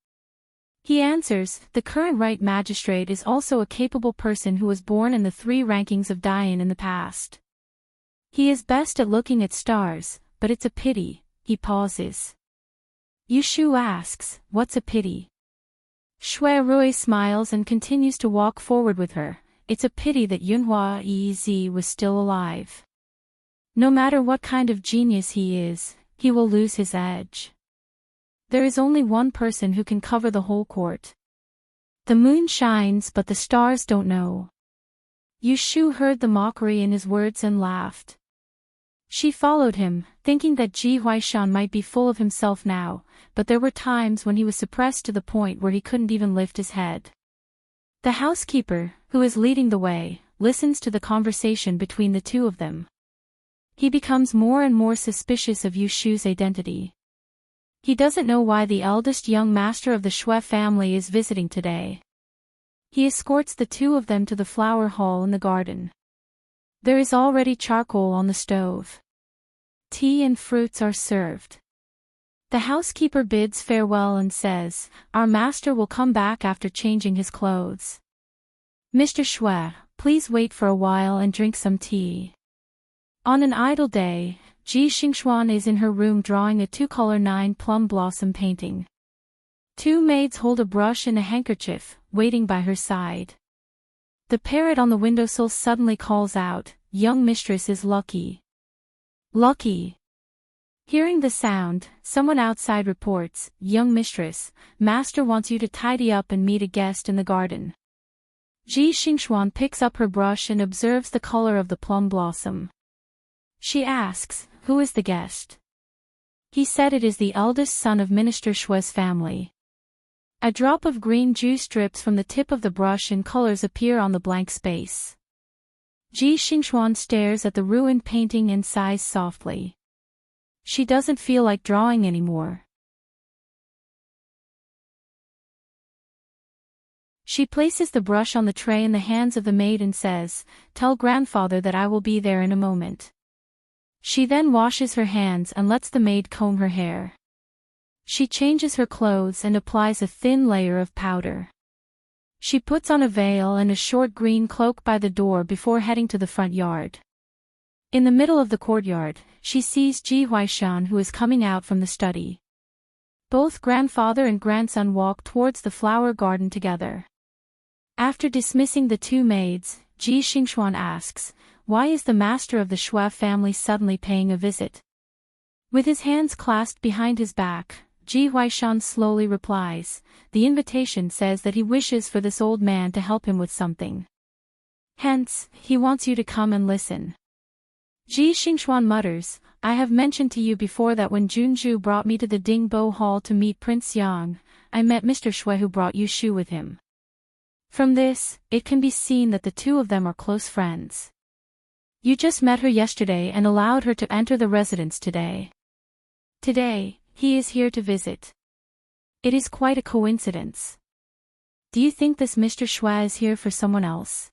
He answers, the current right magistrate is also a capable person who was born in the 3 rankings of Daiyin in the past. He is best at looking at stars, but it's a pity, he pauses. Yushu asks, what's a pity? Shui Rui smiles and continues to walk forward with her. It's a pity that Yunhua Ez was still alive. No matter what kind of genius he is, he will lose his edge. There is only one person who can cover the whole court. The moon shines but the stars don't know. Yushu heard the mockery in his words and laughed. She followed him, thinking that Ji Huaishan might be full of himself now, but there were times when he was suppressed to the point where he couldn't even lift his head. The housekeeper, who is leading the way, listens to the conversation between the two of them. He becomes more and more suspicious of Yushu's identity. He doesn't know why the eldest young master of the Shui family is visiting today. He escorts the two of them to the flower hall in the garden. There is already charcoal on the stove. Tea and fruits are served. The housekeeper bids farewell and says, our master will come back after changing his clothes. Mr. Shui, please wait for a while and drink some tea. On an idle day, Ji Xingxuan is in her room drawing a 2-color 9-plum blossom painting. 2 maids hold a brush and a handkerchief, waiting by her side. The parrot on the windowsill suddenly calls out, young mistress is lucky. Lucky. Hearing the sound, someone outside reports, young mistress, master wants you to tidy up and meet a guest in the garden. Ji Xingxuan picks up her brush and observes the color of the plum blossom. She asks, who is the guest? He said it is the eldest son of Minister Shui's family. A drop of green juice drips from the tip of the brush and colors appear on the blank space. Ji Xingxuan stares at the ruined painting and sighs softly. She doesn't feel like drawing anymore. She places the brush on the tray in the hands of the maid and says, tell grandfather that I will be there in a moment. She then washes her hands and lets the maid comb her hair. She changes her clothes and applies a thin layer of powder. She puts on a veil and a short green cloak by the door before heading to the front yard. In the middle of the courtyard, she sees Ji Huaishan who is coming out from the study. Both grandfather and grandson walk towards the flower garden together. After dismissing the 2 maids, Ji Xingxuan asks, why is the master of the Shui family suddenly paying a visit? With his hands clasped behind his back, Ji Huaishan slowly replies, the invitation says that he wishes for this old man to help him with something. Hence, he wants you to come and listen. Ji Xingxuan mutters, I have mentioned to you before that when Junju brought me to the Dingbo Hall to meet Prince Yang, I met Mr. Shui who brought Yushu with him. From this, it can be seen that the two of them are close friends. You just met her yesterday and allowed her to enter the residence today. Today, he is here to visit. It is quite a coincidence. Do you think this Mr. Schwa is here for someone else?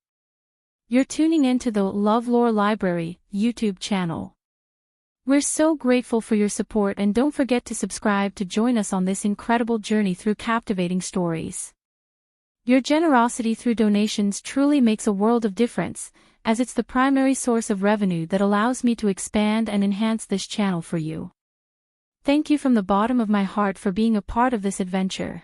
You're tuning in to the LoveLore Library YouTube channel. We're so grateful for your support, and don't forget to subscribe to join us on this incredible journey through captivating stories. Your generosity through donations truly makes a world of difference, as it's the primary source of revenue that allows me to expand and enhance this channel for you. Thank you from the bottom of my heart for being a part of this adventure.